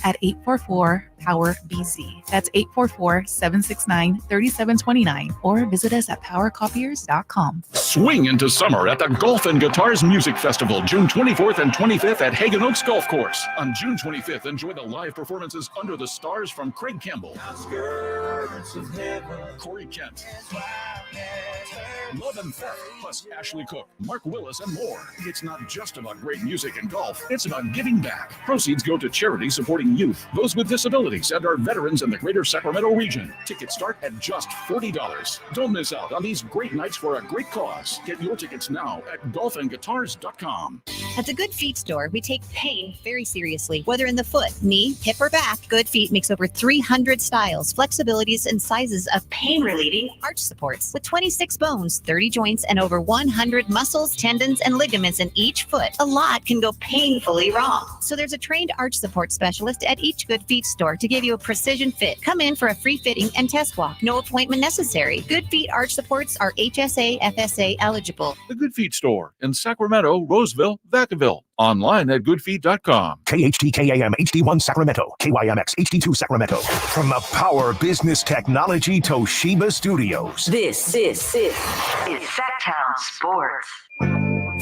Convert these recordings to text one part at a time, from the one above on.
at 844-POWER-BC. That's 844-769-3729. Or visit us at powercopiers.com. Swing into summer at the Golf and Guitars Music Festival, June 24th and 25th at Hagen Oaks Golf Course. On June 25th, enjoy the live performances Under the Stars from Craig Campbell, Corey Kent, Love and Theft, plus Ashley Cook, Mark Willis, and more. It's not just about great music and golf. It's about giving back. Proceeds go to charity supporting youth, those with disabilities, and our veterans in the greater Sacramento region. Tickets start at just $40. Don't miss out on these great nights for a great cause. Get your tickets now at golfandguitars.com. At the Good Feet store, we take pain very seriously. Whether in the foot, knee, hip, or back, Good Feet makes over 300 styles, flexibilities, and sizes of pain-relieving arch supports. With 26 bones, 30 joints, and over 100 muscles, tendons, and ligaments in each foot, a lot can go painfully wrong. So there's a trained arch support specialist at each Good Feet store to give you a precision fit. Come in for a free fitting and test walk. No appointment necessary. Good Feet arch supports are HSA, FSA eligible. The Good Feet store in Sacramento, Roseville, Vacaville. Online at goodfeet.com. KHTKAM HD1 Sacramento. KYMX HD2 Sacramento. From the Power Business Technology Toshiba Studios. This is Sactown Sports.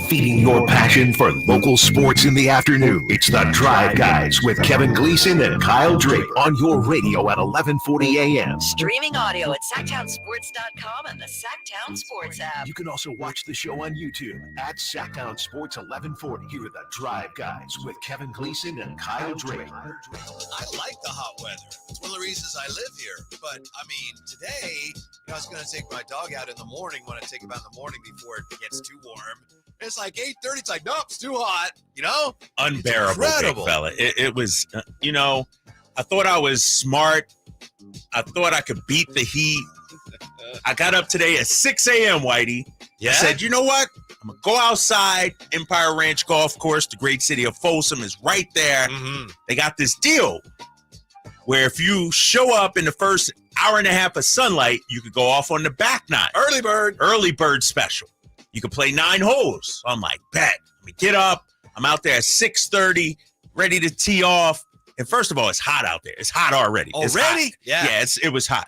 Feeding your passion for local sports in the afternoon. It's the Drive Guys with Kevin Gleason and Kyle Draper on your radio at 1140 a.m. Streaming audio at SactownSports.com and the Sactown Sports app. You can also watch the show on YouTube at Sactown Sports 1140. Here are the Drive Guys with Kevin Gleason and Kyle Draper. I like the hot weather. It's one of the reasons I live here. But, I mean, today, I was going to take my dog out in the morning when I take him out in the morning before it gets too warm. It's like 8:30. It's like, nope, it's too hot. You know? Unbearable, big fella. It was, I thought I was smart. I thought I could beat the heat. I got up today at 6 a.m., Whitey. Yeah? I said, you know what? I'm going to go outside. Empire Ranch Golf Course, the great city of Folsom, is right there. Mm-hmm. They got this deal where if you show up in the first hour and a half of sunlight, you could go off on the back nine. Early bird special. You could play 9 holes. I'm like, bet. Let me get up. I'm out there at 6:30, ready to tee off. And first of all, it's hot out there. It's hot already. Already? Yeah, it was hot.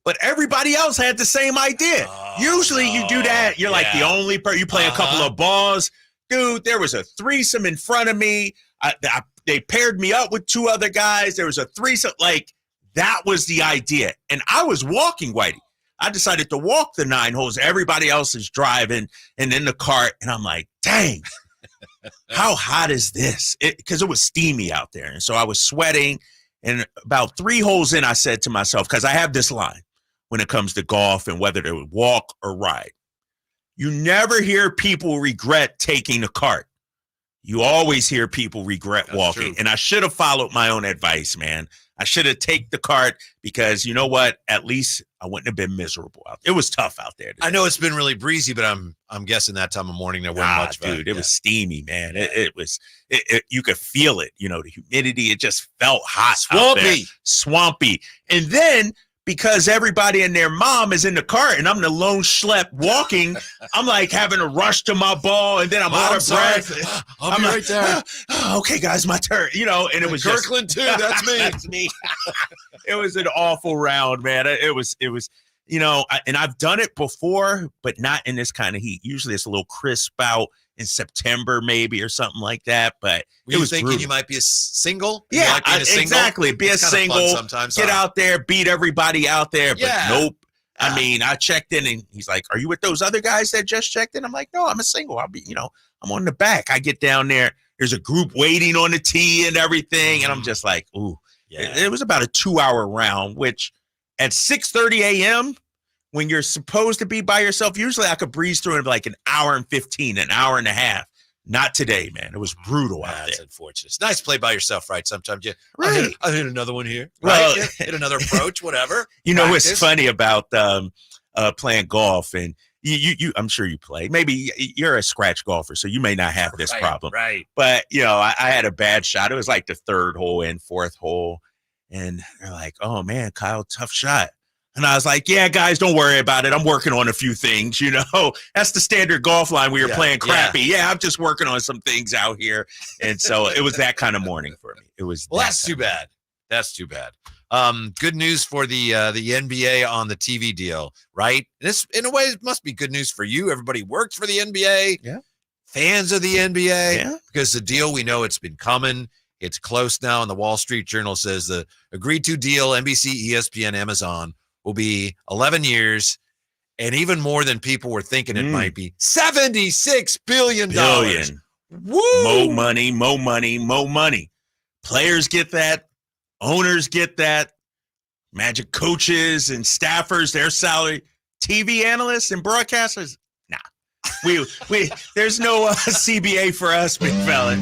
But everybody else had the same idea. Usually you do that. You're like the only person. You play a couple of balls. Dude, there was a threesome in front of me. They paired me up with 2 other guys. There was a threesome. Like, that was the idea. And I was walking, Whitey. I decided to walk the 9 holes. Everybody else is driving and in the cart. And I'm like, dang, how hot is this? Because it was steamy out there. And so I was sweating. And about 3 holes in, I said to myself, because I have this line when it comes to golf and whether to walk or ride. You never hear people regret taking the cart. You always hear people regret walking. True. And I should have followed my own advice, man. I should have taken the cart because you know what? At least I wouldn't have been miserable out there. It was tough out there today. I know it's been really breezy, but I'm guessing that time of morning there wasn't much dude. It was steamy, man. It was you could feel it, the humidity. It just felt hot. Swampy. And then because everybody and their mom is in the cart and I'm the lone schlep walking, I'm like having to rush to my ball and then I'm out of breath. I'm right there. Okay, guys, my turn. And it was Kirkland too. That's me. That's me. It was an awful round, man. It was. And I've done it before, but not in this kind of heat. Usually it's a little crisp out in September maybe or something like that, but it was thinking brutal. You might be a single? Yeah, exactly. Be a single, sometimes, get out there, beat everybody out there, but nope. I mean, I checked in and he's like, are you with those other guys that just checked in? I'm like, no, I'm a single. I'll be, I'm on the back. I get down there. There's a group waiting on the tee and everything. And I'm just like, ooh, it was about a 2-hour round, which at 6:30 a.m., when you're supposed to be by yourself, usually I could breeze through in like an hour and 15, an hour and a half. Not today, man. It was brutal out there. That's unfortunate. It's nice to play by yourself, right? Sometimes right. I'll hit another one here. Well, right? Hit another approach, whatever. What's funny about playing golf, and you I'm sure you play. Maybe you're a scratch golfer, so you may not have this problem. Right. But, I had a bad shot. It was like the 3rd hole and 4th hole. And they're like, oh, man, Kyle, tough shot. And I was like, yeah, guys, don't worry about it. I'm working on a few things, you know. That's the standard golf line. We were playing crappy. Yeah, I'm just working on some things out here. And so it was that kind of morning for me. It was. Well, that's too bad. That's too bad. Good news for the NBA on the TV deal, right? This, in a way, it must be good news for you. Everybody works for the NBA. Yeah. Fans of the NBA. Yeah. Because the deal, we know it's been coming. It's close now. And the Wall Street Journal says the agreed to deal, NBC, ESPN, Amazon, will be 11 years, and even more than people were thinking it might be. $76 billion. Woo! More money, more money, more money. Players get that. Owners get that. Magic coaches and staffers, their salary. TV analysts and broadcasters, nah. We there's no CBA for us, big fella.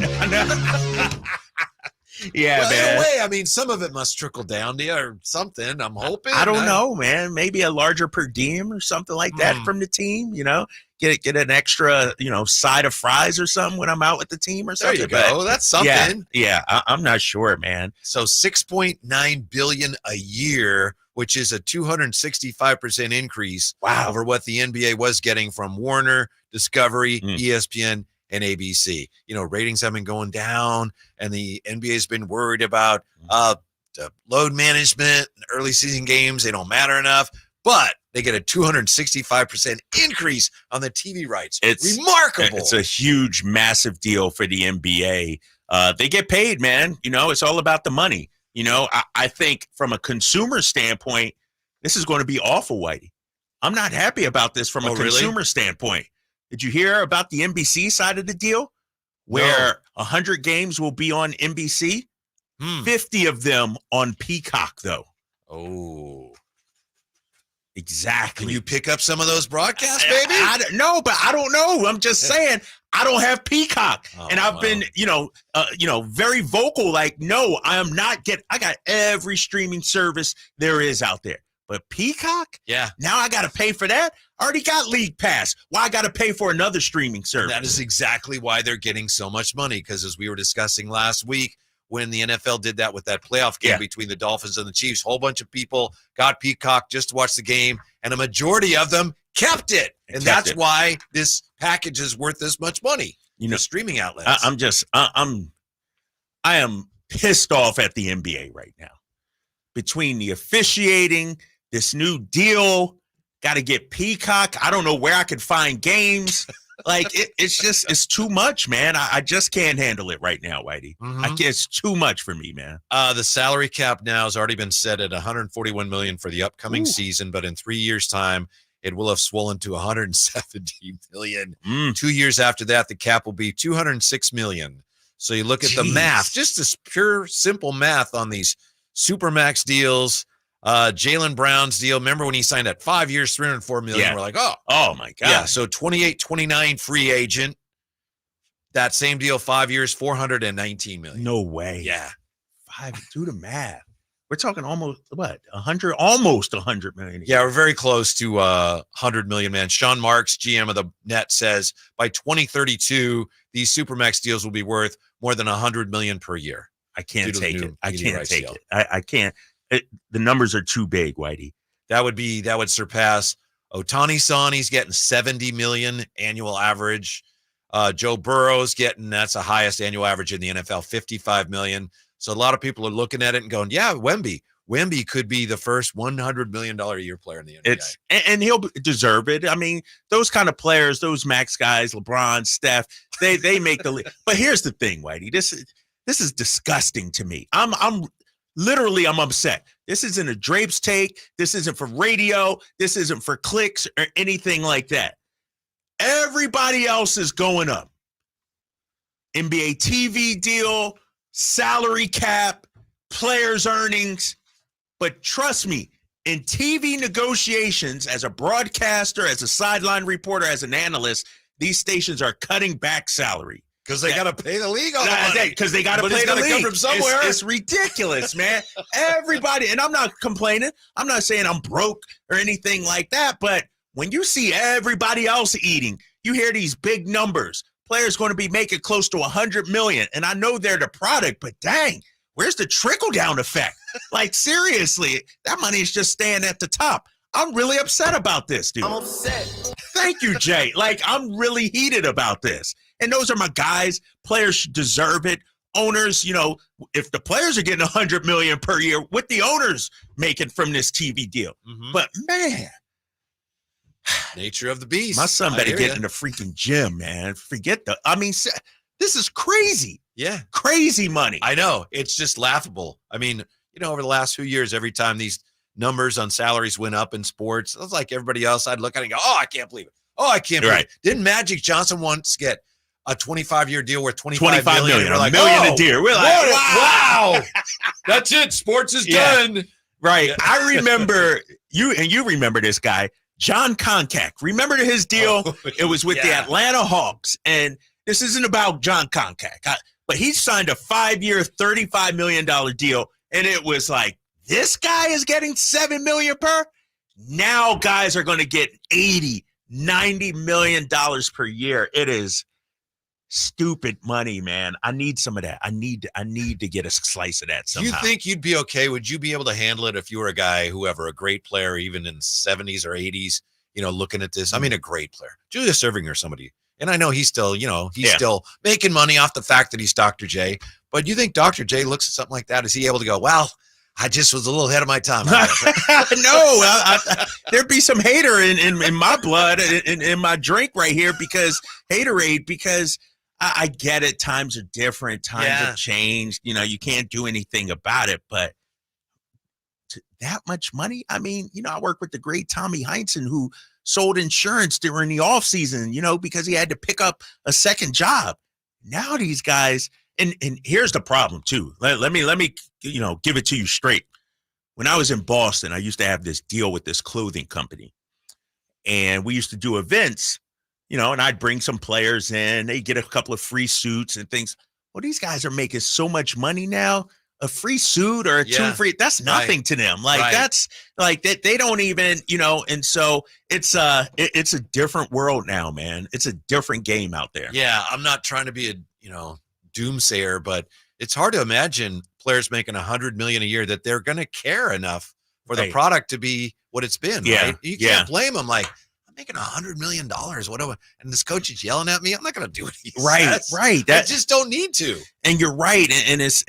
Yeah, well, man. in a way, I mean, some of it must trickle down to you or something. I'm hoping. I don't know, man. Maybe a larger per diem or something like that from the team. You know, get an extra, side of fries or something when I'm out with the team or something. There you go. That's something. Yeah. I'm not sure, man. So $6.9 billion a year, which is a 265% increase over what the NBA was getting from Warner, Discovery, ESPN, and ABC. Ratings have been going down, and the NBA's been worried about the load management, early season games. They don't matter enough, but they get a 265% increase on the TV rights. It's remarkable. It's a huge, massive deal for the NBA. They get paid, man. It's all about the money. I think from a consumer standpoint, this is going to be awful, Whitey. I'm not happy about this from a consumer standpoint. Did you hear about the NBC side of the deal where 100 games will be on NBC? 50 of them on Peacock, though. Oh. Exactly. Can you pick up some of those broadcasts, baby? No, but I don't know. I'm just saying I don't have Peacock. And I've been, very vocal, like, no, I am not I got every streaming service there is out there. But Peacock? Yeah. Now I got to pay for that? I already got League Pass. Why I got to pay for another streaming service? That is exactly why they're getting so much money, because as we were discussing last week, when the NFL did that with that playoff game between the Dolphins and the Chiefs, a whole bunch of people got Peacock just to watch the game, and a majority of them kept it. And that's why this package is worth this much money. The streaming outlets. I am pissed off at the NBA right now. Between the officiating, this new deal, got to get Peacock. I don't know where I could find games. It's too much, man. I just can't handle it right now, Whitey. It's too much for me, man. The salary cap now has already been set at $141 million for the upcoming season, but in 3 years' time, it will have swollen to $170 million. 2 years after that, the cap will be $206 million. So you look at the math, just this pure, simple math on these Supermax deals. Jaylen Brown's deal. Remember when he signed at 5 years, $304 million? Yeah. We're like, oh my God. Yeah. So 28-29 free agent. That same deal, 5 years, $419 million. No way. Yeah. Do the math. We're talking almost almost $100 million. Yeah, we're very close to $100 million, man. Sean Marks, GM of the Net, says by 2032, these Supermax deals will be worth more than $100 million per year. I can't take it. I can't take it. I can't. The numbers are too big, Whitey. That would surpass Otani-san. He's getting $70 million annual average. Joe Burrow's that's the highest annual average in the NFL, $55 million. So a lot of people are looking at it and going, yeah, Wemby could be the first $100 million a year player in the NBA. And he'll deserve it. I mean, those kind of players, those max guys, LeBron, Steph, they make the league. But here's the thing, Whitey. This is disgusting to me. I'm upset. This isn't a Drapes take. This isn't for radio. This isn't for clicks or anything like that. Everybody else is going up. NBA TV deal, salary cap, players' earnings. But trust me, in TV negotiations, as a broadcaster, as a sideline reporter, as an analyst, these stations are cutting back salary. Because they got to pay the league all the money. Because they got to pay the league. Come from somewhere. It's ridiculous, man. Everybody, and I'm not complaining. I'm not saying I'm broke or anything like that. But when you see everybody else eating, you hear these big numbers. Players going to be making close to $100 million. And I know they're the product, but dang, where's the trickle-down effect? Like, seriously, that money is just staying at the top. I'm really upset about this, dude. I'm upset. Thank you, Jay. Like, I'm really heated about this. And those are my guys. Players should deserve it. Owners, if the players are getting $100 million per year, what the owners making from this TV deal. Mm-hmm. But, man. Nature of the beast. My son better get in the freaking gym, man. This is crazy. Yeah. Crazy money. I know. It's just laughable. I mean, over the last few years, every time these numbers on salaries went up in sports, I was like everybody else, I'd look at it and go, oh, I can't believe it. Oh, I can't believe it. Didn't Magic Johnson once get a 25-year deal worth $25 million? We're like, $1 million a year. We're like, wow. That's it. Sports is done. Right. Yeah. I remember you remember this guy, John Koncak. Remember his deal? It was with the Atlanta Hawks. And this isn't about John Koncak, but he signed a 5-year, $35 million deal. And it was like, this guy is getting $7 million per. Now guys are going to get $80, $90 million per year. It is stupid money, man. I need some of that. I need to get a slice of that somehow. Do you think you'd be okay? Would you be able to handle it if you were a guy, whoever, a great player, even in 70s or 80s, looking at this? I mean, a great player, Julius Erving or somebody. And I know he's still, still making money off the fact that he's Dr. J. But you think Dr. J looks at something like that? Is he able to go, well, I just was a little ahead of my time? No, there'd be some hater in my blood, in my drink right here, because haterade, because I get it. Times are different. Times have changed. You can't do anything about it. But that much money? I mean, I work with the great Tommy Heinsohn, who sold insurance during the offseason, because he had to pick up a second job. Now these guys, and here's the problem too. Let me give it to you straight. When I was in Boston, I used to have this deal with this clothing company, and we used to do events. And I'd bring some players in, they get a couple of free suits and things. Well, these guys are making so much money now. A free suit or two free, that's nothing to them. Like that's like that. They don't even, and so it's a different world now, man. It's a different game out there. Yeah. I'm not trying to be a, doomsayer, but it's hard to imagine players making $100 million a year that they're going to care enough for the product to be what it's been. Right? You can't blame them. Like, making $100 million. Whatever. And this coach is yelling at me. I'm not going to do what he says. Right. I just don't need to. And you're right. And it's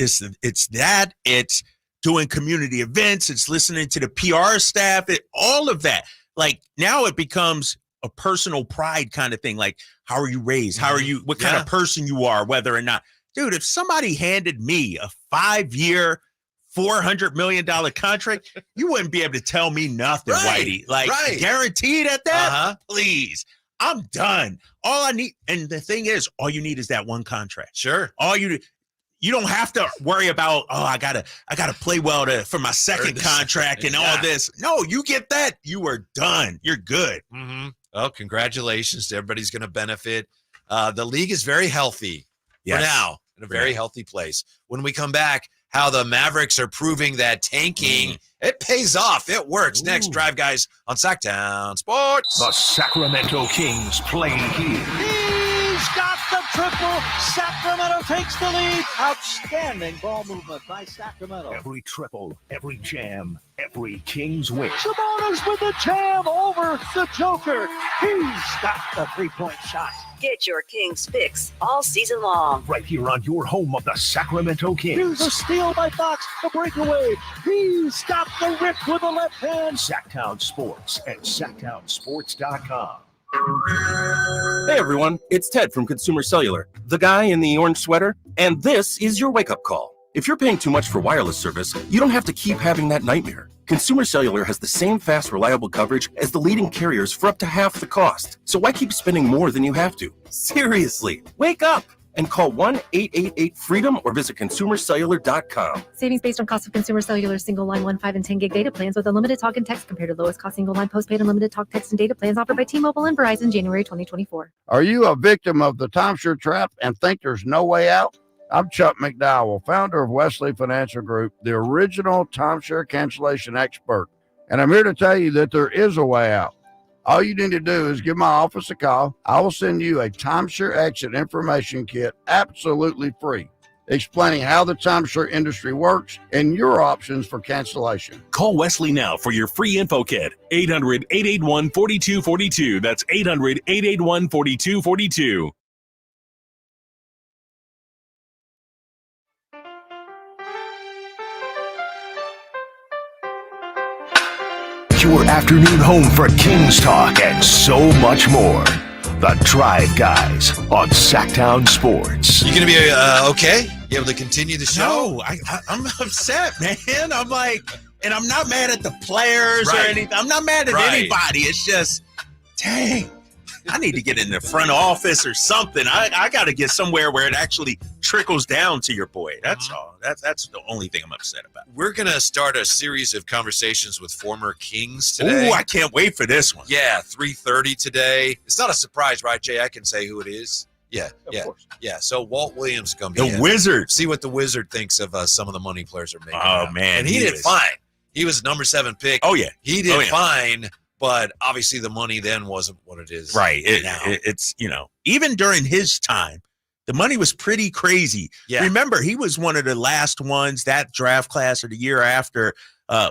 that. It's doing community events. It's listening to the PR staff. All of that. Like now it becomes a personal pride kind of thing. Like, how are you raised? How are you? What kind of person you are? Whether or not, dude. If somebody handed me a 5-year, $400 million contract, you wouldn't be able to tell me nothing, Whitey. Like, guaranteed at that? Please. I'm done. All I need, and the thing is, all you need is that one contract. Sure. You don't have to worry about, I gotta play well for my second contract and all this. No, you get that, you are done. You're good. Mm-hmm. Oh, congratulations. Everybody's going to benefit. The league is very healthy for now, in a very healthy place. When we come back, how the Mavericks are proving that tanking, it pays off. It works. Next, Drive Guys on Sactown Sports. The Sacramento Kings play here. He's got the triple. Sacramento takes the lead. Outstanding ball movement by Sacramento. Every triple, every jam, every Kings win. Sabonis with the jam over the Joker. He's got the three-point shot. Get your Kings fix all season long. Right here on your home of the Sacramento Kings. Here's a steal by Fox, the breakaway. He's got the rip with the left hand. Sactown Sports at SactownSports.com. Hey everyone, it's Ted from Consumer Cellular, the guy in the orange sweater, and this is your wake-up call. If you're paying too much for wireless service, you don't have to keep having that nightmare. Consumer Cellular has the same fast, reliable coverage as the leading carriers for up to half the cost. So why keep spending more than you have to? Seriously, wake up and call 1-888-FREEDOM or visit consumercellular.com. Savings based on cost of Consumer Cellular single line 1, 5, and 10 gig data plans with unlimited talk and text compared to lowest cost single line postpaid unlimited talk, text, and data plans offered by T-Mobile and Verizon January 2024. Are you a victim of the timeshare trap and think there's no way out? I'm Chuck McDowell, founder of Wesley Financial Group, the original timeshare cancellation expert. And I'm here to tell you that there is a way out. All you need to do is give my office a call. I will send you a timeshare exit information kit absolutely free. explaining how the timeshare industry works and your options for cancellation. Call Wesley now for your free info kit. 800-881-4242. That's 800-881-4242. Your afternoon home for Kings talk and so much more. The Drive Guys on Sactown Sports. You going to be okay? You able to continue the show? No, I'm upset, man. I'm like, and I'm not mad at the players or anything. I'm not mad at anybody. It's just, dang, I need to get in the front office or something. I got to get somewhere where it actually trickles down to your boy. That's all. That's the only thing I'm upset about. We're going to start a series of conversations with former Kings today. Oh, I can't wait for this one. Yeah, 3:30 today. It's not a surprise, right, Jay? I can say who it is. Yeah, Of course. Yeah. So Walt Williams is going to be The Wizard. See what the Wizard thinks of some of the money players are making. Oh, man. And he did fine. He was number 7 pick. Oh, yeah. He did fine, but obviously the money then wasn't what it is. Right. Now. It's, even during his time, the money was pretty crazy. Yeah. Remember, he was one of the last ones, that draft class or the year after,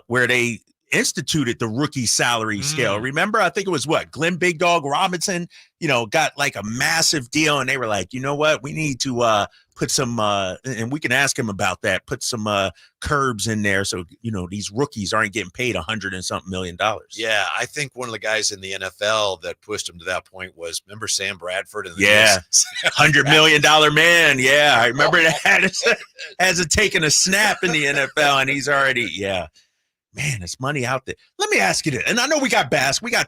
where they instituted the rookie salary scale. Remember, I think it was Glenn Big Dog Robinson, got like a massive deal. And they were like, you know what? We need to put some, and we can ask him about that, put some curbs in there. So, these rookies aren't getting paid $100 and something million. Yeah. I think one of the guys in the NFL that pushed him to that point was, remember Sam Bradford? $100 million man. Yeah. I remember that. Hasn't taken a snap in the NFL and he's already, man, it's money out there. Let me ask you this. And I know we got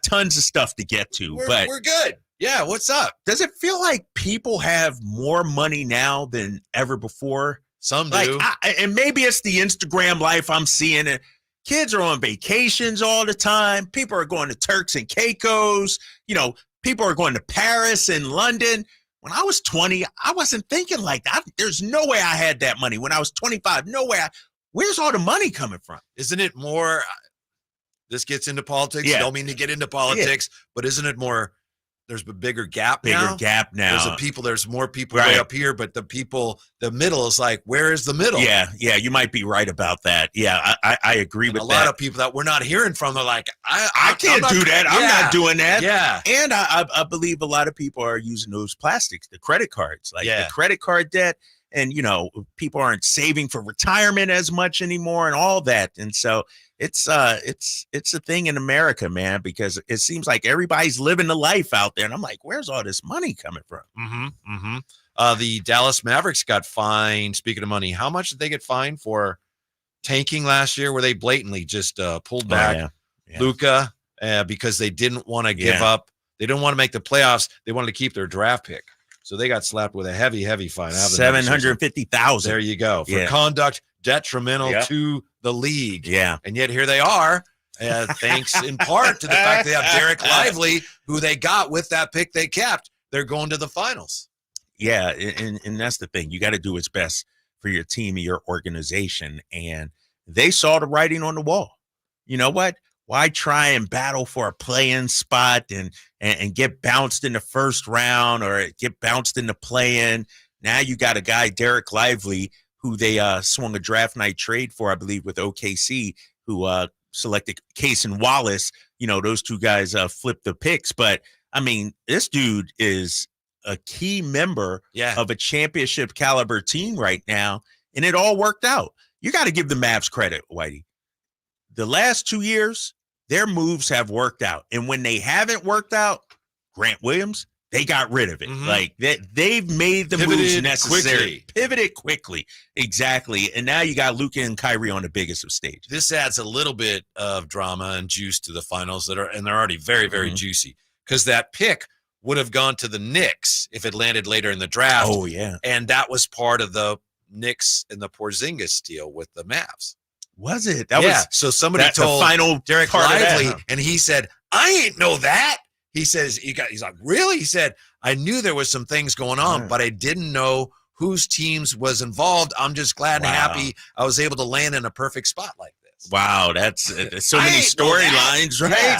tons of stuff to get to, but we're good. Yeah, what's up? Does it feel like people have more money now than ever before? Some do. And maybe it's the Instagram life I'm seeing it. Kids are on vacations all the time. People are going to Turks and Caicos. People are going to Paris and London. When I was 20, I wasn't thinking like that. There's no way I had that money. When I was 25, no way. Where's all the money coming from? Isn't it more, this gets into politics. Yeah. I don't mean to get into politics, but isn't it more, there's a bigger gap now? There's more people way up here, but the middle is like, where is the middle? Yeah, you might be right about that. Yeah, I agree with that. A lot of people that we're not hearing from, they're like, I can't do that. I'm not doing that. Yeah. And I believe a lot of people are using those plastics, the credit cards, the credit card debt. And, people aren't saving for retirement as much anymore and all that. And so it's a thing in America, man, because it seems like everybody's living the life out there. And I'm like, where's all this money coming from? The Dallas Mavericks got fined. Speaking of money, how much did they get fined for tanking last year? Where they blatantly just pulled back Luka because they didn't want to give up. They didn't want to make the playoffs. They wanted to keep their draft pick. So they got slapped with a heavy fine. $750,000. There you go. For conduct detrimental to the league. Yeah. And yet here they are, thanks in part to the fact they have Derek Lively, who they got with that pick they kept. They're going to the finals. Yeah, and that's the thing. You got to do what's best for your team and your organization. And they saw the writing on the wall. You know what? Why try and battle for a play-in spot and get bounced in the first round or get bounced in the play-in? Now you got a guy, Derek Lively, who they swung a draft night trade for, I believe, with OKC, who selected Case and Wallace. Those two guys flipped the picks. But, I mean, this dude is a key member of a championship caliber team right now, and it all worked out. You got to give the Mavs credit, Whitey. The last 2 years, their moves have worked out. And when they haven't worked out, Grant Williams, they got rid of it. Like they've made the moves necessary. Pivoted quickly. Exactly. And now you got Luka and Kyrie on the biggest of stages. This adds a little bit of drama and juice to the finals they're already very, very juicy. Because that pick would have gone to the Knicks if it landed later in the draft. Oh, yeah. And that was part of the Knicks and the Porzingis deal with the Mavs. Was it? That was so somebody told the final Derek Lively, and he said, I ain't know that. He says, he's like, really? He said, I knew there was some things going on, but I didn't know whose teams was involved. I'm just glad and happy I was able to land in a perfect spot like this. Wow, that's so many storylines, right? Yeah.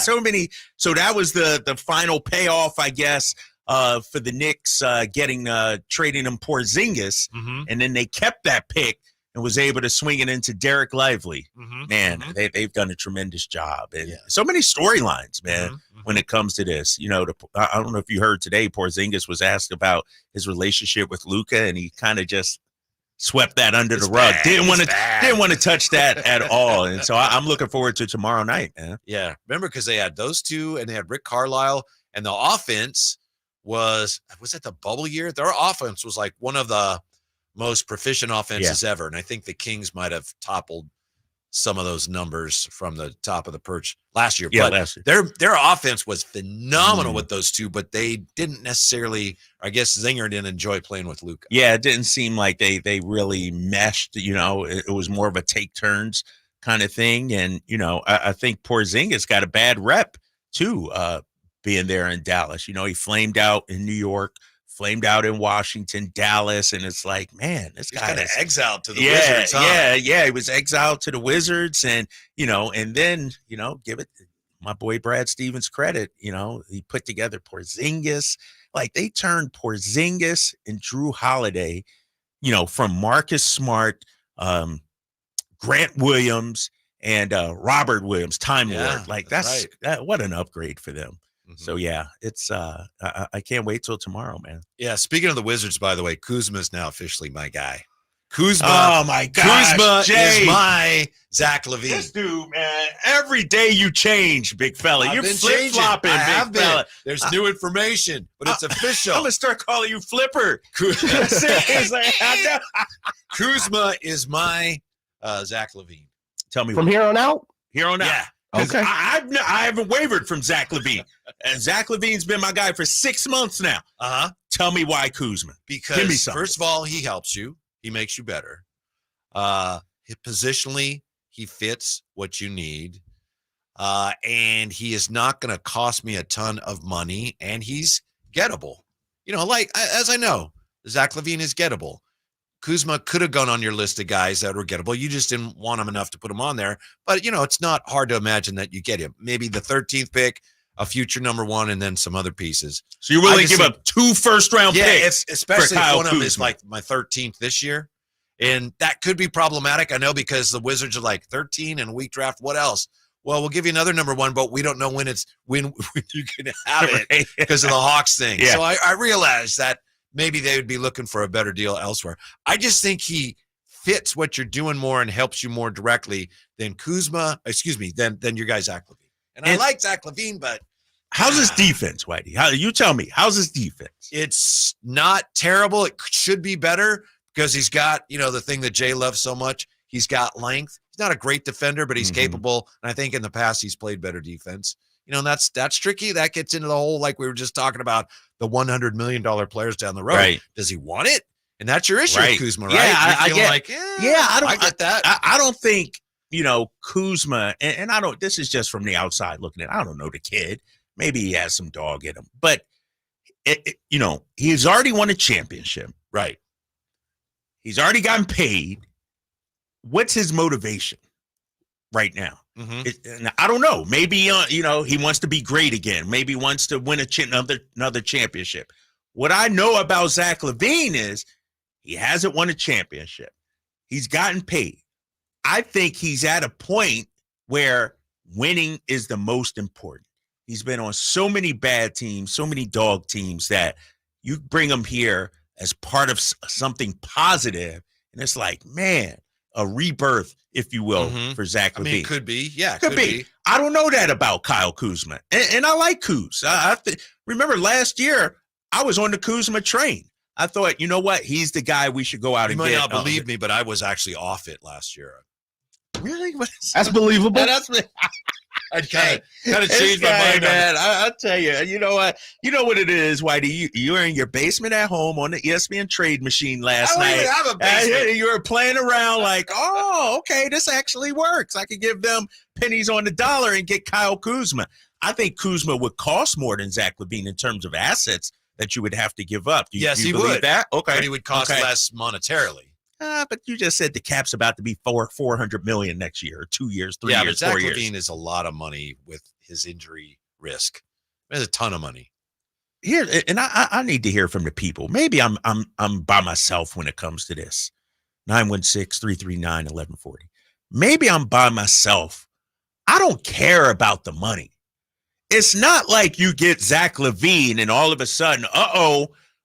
So that was the final payoff, I guess, for the Knicks trading him Porzingis, and then they kept that pick and was able to swing it into Derek Lively. Man, they've done a tremendous job. And so many storylines, man, when it comes to this. You know, I don't know if you heard today, Porzingis was asked about his relationship with Luka, and he kind of just swept that under the rug. Didn't want to touch that at all. And so I'm looking forward to tomorrow night, man. Yeah. Remember, because they had those two, and they had Rick Carlisle, and the offense was it the bubble year? Their offense was like one of the most proficient offenses ever. And I think the Kings might have toppled some of those numbers from the top of the perch last year. Yeah, but last year. Their offense was phenomenal with those two, but they didn't necessarily, I guess Zinger didn't enjoy playing with Luka. Yeah, it didn't seem like they really meshed. You know, it was more of a take turns kind of thing. And, you know, I think Porzingis got a bad rep too, being there in Dallas. You know, he flamed out in New York, flamed out in Washington, Dallas, and it's like, man, this guy kind of exiled to the Wizards. Wizards. Huh? Yeah, he was exiled to the Wizards, and you know, and then give it my boy Brad Stevens credit. You know, he put together Porzingis. Like they turned Porzingis and Drew Holiday, you know, from Marcus Smart, Grant Williams, and Robert Williams, Time Lord. Like that's what an upgrade for them. So yeah, it's I can't wait till tomorrow, man. Yeah, speaking of the Wizards, by the way, Kuzma is now officially my guy. Kuzma, oh my gosh, Kuzma Jay. is my Zach LaVine. This dude, man, every day you change, big fella. You're flip flopping, big fella. There's new information, but it's official. I'm gonna start calling you Flipper. Kuzma is my Zach LaVine. Tell me from here on out. Here on out. Yeah. Okay. I haven't wavered from Zach LaVine. And Zach LaVine's been my guy for 6 months now. Tell me why Kuzma. Because first of all, he helps you. He makes you better. Positionally, he fits what you need. And he is not going to cost me a ton of money. And he's gettable. You know, like, as I know, Zach LaVine is gettable. Kuzma could have gone on your list of guys that were gettable. You just didn't want him enough to put him on there. But, you know, it's not hard to imagine that you get him. Maybe the 13th pick, a future number one, and then some other pieces. So you're willing to give up 2 first-round picks? Especially if one of them is like my 13th this year. And that could be problematic, I know, because the Wizards are like 13 and weak draft. What else? Well, we'll give you another number one, but we don't know when you can have it because of the Hawks thing. Yeah. So I realized that maybe they would be looking for a better deal elsewhere. I just think he fits what you're doing more and helps you more directly than than your guy Zach LaVine. And I like Zach LaVine, but how's his defense, Whitey? You tell me. How's his defense? It's not terrible. It should be better because he's got, you know, the thing that Jay loves so much. He's got length. He's not a great defender, but he's capable. And I think in the past he's played better defense. You know, and that's tricky. That gets into the whole, like we were just talking about, the $100 million players down the road. Right. Does he want it? And that's your issue with Kuzma, right? Yeah, I get that. I don't think, you know, Kuzma, and I don't, this is just from the outside looking at, I don't know the kid. Maybe he has some dog in him. But, you know, he's already won a championship. Right. He's already gotten paid. What's his motivation right now? I don't know. Maybe, you know, he wants to be great again. Maybe he wants to win another championship. What I know about Zach LaVine is he hasn't won a championship. He's gotten paid. I think he's at a point where winning is the most important. He's been on so many bad teams, so many dog teams that you bring him here as part of something positive, and it's like, man, a rebirth, if you will, for Zach LaVine. I mean, it could be. Yeah, could be. I don't know that about Kyle Kuzma. And I like Kuz. Remember last year, I was on the Kuzma train. I thought, you know what? He's the guy we should go out and get. You might not believe me, but I was actually off it last year. Really? That's believable. I kind of changed my mind, man. I'll tell you. You know what? You know what it is, Whitey. You were in your basement at home on the ESPN trade machine last night. I don't even have a basement. You were playing around like, oh, okay, this actually works. I could give them pennies on the dollar and get Kyle Kuzma. I think Kuzma would cost more than Zach LaVine in terms of assets that you would have to give up. Yes, he would. That? Okay. But he would cost less monetarily. But you just said the cap's about to be $400 million next year, or 2 years, 3 years, but 4 Zach years. LaVine is a lot of money with his injury risk. It's a ton of money. here, and I need to hear from the people. Maybe I'm by myself when it comes to this. 916-339-1140. Maybe I'm by myself. I don't care about the money. It's not like you get Zach LaVine and all of a sudden,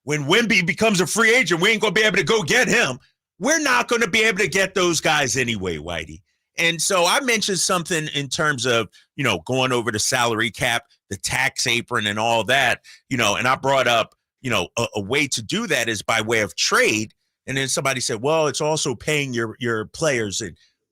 when Wemby becomes a free agent, we ain't going to be able to go get him. We're not going to be able to get those guys anyway, Whitey. And so I mentioned something in terms of, going over the salary cap, the tax apron and all that, and I brought up, a way to do that is by way of trade. And then somebody said, well, it's also paying your players.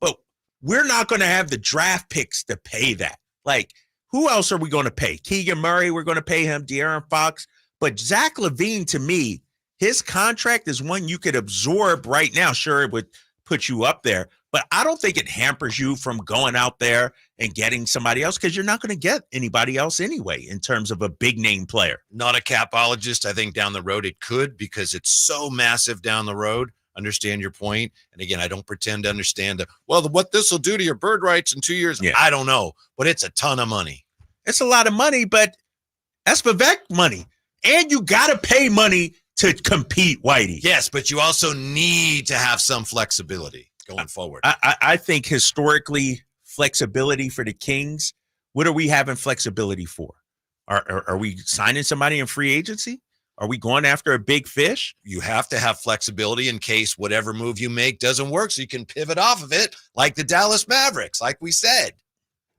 But we're not going to have the draft picks to pay that. Like, who else are we going to pay? Keegan Murray, we're going to pay him, De'Aaron Fox. But Zach LaVine, to me, his contract is one you could absorb right now. Sure, it would put you up there, but I don't think it hampers you from going out there and getting somebody else because you're not going to get anybody else anyway in terms of a big name player. Not a capologist. I think down the road it could because it's so massive down the road. Understand your point. And again, I don't pretend to understand what this will do to your bird rights in 2 years. Yeah. I don't know, but it's a ton of money. It's a lot of money, but that's Vivek money. And you got to pay money to compete, Whitey. Yes, but you also need to have some flexibility going forward. I think historically, flexibility for the Kings, what are we having flexibility for? Are we signing somebody in free agency? Are we going after a big fish? You have to have flexibility in case whatever move you make doesn't work so you can pivot off of it like the Dallas Mavericks, like we said.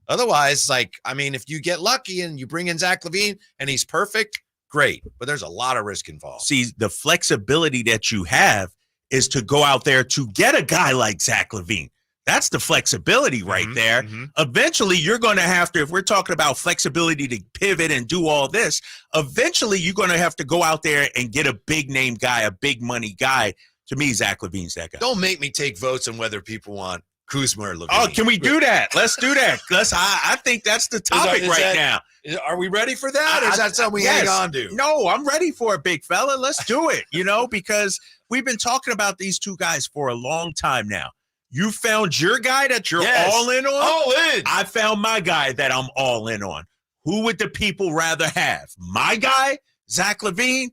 Otherwise, if you get lucky and you bring in Zach LaVine and he's perfect, great. But there's a lot of risk involved. See, the flexibility that you have is to go out there to get a guy like Zach LaVine. That's the flexibility right there. Mm-hmm. Eventually, you're going to have to, if we're talking about flexibility to pivot and do all this, eventually you're going to have to go out there and get a big name guy, a big money guy. To me, Zach LaVine's that guy. Don't make me take votes on whether people want Kuzma or LaVine. Oh, can we do that? Let's do that. I think that's the topic now. Are we ready for that? Or is that something we hang on to? No, I'm ready for it, big fella. Let's do it, because we've been talking about these two guys for a long time now. You found your guy that you're all in on? All in. I found my guy that I'm all in on. Who would the people rather have? My guy, Zach LaVine,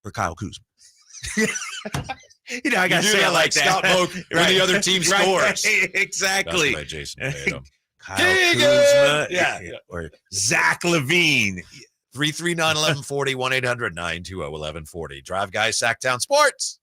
or Kyle Kuzma? I got to say it like that. Scott Moak when the other team scores. Exactly. That's by Jason Tatum. Kyle Kuzma, or Zach LaVine. 339-1140, 1-800-920-1140. Drive Guys, Sactown Sports.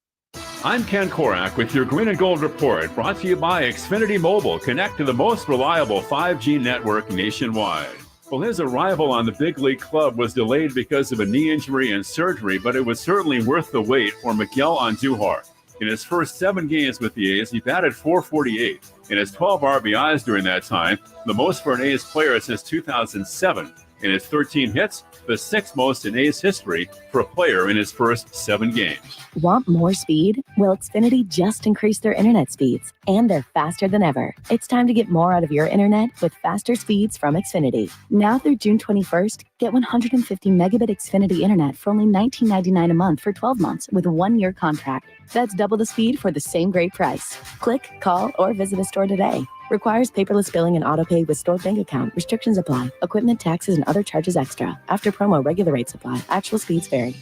I'm Ken Korak with your Green and Gold Report, brought to you by Xfinity Mobile. Connect to the most reliable 5G network nationwide. Well, his arrival on the big league club was delayed because of a knee injury and surgery, but it was certainly worth the wait for Miguel Andujar. In his first 7 games with the A's, he batted .448 and has 12 RBIs during that time, the most for an A's player since 2007. In his 13 hits, the 6th most in A's history for a player in his first 7 games. Want more speed? Well, Xfinity just increased their internet speeds, and they're faster than ever. It's time to get more out of your internet with faster speeds from Xfinity. Now through June 21st, get 150 megabit Xfinity internet for only $19.99 a month for 12 months with a 1-year contract. That's double the speed for the same great price. Click, call, or visit a store today. Requires paperless billing and autopay with stored bank account. Restrictions apply. Equipment, taxes, and other charges extra. After promo, regular rates apply. Actual speeds vary.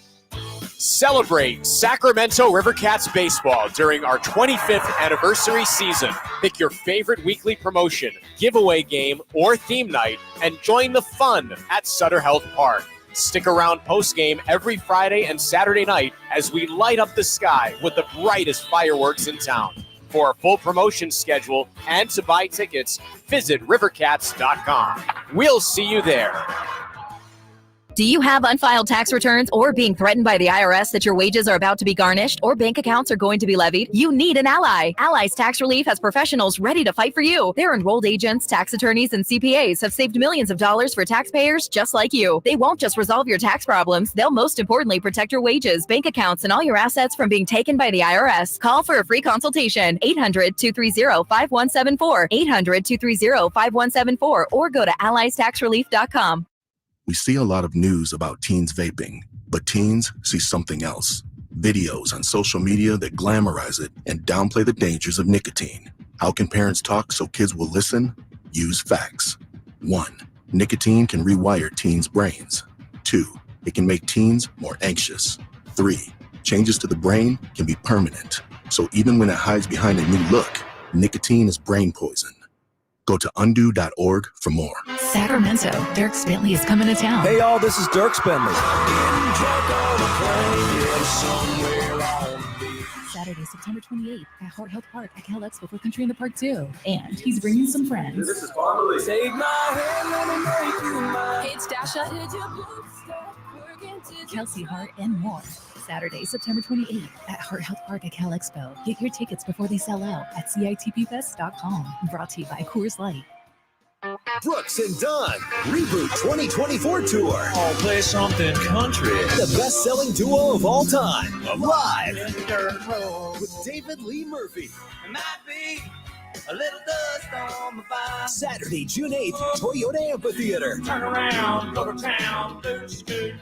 Celebrate Sacramento Rivercats baseball during our 25th anniversary season. Pick your favorite weekly promotion, giveaway game, or theme night, and join the fun at Sutter Health Park. Stick around post-game every Friday and Saturday night as we light up the sky with the brightest fireworks in town. For a full promotion schedule and to buy tickets, visit rivercats.com. We'll see you there. Do you have unfiled tax returns or being threatened by the IRS that your wages are about to be garnished or bank accounts are going to be levied? You need an ally. Allies Tax Relief has professionals ready to fight for you. Their enrolled agents, tax attorneys, and CPAs have saved millions of dollars for taxpayers just like you. They won't just resolve your tax problems. They'll most importantly protect your wages, bank accounts, and all your assets from being taken by the IRS. Call for a free consultation. 800-230-5174. 800-230-5174 or go to alliestaxrelief.com. We see a lot of news about teens vaping, but teens see something else. Videos on social media that glamorize it and downplay the dangers of nicotine. How can parents talk so kids will listen? Use facts. 1. Nicotine can rewire teens' brains. 2. it can make teens more anxious. 3, changes to the brain can be permanent. So even when it hides behind a new look, nicotine is brain poison. Go to undo.org for more. Sacramento, Dirk Bentley is coming to town. Hey y'all, this is Dirk Bentley. Saturday, September 28th at Heart Health Park at Cal Expo for Country in the Park 2. And he's bringing some friends. This is Bobby. Take my hand, let me make you mine. It's Dasha, Kelsey Hart, and more. Saturday, September 28th at Heart Health Park at Cal Expo. Get your tickets before they sell out at CITPFest.com. Brought to you by Coors Light. Brooks and Dunn Reboot 2024 Tour. I'll play something country. The best-selling duo of all time. Live with David Lee Murphy. It might be a little dust on my bike. Saturday, June 8th, Toyota Amphitheater. Turn around, go to town, boogie.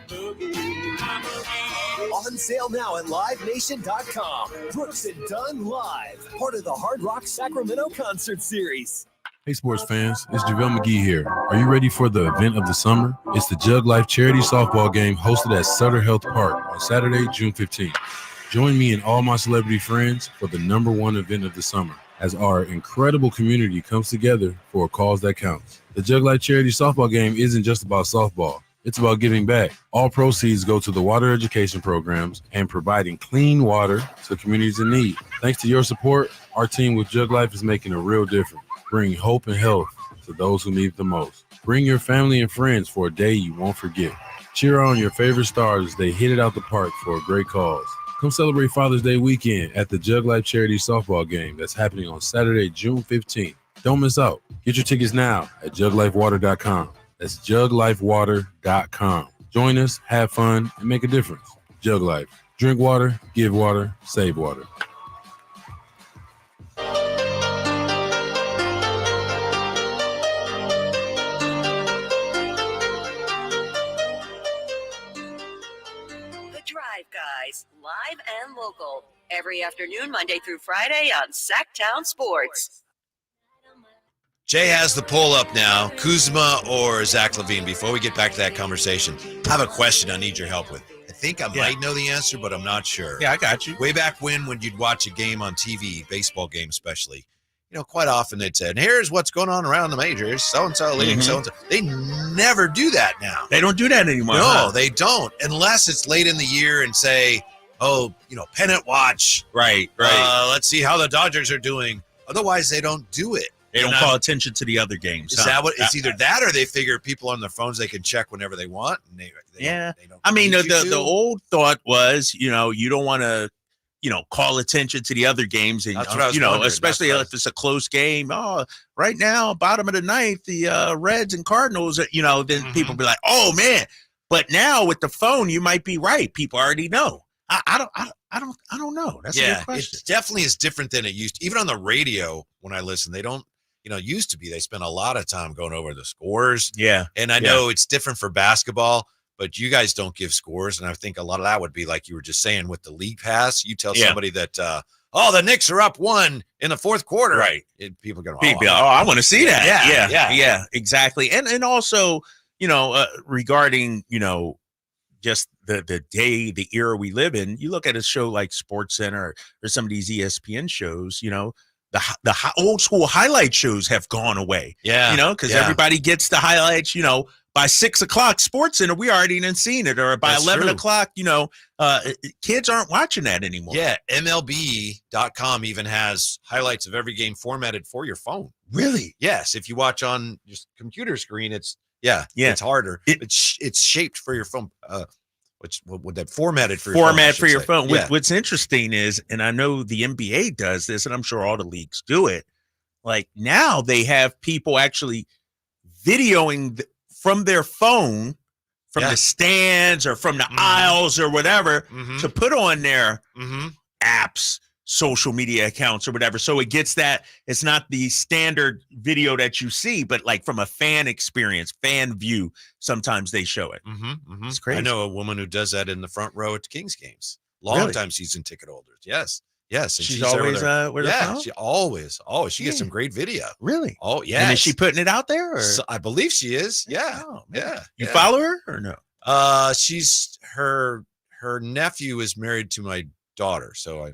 On sale now at livenation.com. Brooks and Dunn Live, part of the Hard Rock Sacramento Concert Series. Hey sports fans, it's JaVale McGee here. Are you ready for the event of the summer? It's the Jug Life Charity Softball Game hosted at Sutter Health Park on Saturday, June 15th. Join me and all my celebrity friends for the #1 event of the summer as our incredible community comes together for a cause that counts. The Jug Life Charity Softball Game isn't just about softball. It's about giving back. All proceeds go to the water education programs and providing clean water to communities in need. Thanks to your support, our team with Jug Life is making a real difference, bringing hope and health to those who need it the most. Bring your family and friends for a day you won't forget. Cheer on your favorite stars as they hit it out the park for a great cause. Come celebrate Father's Day weekend at the Jug Life Charity Softball Game that's happening on Saturday, June 15th. Don't miss out. Get your tickets now at juglifewater.com. That's juglifewater.com. Join us, have fun, and make a difference. Jug Life. Drink water, give water, save water. Guys, live and local, every afternoon, Monday through Friday on Sactown Sports. Jay has the poll up now. Kuzma or Zach LaVine? Before we get back to that conversation, I have a question I need your help with. I think I might know the answer, but I'm not sure. Yeah, I got you. Way back when you'd watch a game on TV, baseball game especially, quite often they'd say, and here's what's going on around the majors, so-and-so leading so-and-so. They never do that now. They don't do that anymore. No, they don't, unless it's late in the year and say, pennant watch. Right. Let's see how the Dodgers are doing. Otherwise, they don't do it. They don't call attention to the other games. Is that what? It's either that or they figure people on their phones they can check whenever they want. And they don't I mean, the old thought was, you don't want to, call attention to the other games, and that's what I was wondering. especially if it's a close game. Oh, right now, bottom of the ninth, the Reds and Cardinals. Then people be like, oh man. But now with the phone, you might be right. People already know. I don't know. That's a good question. It definitely is different than it used to. Even on the radio, when I listen, they don't. Used to be they spent a lot of time going over the scores. Yeah. And I know it's different for basketball, but you guys don't give scores. And I think a lot of that would be like you were just saying with the league pass. You tell somebody that, the Knicks are up 1 in the fourth quarter. Right. And people go, I want to see that. Yeah, exactly. And also, regarding, just the day, the era we live in, you look at a show like SportsCenter or some of these ESPN shows, the old school highlight shows have gone away. Yeah. Because everybody gets the highlights, by 6 o'clock SportsCenter, we already done seen it. Or by That's 11 true. o'clock, kids aren't watching that anymore. Yeah. MLB.com even has highlights of every game formatted for your phone. Really? Yes. If you watch on just computer screen, it's harder. It's shaped for your phone. What would that formatted for your phone? Format for your phone. Yeah. What's interesting is, and I know the NBA does this, and I'm sure all the leagues do it. Like now they have people actually videoing from their phone, from the stands or from the aisles or whatever, to put on their apps, social media accounts or whatever. So it gets that it's not the standard video that you see, but like from a fan experience, fan view, sometimes they show it. It's crazy. I know a woman who does that in the front row at Kings games. Long-time season ticket holders. Yes. And she's always with her phone? She always. She gets some great video. Really? Oh, yeah. And is she putting it out there? Or? So, I believe she is. Yeah. Oh, yeah. You follow her or no? She's her nephew is married to my daughter, so I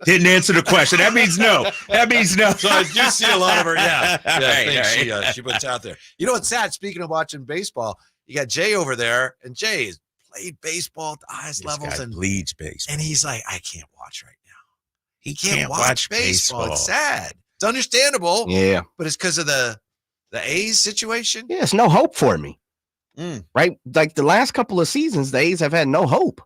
didn't answer the question. That means no. That means no. So I do see a lot of her. Yeah, All right. she puts out there. You know what's sad? Speaking of watching baseball, you got Jay over there, and Jay has played baseball at the highest levels and bleeds baseball. And he's like, I can't watch right now. He can't watch baseball. It's sad. It's understandable. Yeah, but it's because of the A's situation. Yeah, it's no hope for me. Right, like the last couple of seasons, the A's have had no hope.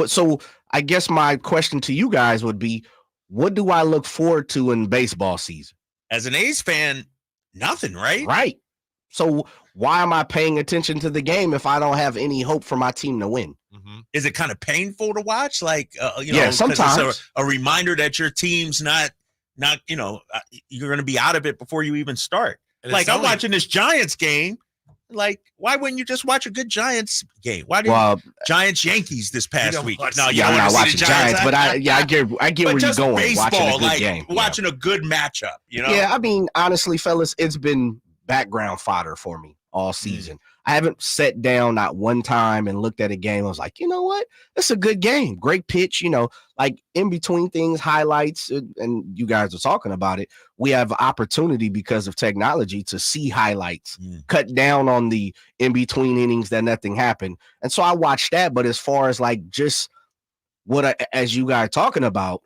So I guess my question to you guys would be, what do I look forward to in baseball season? As an A's fan, nothing, right? Right. So why am I paying attention to the game if I don't have any hope for my team to win? Is it kind of painful to watch? Like, sometimes it's a reminder that your team's not, you're going to be out of it before you even start. Like, I'm watching this Giants game. Like, why wouldn't you just watch a good Giants game? Why did Giants Yankees this past week? No, I'm not watching Giants, but I get where you're going. Baseball, watching a good like, game, watching a good matchup. Yeah, I mean, honestly, fellas, it's been background fodder for me all season. I haven't sat down not one time and looked at a game. I was like, you know what? It's a good game. Great pitch, like in between things, highlights, and you guys are talking about it. We have opportunity because of technology to see highlights, cut down on the in between innings that nothing happened. And so I watched that. But as far as like just as you guys talking about,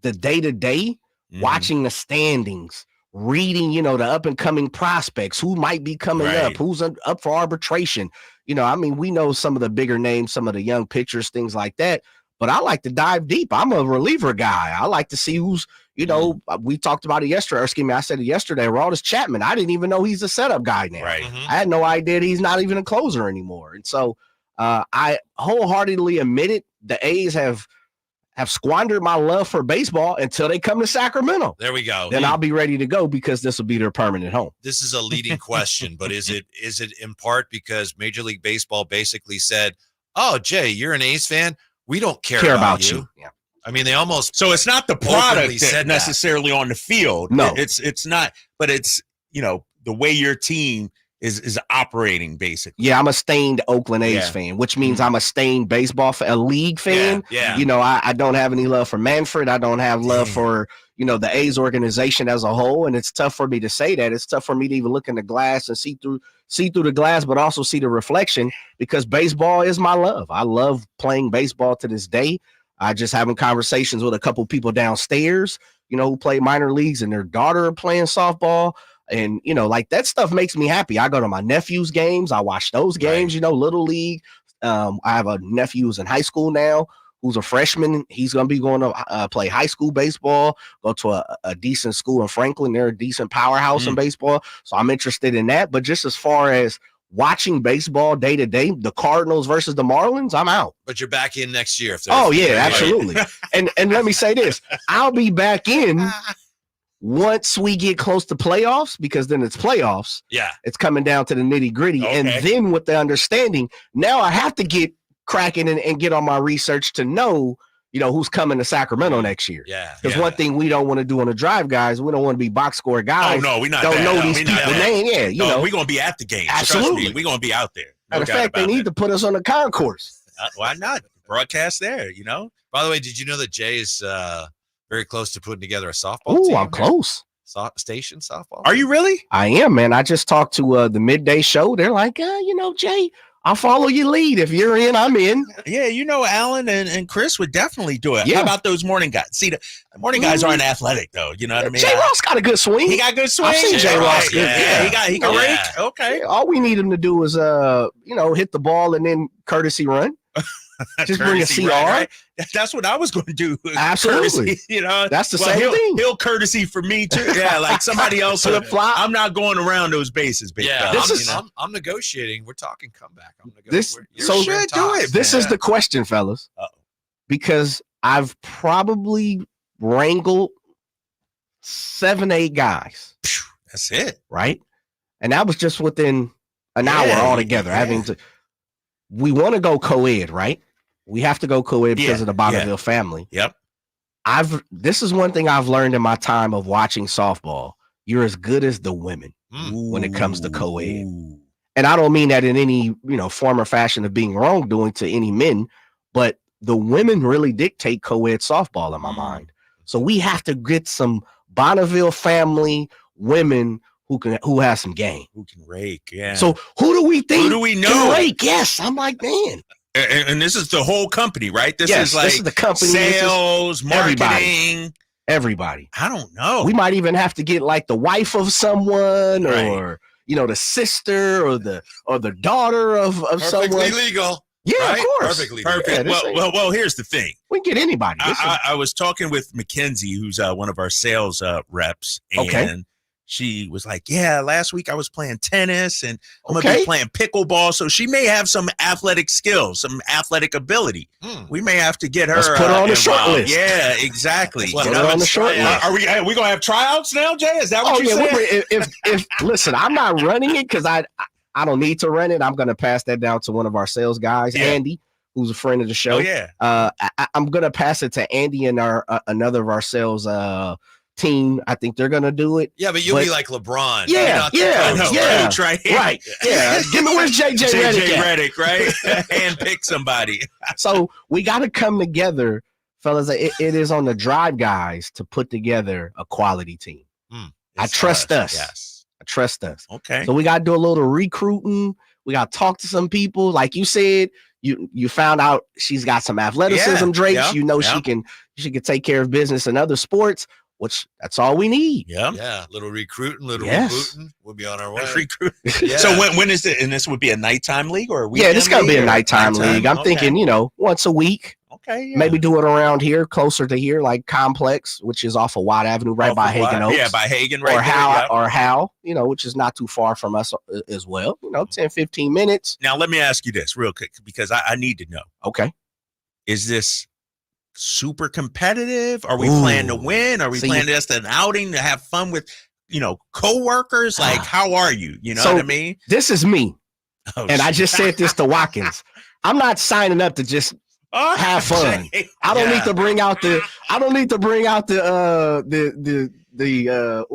the day-to-day, watching the standings, reading, the up and coming prospects, who might be coming up, who's up for arbitration. We know some of the bigger names, some of the young pitchers, things like that. But I like to dive deep. I'm a reliever guy. I like to see who's, we talked about it yesterday. Or excuse me, I said it yesterday. Aroldis Chapman. I didn't even know he's a setup guy now. Right. I had no idea he's not even a closer anymore. And so I wholeheartedly admit it. The A's have squandered my love for baseball until they come to Sacramento. There we go. Then I'll be ready to go because this will be their permanent home. This is a leading question, but is it in part because Major League Baseball basically said, "Oh, Jay, you're an A's fan. We don't care about you." Yeah. I mean, they almost so it's not the product said necessarily on the field. No, it's not. But it's the way your team is operating basically. Yeah, I'm a stained Oakland A's fan, which means I'm a stained baseball fan, a league fan. Yeah. I don't have any love for Manfred. I don't have love for, the A's organization as a whole. And it's tough for me to say that. It's tough for me to even look in the glass and see through the glass, but also see the reflection because baseball is my love. I love playing baseball to this day. I just having conversations with a couple people downstairs, who play minor leagues and their daughter are playing softball. And, like that stuff makes me happy. I go to my nephew's games. I watch those games, Little League. I have a nephew who's in high school now, who's a freshman. He's going to be going to play high school baseball, go to a decent school in Franklin. They're a decent powerhouse in baseball. So I'm interested in that. But just as far as watching baseball day to day, the Cardinals versus the Marlins, I'm out. But you're back in next year. Oh, yeah, absolutely. and let me say this. I'll be back in once we get close to playoffs, because then it's playoffs. Yeah. It's coming down to the nitty gritty. Okay. And then with the understanding, now I have to get cracking and get on my research to know, who's coming to Sacramento next year. Yeah. Because one thing we don't want to do on the drive, guys, we don't want to be box score guys. Oh, no, we're not Don't that. know No, these we're not people's that. name. Yeah, we're going to be at the game. Absolutely. We're going to be out there. Matter of fact, they need to put us on the concourse. Why not? Broadcast there, By the way, did you know that Jay is very close to putting together a softball team? Ooh, I'm close. Station softball. Are you really? I am, man. I just talked to the midday show. They're like, Jay, I'll follow your lead. If you're in, I'm in. Yeah, Alan and Chris would definitely do it. Yeah. How about those morning guys? See, the morning guys aren't athletic, though. You know what I mean? Jay Ross got a good swing. He got good swing. I've seen Jay Ross. Yeah, he got great. Okay. All we need him to do is, hit the ball and then courtesy run. Just bring a CR. Right? That's what I was going to do. Absolutely. Courtesy, that's the same thing. He'll courtesy for me too. Yeah, like somebody else. I'm not going around those bases. I'm negotiating. We're talking comeback. I'm negotiating. This is the question, fellas. Because I've probably wrangled 7-8 guys. That's it, right? And that was just within an hour altogether. We want to go co-ed, right? We have to go co-ed because of the Bonneville family. Yep. This is one thing I've learned in my time of watching softball. You're as good as the women when it comes to co-ed. and I don't mean that in any, form or fashion of being wrongdoing to any men, but the women really dictate co-ed softball in my mind. So we have to get some Bonneville family women who has some game. Who can rake, yeah. So who do we think? Who do we know? Can rake? Yes. I'm like, man. And this is the whole company, right? This Yes, is like this is the company. sales, marketing. Everybody. I don't know. We might even have to get like the wife of someone, Right. or the sister or the daughter of Perfectly someone. legal. Yeah, right? of course. Perfectly Perfect. legal. Well, here's the thing. We can get anybody. I was talking with Mackenzie, who's one of our sales reps, and Okay. she was like, "Yeah, last week I was playing tennis, and I'm gonna Okay. be playing pickleball." So she may have some athletic skills, some athletic ability. We may have to get her. Let's put her on the short involved. list. Yeah, exactly. Put her on the short list. Are we gonna have tryouts now, Jay? Is that what Oh you yeah. said? If listen, I'm not running it because I don't need to run it. I'm gonna pass that down to one of our sales guys, Yeah. Andy, who's a friend of the show. Oh yeah. I'm gonna pass it to Andy and our another of our sales team. I think they're gonna do it. Yeah, but you'll be like LeBron. Yeah, You're not the coach. Coach, right? Right. Yeah. Give me where's JJ Redick at? Redick, right? And pick somebody. So we got to come together, fellas. It is on the Drive guys to put together a quality team. I trust us. Yes. I trust us. Okay. So we got to do a little recruiting. We got to talk to some people. Like you said, you found out she's got some athleticism, Drake. Yeah, she can take care of business in other sports, which that's all we need. Yeah. Yeah. Little recruiting, Yes. rebooting. We'll be on our way. Yeah. So when is it? And this would be a nighttime league or a weekend? Yeah, this is gonna be a league or nighttime league. I'm Okay. thinking, once a week. Okay. Yeah. Maybe do it around here, closer to here, like Complex, which is off of Watt Avenue, right by Hagen Oaks. Yeah, by Hagen, right or there, Hal, which is not too far from us as well. 10, 15 minutes. Now let me ask you this real quick because I need to know. Okay. Is this super competitive? Are we planning to win? Are we planning just an outing to have fun with, co-workers? Like, how are you? You know what I mean? This is me. Oh, and I just said this to Watkins. I'm not signing up to just have fun. I don't need to bring out the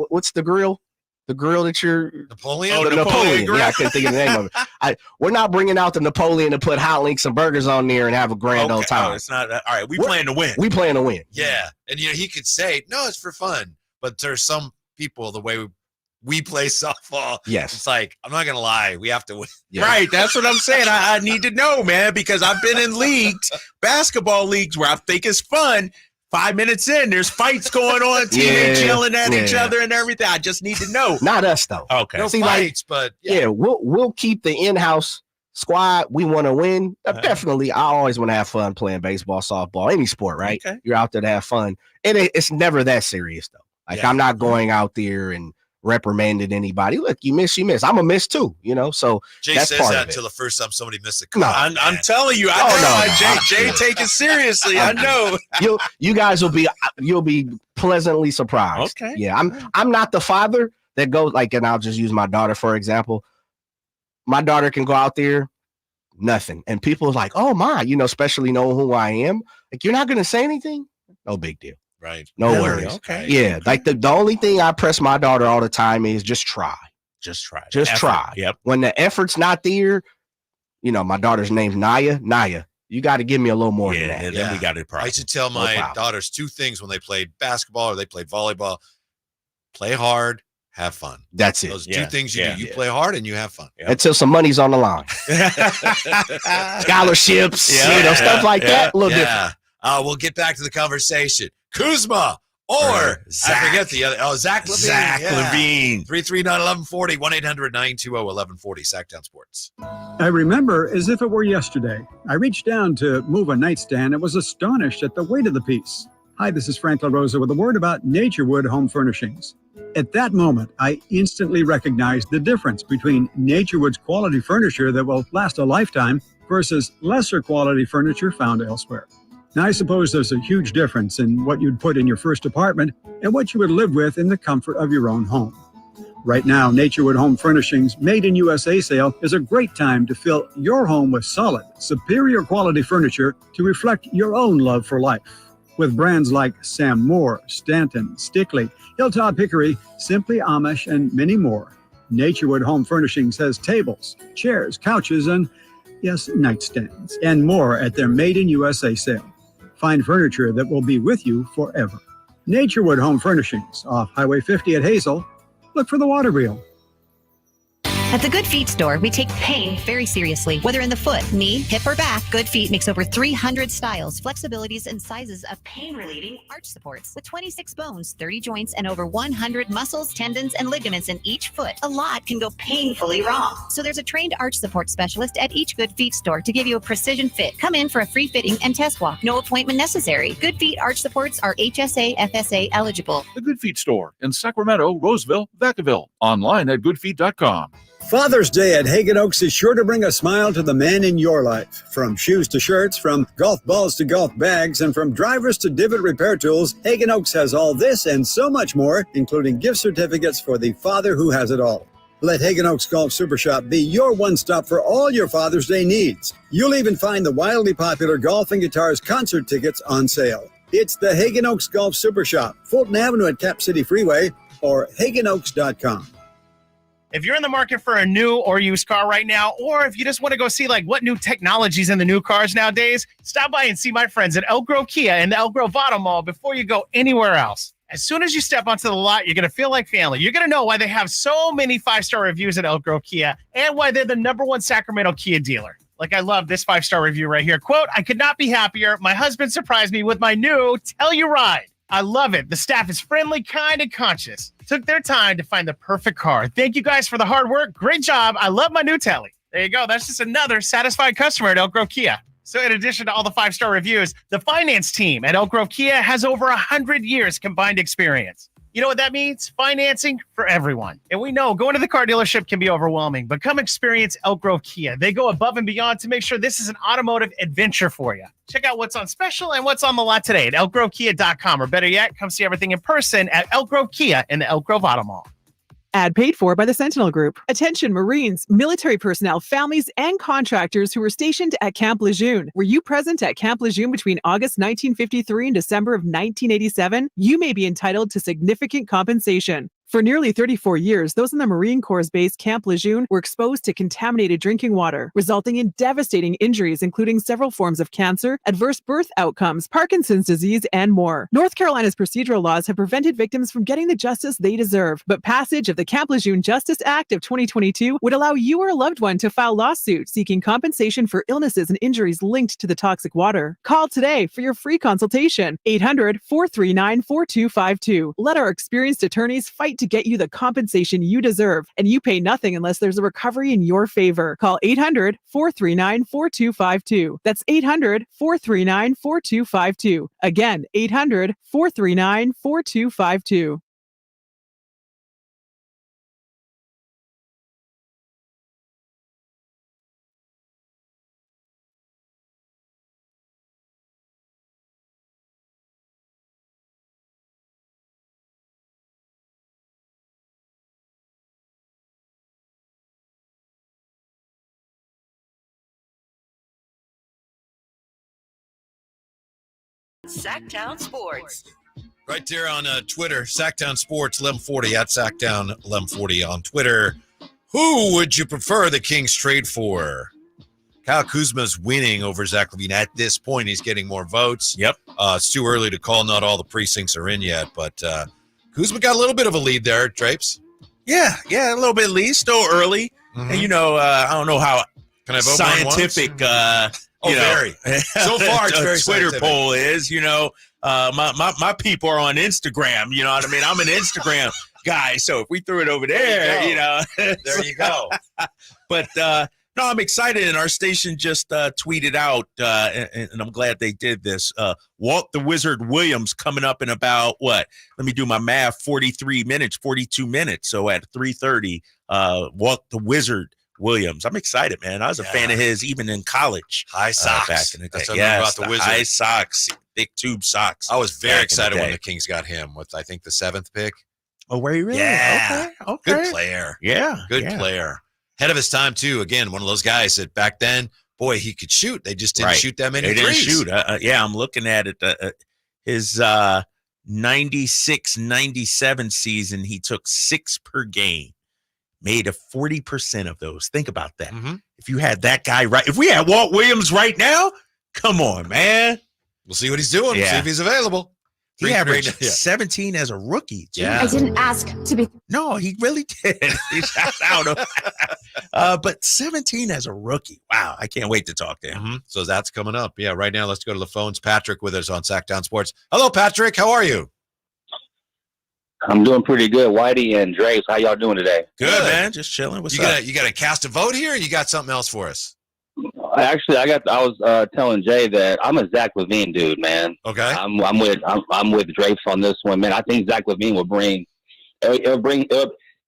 what's the grill? The grill that you're Napoleon? the Napoleon. Yeah, I couldn't think of the name of it. We're not bringing out the Napoleon to put hot links and burgers on there and have a grand old time. Oh, it's not all right. We plan to win. We plan to win. Yeah. And he could say, no, it's for fun. But there's some people, the way we play softball. Yes. It's like, I'm not going to lie. We have to win. Yeah. Right. That's what I'm saying. I need to know, man, because I've been in leagues, basketball leagues, where I think it's fun. 5 minutes in, there's fights going on, teammates yelling at each other and everything. I just need to know. Not us though. Okay. No fights, but we'll keep the in-house squad. We want to win. Definitely. I always want to have fun playing baseball, softball, any sport, right? Okay. You're out there to have fun. And it's never that serious though. Like I'm not going out there and reprimanded anybody. Look, you miss. I'm a miss too, So Jay that's says part that of it. until the first time somebody missed a call. No, I'm telling you, Jay take it seriously. I know. You guys you'll be pleasantly surprised. Okay. Yeah, I'm not the father that goes and I'll just use my daughter for example. My daughter can go out there, nothing, and people are like, "Oh my," especially knowing who I am. Like, you're not gonna say anything? No big deal. Right. No Really? worries. Okay. Yeah, like the only thing I press my daughter all the time is just try. Just try. Just Effort. try. Yep. When the effort's not there, my daughter's name's Naya. Naya, you got to give me a little more than that. And then we got it. I used to tell my daughters two things when they played basketball or they played volleyball: play hard, have fun. That's it. Those two things you do. You play hard and you have fun. Until some money's on the line. Scholarships, stuff like that. A little different. We'll get back to the conversation. Kuzma or Zach. I forget the other. Oh, Zach Levine. Zach Levine. 339-1140, 1-800-920-1140, Sactown Sports. I remember as if it were yesterday. I reached down to move a nightstand and was astonished at the weight of the piece. Hi, this is Frank LaRosa with a word about Naturewood Home Furnishings. At that moment, I instantly recognized the difference between Naturewood's quality furniture that will last a lifetime versus lesser quality furniture found elsewhere. Now, I suppose there's a huge difference in what you'd put in your first apartment and what you would live with in the comfort of your own home. Right now, Naturewood Home Furnishings Made in USA sale is a great time to fill your home with solid, superior quality furniture to reflect your own love for life. With brands like Sam Moore, Stanton, Stickley, Hilltop Hickory, Simply Amish, and many more, Naturewood Home Furnishings has tables, chairs, couches, and, yes, nightstands, and more at their Made in USA sale. Find furniture that will be with you forever. Naturewood Home Furnishings, off Highway 50 at Hazel. Look for the water wheel. At the Good Feet store, we take pain very seriously. Whether in the foot, knee, hip, or back, Good Feet makes over 300 styles, flexibilities, and sizes of pain-relieving arch supports. With 26 bones, 30 joints, and over 100 muscles, tendons, and ligaments in each foot, a lot can go painfully wrong. So there's a trained arch support specialist at each Good Feet store to give you a precision fit. Come in for a free fitting and test walk. No appointment necessary. Good Feet arch supports are HSA, FSA eligible. The Good Feet store in Sacramento, Roseville, Vacaville. Online at goodfeet.com. Father's Day at Hagen Oaks is sure to bring a smile to the man in your life. From shoes to shirts, from golf balls to golf bags, and from drivers to divot repair tools, Hagen Oaks has all this and so much more, including gift certificates for the father who has it all. Let Hagen Oaks Golf Super Shop be your one-stop for all your Father's Day needs. You'll even find the wildly popular Golf and Guitars concert tickets on sale. It's the Hagen Oaks Golf Super Shop, Fulton Avenue at Cap City Freeway, or hagenoaks.com. If you're in the market for a new or used car right now, or if you just want to go see like what new technology's in the new cars nowadays, stop by and see my friends at Elk Grove Kia in the Elk Grove Auto Mall before you go anywhere else. As soon as you step onto the lot, you're going to feel like family. You're going to know why they have so many 5-star reviews at Elk Grove Kia and why they're the #1 Sacramento Kia dealer. Like, I love this 5-star review right here. Quote, "I could not be happier. My husband surprised me with my new Telluride. I love it. The staff is friendly, kind, and conscious. Took their time to find the perfect car. Thank you guys for the hard work. Great job. I love my new Telly." There you go. That's just another satisfied customer at Elk Grove Kia. So in addition to all the 5-star reviews, the finance team at Elk Grove Kia has over 100 years combined experience. You know what that means? Financing for everyone. And we know going to the car dealership can be overwhelming, but come experience Elk Grove Kia. They go above and beyond to make sure this is an automotive adventure for you. Check out what's on special and what's on the lot today at elkgrovekia.com, or better yet, come see everything in person at Elk Grove Kia in the Elk Grove Auto Mall. Ad paid for by the Sentinel Group. Attention Marines, military personnel, families, and contractors who were stationed at Camp Lejeune. Were you present at Camp Lejeune between August 1953 and December of 1987? You may be entitled to significant compensation. For nearly 34 years, those in the Marine Corps' base Camp Lejeune were exposed to contaminated drinking water, resulting in devastating injuries, including several forms of cancer, adverse birth outcomes, Parkinson's disease, and more. North Carolina's procedural laws have prevented victims from getting the justice they deserve, but passage of the Camp Lejeune Justice Act of 2022 would allow you or a loved one to file lawsuits seeking compensation for illnesses and injuries linked to the toxic water. Call today for your free consultation. 800-439-4252. Let our experienced attorneys fight to get you the compensation you deserve, and you pay nothing unless there's a recovery in your favor. Call 800-439-4252. That's 800-439-4252. Again, 800-439-4252. Sactown Sports. Right there on Twitter, Sactown Sports 1140 at Sactown 1140 on Twitter. Who would you prefer the Kings trade for? Kyle Kuzma's winning over Zach LaVine at this point. He's getting more votes. Yep. It's too early to call. Not all the precincts are in yet, but Kuzma got a little bit of a lead there, Drapes. Yeah, a little bit lead. Still early. Mm-hmm. And, I don't know how Can I vote scientific very. So far, it's very Twitter scientific. poll is, my people are on Instagram, you know what I mean? I'm an Instagram guy, so if we threw it over there, There you go. But, no, I'm excited, and our station just tweeted out, and I'm glad they did this, Walt the Wizard Williams coming up in about, let me do my math, 42 minutes. So at 3:30, Walt the Wizard Williams. I'm excited, man. I was a fan of his even in college. High socks. Back in the day. That's what I remember about the Wizard. High socks, thick tube socks. I was very back excited in the when day. the Kings got him with, I think, the 7th pick. Oh, were you really? Yeah. Okay. Good player. Yeah. Good player. Ahead of his time, too. Again, one of those guys that back then, boy, he could shoot. They just didn't shoot that many They didn't threes. shoot. I'm looking at it. His 96-97 season, he took 6 per game. made a 40% of those. Think about that. Mm-hmm. If you had that guy right, if we had Walt Williams right now, come on, man. We'll see what he's doing. Yeah. We'll see if he's available. He averaged 17 as a rookie. Too. Yeah. I didn't ask to be. No, he really did. I don't know. But 17 as a rookie. Wow. I can't wait to talk to him. Mm-hmm. So that's coming up. Yeah, right now, let's go to the phones. Patrick with us on Sactown Sports. Hello, Patrick. How are you? I'm doing pretty good. Whitey and Drace, how y'all doing today? Good, man. Just chilling. What's up? You got to cast a vote here, or you got something else for us? Actually, I was telling Jay that I'm a Zach LaVine dude, man. Okay. I'm with Drace on this one, man. I think Zach LaVine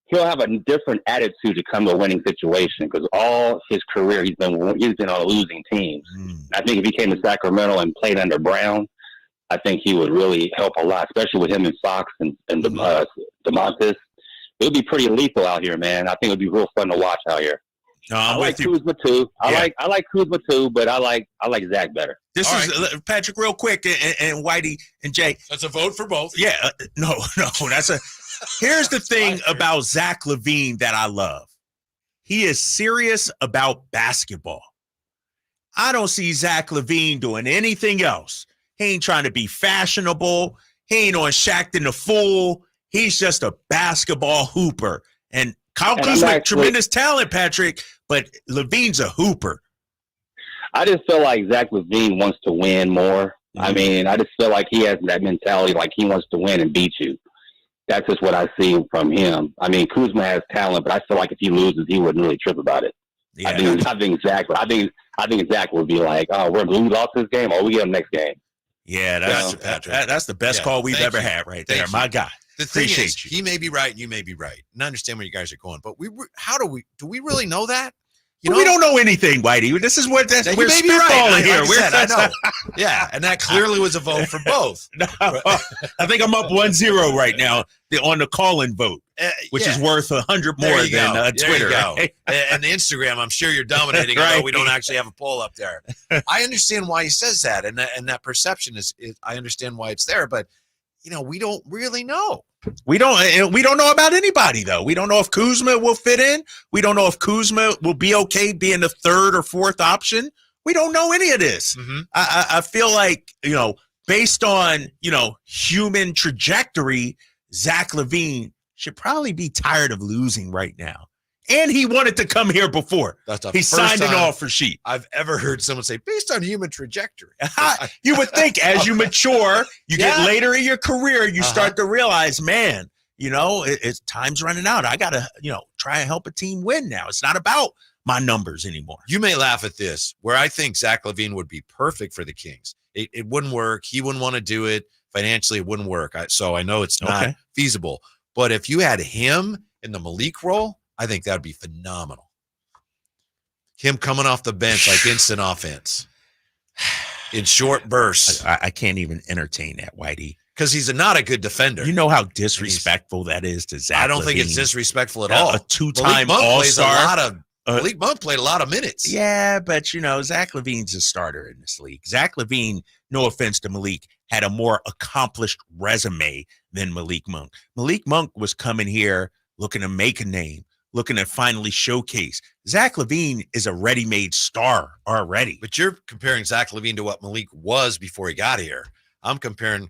he'll have a different attitude to come to a winning situation because all his career he's been on a losing team. I think if he came to Sacramento and played under Brown, I think he would really help a lot, especially with him and Fox and DeMontis. It would be pretty lethal out here, man. I think it would be real fun to watch out here. No, I like Kuzma too. I like Kuzma too, but I like Zach better. This is Patrick, real quick, and Whitey and Jay. That's a vote for both. Yeah, no. That's a. Here's the thing about Zach LaVine that I love. He is serious about basketball. I don't see Zach LaVine doing anything else. He ain't trying to be fashionable. He ain't on Shaqtin' the Fool. He's just a basketball hooper. And Kyle Kuzma, tremendous talent, Patrick, but LaVine's a hooper. I just feel like Zach LaVine wants to win more. I mean, I just feel like he has that mentality, like he wants to win and beat you. That's just what I see from him. I mean, Kuzma has talent, but I feel like if he loses, he wouldn't really trip about it. Yeah. I think Zach would be like, "Oh, we're gonna lose off this game, or we get him next game." Yeah, that's the best call we've ever had right there. My guy. The thing is, he may be right and you may be right. And I understand where you guys are going, but do we really know that? We don't know anything, Whitey. This is what we're spitballing here. I know. Yeah, and that clearly was a vote for both. No, I think I'm up 1-0 right now on the call-in vote, which is worth 100 more than Twitter. Right? And the Instagram, I'm sure you're dominating, although we don't actually have a poll up there. I understand why he says that, and that perception is I understand why it's there, but we don't really know. We don't know about anybody, though. We don't know if Kuzma will fit in. We don't know if Kuzma will be okay being the third or fourth option. We don't know any of this. Mm-hmm. I feel like, based on, human trajectory, Zach LaVine should probably be tired of losing right now. And he wanted to come here before. He signed an offer sheet. I've ever heard someone say, based on human trajectory. You would think as you mature, you get later in your career, you start to realize, man, it's time's running out. I got to, try and help a team win now. It's not about my numbers anymore. You may laugh at this, where I think Zach LaVine would be perfect for the Kings. It wouldn't work. He wouldn't want to do it. Financially, it wouldn't work. So I know it's not feasible. But if you had him in the Malik role, I think that would be phenomenal. Him coming off the bench like instant offense in short bursts. I can't even entertain that, Whitey. Because he's not a good defender. You know how disrespectful that is to Zach I don't think LaVine. it's disrespectful at all. A two-time All-Star. Malik Monk played a lot of minutes. Yeah, but, Zach LaVine's a starter in this league. Zach LaVine, no offense to Malik, had a more accomplished resume than Malik Monk. Malik Monk was coming here looking to make a name, looking to finally showcase. Zach LaVine is a ready-made star already. But you're comparing Zach LaVine to what Malik was before he got here. I'm comparing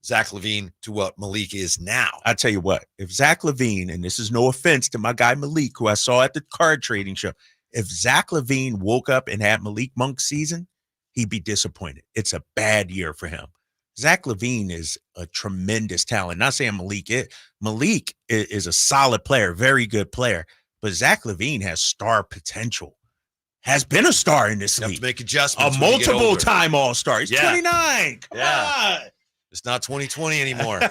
Zach LaVine to what Malik is now. I tell you what, if Zach LaVine, and this is no offense to my guy Malik, who I saw at the card trading show, if Zach LaVine woke up and had Malik Monk's season, he'd be disappointed. It's a bad year for him. Zach LaVine is a tremendous talent. Not saying Malik is. Malik is a solid player, very good player. But Zach LaVine has star potential. Has been a star in this league. Have to make adjustments. A multiple-time All-Star. He's 29. Come on. It's not 2020 anymore. JR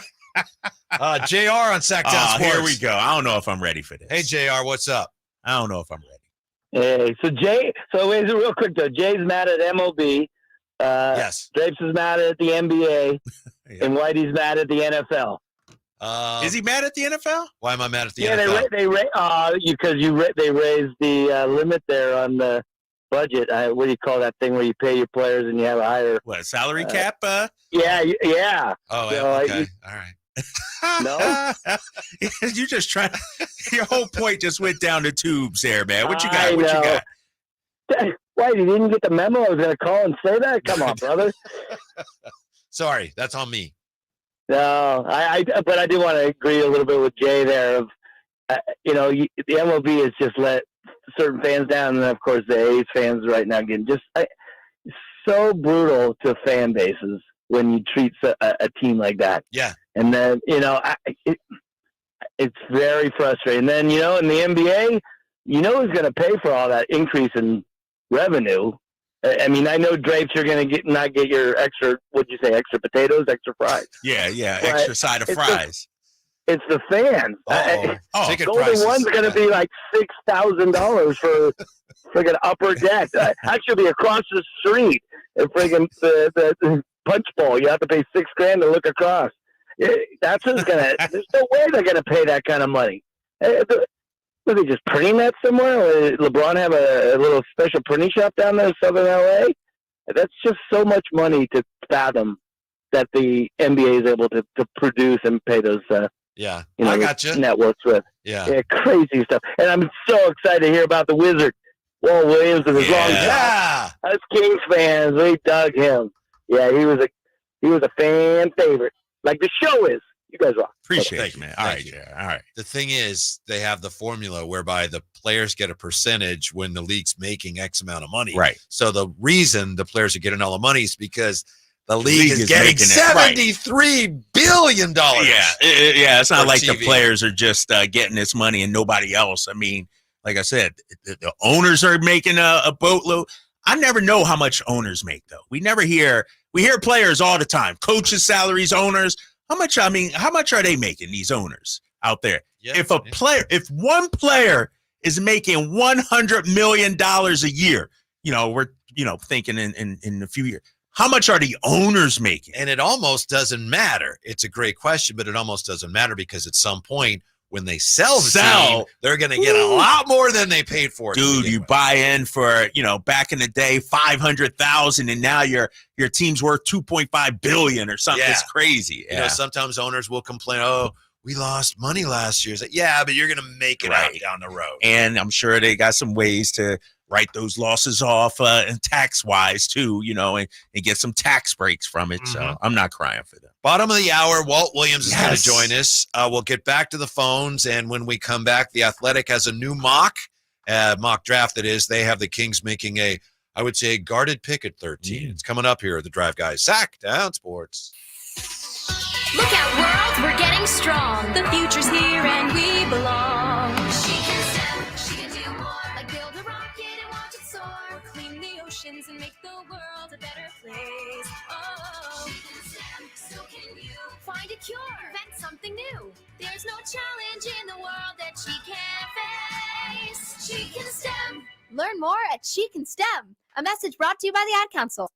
on Sactown Sports. Here we go. I don't know if I'm ready for this. Hey, JR, what's up? I don't know if I'm ready. Hey, so is it real quick, though? Jay's mad at MLB. Yes. Drapes is mad at the NBA, and Whitey's mad at the NFL. Is he mad at the NFL? Why am I mad at the NFL? They raised the limit there on the budget. What do you call that thing where you pay your players and you have a higher salary cap? Yeah. Oh, so, okay. All right. No? You just trying. Your whole point just went down the tubes there, man. What you got? I What you know. got? Why, you didn't get the memo? I was going to call and say that? Come on, brother. Sorry, that's on me. No, but I do want to agree a little bit with Jay there. Of the MLB has just let certain fans down, and then of course the A's fans right now getting just so brutal to fan bases when you treat a team like that. Yeah, and then it's very frustrating. And then in the NBA, who's going to pay for all that increase in revenue? I mean, I know Drapes, you're going to not get your extra, what'd you say, extra potatoes, extra fries. Yeah, But extra side of fries. It's the fans. Golden One's going to be like $6,000 for friggin' upper deck. I should be across the street at friggin' the punch bowl. You have to pay $6,000 to look across. That's who's going to. There's no way they're going to pay that kind of money. Are they just printing that somewhere? Or LeBron have a little special printing shop down there in Southern LA? That's just so much money to fathom that the NBA is able to produce and pay those. I got you. Networks with. Yeah, crazy stuff. And I'm so excited to hear about the Wizard, Walt Williams, and his long time. Us Kings fans, we dug him. Yeah, he was a fan favorite, like the show is. You guys rock. Appreciate it, man. All right. The thing is, they have the formula whereby the players get a percentage when the league's making X amount of money. Right. So the reason the players are getting all the money is because the league is getting $73 billion. Yeah. It's not like TV. the players are just getting this money and nobody else. I mean, like I said, the owners are making a boatload. I never know how much owners make, though. We hear players all the time, coaches' salaries, owners. How much are they making, these owners out there? Yeah, if one player is making $100 million a year, we're thinking in a few years, how much are the owners making? And it almost doesn't matter. It's a great question, but it almost doesn't matter because at some point when they sell the team, they're going to get a lot more than they paid for it. Dude, you buy in for, back in the day, $500,000, and now your team's worth $2.5 billion or something. Yeah. It's crazy. Yeah. Sometimes owners will complain, oh, we lost money last year. It's like, yeah, but you're going to make it out down the road. And I'm sure they got some ways to write those losses off and tax-wise, too, and get some tax breaks from it. So I'm not crying for them. Bottom of the hour, Walt Williams is going to join us. We'll get back to the phones, and when we come back, The Athletic has a new mock draft that is. They have the Kings making a guarded pick at 13. It's coming up here at the Drive Guys. Sactown Sports. Look out, world, we're getting strong. The future's here and we belong. She can step, she can do more. Like build a rocket and watch it soar. Clean the oceans and make the world a better place. Oh, she can step, so can you. Find a cure, invent something new. There's no challenge in the world that she can't face. She can STEM. Learn more at She Can STEM. A message brought to you by the Ad Council.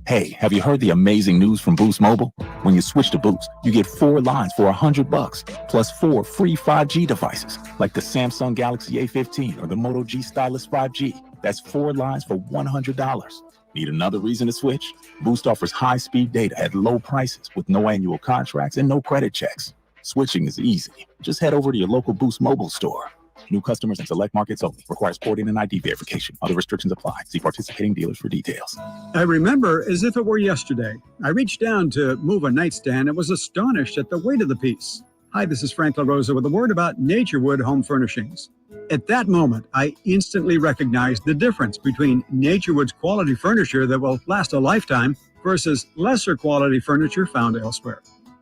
Hey, have you heard the amazing news from Boost Mobile? When you switch to Boost, you get 4 lines for $100, plus 4 free 5G devices, like the Samsung Galaxy A15 or the Moto G Stylus 5G. That's 4 lines for $100. Need another reason to switch? Boost offers high-speed data at low prices with no annual contracts and no credit checks. Switching is easy. Just head over to your local Boost Mobile store. New customers in select markets only. Requires porting and ID verification. Other restrictions apply. See participating dealers for details. I remember as if it were yesterday. I reached down to move a nightstand and was astonished at the weight of the piece. Hi, this is Frank LaRosa with a word about Naturewood Home Furnishings. At that moment, I instantly recognized the difference between Naturewood's quality furniture that will last a lifetime versus lesser quality furniture found elsewhere.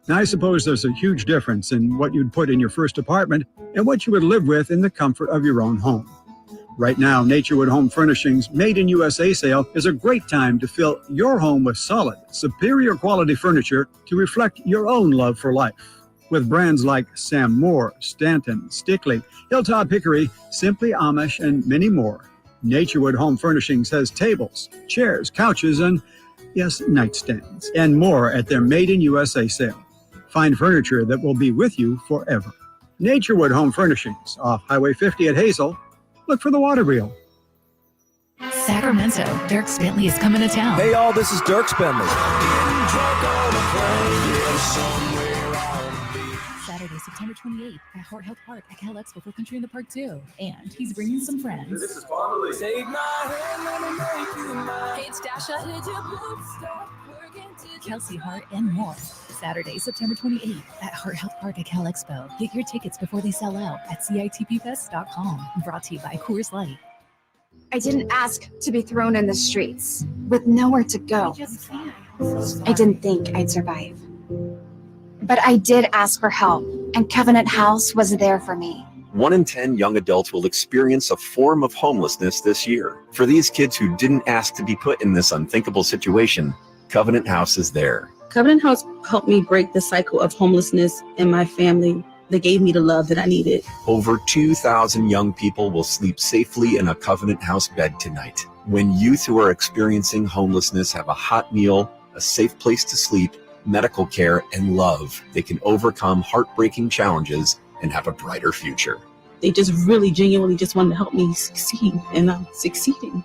Now, I suppose there's a huge difference in what you'd put in your first apartment and what you would live with in the comfort of your own home. Right now, Naturewood Home Furnishings Made in USA sale is a great time to fill your home with solid, superior quality furniture to reflect your own love for life. With brands like Sam Moore, Stanton, Stickley, Hilltop Hickory, Simply Amish, and many more, Naturewood Home Furnishings has tables, chairs, couches, and, yes, nightstands, and more at their Made in USA sale. Find furniture that will be with you forever. Naturewood Home Furnishings, off Highway 50 at Hazel. Look for the water wheel. Sacramento, Dirk Bentley is coming to town. Hey, y'all, this is Dirk Bentley. Saturday, September 28th at Hart Health Park at Cal Expo for Country in the Park 2. And he's bringing some friends. This is Bobby. Take my hand, let me make you mine. Hey, it's Dasha. Kelsey Hart and more. Saturday, September 28th at Hart Health Park at Cal Expo. Get your tickets before they sell out at CITPfest.com. Brought to you by Coors Light. I didn't ask to be thrown in the streets with nowhere to go. I didn't think I'd survive. But I did ask for help, and Covenant House was there for me. 1 in 10 young adults will experience a form of homelessness this year. For these kids who didn't ask to be put in this unthinkable situation, Covenant House is there. Covenant House helped me break the cycle of homelessness in my family. They gave me the love that I needed. Over 2,000 young people will sleep safely in a Covenant House bed tonight. When youth who are experiencing homelessness have a hot meal, a safe place to sleep, medical care, and love, they can overcome heartbreaking challenges and have a brighter future. They just really genuinely just wanted to help me succeed, and I'm succeeding.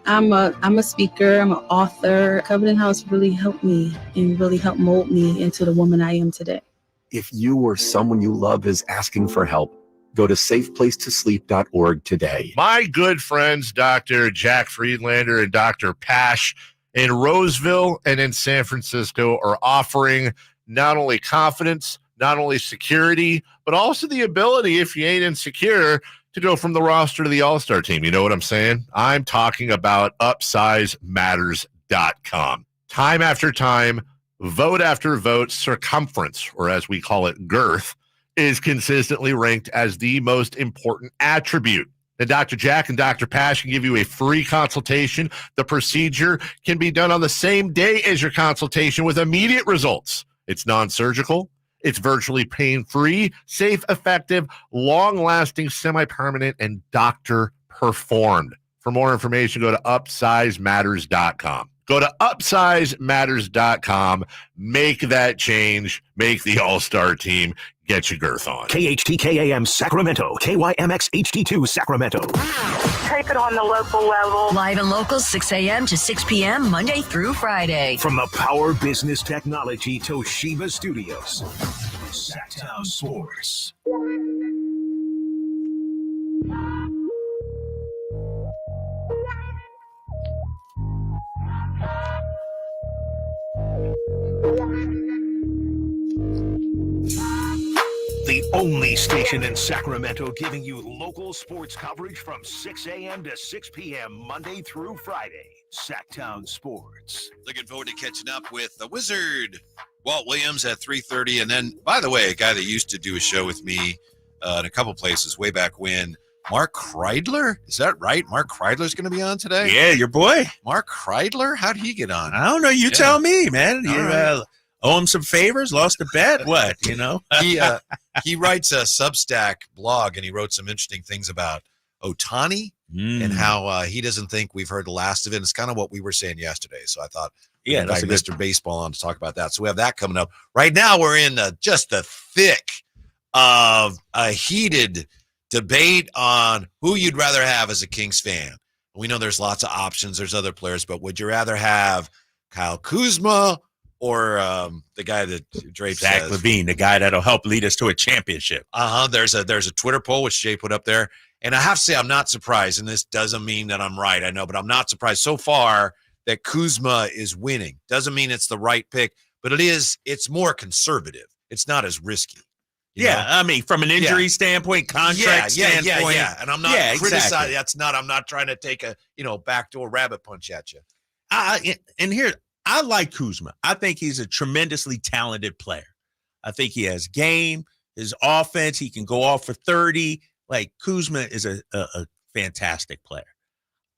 I'm a speaker, I'm an author. Covenant House really helped me and really helped mold me into the woman I am today. If you or someone you love is asking for help, go to safeplacetosleep.org today. My good friends, Dr. Jack Friedlander and Dr. Pash in Roseville and in San Francisco are offering not only confidence, not only security, but also the ability, if you ain't insecure, to go from the roster to the all-star team. You know what I'm saying? I'm talking about UpsizeMatters.com. Time after time, vote after vote, circumference, or as we call it, girth, is consistently ranked as the most important attribute. And Dr. Jack and Dr. Pash can give you a free consultation. The procedure can be done on the same day as your consultation with immediate results. It's non-surgical. It's virtually pain-free, safe, effective, long-lasting, semi-permanent, and doctor-performed. For more information, go to UpsizeMatters.com. Go to UpsizeMatters.com. Make that change. Make the all-star team. Get your girth on. KHTKAM Sacramento, KYMX HD2 Sacramento. Take it on the local level. Live and local, 6 a.m. to 6 p.m., Monday through Friday. From the Power Business Technology Toshiba Studios, Sactown Sports. The only station in Sacramento giving you local sports coverage from 6 a.m. to 6 p.m. Monday through Friday. Sactown Sports. Looking forward to catching up with the Wizard, Walt Williams, at 3:30. And then, by the way, a guy that used to do a show with me in a couple places way back when, Mark Kreidler. Is that right? Mark Kreidler's going to be on today? Yeah, your boy. Mark Kreidler? How'd he get on? I don't know. You tell me, man. You owe him some favors, lost a bet, what, you know? He writes a Substack blog, and he wrote some interesting things about Otani and how he doesn't think we've heard the last of it. It's kind of what we were saying yesterday. So I thought, that's a Mr. Baseball on to talk about that. So we have that coming up. Right now, we're in just the thick of a heated debate on who you'd rather have as a Kings fan. We know there's lots of options. There's other players, but would you rather have Kyle Kuzma or the guy that Drape Zach says? LaVine, the guy that'll help lead us to a championship. There's a Twitter poll which Jay put up there. And I have to say, I'm not surprised, and this doesn't mean that I'm right, I know, but I'm not surprised so far that Kuzma is winning. Doesn't mean it's the right pick, but it's more conservative. It's not as risky. You know? I mean, from an injury standpoint, contract standpoint. Yeah. And I'm not criticizing. I'm not trying to take a, backdoor rabbit punch at you. And here, I like Kuzma. I think he's a tremendously talented player. I think he has game, his offense, he can go off for 30. Like, Kuzma is a fantastic player.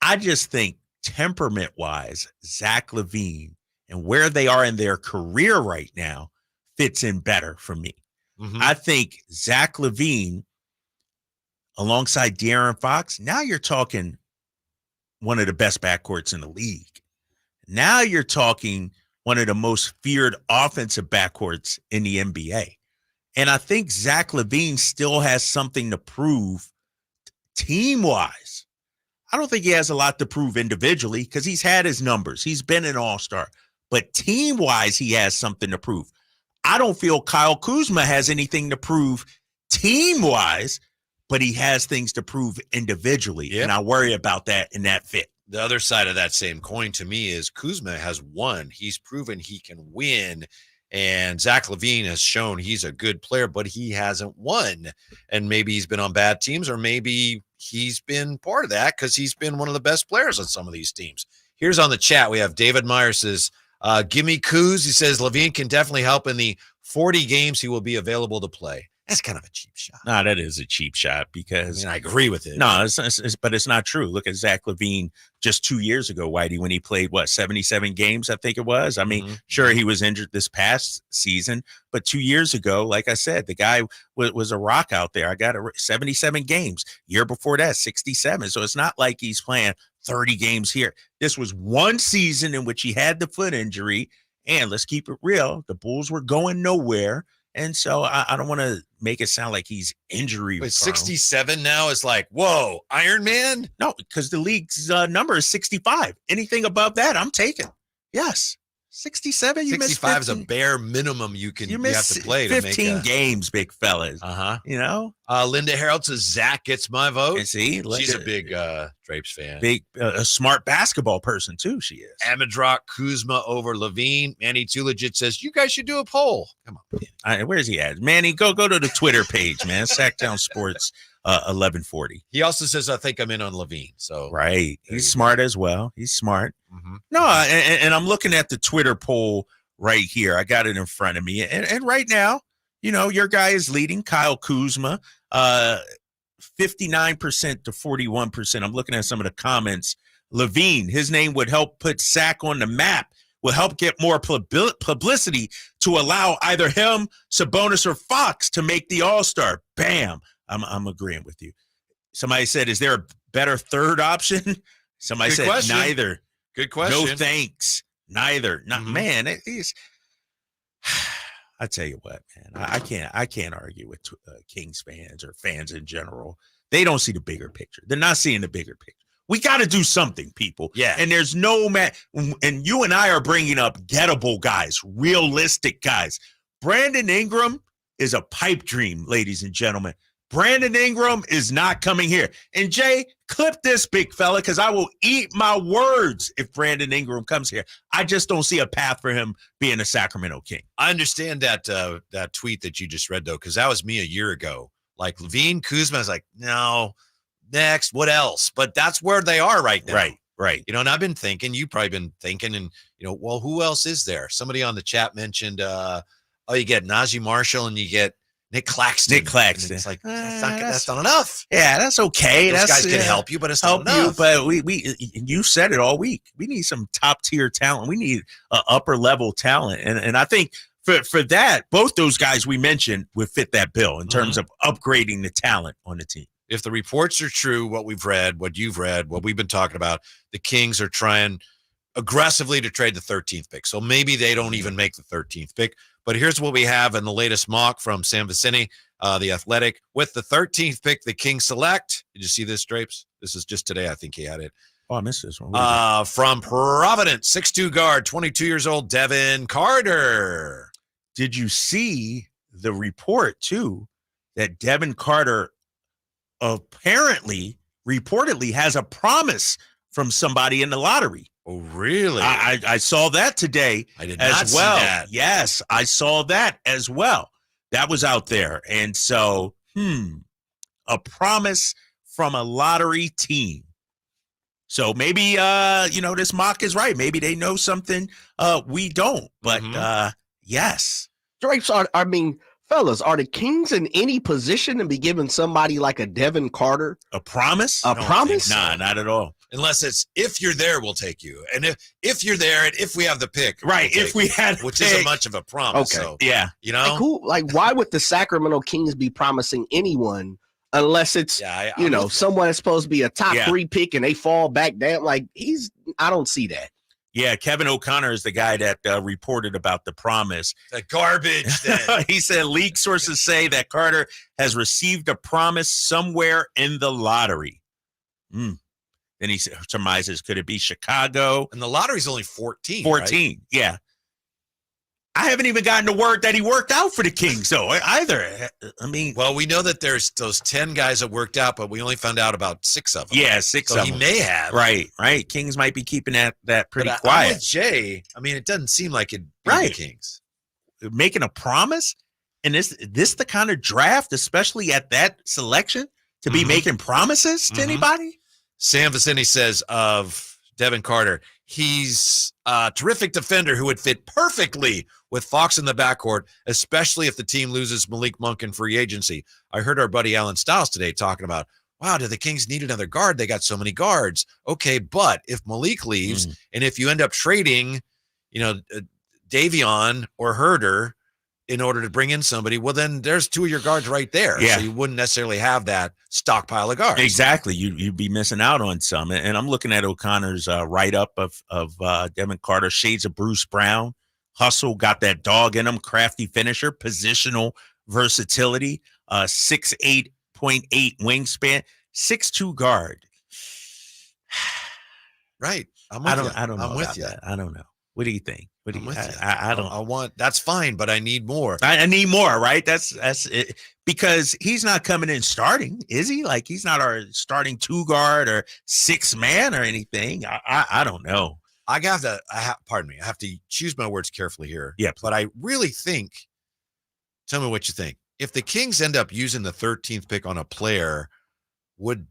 I just think temperament-wise, Zach LaVine and where they are in their career right now fits in better for me. Mm-hmm. I think Zach LaVine alongside De'Aaron Fox, now you're talking one of the best backcourts in the league. Now you're talking one of the most feared offensive backcourts in the NBA. And I think Zach LaVine still has something to prove team-wise. I don't think he has a lot to prove individually because he's had his numbers. He's been an all-star. But team-wise, he has something to prove. I don't feel Kyle Kuzma has anything to prove team-wise, but he has things to prove individually. Yep. And I worry about that in that fit. The other side of that same coin to me is Kuzma has won. He's proven he can win. And Zach LaVine has shown he's a good player, but he hasn't won. And maybe he's been on bad teams, or maybe he's been part of that because he's been one of the best players on some of these teams. Here's on the chat, we have David Myers says, give me Kuz. He says LaVine can definitely help in the 40 games he will be available to play. That's kind of a cheap shot. No, that is a cheap shot because I agree with it. No, but it's not true. Look at Zach LaVine just 2 years ago, Whitey, when he played, 77 games, I think it was. I mean, sure, he was injured this past season, but 2 years ago, like I said, the guy was a rock out there. I got 77 games. Year before that, 67. So it's not like he's playing 30 games here. This was one season in which he had the foot injury, and let's keep it real, the Bulls were going nowhere. And so I don't want to make it sound like he's injury. But 67 now is like, whoa, Iron Man? No, because the league's number is 65. Anything above that, I'm taking. Yes. 67, you 65 is a bare minimum you have to play to make 15 games, big fellas. You know? Linda Harold says Zach gets my vote. And see, she's a big Drapes fan. Big, a smart basketball person, too, she is. Amadrock Kuzma over LaVine. Manny Too Legit says, you guys should do a poll. Come on. Where's he at? Manny, go to the Twitter page, man. Sactown Sports 1140. He also says, I think I'm in on LaVine. So right. He's smart as well. He's smart. No, and I'm looking at the Twitter poll right here. I got it in front of me. And right now, you know, your guy is leading, Kyle Kuzma, 59% to 41%. I'm looking at some of the comments. LaVine, his name would help put Sac on the map, will help get more publicity to allow either him, Sabonis, or Fox to make the All-Star. Bam. I'm agreeing with you. Somebody said, is there a better third option? Somebody said neither. Good question. No thanks. Neither. Man, it is. I tell you what, man, I can't argue with Kings fans or fans in general. They don't see the bigger picture. They're not seeing the bigger picture. We got to do something, people. Yeah. And there's no man. And you and I are bringing up gettable guys, realistic guys. Brandon Ingram is a pipe dream, ladies and gentlemen. Brandon Ingram is not coming here. And Jay, clip this, big fella, because I will eat my words if Brandon Ingram comes here. I just don't see a path for him being a Sacramento King. I understand that tweet that you just read, though, because that was me a year ago. Like LaVine, Kuzma, I was like, no, next, what else? But that's where they are right now. Right. You know, and I've been thinking, you've probably been thinking, and, you know, well, who else is there? Somebody on the chat mentioned, you get Najee Marshall and you get Nick Claxton. It's like, that's not enough. Yeah, that's okay. Those guys can help you, but it's not enough. But you said it all week. We need some top tier talent. We need upper level talent. And I think for that, both those guys we mentioned would fit that bill in terms of upgrading the talent on the team. If the reports are true, what we've read, what you've read, what we've been talking about, the Kings are trying aggressively to trade the 13th pick. So maybe they don't even make the 13th pick. But here's what we have in the latest mock from Sam Vicini, the Athletic. With the 13th pick, the Kings select. Did you see this, Drapes? This is just today. I think he had it. Oh, I missed this one. From Providence, 6'2" guard, 22 years old, Devin Carter. Did you see the report, too, that Devin Carter reportedly has a promise from somebody in the lottery? Oh, really? I saw that today. I did not see that. Yes, I saw that as well. That was out there. And so, a promise from a lottery team. So maybe, this mock is right. Maybe they know something we don't. But, yes. Drapes, fellas, are the Kings in any position to be giving somebody like a Devin Carter a promise? A promise? Nah, not at all. Unless it's if you're there, we'll take you. And if you're there and if we have the pick. Right, if we had which isn't much of a promise. Okay. So, yeah. You know? Why would the Sacramento Kings be promising anyone unless it's, someone that's supposed to be a top 3 pick and they fall back down? I don't see that. Yeah, Kevin O'Connor is the guy that reported about the promise. The garbage. Then. He said league sources say that Carter has received a promise somewhere in the lottery. Then he surmises, could it be Chicago? And the lottery's only 14. 14, right? yeah. I haven't even gotten the word that he worked out for the Kings, though, either. I mean, well, we know that there's those 10 guys that worked out, but we only found out about 6 of them. Yeah, 6 so of them. He may have. Right. Kings might be keeping that pretty but quiet. I'm with Jay, I mean, it doesn't seem like it'd be the Kings. Making a promise? And this the kind of draft, especially at that selection, to be making promises to anybody? Sam Vicini says of Devin Carter, he's a terrific defender who would fit perfectly with Fox in the backcourt, especially if the team loses Malik Monk in free agency. I heard our buddy Alan Stiles today talking about, wow, do the Kings need another guard? They got so many guards. Okay, but if Malik leaves and if you end up trading, Davion or Herder in order to bring in somebody, well, then there's 2 of your guards right there. Yeah. So you wouldn't necessarily have that stockpile of guards. Exactly. You'd be missing out on some. And I'm looking at O'Connor's write-up of Devin Carter, shades of Bruce Brown. Hustle, got that dog in him, crafty finisher, positional versatility, 6'8.8 wingspan, 6'2 guard. Right. I don't know. I'm with you. That. I don't know. What do you think? I'm with you. I want, that's fine, but I need more. I need more, right? That's it. Because he's not coming in starting, is he? Like, he's not our starting 2 guard or 6 man or anything. I don't know. I have to choose my words carefully here. Yeah. But I really think, tell me what you think. If the Kings end up using the 13th pick on a player, would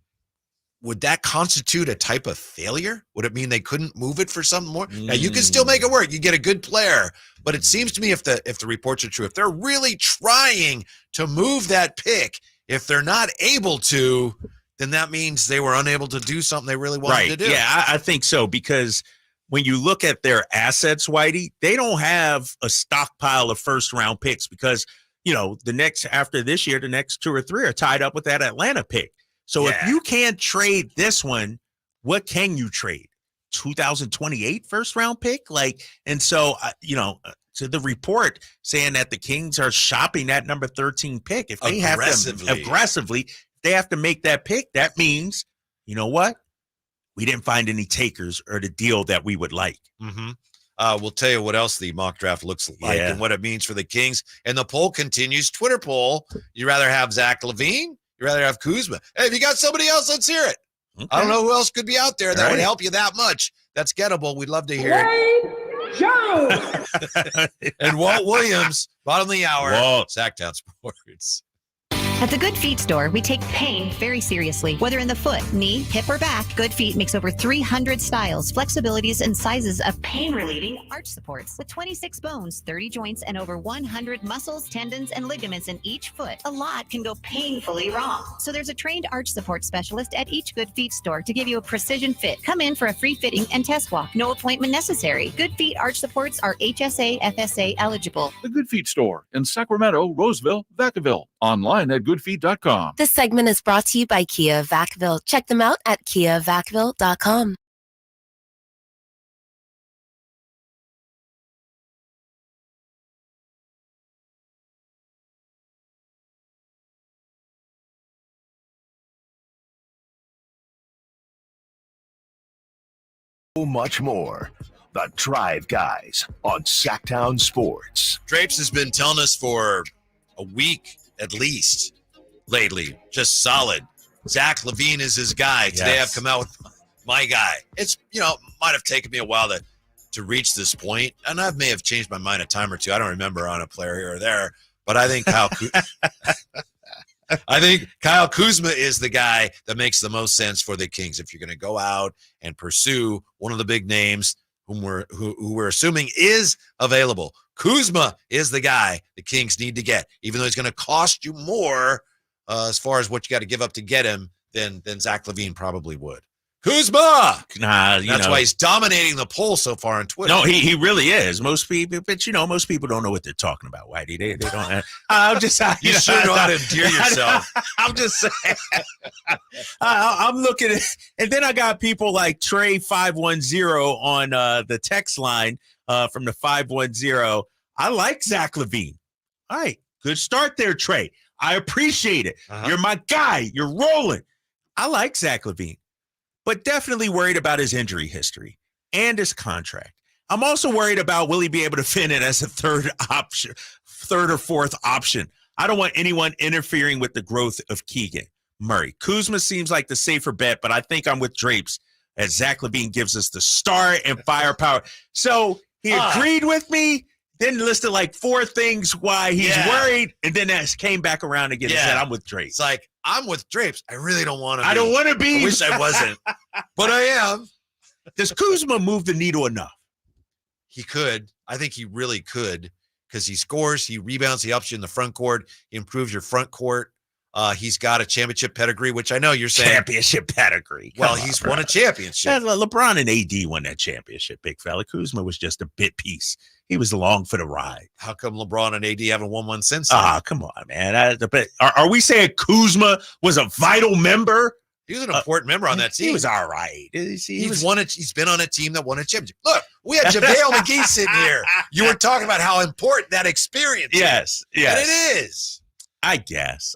that constitute a type of failure? Would it mean they couldn't move it for something more? Now, you can still make it work. You get a good player. But it seems to me if the reports are true, if they're really trying to move that pick, if they're not able to, then that means they were unable to do something they really wanted to do. Yeah, I think so, because when you look at their assets, Whitey, they don't have a stockpile of first-round picks because, after this year, the next 2 or 3 are tied up with that Atlanta pick. So if you can't trade this one, what can you trade? 2028 first-round pick? And so, to the report saying that the Kings are shopping that number 13 pick, if they have to aggressively, they have to make that pick, that means, you know what? We didn't find any takers or the deal that we would like. We'll tell you what else the mock draft looks like and what it means for the Kings. And the poll continues. Twitter poll. You rather have Zach LaVine? You rather have Kuzma? Hey, if you got somebody else, let's hear it. Okay. I don't know who else could be out there that would help you that much. That's gettable. We'd love to hear it. Joe! And Walt Williams, bottom of the hour. Walt. Sactown Sports. At the Good Feet store, we take pain very seriously. Whether in the foot, knee, hip, or back, Good Feet makes over 300 styles, flexibilities, and sizes of pain-relieving arch supports. With 26 bones, 30 joints, and over 100 muscles, tendons, and ligaments in each foot, a lot can go painfully wrong. So there's a trained arch support specialist at each Good Feet store to give you a precision fit. Come in for a free fitting and test walk. No appointment necessary. Good Feet arch supports are HSA, FSA eligible. The Good Feet store in Sacramento, Roseville, Vacaville. Online at goodfeet.com. This segment is brought to you by Kia of Vacaville. Check them out at kiavacaville.com. So much more. The Drive Guys on Sactown Sports. Drapes has been telling us for a week at least lately, just solid. Zach LaVine is his guy. Today I've come out with my guy. It's, might have taken me a while to reach this point, and I may have changed my mind a time or two. I don't remember on a player here or there, but I think Kyle Kuzma is the guy that makes the most sense for the Kings. If you're going to go out and pursue one of the big names who we're assuming is available, Kuzma is the guy the Kings need to get, even though he's going to cost you more as far as what you got to give up to get him than Zach LaVine probably would. Kuzma! That's why he's dominating the poll so far on Twitter. No, he really is. Most people, but most people don't know what they're talking about, Whitey. They don't. I'm just. You sure know how to endear yourself. I'm just saying. I'm looking at, and then I got people like Trey 510 on the text line from the 510. I like Zach LaVine. All right, good start there, Trey. I appreciate it. You're my guy. You're rolling. I like Zach LaVine. but definitely worried about his injury history and his contract. I'm also worried about will he be able to fit in as a third or fourth option. I don't want anyone interfering with the growth of Keegan Murray. Kuzma seems like the safer bet, but I think I'm with Drapes as Zach LaVine gives us the start and firepower. So he agreed with me, then listed like 4 things why he's worried, and then that came back around again and said, I'm with Drapes. It's like, I'm with Drapes. I really don't want to be. I don't want to be. I wish I wasn't, but I am. Does Kuzma move the needle enough? He could. I think he really could because he scores, he rebounds, he helps you in the front court, he improves your front court. He's got a championship pedigree, which I know you're saying. Championship pedigree. Well, he's won a championship. Yeah, LeBron and AD won that championship, big fella. Kuzma was just a bit piece. He was along for the ride. How come LeBron and AD haven't won one since? Come on, man. Are we saying Kuzma was a vital member? He was an important member on that team. He was all right. He's been on a team that won a championship. Look, we had JaVale McGee sitting here. You were talking about how important that experience is. Yes. And it is. I guess.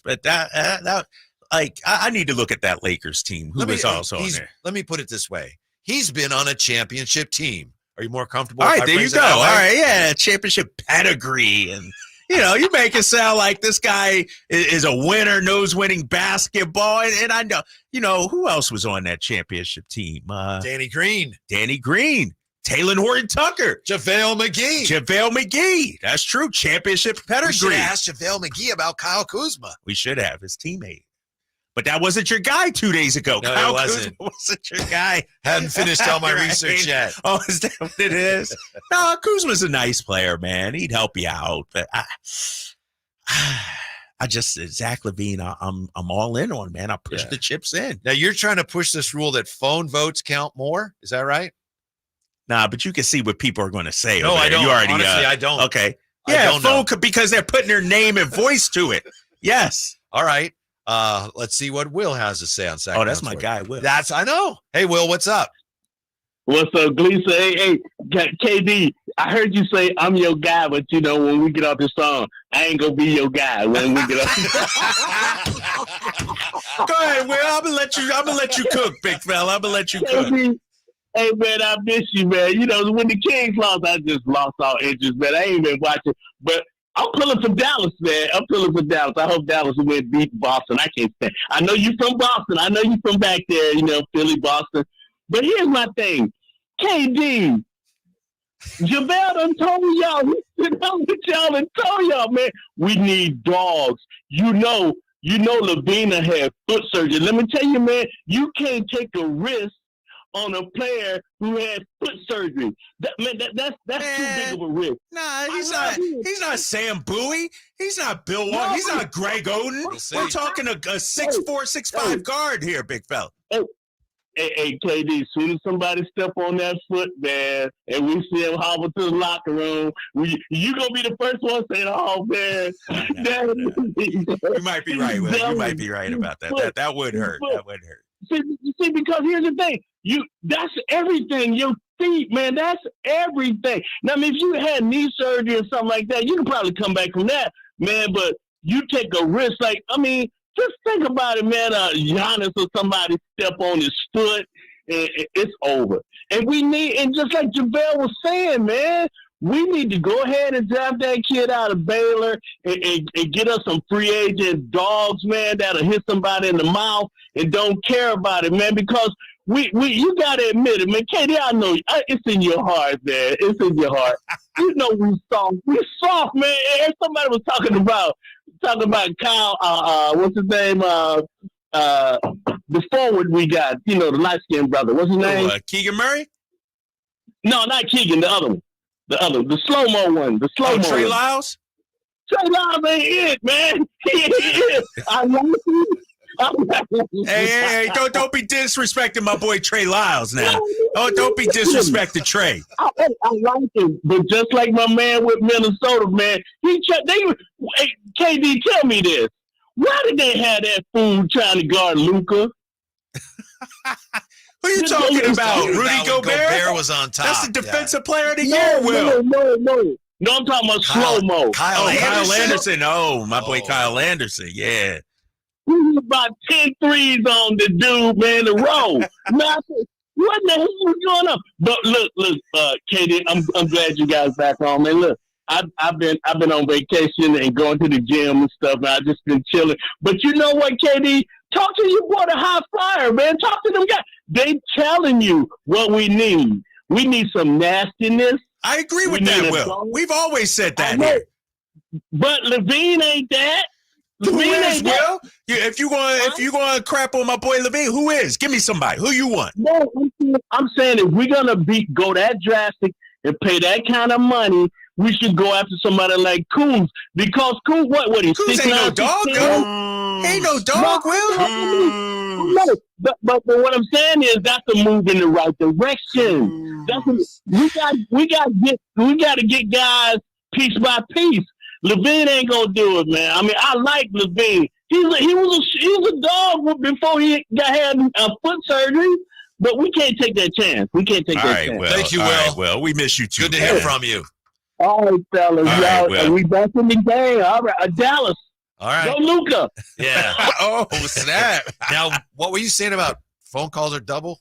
But I need to look at that Lakers team who was also on there. Let me put it this way. He's been on a championship team. Are you more comfortable? All right, there you go. All right, yeah, championship pedigree. And, you make it sound like this guy is a winner, knows winning basketball. And I know, who else was on that championship team? Danny Green. Taylor Horton-Tucker. JaVale McGee. That's true. Championship pedigree. We should have asked JaVale McGee about Kyle Kuzma. We should have, his teammate. But that wasn't your guy 2 days ago. No, Kyle it wasn't. Kuzma wasn't your guy. Hadn't finished all my research yet. Oh, is that what it is? No, Kuzma's a nice player, man. He'd help you out. But Zach LaVine, I'm all in on, man. I push the chips in. Now, you're trying to push this rule that phone votes count more? Is that right? Nah, but you can see what people are going to say. No, I don't. You already, honestly, I don't. Okay. Yeah, phone because they're putting their name and voice to it. Yes. All right. Let's see what Will has to say on Sactown. Oh, that's my guy, Will. I know. Hey, Will, what's up? What's up, Gleason? Hey, KD, I heard you say I'm your guy, but when we get off this song, I ain't gonna be your guy when we get off. Go ahead, Will. I'm gonna let you cook, big fella. I'm gonna let you cook. KD, hey, man, I miss you, man. When the Kings lost, I just lost all interest, man. I ain't been watching, but I'm pulling for Dallas, man. I hope Dallas will win, beat Boston. I can't stand. I know you from Boston. I know you from back there, Philly, Boston. But here's my thing. KD, JaVale done told y'all, we sit down with y'all and told y'all, man, we need dogs. LaVine had foot surgery. Let me tell you, man, you can't take a risk on a player who had foot surgery. That's too big of a risk. Nah, he's not Sam Bowie. He's not Bill Walker. He's not Greg Oden. We're talking a 6'4", 6'5" guard here, big fella. Hey, KD, as soon as somebody step on that foot, man, and we see him hobble to the locker room, you going to be the first one saying, oh, man. You might be right, Will. You might be right about that. That would hurt. That would hurt. See, because here's the thing. That's everything. Your feet, man, that's everything. Now, if you had knee surgery or something like that, you can probably come back from that, man, but you take a risk. Just think about it, man. Giannis or somebody step on his foot, and it's over. And just like JaVale was saying, man, we need to go ahead and draft that kid out of Baylor and get us some free agent dogs, man, that'll hit somebody in the mouth and don't care about it, man, because you got to admit it, man. Katie, I know it's in your heart, man. It's in your heart. We soft. We soft, man. And somebody was talking about Kyle, what's his name? The forward we got, the light-skinned brother. What's his name? Keegan Murray? No, not Keegan, the other one. The slow-mo one. The slow-mo Trey one. Lyles? Trey Lyles ain't it, man. He is. I love you. Hey, don't be disrespecting my boy Trey Lyles now. Oh, don't be disrespecting Trey. I like him, but just like my man with Minnesota, man, KD, tell me this. Why did they have that fool trying to guard Luka? Who are you talking about? Rudy Gobert? Gobert was on top. That's the defensive player of the year, Will. No, I'm talking about slow-mo. Kyle Anderson. Oh, my boy Kyle Anderson, yeah. We was about 10 threes on the dude, man, the row. Man, I said, what the hell is going on? But look, Katie, I'm glad you guys back on, man. Look, I've been on vacation and going to the gym and stuff, and I've just been chilling. But you know what, Katie? Talk to your boy, the high flyer, man. Talk to them guys. They telling you what we need. We need some nastiness. I agree with that, Will. We've always said that here. But LaVine ain't that. Who is, Will? If you going to crap on my boy LaVine, who is? Give me somebody. Who you want? No, I'm saying if we're gonna go that drastic and pay that kind of money, we should go after somebody like Kuz, because Kuz, what he's Kuz ain't no dog, yo. Ain't no dog, Will. No, but what I'm saying is that's a move in the right direction. We got to get guys piece by piece. LaVine ain't gonna do it, man. I mean, I like LaVine. He was a dog before he had foot surgery, but we can't take that chance. We can't take that chance. Will. Thank you, Will. Right, Will. We miss you too. Good to hear from you. All right, fellas. Y'all, we back in the game. All right, Dallas. All right. Go Luka. Yeah. Oh, snap. Now, what were you saying about phone calls are double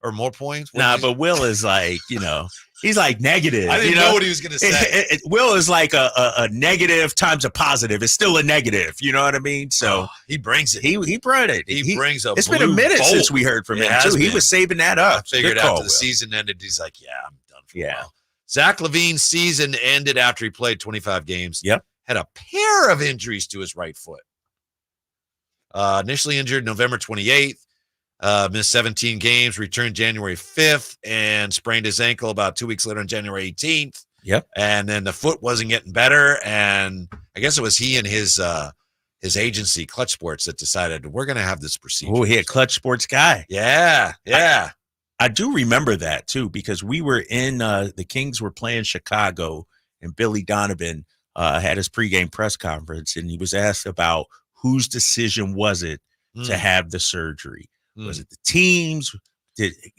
or more points? But Will is like, he's like negative. I didn't know what he was going to say. Will is like a negative times a positive. It's still a negative. You know what I mean? So he brings it. He brought it. He brings up. It's been a minute since we heard from him too. He was saving that up. I figured after the season ended, he's like, "Yeah, I'm done for a while." Zach LaVine's season ended after he played 25 games. Yep. Had a pair of injuries to his right foot. Initially injured November 28th. Missed 17 games, returned January 5th, and sprained his ankle about 2 weeks later on January 18th. Yep. And then the foot wasn't getting better, and I guess it was he and his agency, Clutch Sports, that decided we're going to have this procedure. Oh, he a Clutch Sports guy. Yeah. I do remember that too, because we were in the Kings were playing Chicago, and Billy Donovan had his pregame press conference, and he was asked about whose decision was it to have the surgery. Was it the teams?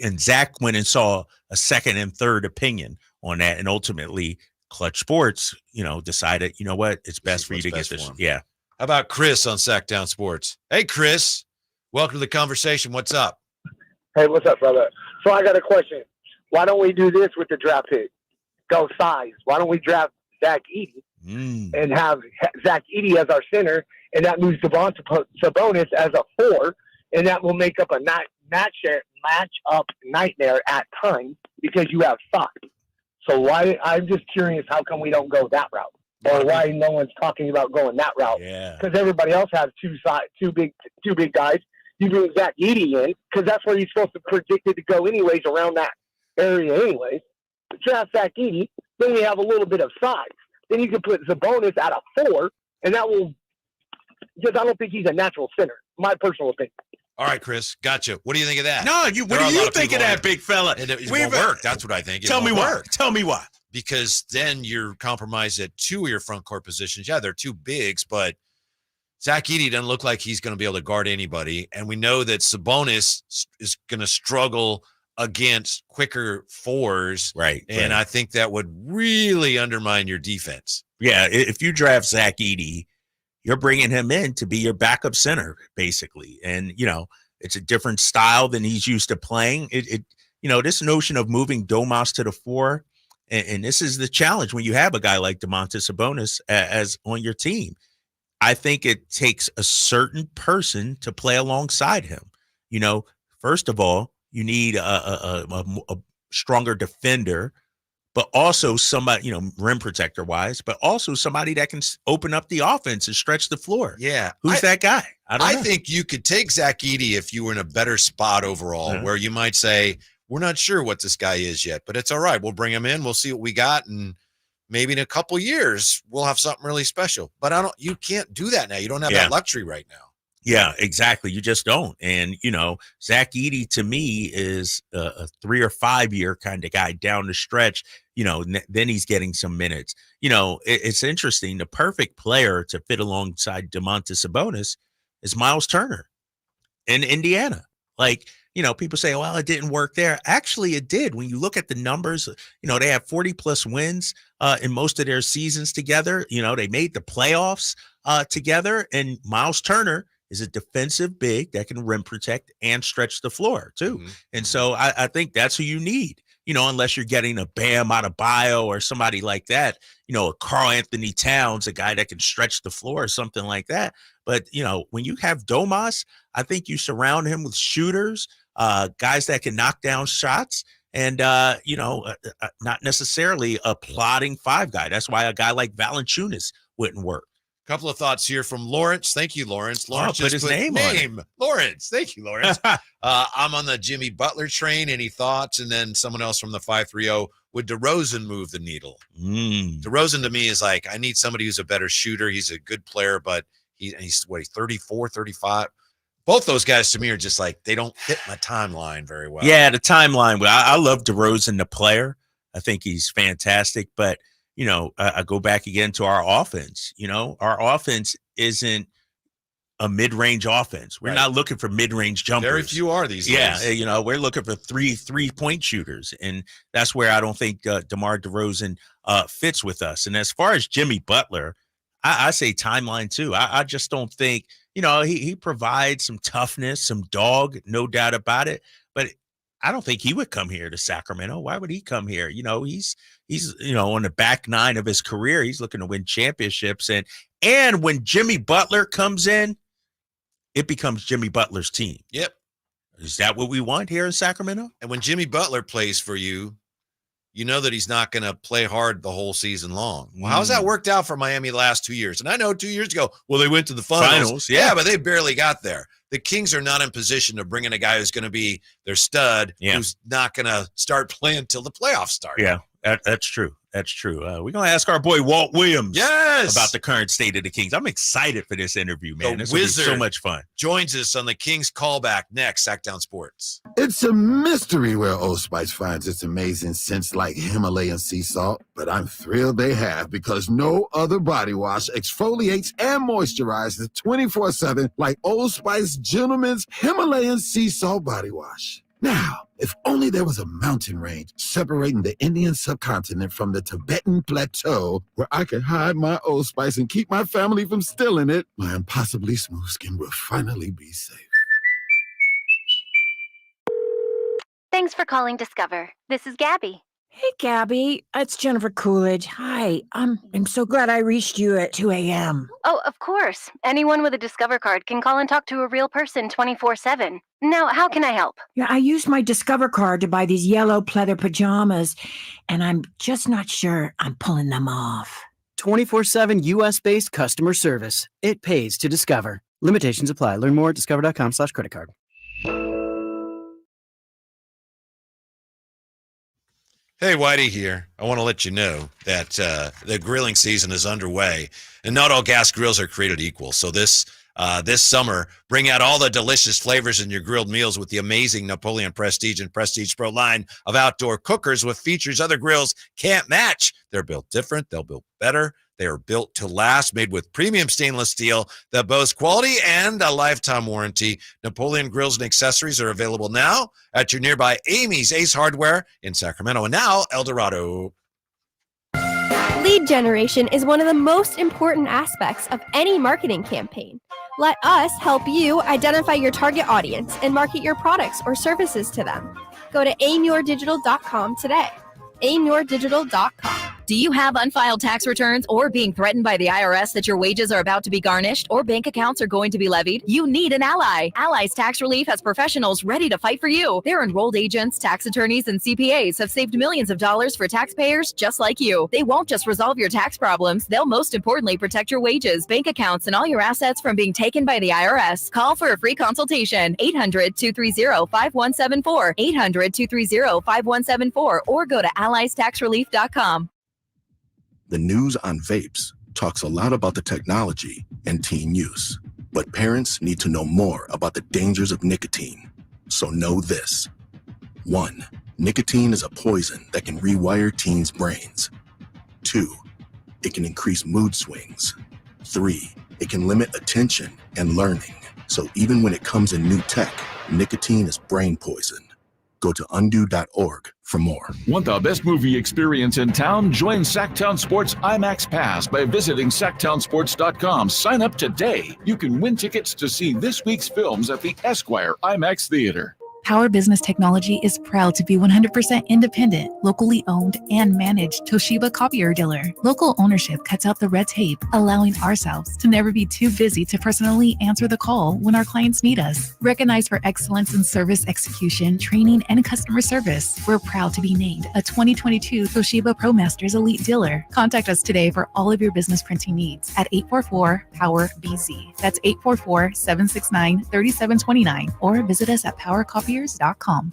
And Zach went and saw a second and third opinion on that, and ultimately Clutch Sports, decided, you know what, it's best for you to get this. Yeah. How about Chris on Sactown Sports? Hey, Chris, welcome to the conversation. What's up? Hey, what's up, brother? So I got a question. Why don't we do this with the draft pick? Go size. Why don't we draft Zach Edey and have Zach Edey as our center, and that moves Domantas Sabonis as a 4, and that will make up a match-up nightmare at times because you have size. So why? I'm just curious, how come we don't go that route, or why no one's talking about going that route? Yeah. Because everybody else has two big guys. You bring Zach Edey in because that's where you're supposed to predict it to go anyways, around that area anyways. Draft Zach Edey, then you have a little bit of size. Then you can put Sabonis at a 4, and that will, because I don't think he's a natural center, my personal opinion. All right, Chris, gotcha. What do you think of that? No, what do you think of that, big fella? It won't work. That's what I think. Tell me why. Because then you're compromised at 2 of your front court positions. Yeah, they're 2 bigs, but Zach Edey doesn't look like he's going to be able to guard anybody. And we know that Sabonis is going to struggle against quicker 4s. Right. And I think that would really undermine your defense. Yeah, if you draft Zach Edey, you're bringing him in to be your backup center, basically. And, it's a different style than he's used to playing. This notion of moving Domas to the 4, and this is the challenge when you have a guy like Domantas Sabonis as on your team. I think it takes a certain person to play alongside him. First of all, you need a stronger defender, but also somebody, rim protector wise, but also somebody that can open up the offense and stretch the floor. Yeah. Who's that guy? I think you could take Zach Edey if you were in a better spot overall, where you might say, we're not sure what this guy is yet, but it's all right. We'll bring him in. We'll see what we got. And maybe in a couple years, we'll have something really special. But you can't do that now. You don't have that luxury right now. Yeah, exactly. You just don't. And, Zach Edey to me is a 3 or 5 year kind of guy down the stretch. Then he's getting some minutes. It's interesting. The perfect player to fit alongside Domantas Sabonis is Miles Turner in Indiana. People say, well, it didn't work there. Actually, it did. When you look at the numbers, they have 40+ wins in most of their seasons together. They made the playoffs together. And Miles Turner is a defensive big that can rim protect and stretch the floor too. And so I think that's who you need, unless you're getting a Bam Adebayo or somebody like that, a Karl Anthony Towns, a guy that can stretch the floor or something like that. But, when you have Domas, I think you surround him with shooters, guys that can knock down shots and, not necessarily a plotting five guy. That's why a guy like Valanciunas wouldn't work. Couple of thoughts here from Lawrence. Thank you, Lawrence. Lawrence put his name on it. Lawrence. Thank you, Lawrence. I'm on the Jimmy Butler train. Any thoughts? And then someone else from the 530, would DeRozan move the needle? DeRozan to me is like, I need somebody who's a better shooter. He's a good player, but he's 34, 35. Both those guys to me are just like, they don't fit my timeline very well. Yeah, the timeline. I love DeRozan, the player. I think he's fantastic, but I go back again to our offense. Our offense isn't a mid-range offense. We're not looking for mid-range jumpers. Very few are these days. Yeah, we're looking for three-point shooters, and that's where I don't think DeMar DeRozan fits with us. And as far as Jimmy Butler, I say timeline too. I just don't think, he provides some toughness, some dog, no doubt about it, but I don't think he would come here to Sacramento. Why would he come here? He's on the back nine of his career. He's looking to win championships. And when Jimmy Butler comes in, it becomes Jimmy Butler's team. Yep. Is that what we want here in Sacramento? And when Jimmy Butler plays for you, you know that he's not going to play hard the whole season long. Well, how's that worked out for Miami the last 2 years? And I know 2 years ago, they went to the finals. Yeah, but they barely got there. The Kings are not in position to bring in a guy who's going to be their stud, who's not going to start playing until the playoffs start. Yeah, that's true. That's true. We're going to ask our boy Walt Williams about the current state of the Kings. I'm excited for this interview, man. This will be so much fun. Joins us on the Kings callback next, Sactown Sports. It's a mystery where Old Spice finds its amazing scents like Himalayan sea salt, but I'm thrilled they have because no other body wash exfoliates and moisturizes 24/7 like Old Spice Gentleman's Himalayan sea salt body wash. Now, if only there was a mountain range separating the Indian subcontinent from the Tibetan plateau where I could hide my Old Spice and keep my family from stealing it, my impossibly smooth skin will finally be safe. Thanks for calling Discover. This is Gabby. Hey, Gabby. It's Jennifer Coolidge. Hi. I'm so glad I reached you at 2 a.m. Oh, of course. Anyone with a Discover card can call and talk to a real person 24/7. Now, how can I help? Yeah, I used my Discover card to buy these yellow pleather pajamas, and I'm just not sure I'm pulling them off. 24/7 U.S.-based customer service. It pays to Discover. Limitations apply. Learn more at discover.com/credit card. Hey, Whitey here. I want to let you know that the grilling season is underway, and not all gas grills are created equal. So this summer, bring out all the delicious flavors in your grilled meals with the amazing Napoleon Prestige and Prestige Pro line of outdoor cookers with features other grills can't match. They're built different. They'll build better. They are built to last, made with premium stainless steel that boasts quality and a lifetime warranty. Napoleon grills and accessories are available now at your nearby Amy's Ace Hardware in Sacramento and now El Dorado. Lead generation is one of the most important aspects of any marketing campaign. Let us help you identify your target audience and market your products or services to them. Go to aimyourdigital.com today. aimyourdigital.com. Do you have unfiled tax returns or being threatened by the IRS that your wages are about to be garnished or bank accounts are going to be levied? You need an ally. Allies Tax Relief has professionals ready to fight for you. Their enrolled agents, tax attorneys, and CPAs have saved millions of dollars for taxpayers just like you. They won't just resolve your tax problems. They'll most importantly protect your wages, bank accounts, and all your assets from being taken by the IRS. Call for a free consultation. 800-230-5174. 800-230-5174 or go to alliestaxrelief.com. The news on vapes talks a lot about the technology and teen use, but parents need to know more about the dangers of nicotine. So know this. 1. Nicotine is a poison that can rewire teens' brains. 2. It can increase mood swings. 3. It can limit attention and learning. So even when it comes in new tech, nicotine is brain poison. Go to undo.org for more. Want the best movie experience in town? Join Sactown Sports IMAX Pass by visiting SactownSports.com. Sign up today. You can win tickets to see this week's films at the Esquire IMAX Theater. Power Business Technology is proud to be 100% independent, locally owned, and managed Toshiba copier dealer. Local ownership cuts out the red tape, allowing ourselves to never be too busy to personally answer the call when our clients need us. Recognized for excellence in service execution, training, and customer service, we're proud to be named a 2022 Toshiba ProMasters Elite Dealer. Contact us today for all of your business printing needs at 844-POWER-BZ. That's 844-769-3729, or visit us at PowerCopier.com.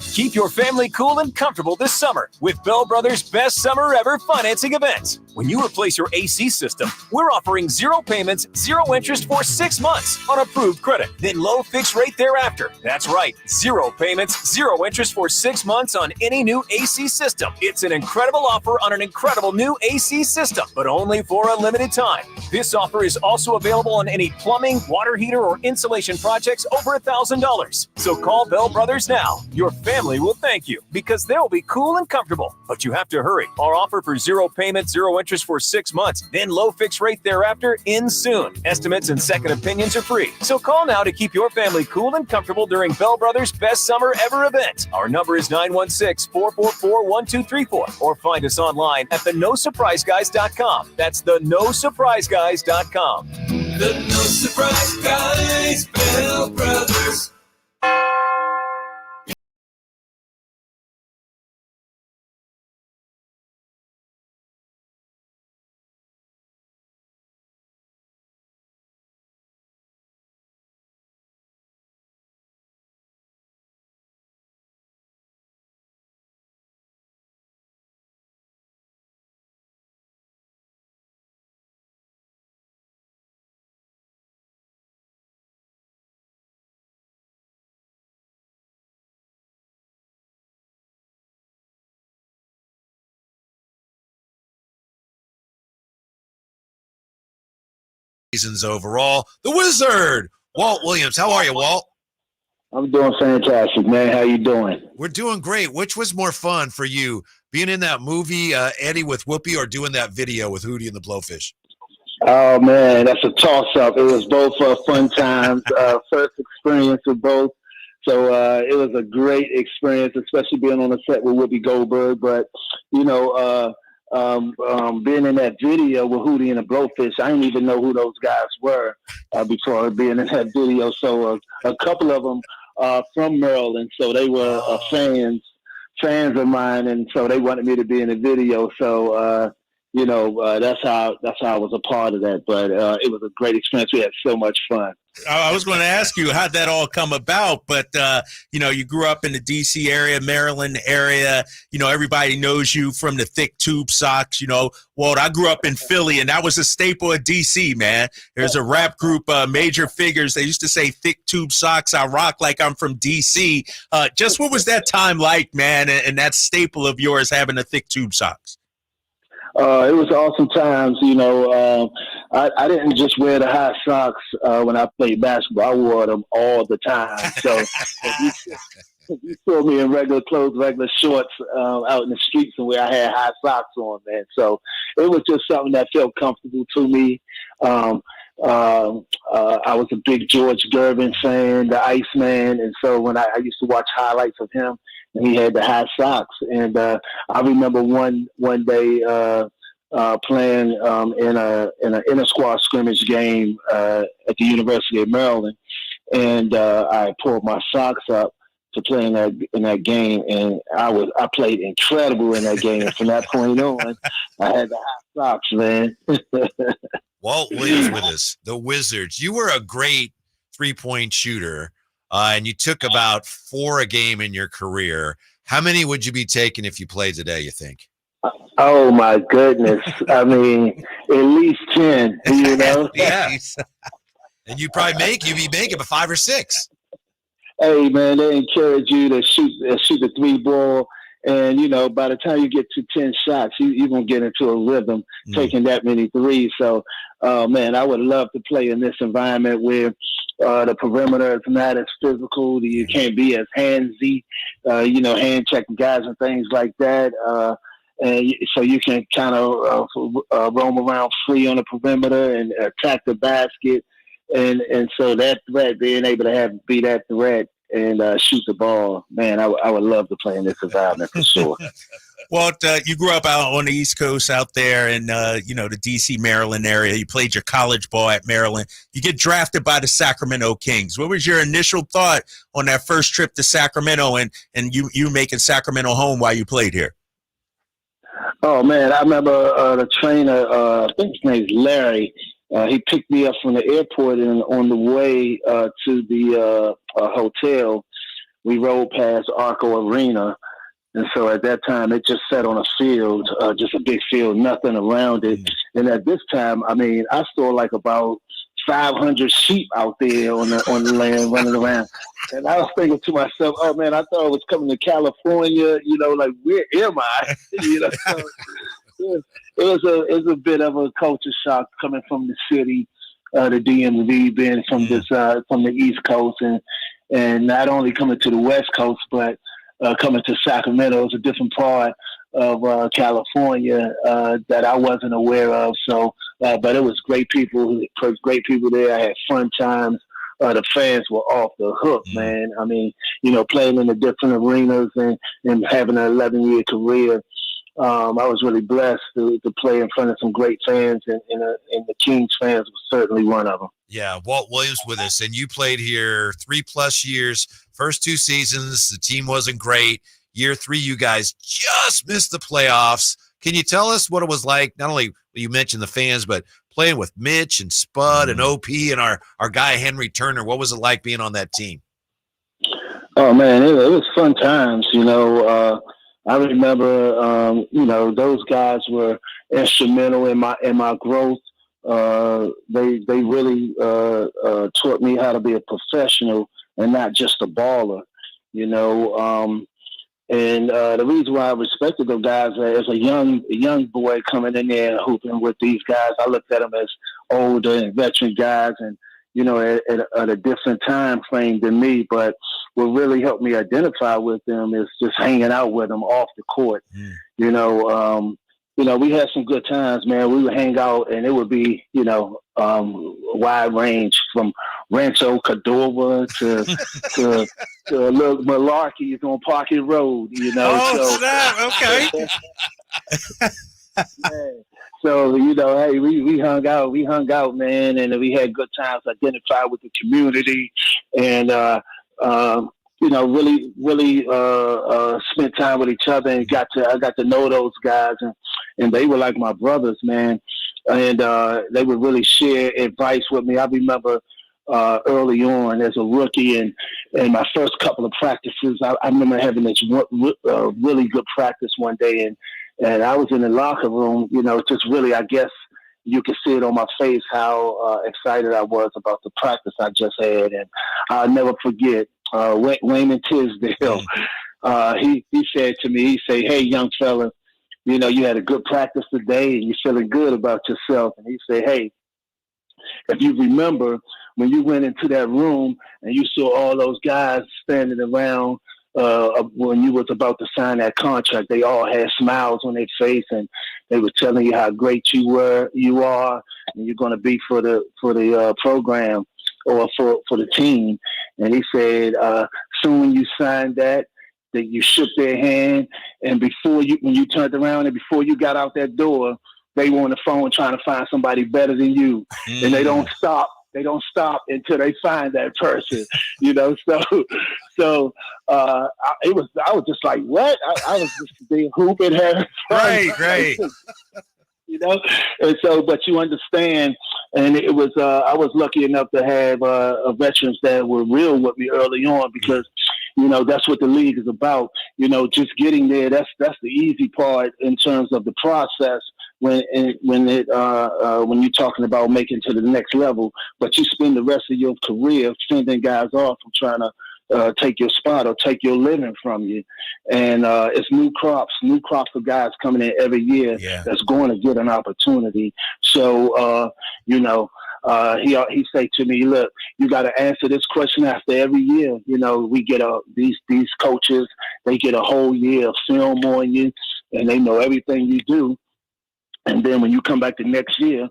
Keep your family cool and comfortable this summer with Bell Brothers' best summer ever financing event. When you replace your AC system, we're offering 0 payments, 0 interest for 6 months on approved credit, then low fixed rate thereafter. That's right, 0 payments, 0 interest for 6 months on any new AC system. It's an incredible offer on an incredible new AC system, but only for a limited time. This offer is also available on any plumbing, water heater, or insulation projects over $1,000. So call Bell Brothers now. Your family will thank you because they'll be cool and comfortable. But you have to hurry. Our offer for 0 payments, 0 interest for 6 months, then low fixed rate thereafter ends soon. Estimates and second opinions are free. So call now to keep your family cool and comfortable during Bell Brothers' best summer ever event. Our number is 916-444-1234 or find us online at theNoSurpriseGuys.com. That's theNoSurpriseGuys.com. The No Surprise Guys, Bell Brothers. Seasons overall. The Wizard, Walt Williams. How are you, Walt? I'm doing fantastic, man. How you doing? We're doing great. Which was more fun for you, being in that movie, Eddie with Whoopi, or doing that video with Hootie and the Blowfish? Oh, man, that's a toss-up. It was both fun times, first experience with both. So it was a great experience, especially being on the set with Whoopi Goldberg. But, you know, being in that video with Hootie and the Blowfish, I didn't even know who those guys were before being in that video. So a couple of them from Maryland, so they were fans of mine, and so they wanted me to be in the video. So you know, that's how I was a part of that. But it was a great experience. We had so much fun. I was going to ask you how'd that all come about, but you know, you grew up in the DC area, Maryland area. You know, everybody knows you from the thick tube socks. You know, Walt, I grew up in Philly, and that was a staple of DC, man. There's a rap group, Major Figures. They used to say thick tube socks. I rock like I'm from DC. Just what was that time like, man, and that staple of yours, having the thick tube socks? It was awesome times, you know. I didn't just wear the high socks when I played basketball. I wore them all the time. So if you saw me in regular clothes, regular shorts out in the streets, and where I had high socks on, man. So it was just something that felt comfortable to me. I was a big George Gervin fan, the Iceman, and so when I used to watch highlights of him, and he had the high socks. And I remember one day playing in an inter squad scrimmage game at the University of Maryland, and I pulled my socks up to play in that game, and I played incredible in that game. And from that point on, I had the high socks, man. Walt Williams with us, the Wizards. You were a great three-point shooter, and you took about 4 a game in your career. How many would you be taking if you played today, you think? Oh, my goodness. I mean, at least 10, you know? Yes. And you'd be making a 5 or 6. Hey, man, they encourage you to shoot the 3 ball. And, you know, by the time you get to 10 shots, you're going to get into a rhythm taking that many threes. So, man, I would love to play in this environment where the perimeter is not as physical. You can't be as handsy. hand checking guys and things like that. And so you can kind of roam around free on the perimeter and attack the basket. And so that threat, being able to be that threat and shoot the ball, man, I would love to play in this environment for sure. Walt, you grew up out on the East Coast out there in, the D.C., Maryland area. You played your college ball at Maryland. You get drafted by the Sacramento Kings. What was your initial thought on that first trip to Sacramento and you making Sacramento home while you played here? Oh, man, I remember the trainer, I think his name's Larry. He picked me up from the airport, and on the way to the hotel, we rode past Arco Arena. And so at that time, it just sat on a field, just a big field, nothing around it. And at this time, I mean, I saw like about 500 sheep out there on the land running around. And I was thinking to myself, oh, man, I thought I was coming to California, like, where am I? So it was a bit of a culture shock coming from the city, the DMV, being from from the East Coast, and not only coming to the West Coast, but coming to Sacramento. Is a different part of California that I wasn't aware of. So, but it was great people there. I had fun times. The fans were off the hook, man. I mean, playing in the different arenas and having an 11-year career. I was really blessed to play in front of some great fans, and the Kings fans was certainly one of them. Yeah, Walt Williams with us, and you played here 3+ years. First 2 seasons, the team wasn't great. Year 3, you guys just missed the playoffs. Can you tell us what it was like? Not only you mentioned the fans, but playing with Mitch and Spud and OP and our guy Henry Turner. What was it like being on that team? Oh man, it was fun times. I remember, those guys were instrumental in my growth. They really taught me how to be a professional and not just a baller. And the reason why I respected those guys as a young boy coming in there and hooping with these guys, I looked at them as older and veteran guys, and at a different time frame than me. But what really helped me identify with them is just hanging out with them off the court. We had some good times, man. We would hang out, and it would be, a wide range from Rancho Cordova to little Malarkey on Pocket Road. Oh, snap! Okay. Man. So, hey, we hung out, man, and we had good times, identified with the community, and, really spent time with each other, and I got to know those guys, and they were like my brothers, man, and they would really share advice with me. I remember early on as a rookie, and my first couple of practices, I remember having this really good practice one day, and I was in the locker room, just really, I guess you could see it on my face how excited I was about the practice I just had. And I'll never forget Wayman Tisdale. He said to me, hey, young fella, you had a good practice today and you're feeling good about yourself. And he said, hey, if you remember when you went into that room and you saw all those guys standing around when you was about to sign that contract, they all had smiles on their face, and they were telling you how great you are, and you're going to be for the program or for the team. And he said, soon when you signed that you shook their hand, and when you turned around and before you got out that door, they were on the phone trying to find somebody better than you, and they don't stop. They don't stop until they find that person, So I was just like, what? I was just being hooping, having fun. Right. And so, but you understand, and it was, I was lucky enough to have veterans that were real with me early on, because, that's what the league is about. Just getting there, that's the easy part in terms of the process. When you're talking about making to the next level, but you spend the rest of your career fending guys off from trying to take your spot or take your living from you, and it's new crops of guys coming in every year that's going to get an opportunity. So he say to me, look, you got to answer this question after every year. We get these coaches, They get a whole year of film on you, and they know everything you do. And then when you come back the next year,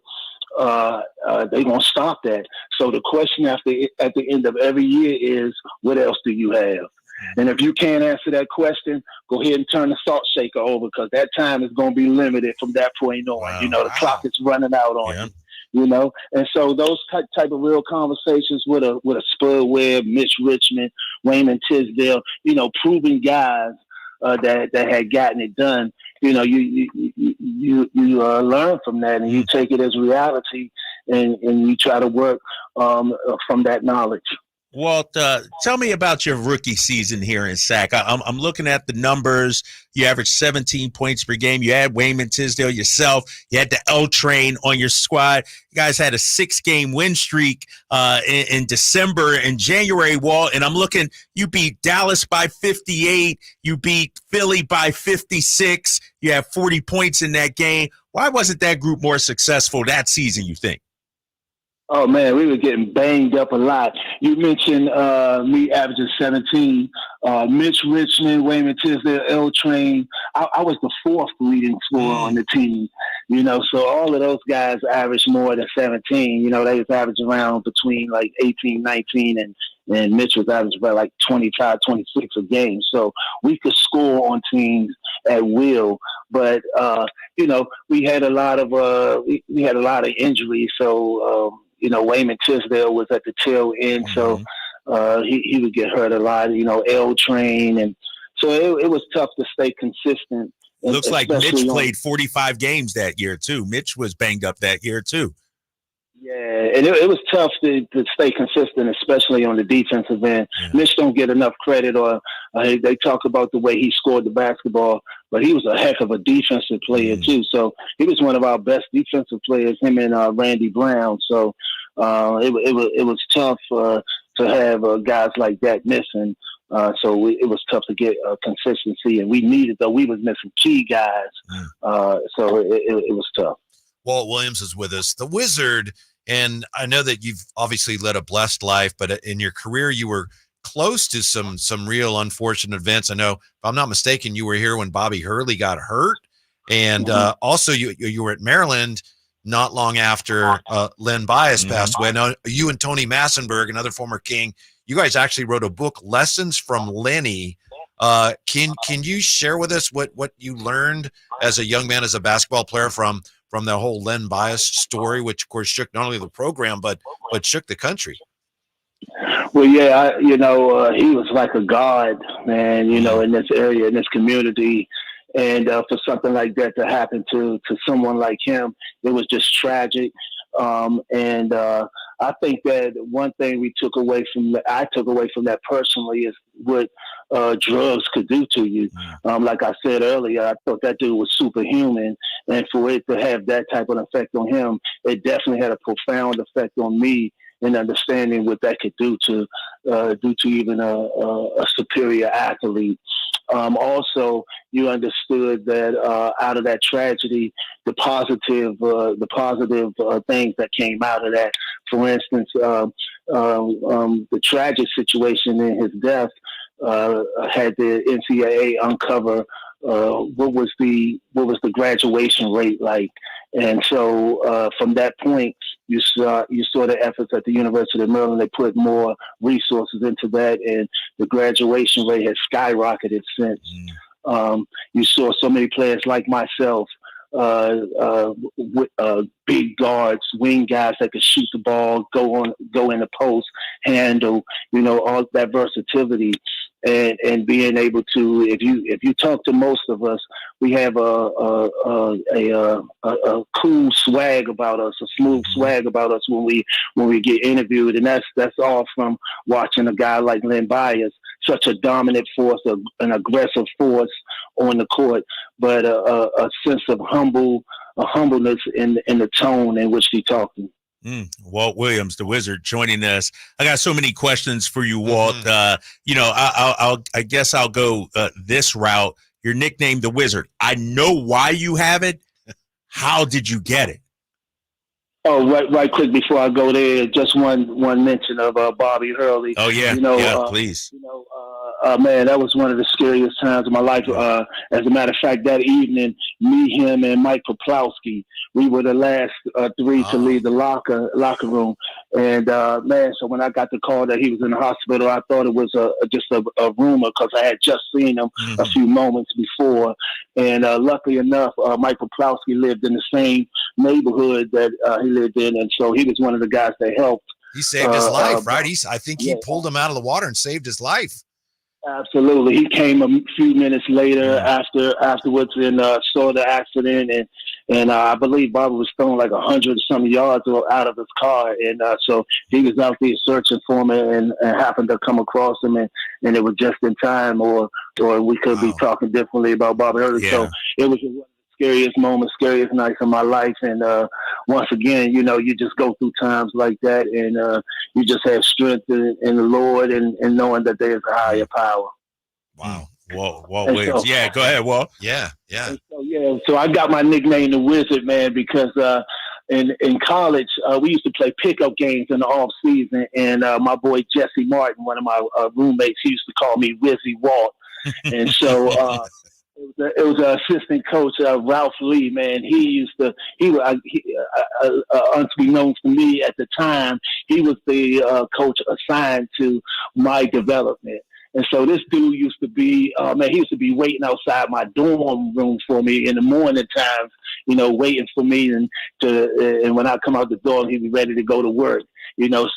they're going to stop that. So the question at the end of every year is, what else do you have? And if you can't answer that question, go ahead and turn the salt shaker over, because that time is going to be limited from that point on. Wow. You know, the clock is running out on you. You know, and so those type of real conversations with a Spud Webb, Mitch Richmond, Wayman Tisdale, you know, proven guys that had gotten it done. You know, you learn from that, and you take it as reality, and you try to work from that knowledge. Walt, tell me about your rookie season here in Sac. I'm looking at the numbers. You averaged 17 points per game. You had Wayman Tisdale yourself. You had the L Train on your squad. You guys had a 6-game win streak in December and January, Walt. And I'm looking, you beat Dallas by 58. You beat Philly by 56. You had 40 points in that game. Why wasn't that group more successful that season, you think? Oh, man, we were getting banged up a lot. You mentioned me averaging 17. Mitch Richmond, Wayman Tisdale, L Train. I was the 4th leading scorer on the team. You know, so all of those guys averaged more than 17. You know, they was averaging around between like 18, 19, and Mitch was averaging about like 25, 26 a game. So we could score on teams at will. But, you know, we had a lot of injuries. So, you know, Wayman Tisdale was at the tail end, so he would get hurt a lot. You know, L Train, and so it was tough to stay consistent. Looks like Mitch played 45 games that year too. Mitch was banged up that year too. Yeah, and it was tough to stay consistent, especially on the defensive end. Mitch don't get enough credit, or they talk about the way he scored the basketball, but he was a heck of a defensive player too. So he was one of our best defensive players, him and Randy Brown. So it was tough to have guys like that missing. So it was tough to get consistency, and we needed, though we was missing key guys. So it was tough. Walt Williams is with us, the Wizard. And I know that you've obviously led a blessed life, but in your career, you were close to some real unfortunate events. I know, if I'm not mistaken, you were here when Bobby Hurley got hurt. And also you were at Maryland not long after Len Bias passed away. Now, you and Tony Massenberg, another former King, you guys actually wrote a book, Lessons from Lenny. Can you share with us what you learned as a young man, as a basketball player from the whole Len Bias story, which of course shook not only the program but shook the country? Well, yeah, he was like a god, man. You know, in this area, in this community, and for something like that to happen to someone like him, it was just tragic. And I think that one thing I took away from that personally is what drugs could do to you. Like I said earlier, I thought that dude was superhuman, and for it to have that type of effect on him, it definitely had a profound effect on me in understanding what that could do to even a superior athlete. Also, you understood that out of that tragedy, the positive things that came out of that. For instance, the tragic situation in his death had the NCAA uncover what was the graduation rate like, and so from that point, you saw the efforts at the University of Maryland. They put more resources into that, and the graduation rate has skyrocketed since. You saw so many players like myself, big guards, wing guys that could shoot the ball, go in the post, handle, all that versatility, and being able to, if you talk to most of us, we have a cool swag about us, a smooth swag about us when we get interviewed, and that's all from watching a guy like Len Bias, such a dominant force, an aggressive force on the court, but a sense of humbleness in the tone in which he talked. Walt Williams, the Wizard, joining us. I got so many questions for you, Walt. I guess I'll go this route. Your nickname, the Wizard. I know why you have it. How did you get it? Oh, right, quick before I go there, just one mention of Bobby Hurley. Oh yeah, please. Man, that was one of the scariest times of my life. As a matter of fact, that evening, me, him, and Mike Poplowski, we were the last three to leave the locker room. And man, so when I got the call that he was in the hospital, I thought it was just a rumor because I had just seen him a few moments before. And luckily enough, Mike Poplowski lived in the same neighborhood that he lived in, and so he was one of the guys that helped. He saved his life, right? I think he pulled him out of the water and saved his life. Absolutely. He came a few minutes later afterwards and saw the accident, and I believe Bobby was thrown like 100-some yards out of his car, and so he was out there searching for me and happened to come across him, and it was just in time, or we could be talking differently about Bobby Hurley. So it was one of the scariest moments, scariest nights of my life, and once again, you just go through times like that, and you just have strength in the Lord and knowing that there's a higher power. Wow. Walt Williams. So, go ahead, Walt. Yeah. So I got my nickname the Wizard, man, because in college we used to play pickup games in the off season, and my boy Jesse Martin, one of my roommates, he used to call me Wizzy Walt, and so. It was an assistant coach, Ralph Lee, man. He unbeknownst to me at the time, he was the coach assigned to my development. And so this dude used to be, he used to be waiting outside my dorm room for me in the morning times, waiting for me. And when I come out the door, he'd be ready to go to work,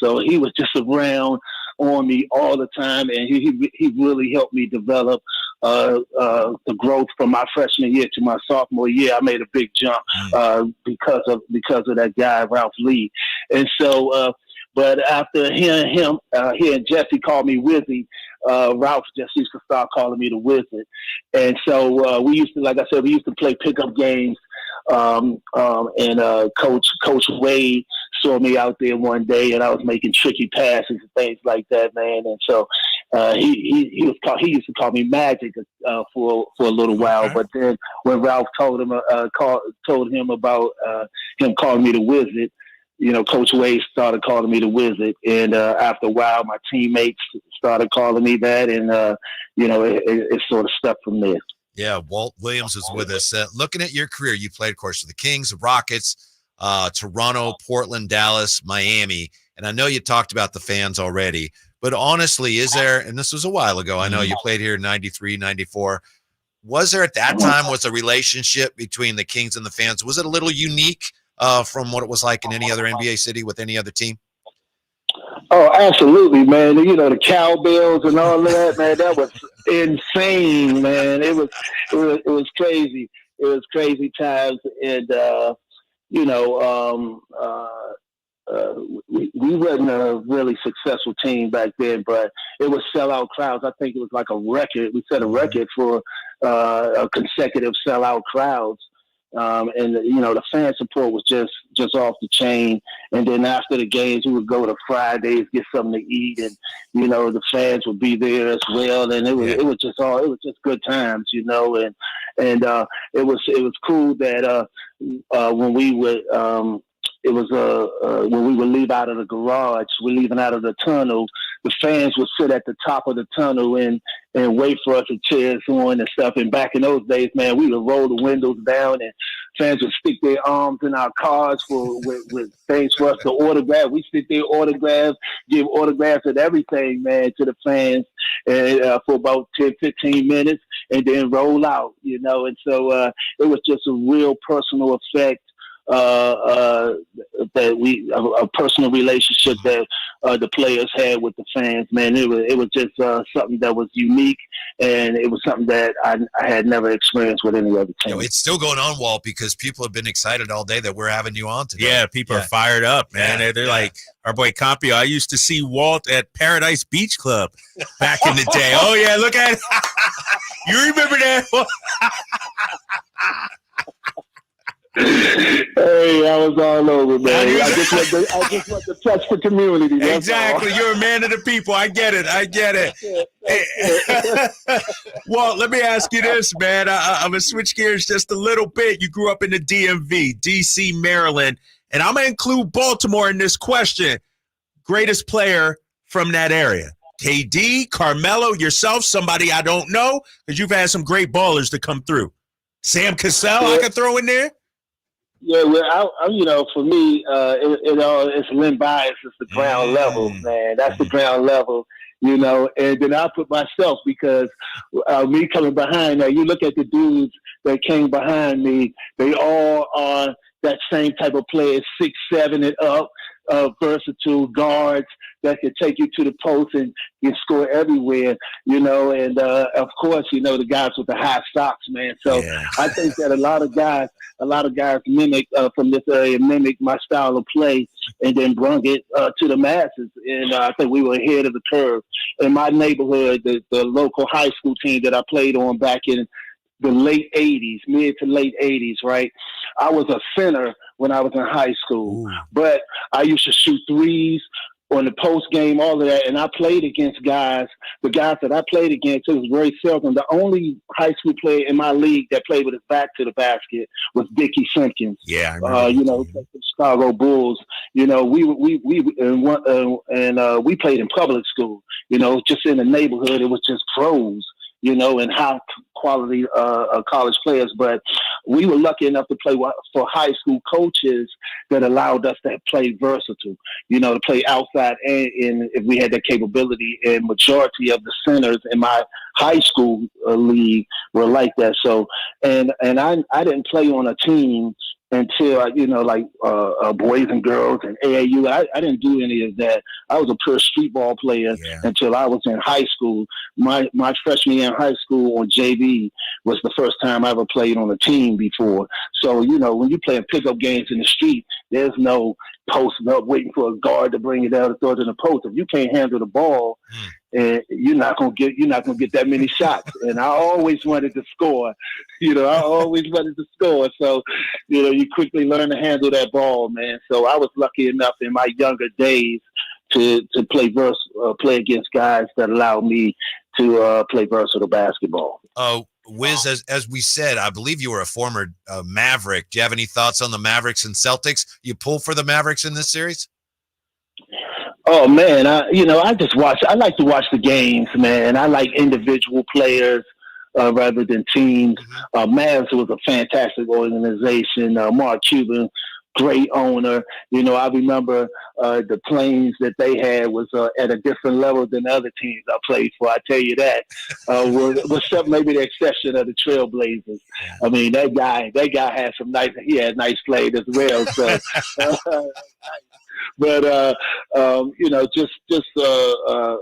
so he was just around on me all the time. And he really helped me develop the growth from my freshman year to my sophomore year. I made a big jump because of that guy, Ralph Lee. And so, but after he and Jesse called me Wizzy, Ralph just used to start calling me the Wizard. And so we used to play pickup games. And Coach Wade saw me out there one day, and I was making tricky passes and things like that, man. And so he used to call me Magic for a little while. But then when Ralph told him about him calling me the Wizard, Coach Wade started calling me the Wizard, and after a while, my teammates started calling me that, and it sort of stuck from there. Yeah, Walt Williams is with us. Looking at your career, you played, of course, for the Kings, the Rockets, Toronto, Portland, Dallas, Miami, and I know you talked about the fans already, but honestly, is there, and this was a while ago, I know you played here in 93, 94, was there at that time, was the relationship between the Kings and the fans, was it a little unique from what it was like in any other NBA city with any other team? Oh, absolutely, man. The cowbells and all of that, man, that was insane, man. It was crazy. It was crazy times. And, we wasn't a really successful team back then, but it was sellout crowds. I think it was like a record. We set a record for a consecutive sellout crowds. And the fan support was just off the chain. And then after the games, we would go to Fridays, get something to eat, and the fans would be there as well. And it was just good times, and it was cool that when we would when we would leave out of the garage, we're leaving out of the tunnel, the fans would sit at the top of the tunnel and wait for us to cheer us on and stuff. And back in those days, man, we would roll the windows down and fans would stick their arms in our cars with things for us to autograph. We sit there, give autographs and everything, man, to the fans and for about 10, 15 minutes and then roll out, And so it was just a real personal effect. A personal relationship that the players had with the fans, man. It was just something that was unique, and it was something that I had never experienced with any other team. It's still going on, Walt, because people have been excited all day that we're having you on today. Yeah, people are fired up, man. They're like, our boy Campio, I used to see Walt at Paradise Beach Club back in the day. Oh, yeah, look at it. You remember that? Hey, I was all over, man. I just want to touch the community. Exactly. You're a man of the people. I get it. Walt, let me ask you this, man. I'm going to switch gears just a little bit. You grew up in the DMV, D.C., Maryland, and I'm going to include Baltimore in this question, greatest player from that area. KD, Carmelo, yourself, somebody I don't know, because you've had some great ballers to come through. Sam Cassell, I could throw in there. Yeah, well, for me, it's limb bias. It's the ground level, man. That's the ground level, and then I put myself because me coming behind now, you look at the dudes that came behind me, they all are that same type of player, 6'7" and up, versatile guards that can take you to the post and you score everywhere, and of course, the guys with the high socks, man. So I think that a lot of guys mimic from this area, mimic my style of play and then bring it to the masses. And I think we were ahead of the curve. In my neighborhood, the local high school team that I played on back in the late 80s, mid to late 80s, right? I was a center when I was in high school, but I used to shoot threes on the post game, all of that. And I played against the guys that I played against, it was very seldom. The only high school player in my league that played with his back to the basket was Dickie Simpkins. Yeah. The Chicago Bulls, we played in public school, just in the neighborhood. It was just pros, and high quality college players. But we were lucky enough to play for high school coaches that allowed us to play versatile, to play outside and if we had that capability. And majority of the centers in my high school league were like that. So, and I didn't play on a team until boys and girls and AAU. I didn't do any of that. I was a pure street ball player until I was in high school. My freshman year in high school on JV was the first time I ever played on a team before. So, when you play pickup games in the street, there's no posting up waiting for a guard to bring it out and throw it in the post. If you can't handle the ball, and you're not gonna get that many shots. And I always wanted to score. So, you quickly learn to handle that ball, man. So I was lucky enough in my younger days to play against guys that allowed me to play versatile basketball. Wiz, as we said, I believe you were a former Maverick. Do you have any thoughts on the Mavericks and Celtics? You pull for the Mavericks in this series? Oh man, I just watch. I like to watch the games, man. I like individual players rather than teams. Mavs was a fantastic organization. Mark Cuban, great owner. I remember the planes that they had was at a different level than the other teams I played for. I tell you that. With maybe the exception of the Trailblazers. I mean, that guy had nice plays as well. So. But just a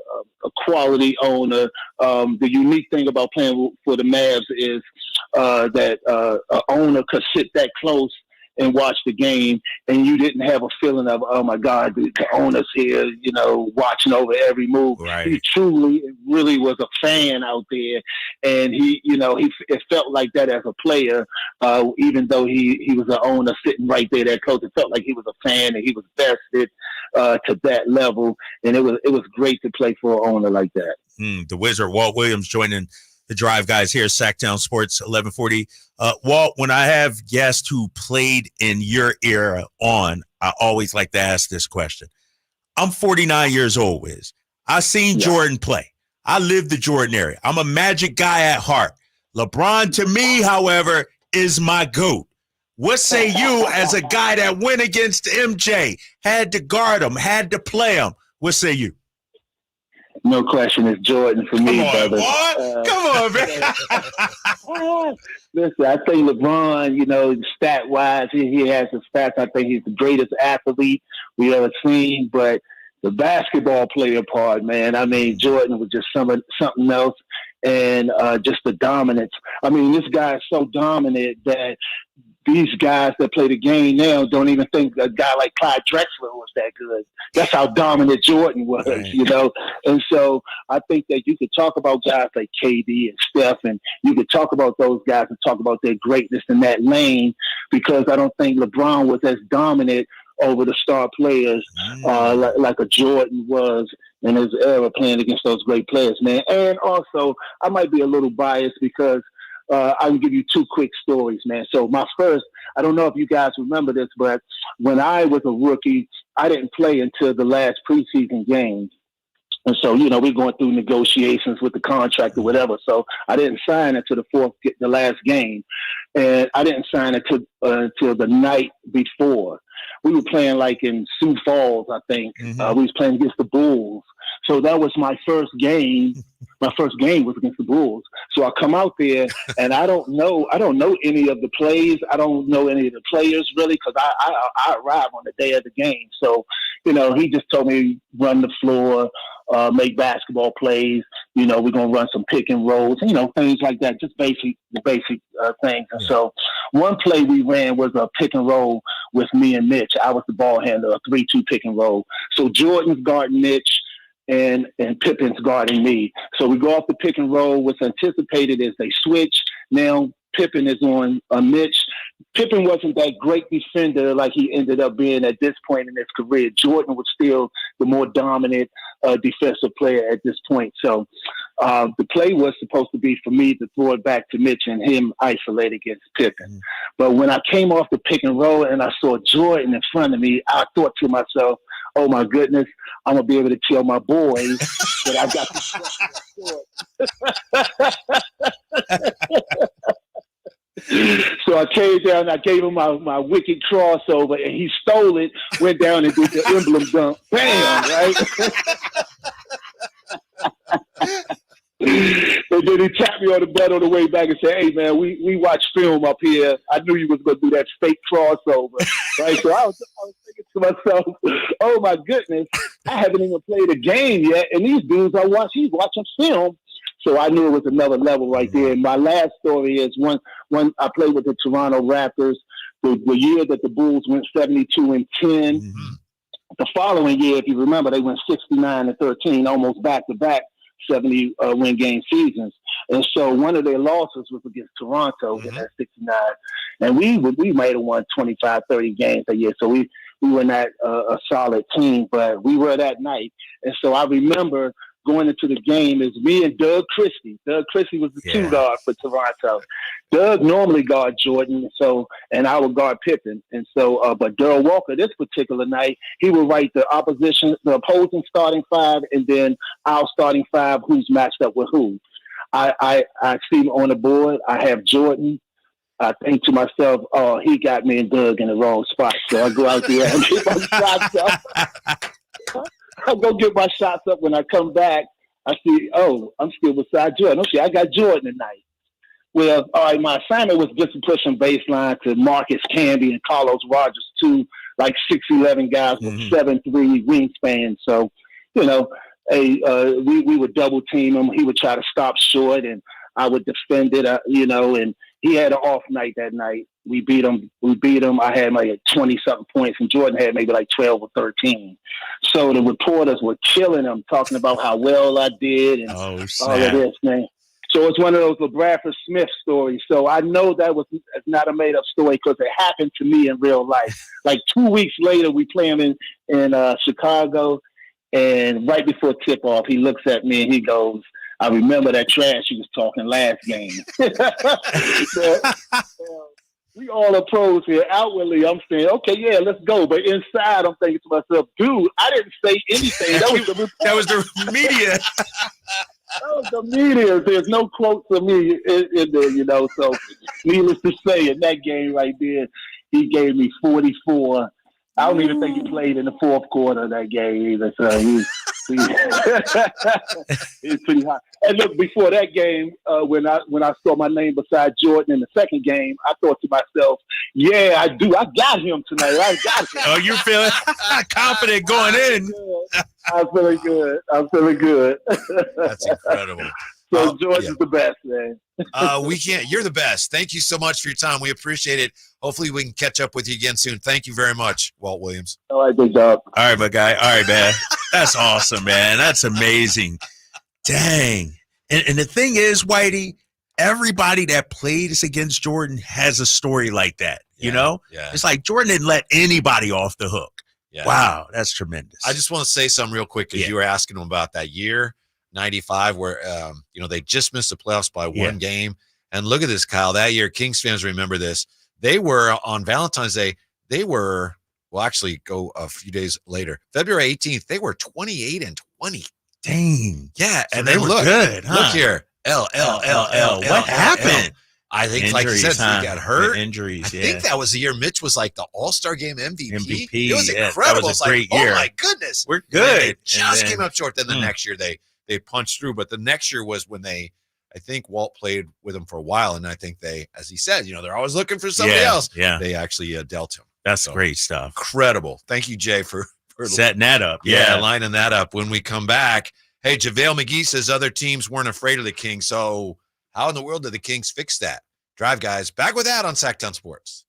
quality owner. The unique thing about playing for the Mavs is that an owner could sit that close and watch the game, and you didn't have a feeling of, oh my God, the owner's here, watching over every move. Right. He really was a fan out there, and it felt like that as a player, even though he was an owner sitting right there that close. It felt like he was a fan and he was vested to that level, and it was great to play for an owner like that. The Wizard, Walt Williams, joining the Drive guys here, Sactown Sports 1140. Walt, when I have guests who played in your era on, I always like to ask this question. I'm 49 years old, Wiz. I seen Jordan play. I lived the Jordan era. I'm a Magic guy at heart. LeBron, to me, however, is my GOAT. What say you as a guy that went against MJ, had to guard him, had to play him? What say you? No question, it's Jordan for me, brother. Come on, man. Listen, I think LeBron, stat-wise, he has the stats. I think he's the greatest athlete we ever seen. But the basketball player part, man, I mean, Jordan was just something else. And just the dominance. I mean, this guy is so dominant that these guys that play the game now don't even think a guy like Clyde Drexler was that good. That's how dominant Jordan was, And so I think that you could talk about guys like KD and Steph, and you could talk about those guys and talk about their greatness in that lane, because I don't think LeBron was as dominant over the star players like a Jordan was in his era playing against those great players, man. And also, I might be a little biased because I can give you two quick stories, man. So I don't know if you guys remember this, but when I was a rookie, I didn't play until the last preseason game. And so, we're going through negotiations with the contract or whatever. So I didn't sign until the last game. And I didn't sign until the night before. We were playing like in Sioux Falls, I think. We was playing against the Bulls. So that was my first game. My first game was against the Bulls. So I come out there and I don't know any of the plays. I don't know any of the players really, because I arrived on the day of the game. So, he just told me run the floor, make basketball plays. We're going to run some pick and rolls, things like that, just basic things. And so one play we ran was a pick and roll with me and Mitch. I was the ball handler, a 3-2 pick and roll. So Jordan's guarding Mitch and Pippen's guarding me. So we go off the pick and roll. What's anticipated is they switch. Now Pippen is on Mitch. Pippen wasn't that great defender like he ended up being at this point in his career. Jordan was still the more dominant defensive player at this point. So the play was supposed to be for me to throw it back to Mitch and him isolate against Pippen. But when I came off the pick and roll and I saw Jordan in front of me, I thought to myself, oh my goodness, I'm going to be able to tell my boys that I got the So I came down, I gave him my wicked crossover, and he stole it, went down and did the emblem dunk. Bam, right? And then he tapped me on the butt on the way back and said, hey, man, we watch film up here. I knew you was going to do that fake crossover. Right? So I was thinking to myself, oh, my goodness, I haven't even played a game yet. And these dudes he's watching film. So I knew it was another level right there. And my last story is when I played with the Toronto Raptors, the year that the Bulls went 72-10. The following year, if you remember, they went 69-13, almost back-to-back 70 win game seasons. And so one of their losses was against Toronto in that 69. And we might have won 25, 30 games a year. So we were not a solid team, but we were that night. And so I remember going into the game is me and Doug Christie. Doug Christie was the two guard for Toronto. Doug normally guard Jordan, and I would guard Pippen. And so, but Darrell Walker, this particular night, he would write the opposing starting five, and then our starting five, who's matched up with who. I see him on the board. I have Jordan. I think to myself, oh, he got me and Doug in the wrong spot. So I go out there and get my shots up. I'll go get my shots up. When I come back, I see, oh, I'm still beside Jordan. Okay, I got Jordan tonight. Well, all right, my assignment was just to push some baseline to Marcus Camby and Carlos Rogers, two like 6'11" guys with 7'3" wingspan. So, we would double team him. He would try to stop short, and I would defend it, and he had an off night that night. We beat him. I had like 20-something points, and Jordan had maybe like 12 or 13. So the reporters were killing him, talking about how well I did and all of this, man. So it's one of those LeBradford Smith stories. So I know that was not a made-up story because it happened to me in real life. Like 2 weeks later, we play him in Chicago, and right before tip-off, he looks at me and he goes, I remember that trash you was talking last game. We all are pros here. Outwardly, I'm saying, okay, yeah, let's go. But inside, I'm thinking to myself, dude, I didn't say anything. That was the report. That was the media. That was the media. There's no quotes of me in there, So needless to say, in that game right there, he gave me 44. I don't even think he played in the fourth quarter of that game either. So he's pretty hot. And look, before that game, when I saw my name beside Jordan in the second game, I thought to myself, yeah, I do. I got him tonight. I got him. Oh, you're feeling confident going in. I'm feeling good. That's incredible. So Jordan's the best, man. You're the best. Thank you so much for your time. We appreciate it. Hopefully we can catch up with you again soon. Thank you very much, Walt Williams. All right, good job. All right, my guy. All right, man. That's awesome, man. That's amazing. Dang. And the thing is, Whitey, everybody that plays against Jordan has a story like that. Yeah. It's like Jordan didn't let anybody off the hook. Yeah. Wow, that's tremendous. I just want to say something real quick because you were asking him about that year, 95, where they just missed the playoffs by one game. And look at this, Kyle. That year, Kings fans remember this. They were on Valentine's Day. They were, well, actually go a few days later, February 18th, they were 28-20. Dang. Yeah. So and they then were look, good, huh? look here. L. What happened? I think, Injuries, like you said, he got hurt. The injuries, I think that was the year Mitch was like the All-Star Game MVP. It was yeah, incredible. That was a great year. year. Oh my goodness, we're good. They just came up short. Then the next year they punched through. But the next year was when I think Walt played with him for a while, and I think they, as he said, they're always looking for somebody else. Yeah, they actually dealt him. That's great stuff. Incredible. Thank you, Jay, for setting that up. Yeah, lining that up. When we come back, hey, JaVale McGee says other teams weren't afraid of the Kings. So how in the world did the Kings fix that? Drive Guys, back with that on Sactown Sports.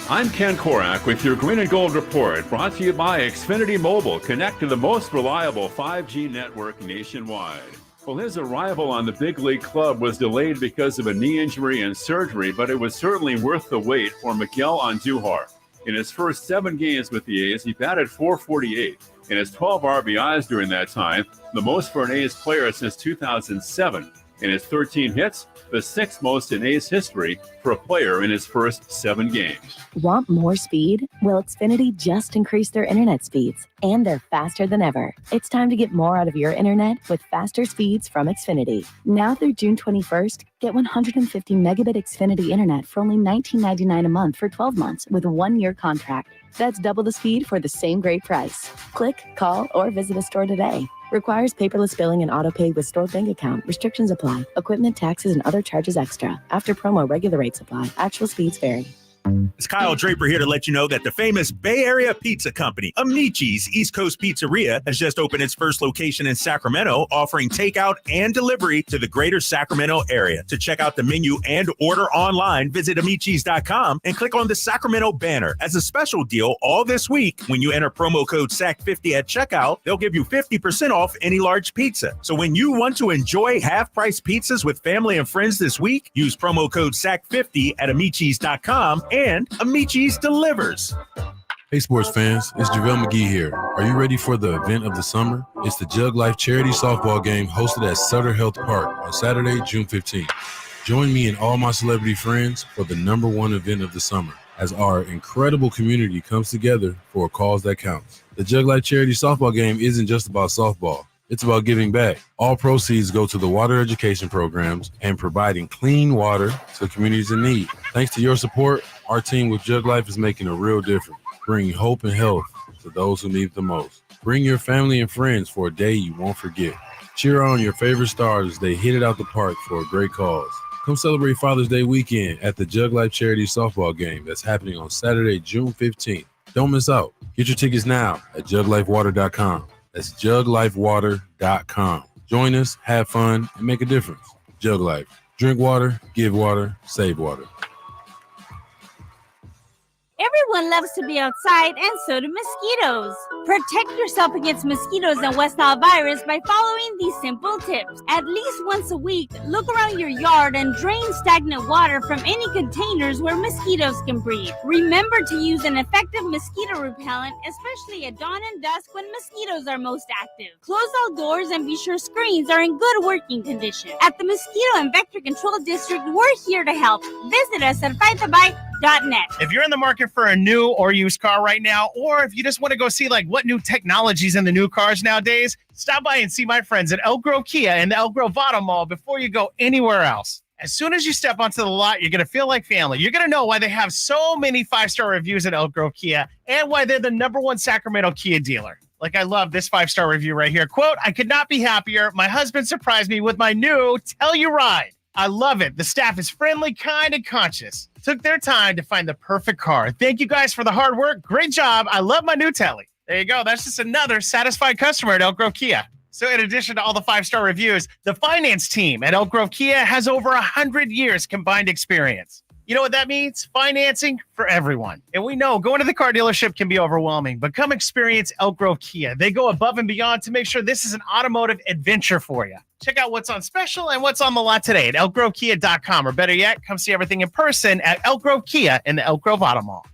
I'm Ken Korak with your Green and Gold Report, brought to you by Xfinity Mobile. Connect to the most reliable 5G network nationwide. Well, his arrival on the big league club was delayed because of a knee injury and surgery, but it was certainly worth the wait for Miguel Andujar. In his first 7 games with the A's, he batted .448 and has 12 RBIs during that time, the most for an A's player since 2007. In his 13 hits, the 6th most in A's history for a player in his first 7 games. Want more speed? Well, Xfinity just increased their internet speeds, and they're faster than ever. It's time to get more out of your internet with faster speeds from Xfinity. Now through June 21st, get 150 megabit Xfinity internet for only $19.99 a month for 12 months with a 1-year contract. That's double the speed for the same great price. Click, call, or visit a store today. Requires paperless billing and auto-pay with stored bank account. Restrictions apply. Equipment, taxes, and other charges extra. After promo, regular rates apply. Actual speeds vary. It's Kyle Draper here to let you know that the famous Bay Area pizza company, Amici's East Coast Pizzeria, has just opened its first location in Sacramento, offering takeout and delivery to the greater Sacramento area. To check out the menu and order online, visit amicis.com and click on the Sacramento banner. As a special deal, all this week, when you enter promo code SAC50 at checkout, they'll give you 50% off any large pizza. So when you want to enjoy half-price pizzas with family and friends this week, use promo code SAC50 at amicis.com and Amici's delivers. Hey sports fans, it's JaVale McGee here. Are you ready for the event of the summer? It's the Jug Life Charity Softball Game hosted at Sutter Health Park on Saturday, June 15th. Join me and all my celebrity friends for the #1 event of the summer as our incredible community comes together for a cause that counts. The Jug Life Charity Softball Game isn't just about softball. It's about giving back. All proceeds go to the water education programs and providing clean water to communities in need. Thanks to your support, our team with Jug Life is making a real difference, bringing hope and health to those who need it the most. Bring your family and friends for a day you won't forget. Cheer on your favorite stars as they hit it out the park for a great cause. Come celebrate Father's Day weekend at the Jug Life Charity Softball Game that's happening on Saturday, June 15th. Don't miss out. Get your tickets now at juglifewater.com. That's juglifewater.com. Join us, have fun, and make a difference. Jug Life. Drink water, give water, save water. Everyone loves to be outside, and so do mosquitoes. Protect yourself against mosquitoes and West Nile virus by following these simple tips. At least once a week, look around your yard and drain stagnant water from any containers where mosquitoes can breed. Remember to use an effective mosquito repellent, especially at dawn and dusk when mosquitoes are most active. Close all doors and be sure screens are in good working condition. At the Mosquito and Vector Control District, we're here to help. Visit us at fightthebite.net. If you're in the market for a new or used car right now, or if you just want to go see like what new technologies in the new cars nowadays, stop by and see my friends at Elk Grove Kia and the Elk Grove Auto Mall before you go anywhere else. As soon as you step onto the lot, you're going to feel like family. You're going to know why they have so many 5-star reviews at Elk Grove Kia and why they're the #1 Sacramento Kia dealer. Like, I love this 5-star review right here. Quote, "I could not be happier. My husband surprised me with my new Telluride. I love it. The staff is friendly, kind, and conscious. Took their time to find the perfect car. Thank you guys for the hard work. Great job. I love my new Telly." There you go. That's just another satisfied customer at Elk Grove Kia. So in addition to all the 5-star reviews, the finance team at Elk Grove Kia has over 100 years combined experience. You know what that means? Financing for everyone. And we know going to the car dealership can be overwhelming, but come experience Elk Grove Kia. They go above and beyond to make sure this is an automotive adventure for you. Check out what's on special and what's on the lot today at elkgrovekia.com, or better yet, come see everything in person at Elk Grove Kia in the Elk Grove Auto Mall.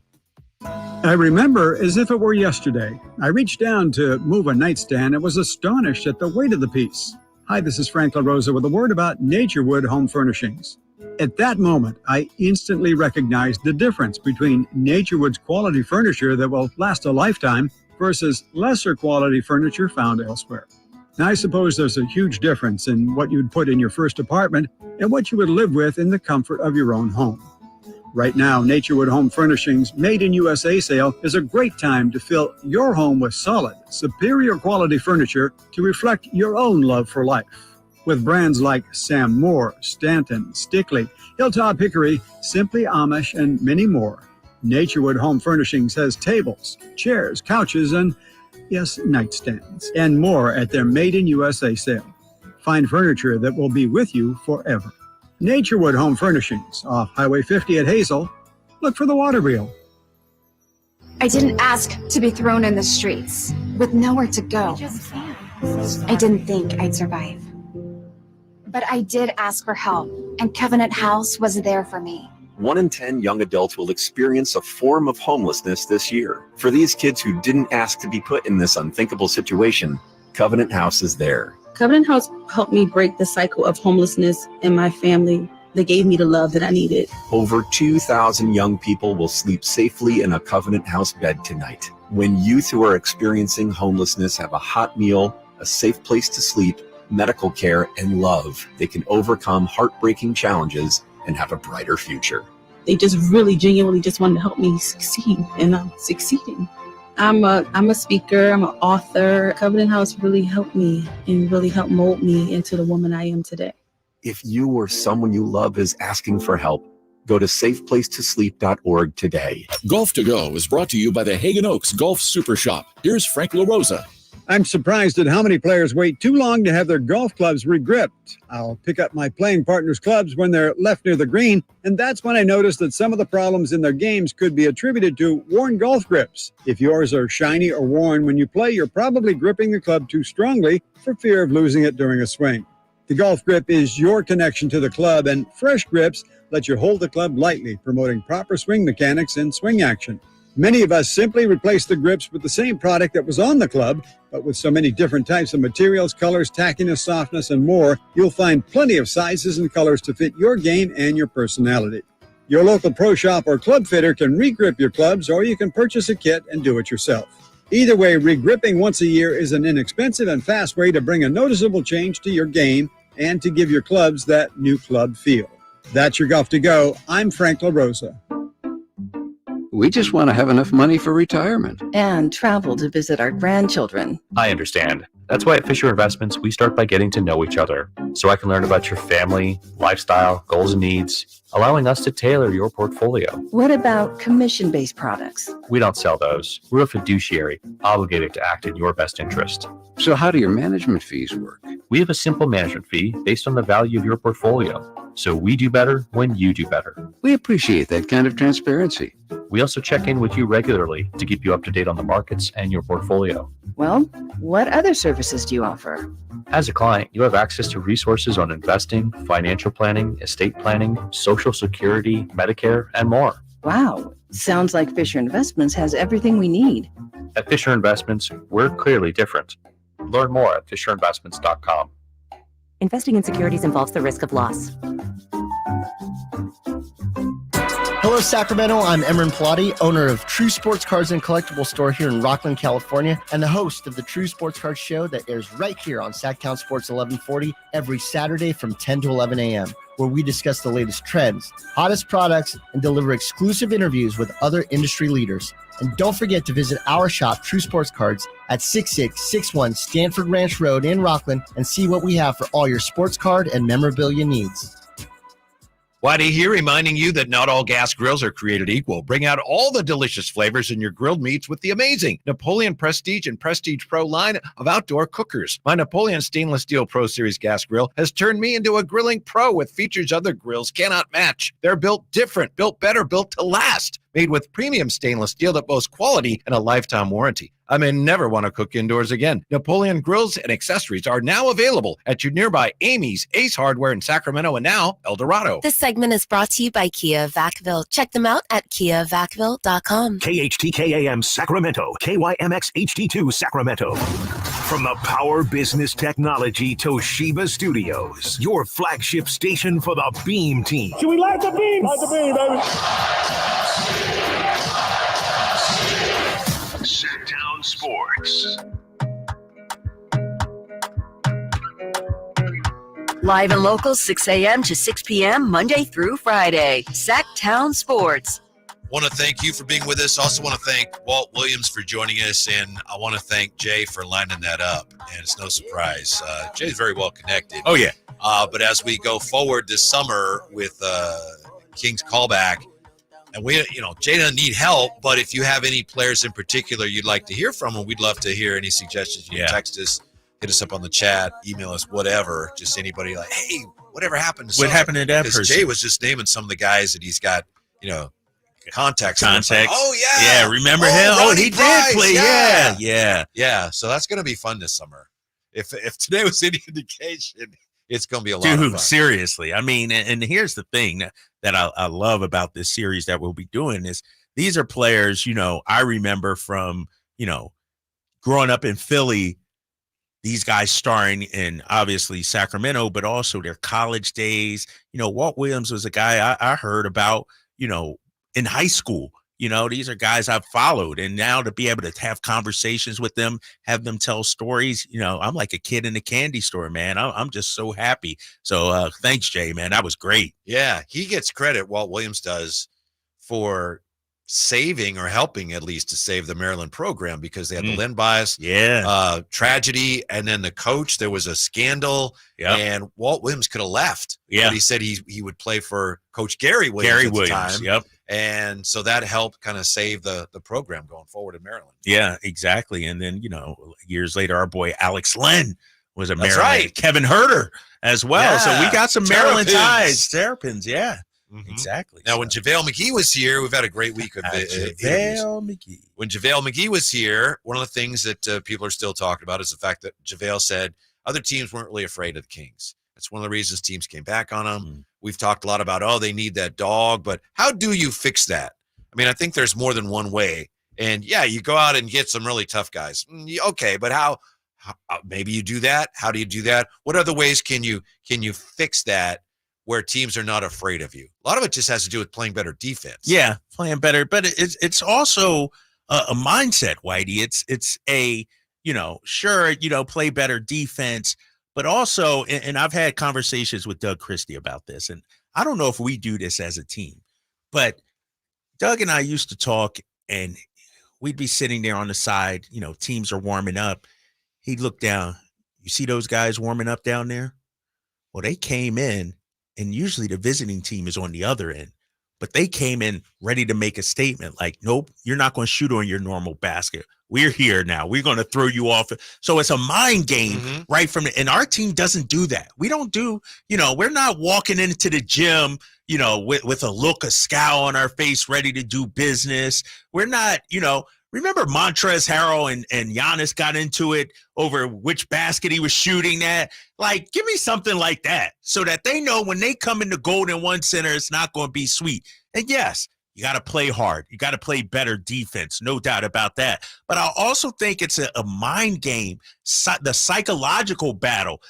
I remember as if it were yesterday. I reached down to move a nightstand and was astonished at the weight of the piece. Hi, this is Frank LaRosa with a word about Naturewood Home Furnishings. At that moment, I instantly recognized the difference between Naturewood's quality furniture that will last a lifetime versus lesser quality furniture found elsewhere. Now, I suppose there's a huge difference in what you'd put in your first apartment and what you would live with in the comfort of your own home. Right now, Naturewood Home Furnishings Made in USA sale is a great time to fill your home with solid, superior quality furniture to reflect your own love for life. With brands like Sam Moore, Stanton, Stickley, Hilltop Hickory, Simply Amish, and many more, Naturewood Home Furnishings has tables, chairs, couches, and, yes, nightstands, and more at their Made in USA sale. Find furniture that will be with you forever. Naturewood Home Furnishings, off Highway 50 at Hazel. Look for the water wheel. I didn't ask to be thrown in the streets with nowhere to go. I didn't think I'd survive. But I did ask for help, and Covenant House was there for me. 1 in 10 young adults will experience a form of homelessness this year. For these kids who didn't ask to be put in this unthinkable situation, Covenant House is there. Covenant House helped me break the cycle of homelessness in my family. They gave me the love that I needed. Over 2,000 young people will sleep safely in a Covenant House bed tonight. When youth who are experiencing homelessness have a hot meal, a safe place to sleep, medical care, and love, they can overcome heartbreaking challenges and have a brighter future. They just really genuinely just wanted to help me succeed, and I'm succeeding. I'm a speaker, I'm an author. Covenant House really helped me and really helped mold me into the woman I am today. If you or someone you love is asking for help, go to safeplacetosleep.org today. Golf to Go is brought to you by the Hagen Oaks Golf Super Shop. Here's Frank LaRosa. I'm surprised at how many players wait too long to have their golf clubs regripped. I'll pick up my playing partner's clubs when they're left near the green, and that's when I notice that some of the problems in their games could be attributed to worn golf grips. If yours are shiny or worn when you play, you're probably gripping the club too strongly for fear of losing it during a swing. The golf grip is your connection to the club, and fresh grips let you hold the club lightly, promoting proper swing mechanics and swing action. Many of us simply replace the grips with the same product that was on the club, but with so many different types of materials, colors, tackiness, softness, and more, you'll find plenty of sizes and colors to fit your game and your personality. Your local pro shop or club fitter can re-grip your clubs, or you can purchase a kit and do it yourself. Either way, re-gripping once a year is an inexpensive and fast way to bring a noticeable change to your game and to give your clubs that new club feel. That's your Golf to Go. I'm Frank LaRosa. We just want to have enough money for retirement. And travel to visit our grandchildren. I understand. That's why at Fisher Investments, we start by getting to know each other, so I can learn about your family, lifestyle, goals and needs, allowing us to tailor your portfolio. What about commission-based products? We don't sell those. We're a fiduciary, obligated to act in your best interest. So how do your management fees work? We have a simple management fee based on the value of your portfolio. So we do better when you do better. We appreciate that kind of transparency. We also check in with you regularly to keep you up to date on the markets and your portfolio. Well, what other services do you offer? As a client, you have access to resources on investing, financial planning, estate planning, Social Security, Medicare, and more. Wow. Sounds like Fisher Investments has everything we need. At Fisher Investments, we're clearly different. Learn more at FisherInvestments.com. Investing in securities involves the risk of loss. Hello, Sacramento. I'm Emran Pilati, owner of True Sports Cards and Collectible Store here in Rockland, California, and the host of the True Sports Cards Show that airs right here on Sactown Sports 1140 every Saturday from 10 to 11 a.m., where we discuss the latest trends, hottest products, and deliver exclusive interviews with other industry leaders. And don't forget to visit our shop, True Sports Cards, at 6661 Stanford Ranch Road in Rockland and see what we have for all your sports card and memorabilia needs. Whitey here, reminding you that not all gas grills are created equal. Bring out all the delicious flavors in your grilled meats with the amazing Napoleon Prestige and Prestige Pro line of outdoor cookers. My Napoleon Stainless Steel Pro Series gas grill has turned me into a grilling pro with features other grills cannot match. They're built different, built better, built to last. Made with premium stainless steel that boasts quality and a lifetime warranty. I may never want to cook indoors again. Napoleon grills and accessories are now available at your nearby Amy's, Ace Hardware in Sacramento, and now El Dorado. This segment is brought to you by Kia of Vacaville. Check them out at KiaVacaville.com. KHTKAM Sacramento, KYMX HD2 Sacramento. From the Power Business Technology Toshiba Studios, your flagship station for the Beam Team. Should we light the beam? Light the beam, baby. Sactown Sports. Live and local, 6 a.m. to 6 p.m., Monday through Friday. Sactown Sports. Want to thank you for being with us. Also want to thank Walt Williams for joining us, and I want to thank Jay for lining that up. And it's no surprise. Jay's very well connected. Oh, yeah. But as we go forward this summer with Kings callback, and Jay doesn't need help, but if you have any players in particular you'd like to hear from, and we'd love to hear any suggestions. You can text us, hit us up on the chat, email us, whatever. Just anybody like, hey, whatever happened to What happened to that person? Jay was just naming some of the guys that he's got, contacts. Like, oh, yeah. Yeah, remember him? Ronnie He Price, did play. Yeah. So that's going to be fun this summer. If today was any indication, it's going to be a lot of fun. Seriously. I mean, and here's the thing that I love about this series that we'll be doing is these are players, I remember from, growing up in Philly, these guys starring in obviously Sacramento, but also their college days. Walt Williams was a guy I heard about, in high school. These are guys I've followed, and now to be able to have conversations with them, have them tell stories, I'm like a kid in a candy store, man. I'm just so happy. So thanks, Jay, man. That was great. Yeah, he gets credit, Walt Williams does, for saving or helping at least to save the Maryland program, because they had the Lynn bias, tragedy, and then the coach, there was a scandal, and Walt Williams could have left. But he said he would play for Coach Gary Williams at the time. And so that helped kind of save the program going forward in Maryland. Yeah, exactly. And then, years later, our boy Alex Len was a Maryland. Right. Kevin Herter as well. Yeah. So we got some Maryland Terrapins. ties. Terrapins, yeah. Exactly. Now, when JaVale McGee was here, we've had a great week of JaVale McGee. When JaVale McGee was here, one of the things that people are still talking about is the fact that JaVale said other teams weren't really afraid of the Kings. That's one of the reasons teams came back on them. We've talked a lot about, they need that dog, but how do you fix that? I mean, I think there's more than one way. And yeah, you go out and get some really tough guys. Okay, but how maybe you do that? How do you do that? What other ways can you fix that where teams are not afraid of you? A lot of it just has to do with playing better defense. Yeah, playing better, but it's also a mindset, Whitey. It's a, play better defense, but also, and I've had conversations with Doug Christie about this, and I don't know if we do this as a team, but Doug and I used to talk, and we'd be sitting there on the side, teams are warming up. He'd look down. You see those guys warming up down there? Well, they came in, and usually the visiting team is on the other end, but they came in ready to make a statement like, nope, you're not going to shoot on your normal basket. We're here now. We're going to throw you off. So it's a mind game right from and our team doesn't do that. We don't do, we're not walking into the gym, with a look, a scowl on our face, ready to do business. We're not, remember Montrezl Harrell and Giannis got into it over which basket he was shooting at? Like, give me something like that so that they know when they come into Golden One Center, it's not going to be sweet. And yes, you got to play hard. You got to play better defense. No doubt about that. But I also think it's a mind game, the psychological battle,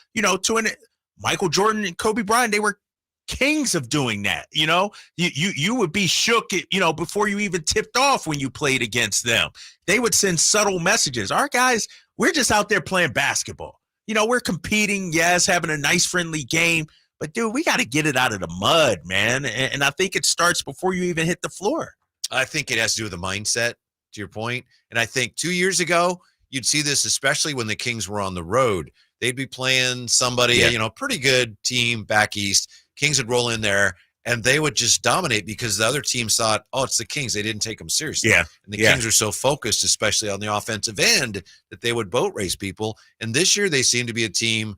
Michael Jordan and Kobe Bryant, they were kings of doing that. You would be shook, before you even tipped off when you played against them. They would send subtle messages. Our guys, we're just out there playing basketball. We're competing, yes, having a nice friendly game, but dude, we got to get it out of the mud, man. And I think it starts before you even hit the floor. I think it has to do with the mindset, to your point. And I think 2 years ago, you'd see this, especially when the Kings were on the road. They'd be playing somebody, pretty good team back east. Kings would roll in there, and they would just dominate because the other teams thought, it's the Kings. They didn't take them seriously. Yeah. And the Kings are so focused, especially on the offensive end, that they would boat race people. And this year they seem to be a team,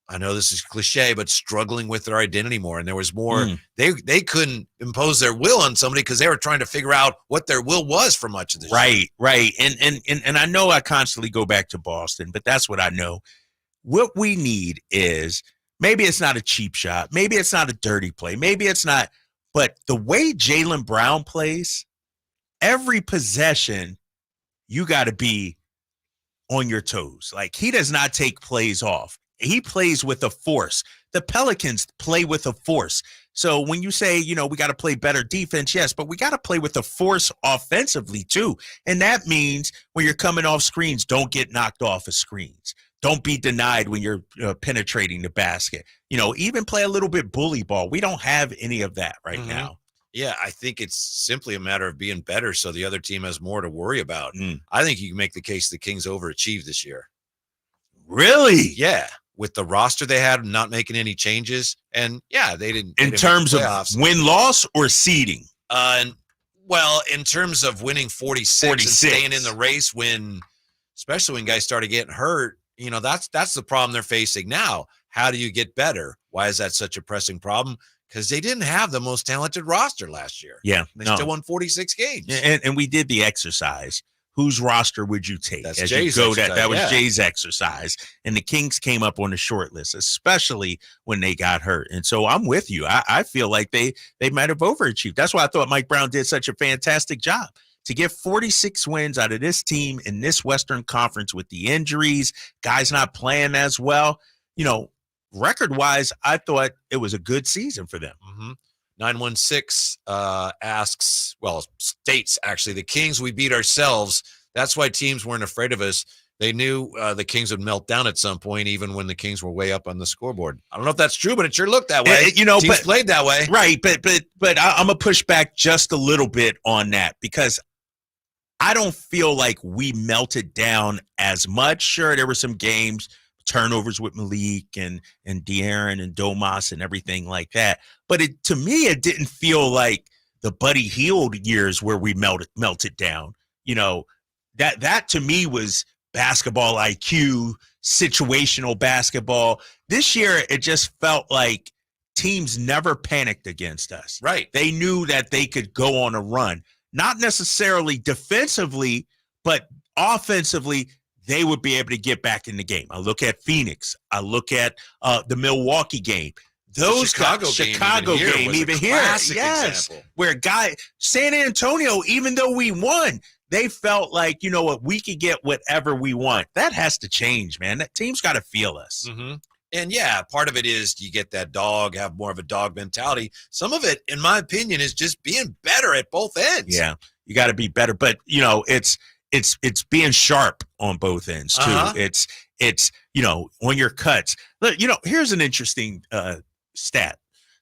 I know this is cliche, but struggling with their identity more. And there was more, they couldn't impose their will on somebody because they were trying to figure out what their will was for much of this year. Right. And I know I constantly go back to Boston, but that's what I know. What we need is, maybe it's not a cheap shot. Maybe it's not a dirty play. Maybe it's not. But the way Jaylen Brown plays, every possession, you got to be on your toes. Like, he does not take plays off. He plays with a force. The Pelicans play with a force. So when you say, we got to play better defense, yes, but we got to play with a force offensively too. And that means when you're coming off screens, don't get knocked off of screens. Don't be denied when you're penetrating the basket. Even play a little bit bully ball. We don't have any of that right now. Yeah, I think it's simply a matter of being better so the other team has more to worry about. I think you can make the case the Kings overachieved this year. Really? Yeah. With the roster they had, not making any changes. And, yeah, they didn't. In terms of win-loss or seeding? In terms of winning 46 and staying in the race especially when guys started getting hurt, that's the problem they're facing now. How do you get better? Why is that such a pressing problem? Because they didn't have the most talented roster last year. Yeah. They still won 46 games. And we did the exercise. Whose roster would you take? That's as Jay's you go exercise, that was Jay's exercise. And the Kings came up on the short list, especially when they got hurt. And so I'm with you. I feel like they might have overachieved. That's why I thought Mike Brown did such a fantastic job. To get 46 wins out of this team in this Western Conference with the injuries, guys not playing as well, record-wise, I thought it was a good season for them. 916 states, actually, the Kings, we beat ourselves. That's why teams weren't afraid of us. They knew the Kings would melt down at some point, even when the Kings were way up on the scoreboard. I don't know if that's true, but it sure looked that way. Teams played that way. Right, but I'm going to push back just a little bit on that because I don't feel like we melted down as much. Sure, there were some games, turnovers with Malik and De'Aaron and Domas and everything like that. But to me, it didn't feel like the Buddy Hield years where we melted down. That to me was basketball IQ, situational basketball. This year, it just felt like teams never panicked against us. Right. They knew that they could go on a run, not necessarily defensively, but offensively, they would be able to get back in the game. I look at Phoenix. I look at the Milwaukee game. Those Chicago game even here. Yes. Example. Where San Antonio, even though we won, they felt like, we could get whatever we want. That has to change, man. That team's got to feel us. And yeah, part of it is you get that have more of a dog mentality. Some of it, in my opinion, is just being better at both ends. Yeah, you got to be better. But, it's being sharp on both ends, too. It's on your cuts. Look, here's an interesting stat.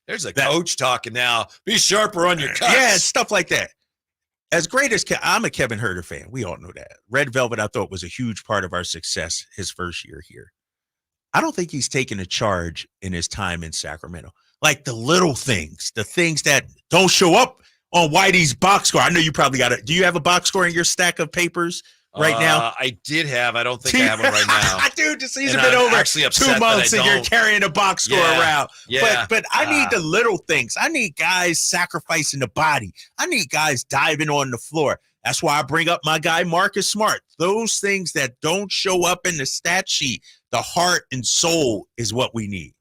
There's a coach talking now. Be sharper on your cuts. Yeah, stuff like that. As great as I'm a Kevin Huerter fan. We all know that. Red Velvet, I thought, was a huge part of our success his first year here. I don't think he's taken a charge in his time in Sacramento. Like the little things, the things that don't show up on Whitey's box score. I know you probably got it. Do you have a box score in your stack of papers right now? I did have. I don't think I have one right now. Dude, the season been over 2 months and you're carrying a box score around. Yeah. But I need the little things. I need guys sacrificing the body. I need guys diving on the floor. That's why I bring up my guy, Marcus Smart. Those things that don't show up in the stat sheet, the heart and soul is what we need.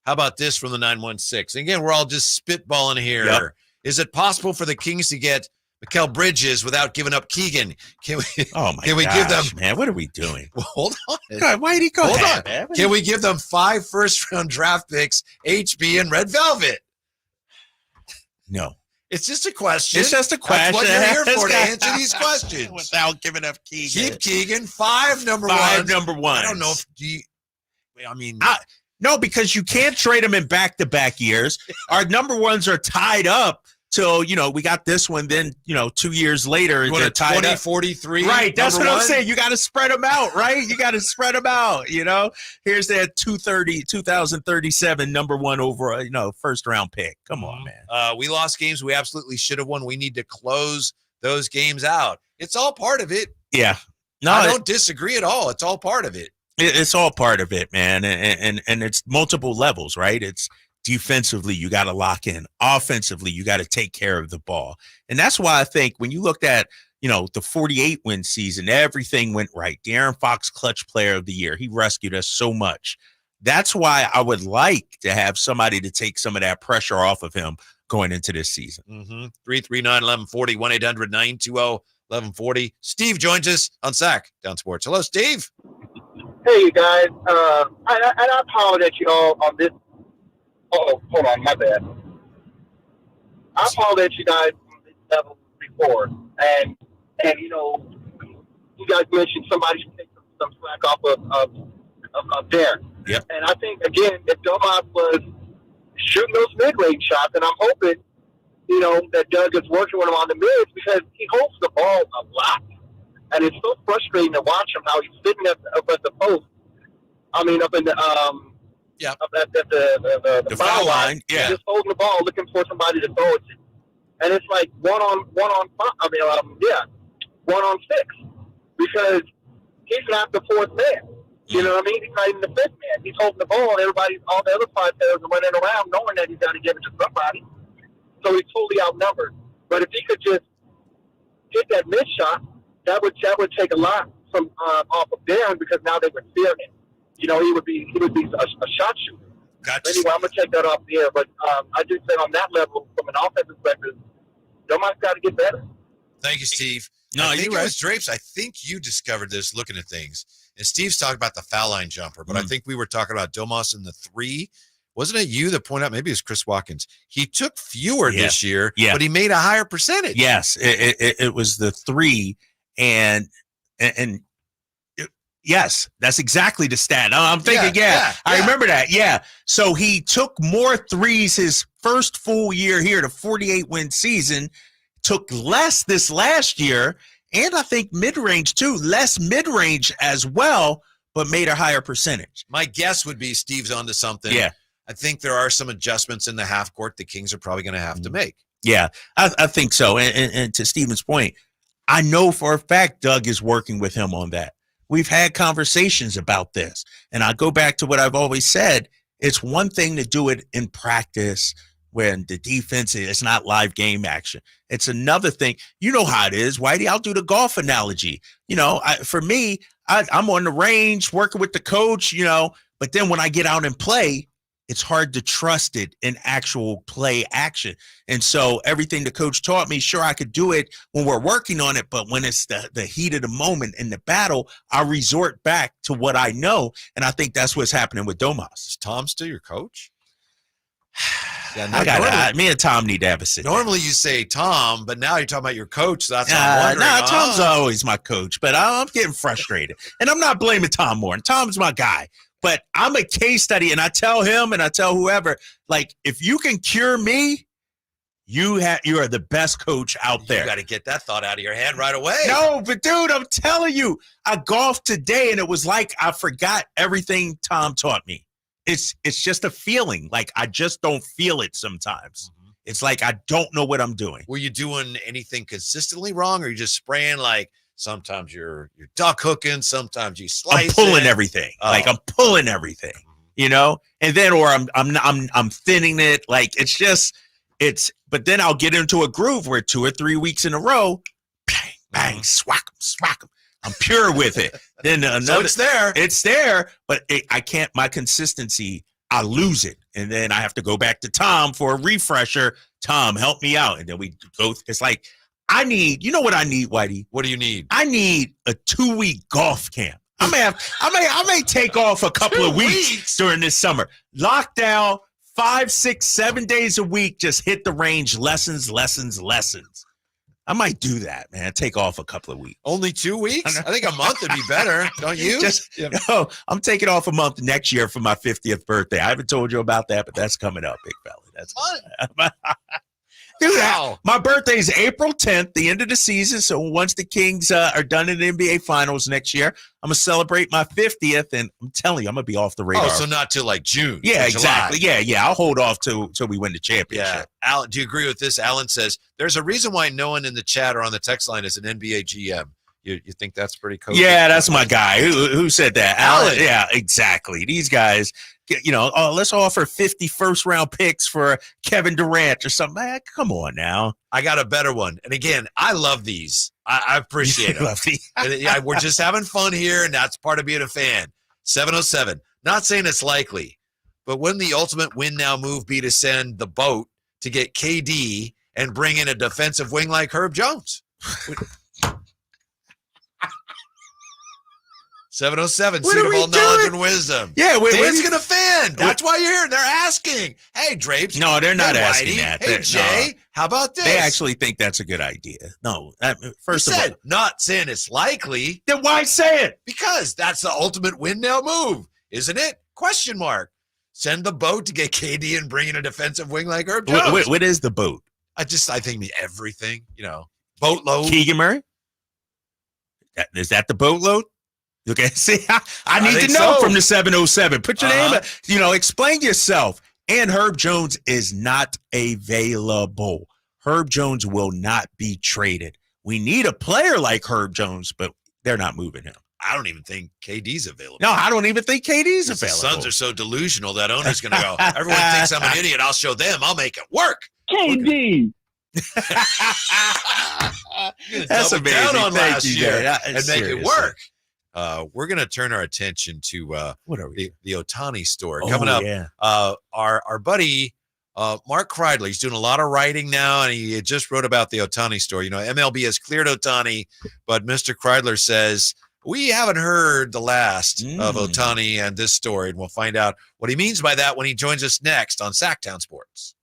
How about this from the 916? Again, we're all just spitballing here. Yep. Is it possible for the Kings to get Mikal Bridges without giving up Keegan? Can we give them, man? What are we doing? Well, hold on. God, Whitey, go ahead, man. Can we give them 5 first-round draft picks, HB and Red Velvet? No. It's just a question. It's just a question. That's what you're here for, to answer these questions. Without giving up Keegan. Keep Keegan, 5 number ones. 5 number ones. I don't know if no, because you can't trade them in back-to-back years. Our number ones are tied up till, we got this one. Then, 2 years later, you want they're a tied 20, up. 43. Right. That's what one? I'm saying. You got to spread them out, right? You got to spread them out, Here's that 2037 number one overall, first-round pick. Come on, man. We lost games we absolutely should have won. We need to close those games out. It's all part of it. Yeah. No, I don't disagree at all. It's all part of it. It's all part of it, man. And it's multiple levels, right? It's defensively, you got to lock in. Offensively, you got to take care of the ball. And that's why I think when you looked at, the 48-win season, everything went right. De'Aaron Fox, clutch player of the year. He rescued us so much. That's why I would like to have somebody to take some of that pressure off of him going into this season. 339-1140, 1140. Steve joins us on Sactown Sports. Hello, Steve. Hey, you guys. I apologize you all on this. Oh, hold on. My bad. I apologize you guys on this level before. And you guys mentioned somebody should take some slack off of there. Yep. And I think, again, if Domas was shooting those mid-range shots, and I'm hoping, that Doug is working with him on the mids because he holds the ball a lot. And it's so frustrating to watch him, how he's sitting up at the post. I mean, up in the up at the foul line. Yeah. Just holding the ball, looking for somebody to throw it to. And it's like one on 6, because he's not the fourth man. You know what I mean? He's not even the fifth man. He's holding the ball, and all the other 5 players are running around knowing that he's got to give it to somebody. So he's totally outnumbered. But if he could just hit that mid shot, that would take a lot from off of Darren, because now they would fear him. He would be a shot shooter. Gotcha. Anyway, I'm gonna take that off the air. But I just said on that level, from an offensive perspective, Domas got to get better. Thank you, Steve. No, I think you're it right. was Drapes. I think you discovered this looking at things. And Steve's talking about the foul line jumper, but I think we were talking about Domas in the 3. Wasn't it you that pointed out? Maybe it was Chris Watkins. He took fewer this year, but he made a higher percentage. Yes, it was the 3, and yes, that's exactly the stat. I'm thinking, I remember that. Yeah, so he took more threes his first full year here, the 48-win season. Took less this last year, and I think mid-range too, less mid-range as well, but made a higher percentage. My guess would be Steve's onto something. Yeah. I think there are some adjustments in the half court the Kings are probably going to have to make. Yeah, I think so. And to Steven's point, I know for a fact Doug is working with him on that. We've had conversations about this. And I go back to what I've always said. It's one thing to do it in practice when the defense is not live game action. It's another thing. You know how it is, Whitey. I'll do the golf analogy. For me, I'm on the range working with the coach, but then when I get out and play, it's hard to trust it in actual play action. And so everything the coach taught me, sure, I could do it when we're working on it, but when it's the heat of the moment in the battle, I resort back to what I know. And I think that's what's happening with Domas. Is Tom still your coach? Me and Tom need to have a sit. Normally you say Tom, but now you're talking about your coach. So that's what I'm wondering. Tom's always my coach, but I'm getting frustrated. And I'm not blaming Tom Moore. Tom's my guy. But I'm a case study, and I tell him and I tell whoever, like, if you can cure me, you are the best coach out there. You got to get that thought out of your head right away. No, but dude, I'm telling you, I golfed today, and it was like I forgot everything Tom taught me. It's just a feeling. Like, I just don't feel it sometimes. Mm-hmm. It's like I don't know what I'm doing. Were you doing anything consistently wrong, or are you just spraying like? Sometimes you're duck hooking. Sometimes you slice. I'm pulling everything. Like I'm pulling everything, and then, or I'm thinning it. Like but then I'll get into a groove where 2 or 3 weeks in a row, bang, bang, swack 'em. I'm pure with it. Then another, so it's there, but I can't, my consistency, I lose it. And then I have to go back to Tom for a refresher. Tom, help me out. And then we go, it's like, you know what I need, Whitey? What do you need? I need a 2-week golf camp. I may take off a couple of weeks during this summer. Lockdown, 5, 6, 7 days a week. Just hit the range, lessons. I might do that, man. Take off a couple of weeks. Only 2 weeks? I think a month would be better, don't you? No, I'm taking off a month next year for my 50th birthday. I haven't told you about that, but that's coming up, big fella. That's fun. Dude, my birthday is April 10th, the end of the season. So once the Kings are done in the NBA Finals next year, I'm going to celebrate my 50th. And I'm telling you, I'm going to be off the radar. Oh, so not till like June. Yeah, exactly. Yeah. I'll hold off till we win the championship. Yeah. Alan, do you agree with this? Alan says, there's a reason why no one in the chat or on the text line is an NBA GM. You think that's pretty cool? Yeah, that's my guy. Who said that? Alan. Yeah, exactly. These guys, let's offer 50 first-round picks for Kevin Durant or something. Man, come on now. I got a better one. And again, I love these. I appreciate them. Yeah, we're just having fun here, and that's part of being a fan. 707. Not saying it's likely, but wouldn't the ultimate win now move be to send the boat to get KD and bring in a defensive wing like Herb Jones? 707, What seat are of we all knowledge doing? and wisdom. Yeah, Fans gonna fan. That's why you're here. They're asking. Hey, Drapes. No, they're not hey, asking Whitey, that. Hey, Jay, how about this? They actually think that's a good idea. No, first of all, not saying it's likely. Then why say it? Because that's the ultimate win now move, isn't it? Question mark. Send the boat to get KD and bring in a defensive wing like Herb Jones. What is the boat? I think everything, boatload. Keegan Murray? Is that the boatload? Okay, see, I need to know from the 707. Put your name, explain yourself. And Herb Jones is not available. Herb Jones will not be traded. We need a player like Herb Jones, but they're not moving him. I don't even think KD's available. No, I don't even think KD's available. The Suns are so delusional that owner's going to go, everyone thinks I'm an idiot. I'll show them. I'll make it work. KD. That's amazing. Down on Thank last you, year Jay. and make it work. We're going to turn our attention to what are we? The Otani story coming up. Yeah. Our buddy Mark Kreidler, he's doing a lot of writing now, and he just wrote about the Otani story. MLB has cleared Otani, but Mr. Kreidler says we haven't heard the last of Otani and this story, and we'll find out what he means by that when he joins us next on Sactown Sports.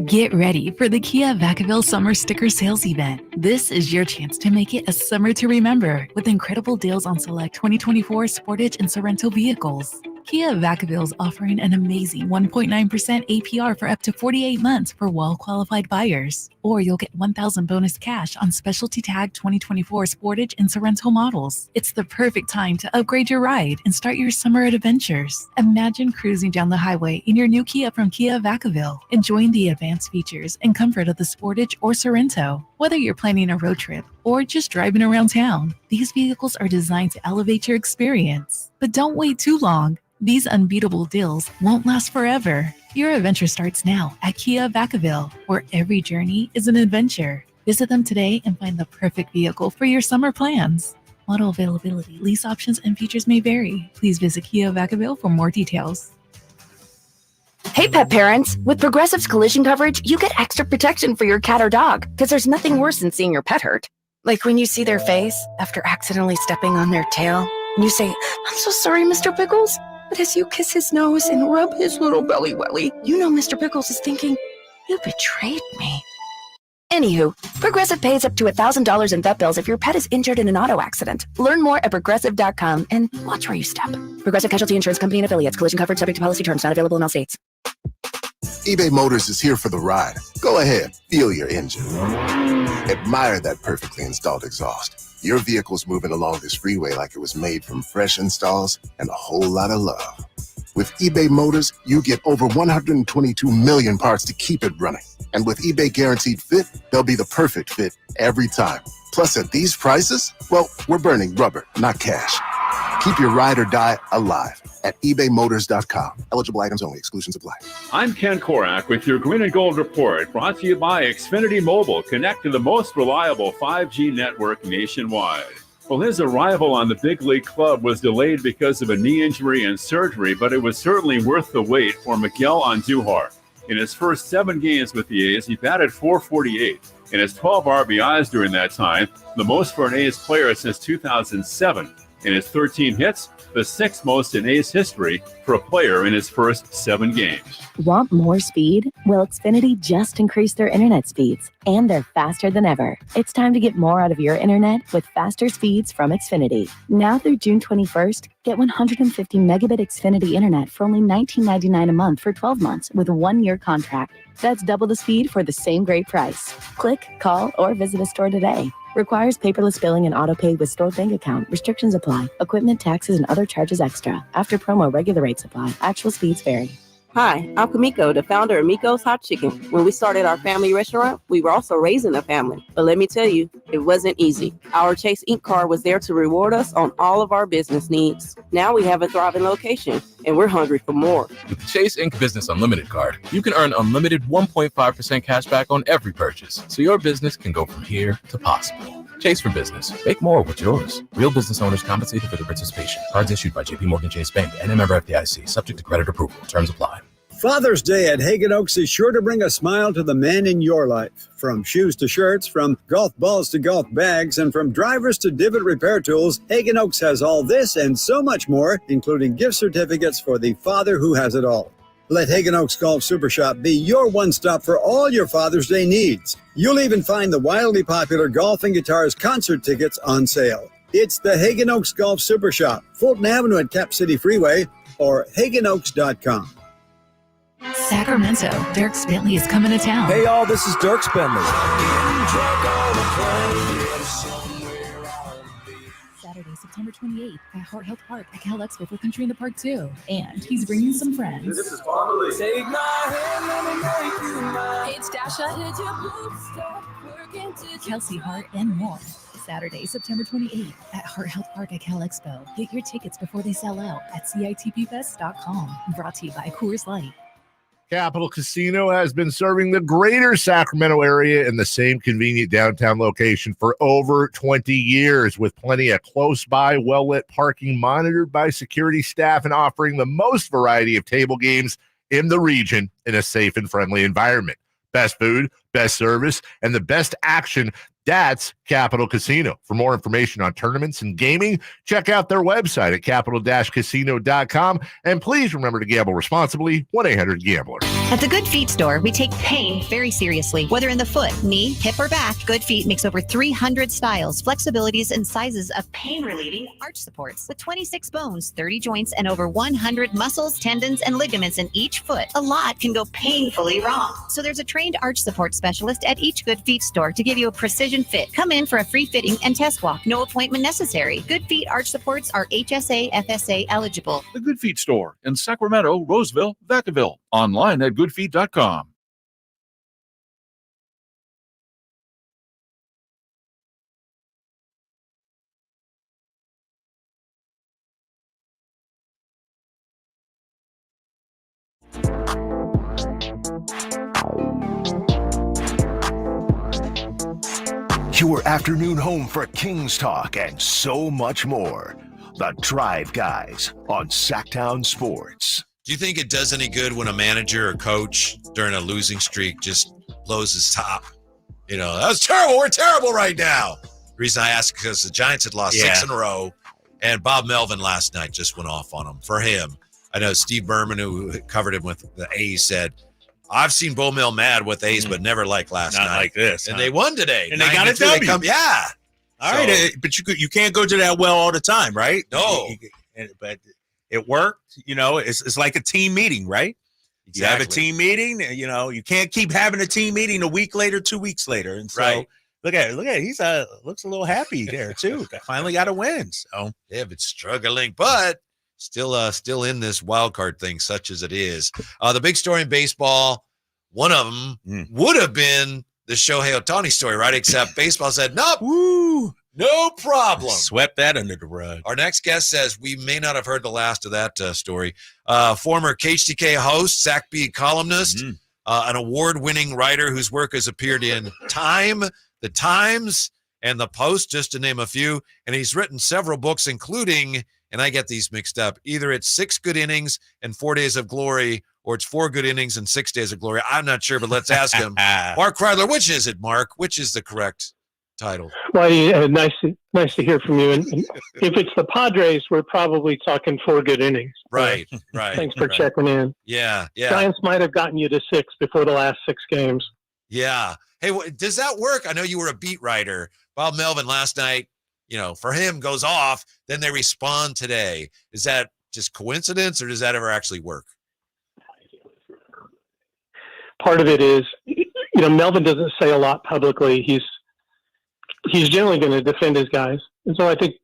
Get ready for the Kia Vacaville Summer Sticker Sales Event. This is your chance to make it a summer to remember with incredible deals on select 2024 Sportage and Sorrento vehicles. Kia Vacaville is offering an amazing 1.9% APR for up to 48 months for well-qualified buyers. Or you'll get $1,000 bonus cash on specialty tag 2024 Sportage and Sorrento models. It's the perfect time to upgrade your ride and start your summer adventures. Imagine cruising down the highway in your new Kia from Kia Vacaville, enjoying the advanced features and comfort of the Sportage or Sorrento. Whether you're planning a road trip or just driving around town, these vehicles are designed to elevate your experience. But don't wait too long. These unbeatable deals won't last forever. Your adventure starts now at Kia Vacaville, where every journey is an adventure. Visit them today and find the perfect vehicle for your summer plans. Model availability, lease options, and features may vary. Please visit Kia Vacaville for more details. Hey, pet parents! With Progressive's collision coverage, you get extra protection for your cat or dog, because there's nothing worse than seeing your pet hurt. Like when you see their face after accidentally stepping on their tail, and you say, "I'm so sorry, Mr. Pickles." But as you kiss his nose and rub his little belly welly, you know Mr. Pickles is thinking, "You betrayed me." Anywho, Progressive pays up to $1,000 in vet bills if your pet is injured in an auto accident. Learn more at Progressive.com and watch where you step. Progressive Casualty Insurance Company and Affiliates. Collision coverage subject to policy terms. Not available in all states. eBay Motors is here for the ride. Go ahead, feel your engine. Admire that perfectly installed exhaust. Your vehicle's moving along this freeway like it was made from fresh installs and a whole lot of love. With eBay Motors, you get over 122 million parts to keep it running. And with eBay Guaranteed Fit, they'll be the perfect fit every time. Plus, at these prices, well, we're burning rubber, not cash. Keep your ride or die alive at ebaymotors.com. Eligible items only. Exclusions apply. I'm Ken Korak with your Green and Gold Report, brought to you by Xfinity Mobile. Connect to the most reliable 5G network nationwide. Well, his arrival on the big league club was delayed because of a knee injury and surgery, but it was certainly worth the wait for Miguel Andujar. In his first 7 games with the A's, he batted .448 and has 12 RBIs during that time, the most for an A's player since 2007. In his 13 hits, the 6th most in A's history for a player in his first 7 games. Want more speed? Well, Xfinity just increased their internet speeds, and they're faster than ever. It's time to get more out of your internet with faster speeds from Xfinity. Now through June 21st, get 150 megabit Xfinity internet for only $19.99 a month for 12 months with a 1-year contract. That's double the speed for the same great price. Click, call, or visit a store today. Requires paperless billing and auto-pay with stored bank account. Restrictions apply. Equipment, taxes, and other charges extra. After promo, regular rates apply. Actual speeds vary. Hi, I'm Kamiko, the founder of Miko's Hot Chicken. When we started our family restaurant, we were also raising a family. But let me tell you, it wasn't easy. Our Chase Inc. card was there to reward us on all of our business needs. Now we have a thriving location, and we're hungry for more. With the Chase Inc. Business Unlimited card, you can earn unlimited 1.5% cash back on every purchase, so your business can go from here to possible. Chase for business. Make more with yours. Real business owners compensated for their participation. Cards issued by JPMorgan Chase Bank and a member FDIC, subject to credit approval. Terms apply. Father's Day at Hagen Oaks is sure to bring a smile to the man in your life. From shoes to shirts, from golf balls to golf bags, and from drivers to divot repair tools, Hagen Oaks has all this and so much more, including gift certificates for the father who has it all. Let Hagen Oaks Golf Super Shop be your one-stop for all your Father's Day needs. You'll even find the wildly popular Golf and Guitars concert tickets on sale. It's the Hagen Oaks Golf Super Shop, Fulton Avenue at Cap City Freeway, or HagenOaks.com. Sacramento, Dirk Bentley is coming to town. Hey y'all, this is Dirk Bentley. Saturday, September 28th at Hart Health Park at Cal Expo for Country in the Park 2. And he's bringing some friends. This is Family. Take my hand, let me make you mine. It's Dasha, hit your boots, stop working to Kelsey Hart and more. Saturday, September 28th at Hart Health Park at Cal Expo. Get your tickets before they sell out at CITPFest.com. Brought to you by Coors Light. Capital Casino has been serving the greater Sacramento area in the same convenient downtown location for over 20 years, with plenty of close-by, well-lit parking monitored by security staff and offering the most variety of table games in the region in a safe and friendly environment. Best food, best service, and the best action. That's Capital Casino. For more information on tournaments and gaming, check out their website at capital-casino.com. And please remember to gamble responsibly. 1-800-GAMBLER. At the Good Feet store, we take pain very seriously. Whether in the foot, knee, hip, or back, Good Feet makes over 300 styles, flexibilities, and sizes of pain-relieving arch supports. With 26 bones, 30 joints, and over 100 muscles, tendons, and ligaments in each foot, a lot can go painfully wrong. So there's a trained arch support specialist at each Good Feet store to give you a precision fit. Come in for a free fitting and test walk. No appointment necessary. Good Feet arch supports are HSA, FSA eligible. The Good Feet store in Sacramento, Roseville, Vacaville. Online at goodfeet.com. Your afternoon home for Kings talk and so much more. The Drive Guys on Sactown Sports. Do you think it does any good when a manager or coach during a losing streak just blows his top? You know, that was terrible. We're terrible right now. The reason I ask is because the Giants had lost 6 in a row, and Bob Melvin last night just went off on him. For him, I know Steve Berman, who covered him with the A's, said, I've seen Bo Mill mad with A's, but never like last night. Not like this. And they won today. And they got a W. All So- right, but you can't go to that well all the time, right? No. But it worked. You know, it's like a team meeting, right? Exactly. You have a team meeting. You know, you can't keep having a team meeting a week later, 2 weeks later. And so Right. look at it. He's looks a little happy there too. Finally got a win. So Yeah, but struggling, but still in this wild card thing, such as it is. The big story in baseball, one of them would have been the Shohei Otani story, right? Except baseball said, nope, no problem. Swept that under the rug. Our next guest says we may not have heard the last of that story. Former KHTK host, Sac B columnist, an award-winning writer whose work has appeared in Time, The Times, and The Post, just to name a few. And he's written several books, including, and I get these mixed up, either it's 6 Good Innings and 4 Days of Glory, or it's 4 Good Innings and 6 Days of Glory. I'm not sure, but let's ask him. Mark Kreidler, which is it, Mark? Which is the correct title? Well, nice to hear from you. And if it's the Padres, we're probably talking 4 good innings. Right. Thanks for checking in. Yeah. Giants might have gotten you to 6 before the last 6 games. Yeah. Hey, does that work? I know you were a beat writer. Bob Melvin last night, for him goes off, then they respond today. Is that just coincidence, or does that ever actually work? Part of it is, Melvin doesn't say a lot publicly. He's generally going to defend his guys. And so I think,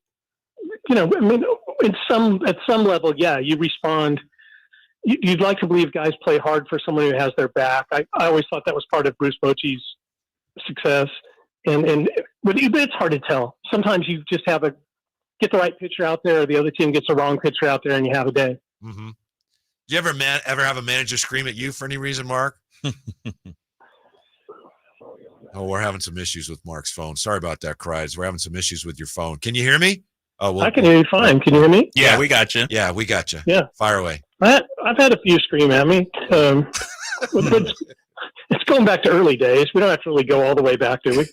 at some level, yeah, you respond. You'd like to believe guys play hard for someone who has their back. I always thought that was part of Bruce Bochy's success. But it's hard to tell. Sometimes you just get the right pitcher out there, or the other team gets the wrong pitcher out there, and you have a day. Mm-hmm. Do you ever have a manager scream at you for any reason, Mark? Oh, we're having some issues with Mark's phone. Sorry about that, Crides. We're having some issues with your phone. Can you hear me? Oh, well, I can hear you fine. Can you hear me? Yeah, we got you. Yeah, we got you. Yeah. Fire away. I've had a few scream at me. But it's going back to early days. We don't have to really go all the way back, do we?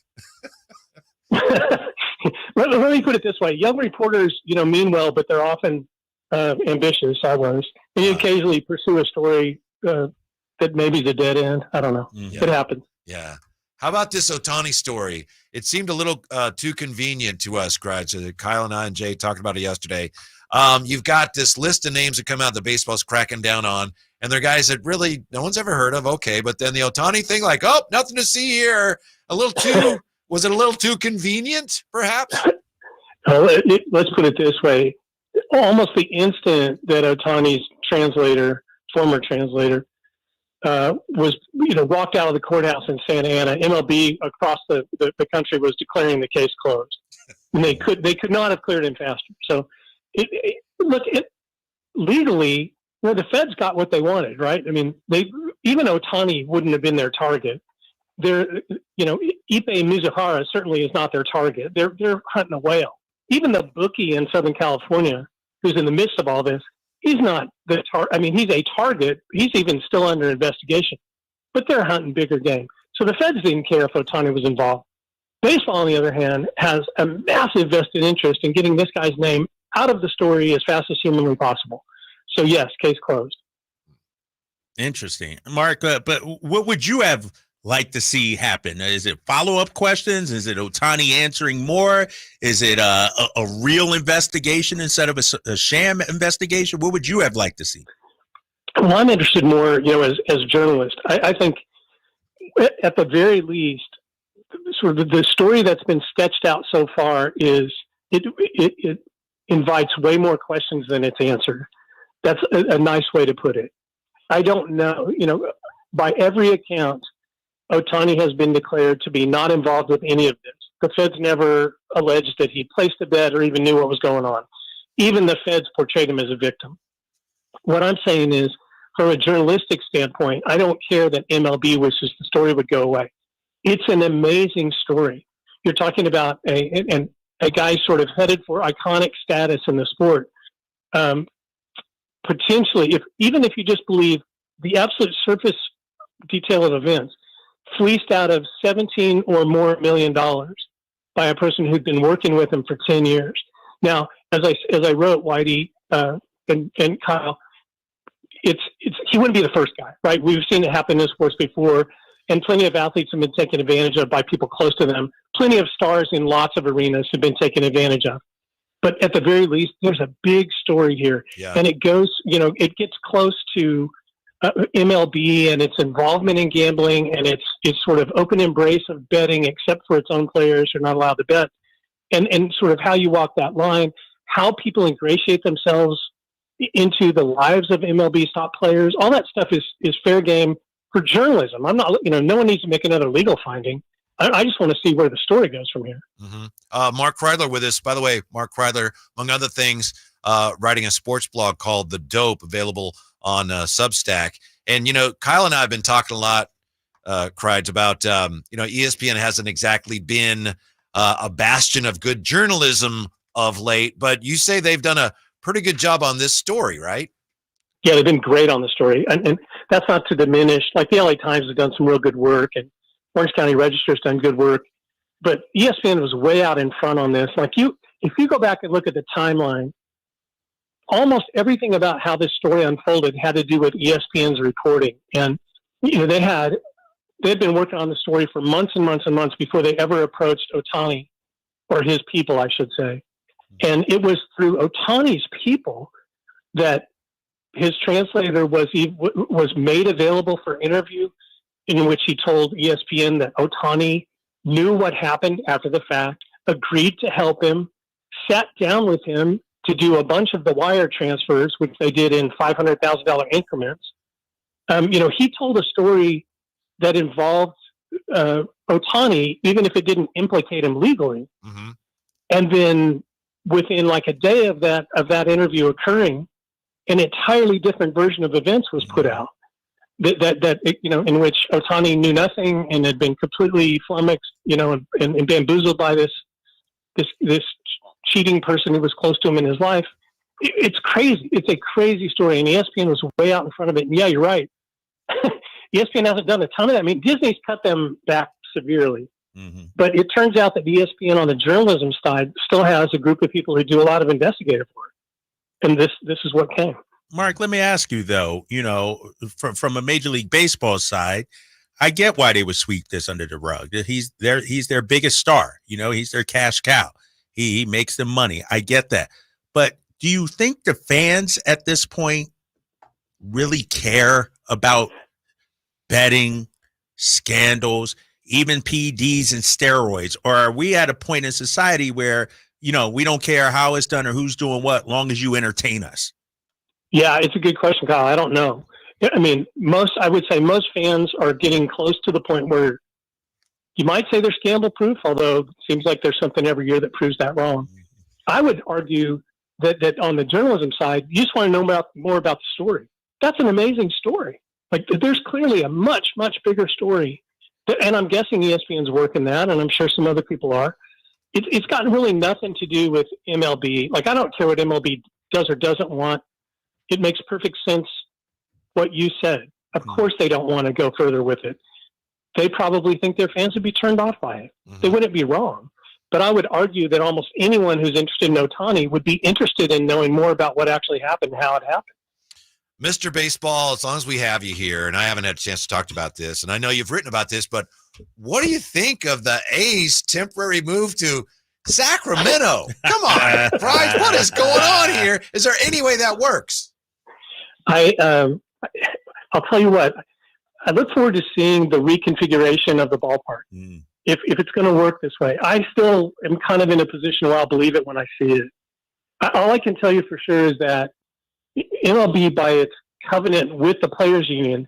Let me put it this way. Young reporters, mean well, but they're often ambitious. I was. And you occasionally pursue a story that maybe is a dead end. I don't know. Yeah. It happens. Yeah. How about this Otani story? It seemed a little too convenient to us, Grudge. Kyle and I and Jay talked about it yesterday. You've got this list of names that come out that baseball's cracking down on, and they're guys that really no one's ever heard of. Okay, but then the Otani thing, like, oh, nothing to see here. A little too was it a little too convenient, perhaps? Let's put it this way. Almost the instant that Otani's former translator, was walked out of the courthouse in Santa Ana, MLB across the country was declaring the case closed, and they could not have cleared him faster. So, legally, the Feds got what they wanted, right? I mean, even Otani wouldn't have been their target. Ippei Mizuhara certainly is not their target. They're hunting a whale. Even the bookie in Southern California, who's in the midst of all this, he's not the target. I mean, he's a target. He's even still under investigation. But they're hunting bigger game. So the Feds didn't care if Otani was involved. Baseball, on the other hand, has a massive vested interest in getting this guy's name out of the story as fast as humanly possible. So, yes, case closed. Interesting. Mark, but what would you have liked to see happen? Is it follow-up questions? Is it Otani answering more? Is it a real investigation instead of a sham investigation? What would you have liked to see? Well, I'm interested more, as a journalist. I think at the very least, sort of the story that's been sketched out so far is it invites way more questions than it's answered. That's a nice way to put it. I don't know. By every account, Otani has been declared to be not involved with any of this. The Feds never alleged that he placed a bet or even knew what was going on. Even the Feds portrayed him as a victim. What I'm saying is, from a journalistic standpoint, I don't care that MLB wishes the story would go away. It's an amazing story. You're talking about a guy sort of headed for iconic status in the sport. Potentially, even if you just believe the absolute surface detail of events, fleeced out of $17 or more million by a person who'd been working with him for 10 years. Now, as I wrote, Whitey and Kyle, he wouldn't be the first guy, right? We've seen it happen in sports before, and plenty of athletes have been taken advantage of by people close to them. Plenty of stars in lots of arenas have been taken advantage of. But at the very least, there's a big story here, and it goes, it gets close to MLB and its involvement in gambling and its sort of open embrace of betting, except for its own players who are not allowed to bet, and sort of how you walk that line, how people ingratiate themselves into the lives of MLB's top players. All that stuff is fair game for journalism. I'm not, no one needs to make another legal finding. I just want to see where the story goes from here. Mm-hmm. Mark Kreidler with us. By the way, Mark Kreidler, among other things, writing a sports blog called The Dope, available on Substack. And, Kyle and I have been talking a lot, Kreids, about, ESPN hasn't exactly been a bastion of good journalism of late, but you say they've done a pretty good job on this story, right? Yeah, they've been great on the story. And that's not to diminish. Like the LA Times has done some real good work, and Orange County Register's done good work. But ESPN was way out in front on this. If you go back and look at the timeline, almost everything about how this story unfolded had to do with ESPN's reporting. And, they had been working on the story for months and months and months before they ever approached Otani, or his people, I should say. And it was through Otani's people that his translator was made available for interview, in which he told ESPN that Otani knew what happened after the fact, agreed to help him, sat down with him to do a bunch of the wire transfers, which they did in $500,000 increments. He told a story that involved Otani, even if it didn't implicate him legally. Mm-hmm. And then within like a day of that interview occurring, an entirely different version of events was put out. In which Otani knew nothing and had been completely flummoxed, and bamboozled by this cheating person who was close to him in his life. It's crazy. It's a crazy story. And ESPN was way out in front of it. And yeah, you're right. ESPN hasn't done a ton of that. I mean, Disney's cut them back severely. But it turns out that ESPN on the journalism side still has a group of people who do a lot of investigative work. And this is what came. Mark, let me ask you, though, from a Major League Baseball side, I get why they would sweep this under the rug. He's their biggest star. He's their cash cow. He makes them money. I get that. But do you think the fans at this point really care about betting, scandals, even PEDs and steroids? Or are we at a point in society where, we don't care how it's done or who's doing what, long as you entertain us? Yeah, it's a good question, Kyle. I don't know. I mean, I would say most fans are getting close to the point where you might say they're scandal proof, although it seems like there's something every year that proves that wrong. I would argue that on the journalism side, you just want to know more about the story. That's an amazing story. Like, there's clearly a much, much bigger story. And I'm guessing ESPN's working that, and I'm sure some other people are. It's got really nothing to do with MLB. Like, I don't care what MLB does or doesn't want. It makes perfect sense what you said. Of course they don't want to go further with it. They probably think their fans would be turned off by it. They wouldn't be wrong. But I would argue that almost anyone who's interested in Otani would be interested in knowing more about what actually happened and how it happened. Mr. Baseball, as long as we have you here, and I haven't had a chance to talk about this, and I know you've written about this, but what do you think of the A's temporary move to Sacramento? Come on, Bryce, what is going on here? Is there any way that works? I'll tell you what, I look forward to seeing the reconfiguration of the ballpark. If it's going to work this way. I still am kind of in a position where I'll believe it when I see it. All I can tell you for sure is that MLB, by its covenant with the players union,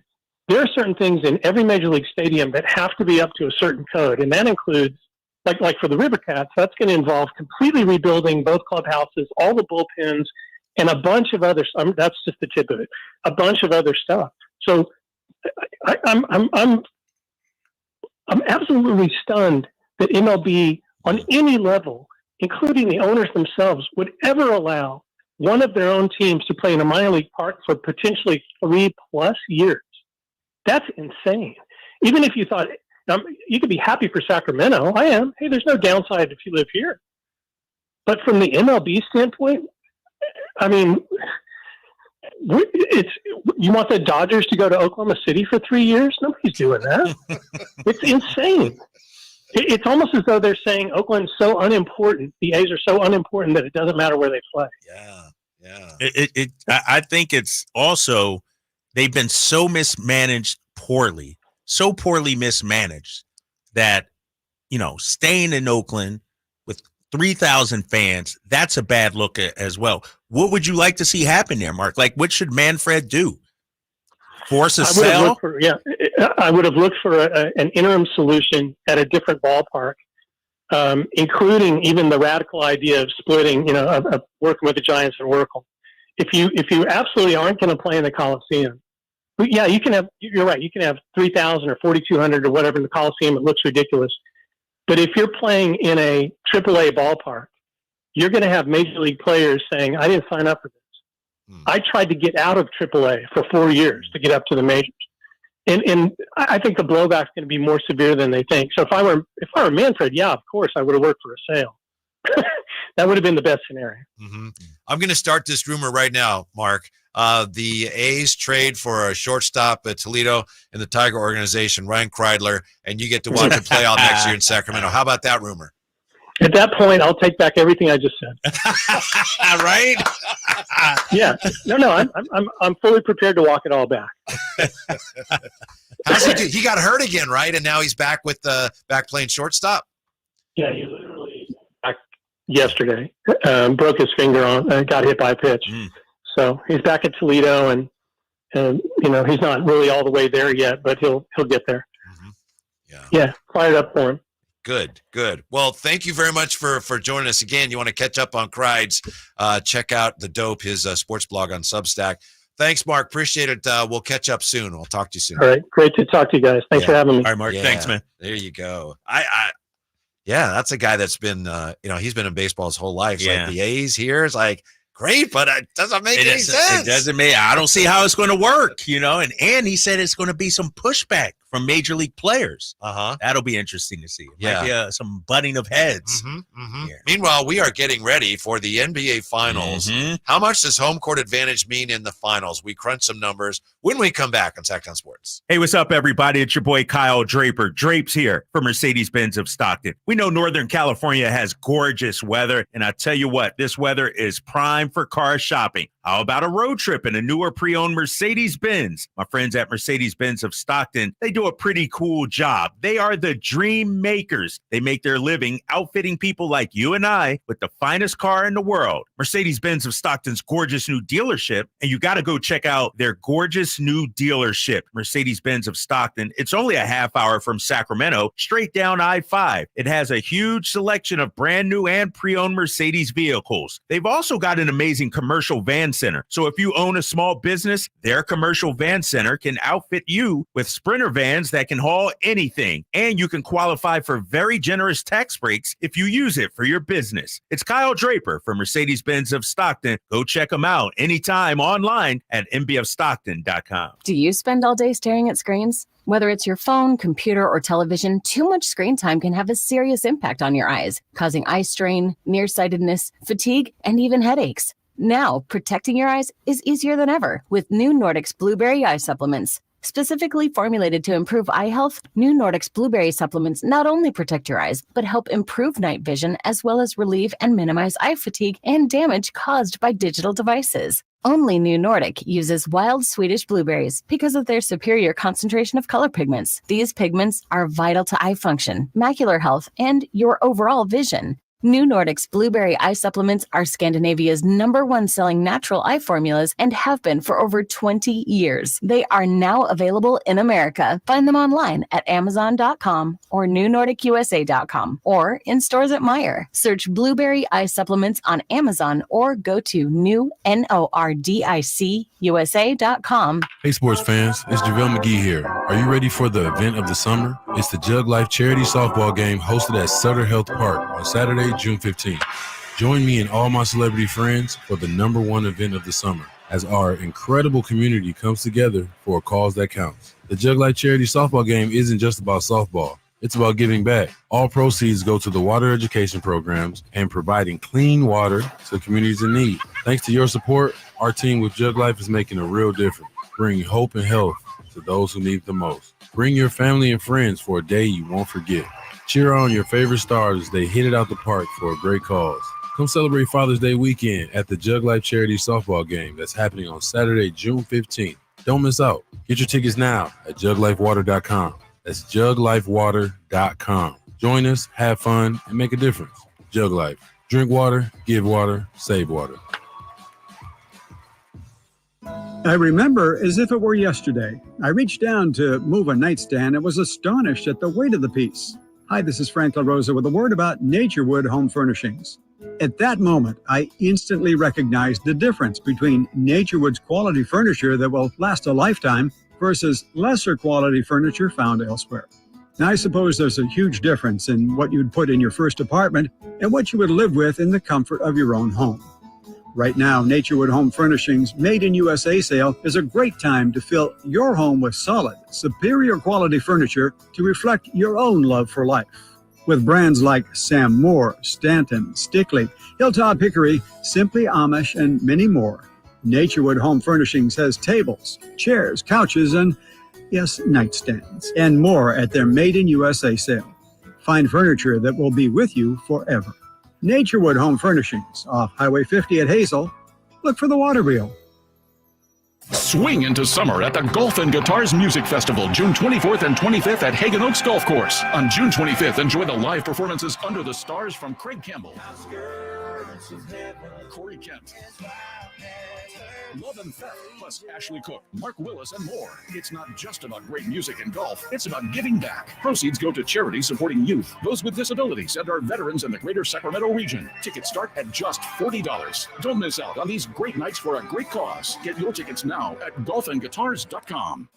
there are certain things in every major league stadium that have to be up to a certain code. And that includes, like for the River Cats, that's going to involve completely rebuilding both clubhouses, all the bullpens, and a bunch of other stuff. That's just the tip of it. A bunch of other stuff. So I'm absolutely stunned that MLB on any level, including the owners themselves, would ever allow one of their own teams to play in a minor league park for potentially 3+ years. That's insane. Even if you thought, you could be happy for Sacramento. I am. Hey, there's no downside if you live here. But from the MLB standpoint, I mean, you want the Dodgers to go to Oklahoma City for 3 years? Nobody's doing that. It's insane. It's almost as though they're saying Oakland's so unimportant, the A's are so unimportant that it doesn't matter where they play. Yeah. I think it's also they've been so poorly mismanaged that, staying in Oakland with 3,000 fans, that's a bad look as well. What would you like to see happen there, Mark? Like, what should Manfred do? Force a sell? I would have looked for an interim solution at a different ballpark, including even the radical idea of splitting, of working with the Giants and Oracle. If you absolutely aren't going to play in the Coliseum, yeah, you can have. You're right. You can have 3,000 or 4,200 or whatever in the Coliseum. It looks ridiculous. But if you're playing in a AAA ballpark, you're going to have major league players saying, "I didn't sign up for this. I tried to get out of AAA for 4 years to get up to the majors." And I think the blowback's going to be more severe than they think. So if I were Manfred, yeah, of course I would have worked for a sale. That would have been the best scenario. I'm going to start this rumor right now, Mark. The A's trade for a shortstop at Toledo in the Tiger organization, Ryan Kreidler, and you get to watch him play all next year in Sacramento. How about that rumor? At that point, I'll take back everything I just said. Right? Yeah. No. I'm fully prepared to walk it all back. How's he do? He got hurt again, right? And now he's back back playing shortstop. Yeah, he literally back yesterday broke his finger got hit by a pitch. So he's back at Toledo, and he's not really all the way there yet, but he'll get there. Yeah, fired up for him. Good. Well, thank you very much for joining us again. You want to catch up on Kreids, check out The Dope, his sports blog on Substack. Thanks, Mark. Appreciate it. We'll catch up soon. I'll talk to you soon. All right. Great to talk to you guys. Thanks for having me. All right, Mark. Yeah. Thanks, man. There you go. Yeah, that's a guy that's been, he's been in baseball his whole life. It's Yeah. like the A's here is like, great, but it doesn't make any sense. It doesn't make. I don't see how it's going to work, And he said it's going to be some pushback from major league players. That'll be interesting to see. It might be some butting of heads. Meanwhile, we are getting ready for the NBA Finals. How much does home court advantage mean in the finals? We crunch some numbers when we come back on Sactown Sports. Hey, what's up, everybody? It's your boy Kyle Draper. Drapes here for Mercedes-Benz of Stockton. We know Northern California has gorgeous weather, and I tell you what, this weather is prime for car shopping. How about a road trip in a newer pre-owned Mercedes-Benz? My friends at Mercedes-Benz of Stockton, they do a pretty cool job. They are the dream makers. They make their living outfitting people like you and I with the finest car in the world. Mercedes-Benz of Stockton's gorgeous new dealership, and you got to go check out their gorgeous new dealership, Mercedes-Benz of Stockton. It's only a half hour from Sacramento, straight down I-5. It has a huge selection of brand new and pre-owned Mercedes vehicles. They've also got an amazing commercial van center. So if you own a small business, their commercial van center can outfit you with Sprinter vans that can haul anything. And you can qualify for very generous tax breaks if you use it for your business. It's Kyle Draper from Mercedes-Benz of Stockton. Go check them out anytime online at mbofstockton.com. Do you spend all day staring at screens? Whether it's your phone, computer, or television, too much screen time can have a serious impact on your eyes, causing eye strain, nearsightedness, fatigue, and even headaches. Now, protecting your eyes is easier than ever with new Nordic's Blueberry Eye Supplements. Specifically formulated to improve eye health, new Nordic's Blueberry Supplements not only protect your eyes, but help improve night vision as well as relieve and minimize eye fatigue and damage caused by digital devices. Only New Nordic uses wild Swedish blueberries because of their superior concentration of color pigments. These pigments are vital to eye function, macular health, and your overall vision. New Nordic's Blueberry Eye Supplements are Scandinavia's #1 selling natural eye formulas and have been for over 20 years. They are now available in America. Find them online at Amazon.com or NewNordicUSA.com or in stores at Meijer. Search Blueberry Eye Supplements on Amazon or go to NewNordicUSA.com. Hey sports fans, it's JaVale McGee here. Are you ready for the event of the summer? It's the Jug Life Charity Softball Game hosted at Sutter Health Park on Saturday, June 15th. Join me and all my celebrity friends for the #1 event of the summer as our incredible community comes together for a cause that counts. The Jug Life Charity Softball Game isn't just about softball. It's about giving back. All proceeds go to the water education programs and providing clean water to communities in need. Thanks to your support, our team with Jug Life is making a real difference, bringing hope and health to those who need it the most. Bring your family and friends for a day you won't forget. Cheer on your favorite stars as they hit it out the park for a great cause. Come celebrate Father's Day weekend at the Jug Life Charity Softball Game that's happening on Saturday, June 15th. Don't miss out. Get your tickets now at juglifewater.com. That's juglifewater.com. Join us, have fun, and make a difference. Jug Life. Drink water, give water, save water. I remember as if it were yesterday. I reached down to move a nightstand and was astonished at the weight of the piece. Hi, this is Frank LaRosa with a word about Naturewood Home Furnishings. At that moment, I instantly recognized the difference between Naturewood's quality furniture that will last a lifetime versus lesser quality furniture found elsewhere. Now, I suppose there's a huge difference in what you'd put in your first apartment and what you would live with in the comfort of your own home. Right now, Naturewood Home Furnishings Made in USA sale is a great time to fill your home with solid, superior quality furniture to reflect your own love for life. With brands like Sam Moore, Stanton, Stickley, Hilltop Hickory, Simply Amish, and many more, Naturewood Home Furnishings has tables, chairs, couches, and, yes, nightstands, and more at their Made in USA sale. Find furniture that will be with you forever. Naturewood Home Furnishings, off Highway 50 at Hazel. Look for the water wheel. Swing into summer at the Golf and Guitars Music Festival, June 24th and 25th at Hagen Oaks Golf Course. On June 25th, enjoy the live performances Under the Stars from Craig Campbell, Corey Kent, Love and Theft, plus Ashley Cook, Mark Willis, and more. It's not just about great music and golf. It's about giving back. Proceeds go to charities supporting youth, those with disabilities, and our veterans in the greater Sacramento region. Tickets start at just $40. Don't miss out on these great nights for a great cause. Get your tickets now at golfandguitars.com.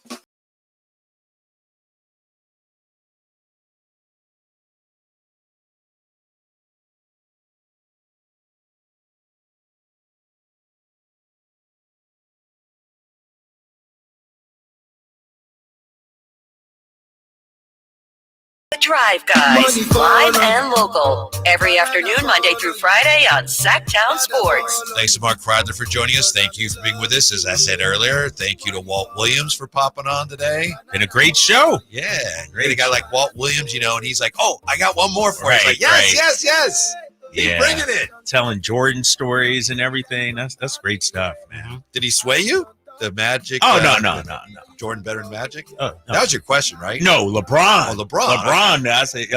Drive Guys, live and local. Every afternoon, Monday through Friday on Sactown Sports. Thanks to Mark Freidler for joining us. Thank you for being with us. As I said earlier, thank you to Walt Williams for popping on today. Been a great show. Yeah, great. A guy like Walt Williams, and he's like, oh, I got one more for you. It's like, yes. Keep bringing it. Telling Jordan stories and everything. That's great stuff, man. Did he sway you? The Magic? Oh, no. Jordan better than Magic? No. That was your question, right? No, LeBron. Oh, LeBron. I said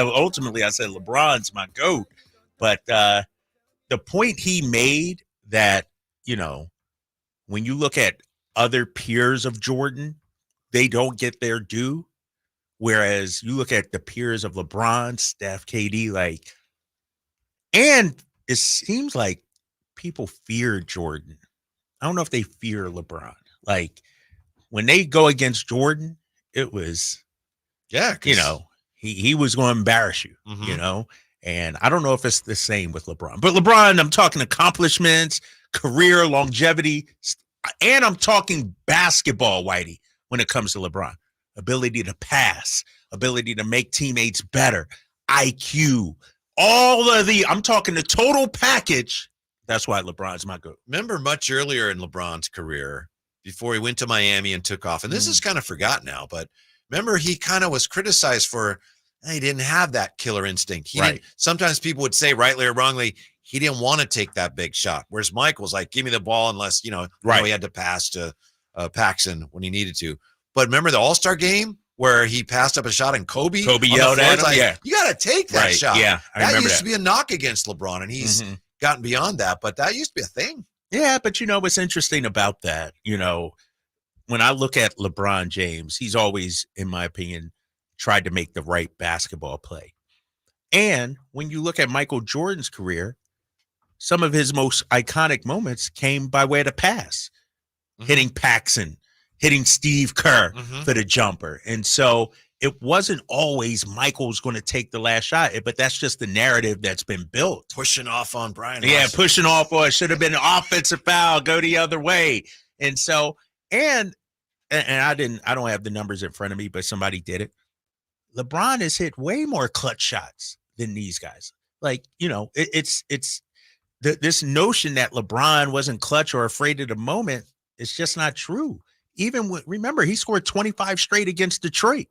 LeBron's my GOAT. But the point he made that, when you look at other peers of Jordan, they don't get their due. Whereas you look at the peers of LeBron, Steph, KD, and it seems like people fear Jordan. I don't know if they fear LeBron. When they go against Jordan, it was, he was going to embarrass you, and I don't know if it's the same with LeBron. But LeBron, I'm talking accomplishments, career, longevity, and I'm talking basketball, Whitey, when it comes to LeBron. Ability to pass, ability to make teammates better, IQ, I'm talking the total package. That's why LeBron's my GOAT. Remember much earlier in LeBron's career, before he went to Miami and took off, and this is kind of forgotten now, but remember he kind of was criticized for he didn't have that killer instinct. Sometimes people would say, rightly or wrongly, he didn't want to take that big shot. Whereas Mike was like, give me the ball unless, he had to pass to Paxson when he needed to. But remember the All-Star game where he passed up a shot and Kobe yelled at him? You got to take that shot. Yeah, that used to be a knock against LeBron, and he's gotten beyond that, but that used to be a thing. Yeah, but what's interesting about that, when I look at LeBron James, he's always, in my opinion, tried to make the right basketball play. And when you look at Michael Jordan's career, some of his most iconic moments came by way of the pass, hitting Paxson, hitting Steve Kerr for the jumper. And so it wasn't always Michael's going to take the last shot, but that's just the narrative that's been built. Pushing off on Brian. Yeah, pushing off, or it should have been an offensive foul, go the other way. And so, and I don't have the numbers in front of me, but somebody did it. LeBron has hit way more clutch shots than these guys. It's this notion that LeBron wasn't clutch or afraid of the moment. It's just not true. Remember, he scored 25 straight against Detroit,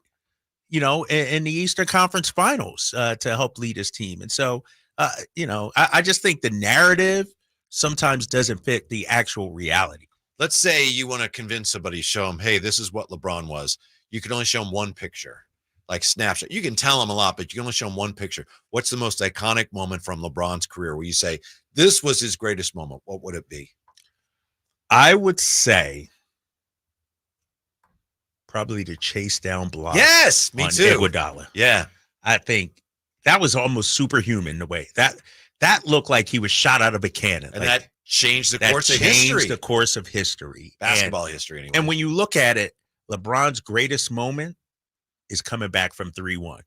in the Eastern Conference Finals to help lead his team. And so, I just think the narrative sometimes doesn't fit the actual reality. Let's say you want to convince somebody, show them, hey, this is what LeBron was. You can only show them one picture, like snapshot. You can tell them a lot, but you can only show them one picture. What's the most iconic moment from LeBron's career where you say, this was his greatest moment? What would it be? I would say probably the chase down block. Yes, me too. Iguodala. Yeah. I think that was almost superhuman the way that looked like he was shot out of a cannon. And that changed the course of history. Changed the course of history. Basketball history, anyway. And when you look at it, LeBron's greatest moment is coming back from 3-1.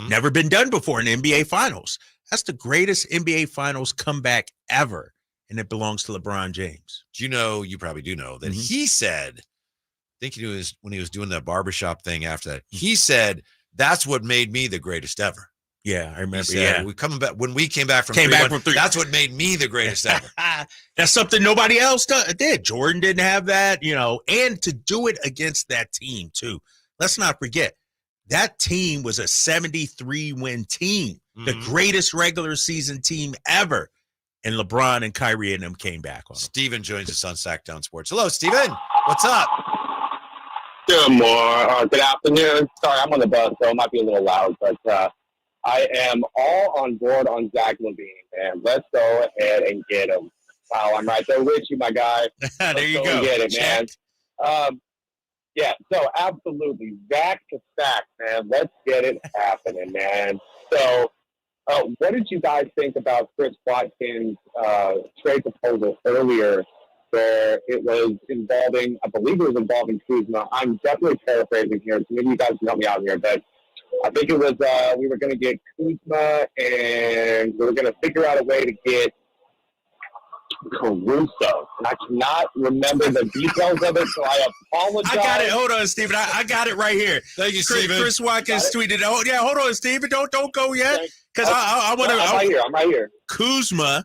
Never been done before in the NBA Finals. That's the greatest NBA Finals comeback ever, and it belongs to LeBron James. You probably do know that he said, I think when he was doing that barbershop thing after that, he said, that's what made me the greatest ever. Yeah, I remember. Said, when we came back from 3-1, that's what made me the greatest ever. That's something nobody else did. Jordan didn't have that, and to do it against that team too. Let's not forget, that team was a 73-win team, the greatest regular season team ever. And LeBron and Kyrie and them came back on them. Steven joins us on Sactown Sports. Hello, Steven. What's up? Good morning. Good afternoon. Sorry, I'm on the bus, so it might be a little loud, but I am all on board on Zach LaVine, and let's go ahead and get him. Wow, I'm right there with you, my guy. There you go. Get it, man. Yeah, so absolutely. Zach to Sack, man. Let's get it happening, man. So what did you guys think about Chris Watkins' trade proposal earlier where it was involving, I believe it was involving Kuzma. I'm definitely paraphrasing here, so maybe you guys can help me out here, but I think it was we were going to get Kuzma and we were going to figure out a way to get Caruso. I cannot remember the details of it, so I apologize. I got it. Hold on, Steven. I got it right here. Thank you, Steven. Chris Watkins tweeted, oh, yeah, hold on, Steven. Don't go yet. Because I want to. I'm right here. Kuzma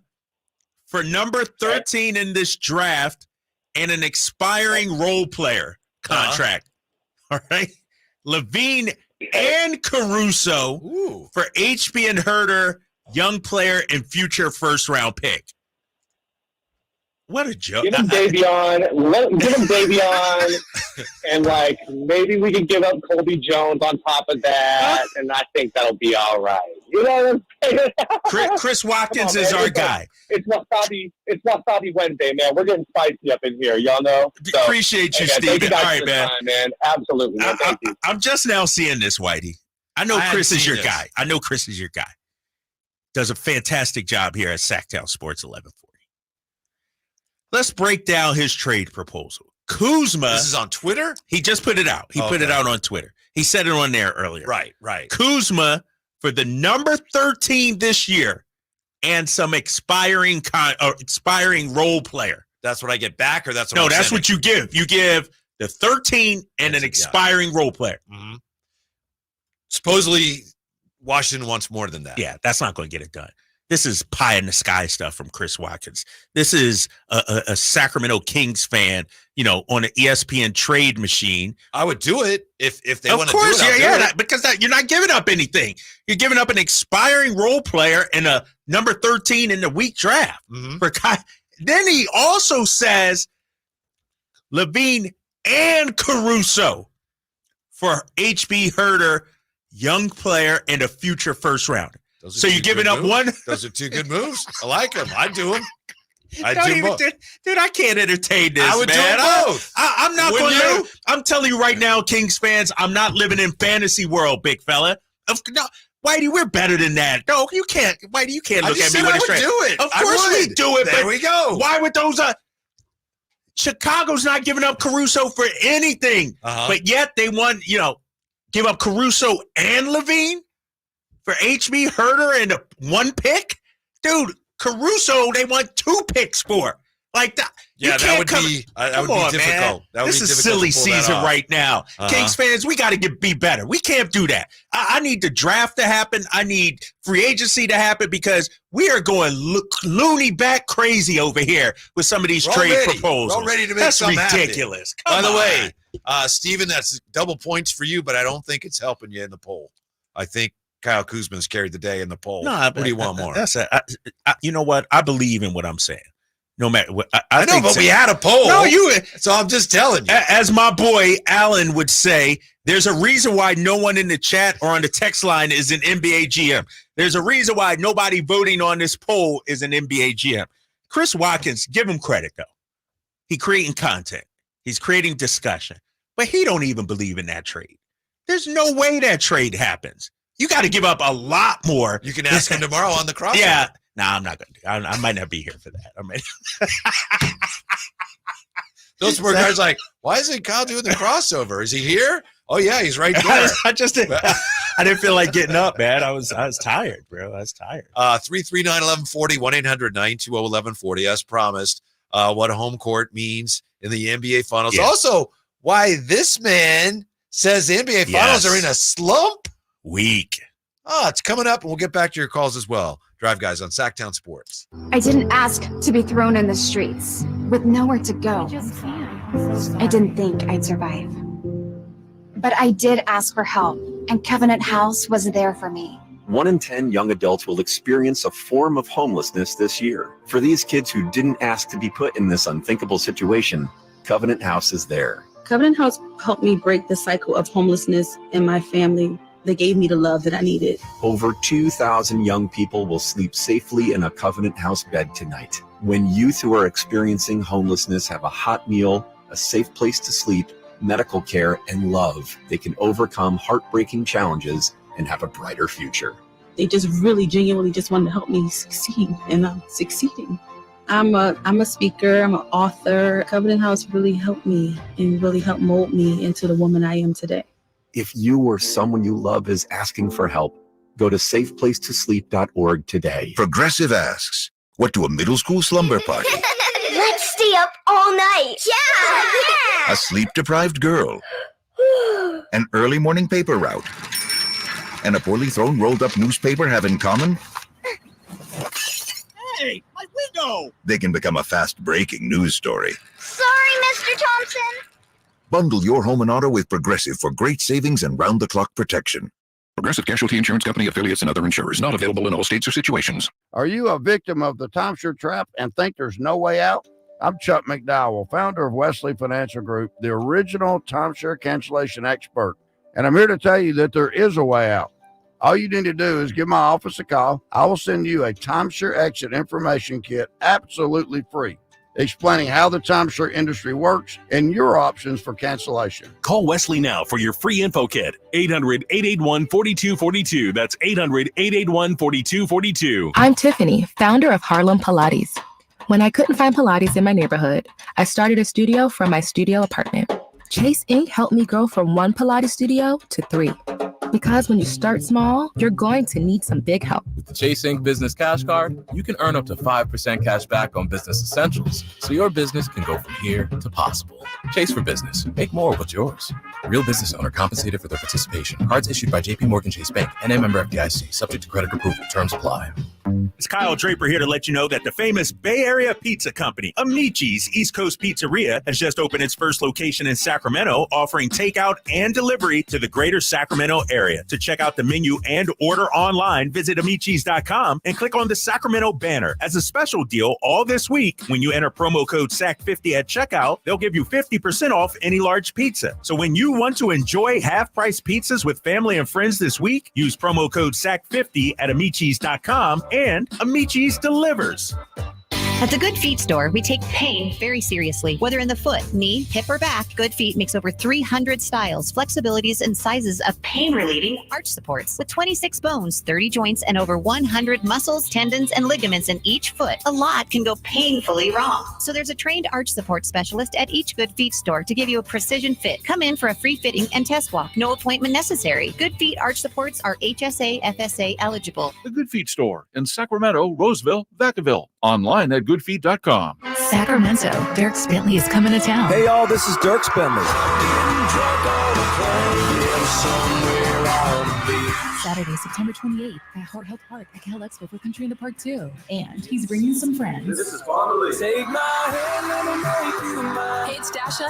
for number 13 in this draft and an expiring role player contract. All right. LaVine and Caruso for HB and Herter, young player and future first-round pick. What a joke. Give him Davion, and like maybe we can give up Colby Jones on top of that, and I think that'll be all right. You know what I'm saying? Chris Watkins is our guy. It's Wasabi Wednesday, man. We're getting spicy up in here, y'all know. So, appreciate you, Steven. All right, man. Man. Absolutely, man. Thank you. I'm just now seeing this, Whitey. I know Chris is your guy. I know Chris is your guy. Does a fantastic job here at Sactown Sports 1140. Let's break down his trade proposal. Kuzma. This is on Twitter? He just put it out. He put it out on Twitter. He said it on there earlier. Right. Kuzma for the number 13 this year and some expiring role player. That's what I get back, or that's what No, I'm that's sending? what you give. You give the 13 and an expiring role player. Mm-hmm. Supposedly, Washington wants more than that. Yeah, that's not going to get it done. This is pie in the sky stuff from Chris Watkins. This is a Sacramento Kings fan, on an ESPN trade machine. I would do it if they want to do it. Of course, because you're not giving up anything. You're giving up an expiring role player and a number 13 in the week draft. Mm-hmm. Then he also says LaVine and Caruso for HB Herter, young player and a future first rounder. So you're giving up one? Those are two good moves. I like them. I do them. Dude, I can't entertain this. I would do both. I'm not going to. I'm telling you right now, Kings fans, I'm not living in fantasy world, big fella. No, Whitey, we're better than that. No, you can't. Whitey, you can't look at me with a straight. I would do it. Of course we do it. There we go. Why would those? Chicago's not giving up Caruso for anything, but yet they want give up Caruso and LaVine for HB Herter and one pick, dude. Caruso, they want 2 picks for. Like that. Yeah, that would be difficult. Man. This is silly season right now. Kings fans, we got to be better. We can't do that. I need the draft to happen. I need free agency to happen because we are going loony back crazy over here with some of these trade proposals. We're all ready to make That's something ridiculous. By the way, Steven, that's double points for you, but I don't think it's helping you in the poll. I think Kyle Kuzma's carried the day in the poll. What do you want more? You know what? I believe in what I'm saying. No matter what. I know, but we had a poll. No, so I'm just telling you. As my boy Alan would say, there's a reason why no one in the chat or on the text line is an NBA GM. There's a reason why nobody voting on this poll is an NBA GM. Chris Watkins, give him credit, though. He's creating content. He's creating discussion. But he don't even believe in that trade. There's no way that trade happens. You got to give up a lot more. You can ask him tomorrow on the crossover. Yeah. Nah, I'm not going to. I might not be here for that. Those poor guys like, why isn't Kyle doing the crossover? Is he here? Oh, yeah, he's right there. I didn't feel like getting up, man. I was tired, bro. I was tired. 339-1140, 1-800-920-1140. As promised, what home court means in the NBA Finals. Yes. Also, why this man says the NBA Finals are in a slump. Weak. It's coming up, and we'll get back to your calls as well. Drive Guys on Sactown Sports. I didn't ask to be thrown in the streets with nowhere to go. I didn't think I'd survive. But I did ask for help, and Covenant House was there for me. 1 in 10 young adults will experience a form of homelessness this year. For these kids who didn't ask to be put in this unthinkable situation, Covenant House is there. Covenant House helped me break the cycle of homelessness in my family. They gave me the love that I needed. Over 2,000 young people will sleep safely in a Covenant House bed tonight. When youth who are experiencing homelessness have a hot meal, a safe place to sleep, medical care, and love, they can overcome heartbreaking challenges and have a brighter future. They just really genuinely just wanted to help me succeed, and I'm succeeding. I'm a speaker, I'm an author. Covenant House really helped me and really helped mold me into the woman I am today. If you or someone you love is asking for help, go to safeplacetosleep.org today. Progressive asks, What to a middle school slumber party? Let's stay up all night. Yeah! A sleep-deprived girl. An early morning paper route. And a poorly thrown rolled-up newspaper have in common? Hey, my window! They can become a fast-breaking news story. Sorry, Mr. Thompson. Bundle your home and auto with Progressive for great savings and round-the-clock protection. Progressive Casualty Insurance Company, affiliates, and other insurers. Not available in all states or situations. Are you a victim of the timeshare trap and think there's no way out? I'm Chuck McDowell, founder of Wesley Financial Group, the original timeshare cancellation expert. And I'm here to tell you that there is a way out. All you need to do is give my office a call. I will send you a timeshare exit information kit absolutely free, explaining how the timeshare industry works and your options for cancellation. Call Wesley now for your free info kit. 800-881-4242. That's 800-881-4242. I'm Tiffany, founder of Harlem Pilates. When I couldn't find Pilates in my neighborhood, I started a studio from my studio apartment. Chase Inc. helped me grow from 1 Pilates studio to 3. Because when you start small, you're going to need some big help. With the Chase Inc. Business Cash Card, you can earn up to 5% cash back on business essentials, so your business can go from here to possible. Chase for Business. Make more of what's yours. Real business owner compensated for their participation. Cards issued by J.P. Morgan Chase Bank and a member FDIC. Subject to credit approval. Terms apply. It's Kyle Draper here to let you know that the famous Bay Area Pizza Company, Amici's East Coast Pizzeria, has just opened its first location in Sacramento, offering takeout and delivery to the greater Sacramento area. To check out the menu and order online, visit amicis.com and click on the Sacramento banner. As a special deal, all this week, when you enter promo code SAC50 at checkout, they'll give you 50% off any large pizza. So when you want to enjoy half-price pizzas with family and friends this week, use promo code SAC50 at amicis.com and Amici's delivers. At the Good Feet store, we take pain very seriously. Whether in the foot, knee, hip, or back, Good Feet makes over 300 styles, flexibilities, and sizes of pain-relieving arch supports. With 26 bones, 30 joints, and over 100 muscles, tendons, and ligaments in each foot, a lot can go painfully wrong. So there's a trained arch support specialist at each Good Feet store to give you a precision fit. Come in for a free fitting and test walk. No appointment necessary. Good Feet arch supports are HSA, FSA eligible. The Good Feet store in Sacramento, Roseville, Vacaville. Online at goodfeet.com. Sacramento, Dirk Bentley is coming to town. Hey, y'all, this is Dirk Bentley. Saturday, September 28th at Hart Health Park at Cal Expo for Country in the Park 2. And he's bringing some friends. This is Bobby. Take my hand, let me make you mine. Hey, it's Dasha.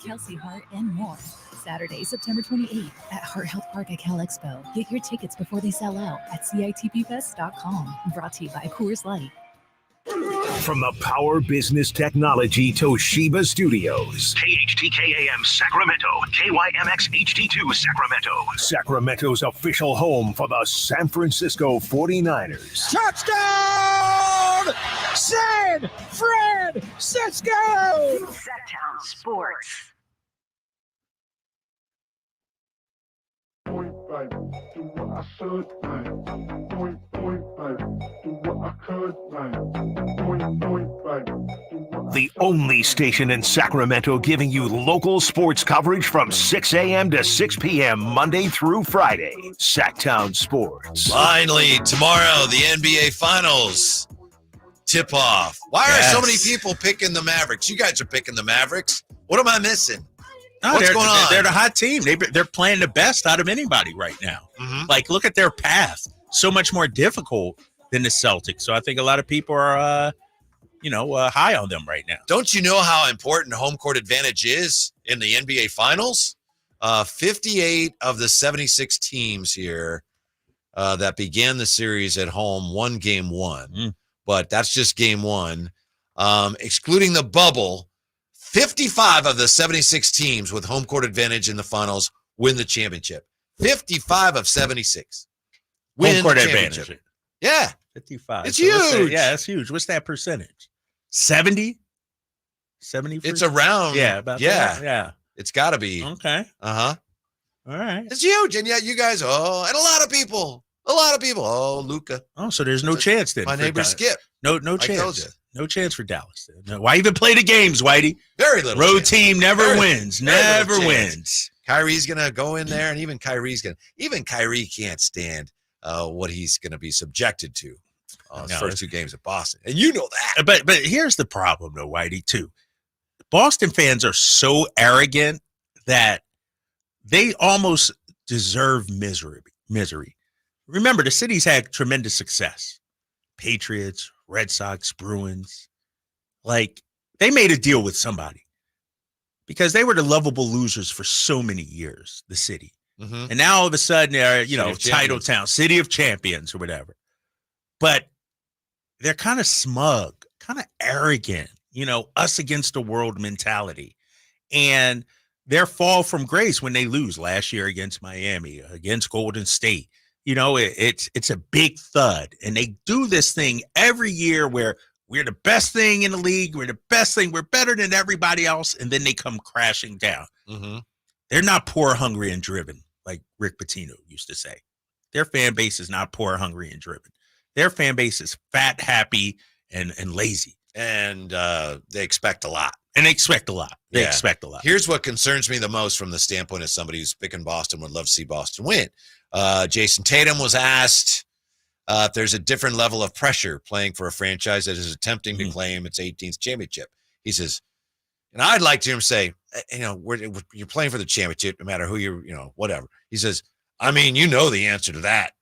Kelsey Hart and more. Saturday, September 28th at Hart Health Park at Cal Expo. Get your tickets before they sell out at CITPfest.com. Brought to you by Coors Light. From the Power Business Technology Toshiba Studios. KHTKAM Sacramento, KYMX HD2 Sacramento. Sacramento's official home for the San Francisco 49ers. Touchdown! San Francisco! Sactown Sports. The only station in Sacramento giving you local sports coverage from 6 a.m. to 6 p.m. Monday through Friday. Sactown Sports. Finally, tomorrow, the NBA Finals tip-off. Why are so many people picking the Mavericks? You guys are picking the Mavericks. What am I missing? What's going on? They're the hot team. They're playing the best out of anybody right now. Mm-hmm. Like, look at their path. So much more difficult than the Celtics. So I think a lot of people are, high on them right now. Don't you know how important home court advantage is in the NBA Finals? 58 of the 76 teams here that began the series at home won game one. But that's just game one. Excluding the bubble, 55 of the 76 teams with home court advantage in the finals win the championship. 55 of 76 win home court the advantage. championship. Yeah. 55. It's So what's that? huge. Yeah, that's huge. What's that percentage? 70? 70%? It's around. Yeah, about yeah. that. Yeah. It's got to be. Okay. Uh-huh. All right. It's huge. And yet you guys, and a lot of people. Oh, Luka. Oh, so there's no chance then. My for neighbor Dallas. Skip. No told chance. you. No chance for Dallas. No. Why even play the games, Whitey? Very little. Road chance. team never Very wins. little Never chance. wins. Kyrie's going to go in there, and even Kyrie can't stand what he's going to be subjected to. First 2 games at Boston. And you know that. But here's the problem, though, Whitey, too. Boston fans are so arrogant that they almost deserve misery. Remember, the city's had tremendous success. Patriots, Red Sox, Bruins. Like, they made a deal with somebody because they were the lovable losers for so many years, the city. Mm-hmm. And now all of a sudden they're, title champions. town, city of champions or whatever. But they're kind of smug, kind of arrogant, us against the world mentality. And their fall from grace when they lose last year against Miami, against Golden State. It's a big thud. And they do this thing every year where we're the best thing in the league. We're the best thing. We're better than everybody else. And then they come crashing down. Mm-hmm. They're not poor, hungry, and driven, like Rick Pitino used to say. Their fan base is not poor, hungry, and driven. Their fan base is fat, happy, and lazy. And they expect a lot. They expect a lot. Here's what concerns me the most from the standpoint of somebody who's picking Boston, would love to see Boston win. Jason Tatum was asked if there's a different level of pressure playing for a franchise that is attempting to claim its 18th championship. He says, and I'd like to hear him say, you're playing for the championship, no matter who you're, whatever. He says, the answer to that.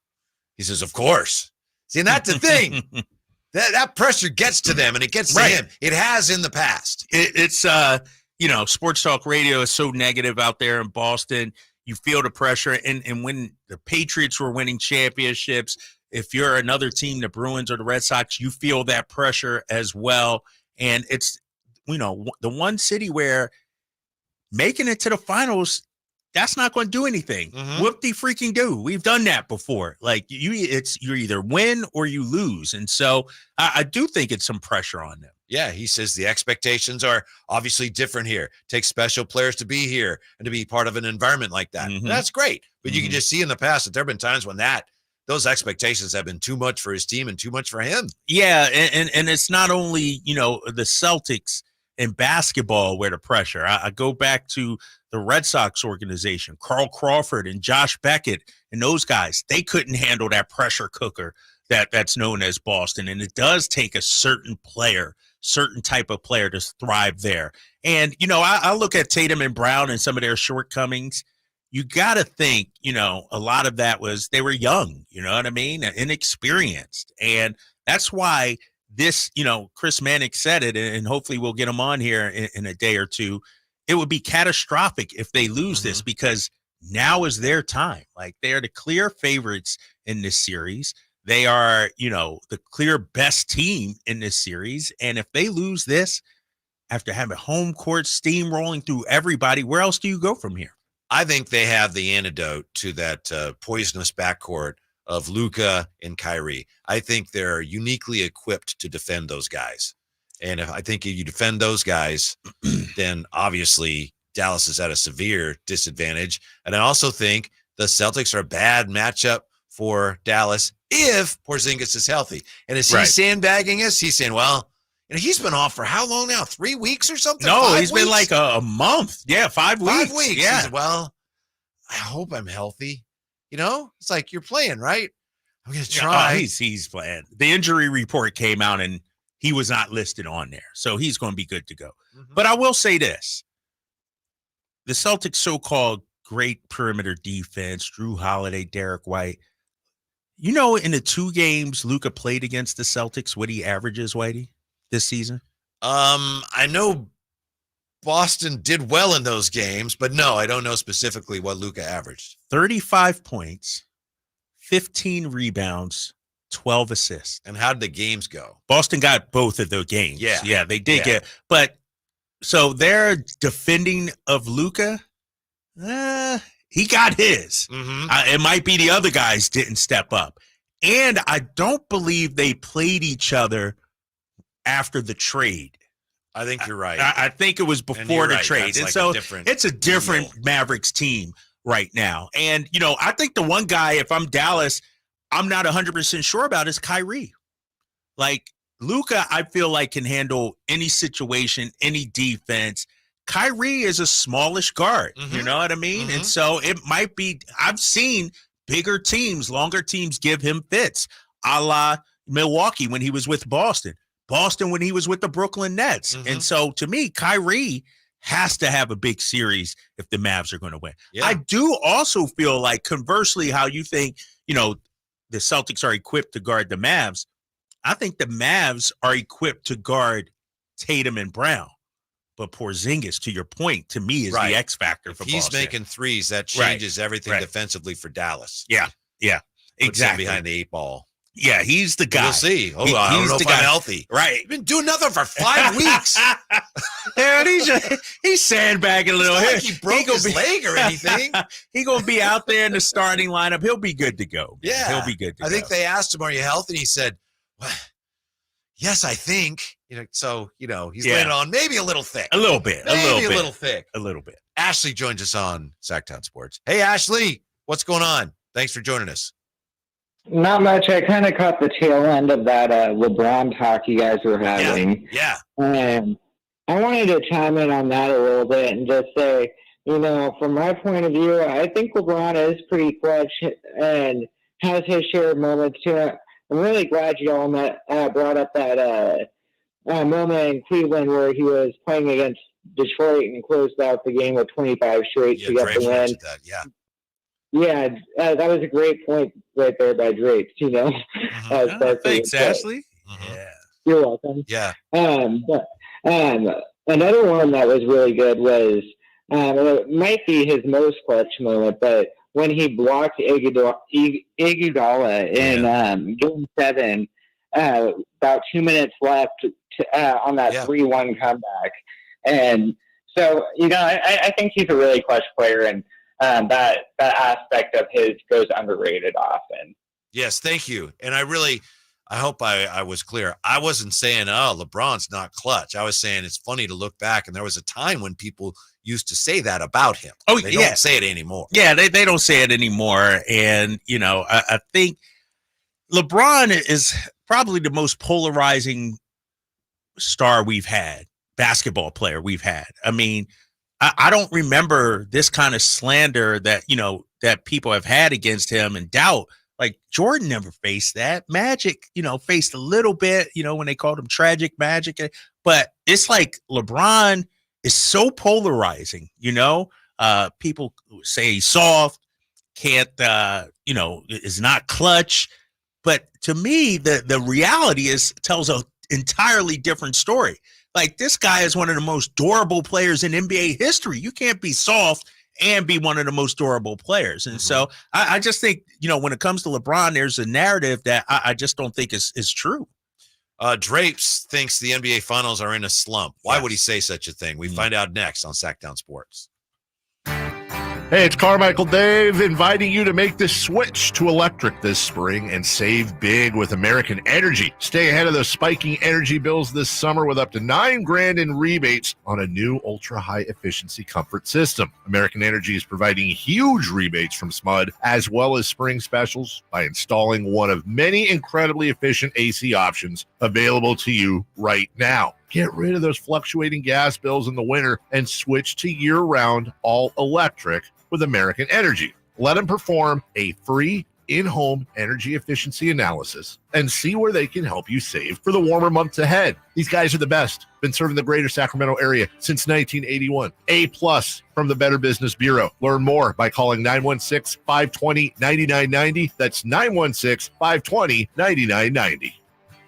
He says, of course. See, and that's the thing. That pressure gets to them, and it gets to him. It has in the past. It's sports talk radio is so negative out there in Boston. You feel the pressure. And when the Patriots were winning championships, if you're another team, the Bruins or the Red Sox, you feel that pressure as well. And it's, the one city where making it to the finals, that's not going to do anything. Mm-hmm. Whoop-de-freaking do. We've done that before. Like, you either win or you lose. And so I do think it's some pressure on them. Yeah, he says the expectations are obviously different here. Takes special players to be here and to be part of an environment like that. Mm-hmm. That's great. But you can just see in the past that there have been times when those expectations have been too much for his team and too much for him. Yeah, and it's not only, the Celtics in basketball where the pressure. I go back to the Red Sox organization, Carl Crawford and Josh Beckett and those guys. They couldn't handle that pressure cooker that's known as Boston. And it does take a certain type of player to thrive there. And, I look at Tatum and Brown and some of their shortcomings. You got to think, a lot of that was they were young, you know what I mean? Inexperienced. And that's why this, Chris Mannix said it, and hopefully we'll get him on here in a day or two. It would be catastrophic if they lose this, because now is their time. Like, they are the clear favorites in this series. They are, the clear best team in this series. And if they lose this after having home court steamrolling through everybody, where else do you go from here? I think they have the antidote to that poisonous backcourt of Luka and Kyrie. I think they're uniquely equipped to defend those guys. And I think if you defend those guys, then obviously Dallas is at a severe disadvantage. And I also think the Celtics are a bad matchup for Dallas if Porzingis is healthy. And is he sandbagging us? He's saying, well, he's been off for how long now? 3 weeks or something? No, he's been like a month. Yeah, 5 weeks. 5 weeks. Yeah. He said, well, I hope I'm healthy. It's like, you're playing, right? I'm going to try. He's playing. The injury report came out, and he was not listed on there. So he's going to be good to go. Mm-hmm. But I will say this. The Celtics' so-called great perimeter defense, Drew Holiday, Derek White. In the 2 games Luka played against the Celtics, what he averages, Whitey, this season? I know Boston did well in those games, but no, I don't know specifically what Luka averaged. 35 points, 15 rebounds, 12 assists. And how did the games go? Boston got both of the games. Yeah, they did get. But so their defending of Luka, he got his. Mm-hmm. It might be the other guys didn't step up. And I don't believe they played each other after the trade. I think you're right. I think it was before the trade. And so it's a different deal. Mavericks team right now. And, I think the one guy, if I'm Dallas, I'm not 100% sure about is Kyrie. Like, Luka, I feel like can handle any situation, any defense. Kyrie is a smallish guard. Mm-hmm. You know what I mean? And so it might be, I've seen bigger teams, longer teams give him fits, a la, Milwaukee when he was with Boston, Boston when he was with the Brooklyn Nets. Mm-hmm. And so to me, Kyrie has to have a big series if the Mavs are going to win. Yeah. I do also feel like, conversely, how you think, the Celtics are equipped to guard the Mavs. I think the Mavs are equipped to guard Tatum and Brown. But Porzingis, to your point, to me is the X factor for he's Boston. making threes. That changes everything defensively for Dallas. Yeah, Puts exactly. him behind the 8 ball. Yeah, he's the guy. We'll see. I don't know if I'm healthy. Right. He's been doing nothing for 5 weeks. And he's sandbagging a little. It's not like he broke his leg or anything. He's going to be out there in the starting lineup. He'll be good to go. Yeah. He'll be good to go. I think they asked him, are you healthy? And he said, well, yes, I think. So, he's laying on maybe a little thick. A little bit. Maybe a little thick. A little bit. Ashley joins us on Sactown Sports. Hey, Ashley, what's going on? Thanks for joining us. Not much. I kind of caught the tail end of that LeBron talk you guys were having. Yeah. I wanted to chime in on that a little bit and just say, from my point of view, I think LeBron is pretty clutch and has his share of moments too. I'm really glad you all brought up that moment in Cleveland where he was playing against Detroit and closed out the game with 25 straight to get the win. Yeah, that was a great point right there by Drapes, Thanks, Ashley. Yeah. You're welcome. Yeah. But another one that was really good was, it might be his most clutch moment, but when he blocked Iguodala in Game 7, about 2 minutes left on that 3-1 comeback. And so, I think he's a really clutch player, and that aspect of his goes underrated often. Yes, thank you. And I hope I was clear. I wasn't saying, LeBron's not clutch. I was saying it's funny to look back, and there was a time when people used to say that about him. Oh, they don't say it anymore. Yeah, they don't say it anymore. And, I think LeBron is probably the most polarizing star we've had, basketball player we've had. I mean, I don't remember this kind of slander that, that people have had against him and doubt. Like Jordan never faced that. Magic, faced a little bit, when they called him Tragic Magic. But it's like LeBron is so polarizing, people say he's soft, can't, is not clutch. But to me, the reality tells an entirely different story. Like, this guy is one of the most durable players in NBA history. You can't be soft and be one of the most durable players. And so I just think, when it comes to LeBron, there's a narrative that I just don't think is true. Drapes thinks the NBA Finals are in a slump. Why would he say such a thing? We find out next on Sactown Sports. Hey, it's Carmichael Dave inviting you to make the switch to electric this spring and save big with American Energy. Stay ahead of those spiking energy bills this summer with up to $9,000 in rebates on a new ultra-high efficiency comfort system. American Energy is providing huge rebates from SMUD as well as spring specials by installing one of many incredibly efficient AC options available to you right now. Get rid of those fluctuating gas bills in the winter and switch to year-round all-electric with American Energy. Let them perform a free in-home energy efficiency analysis and see where they can help you save for the warmer months ahead. These guys are the best. Been serving the greater Sacramento area since 1981. A+ from the Better Business Bureau. Learn more by calling 916-520-9990. That's 916-520-9990.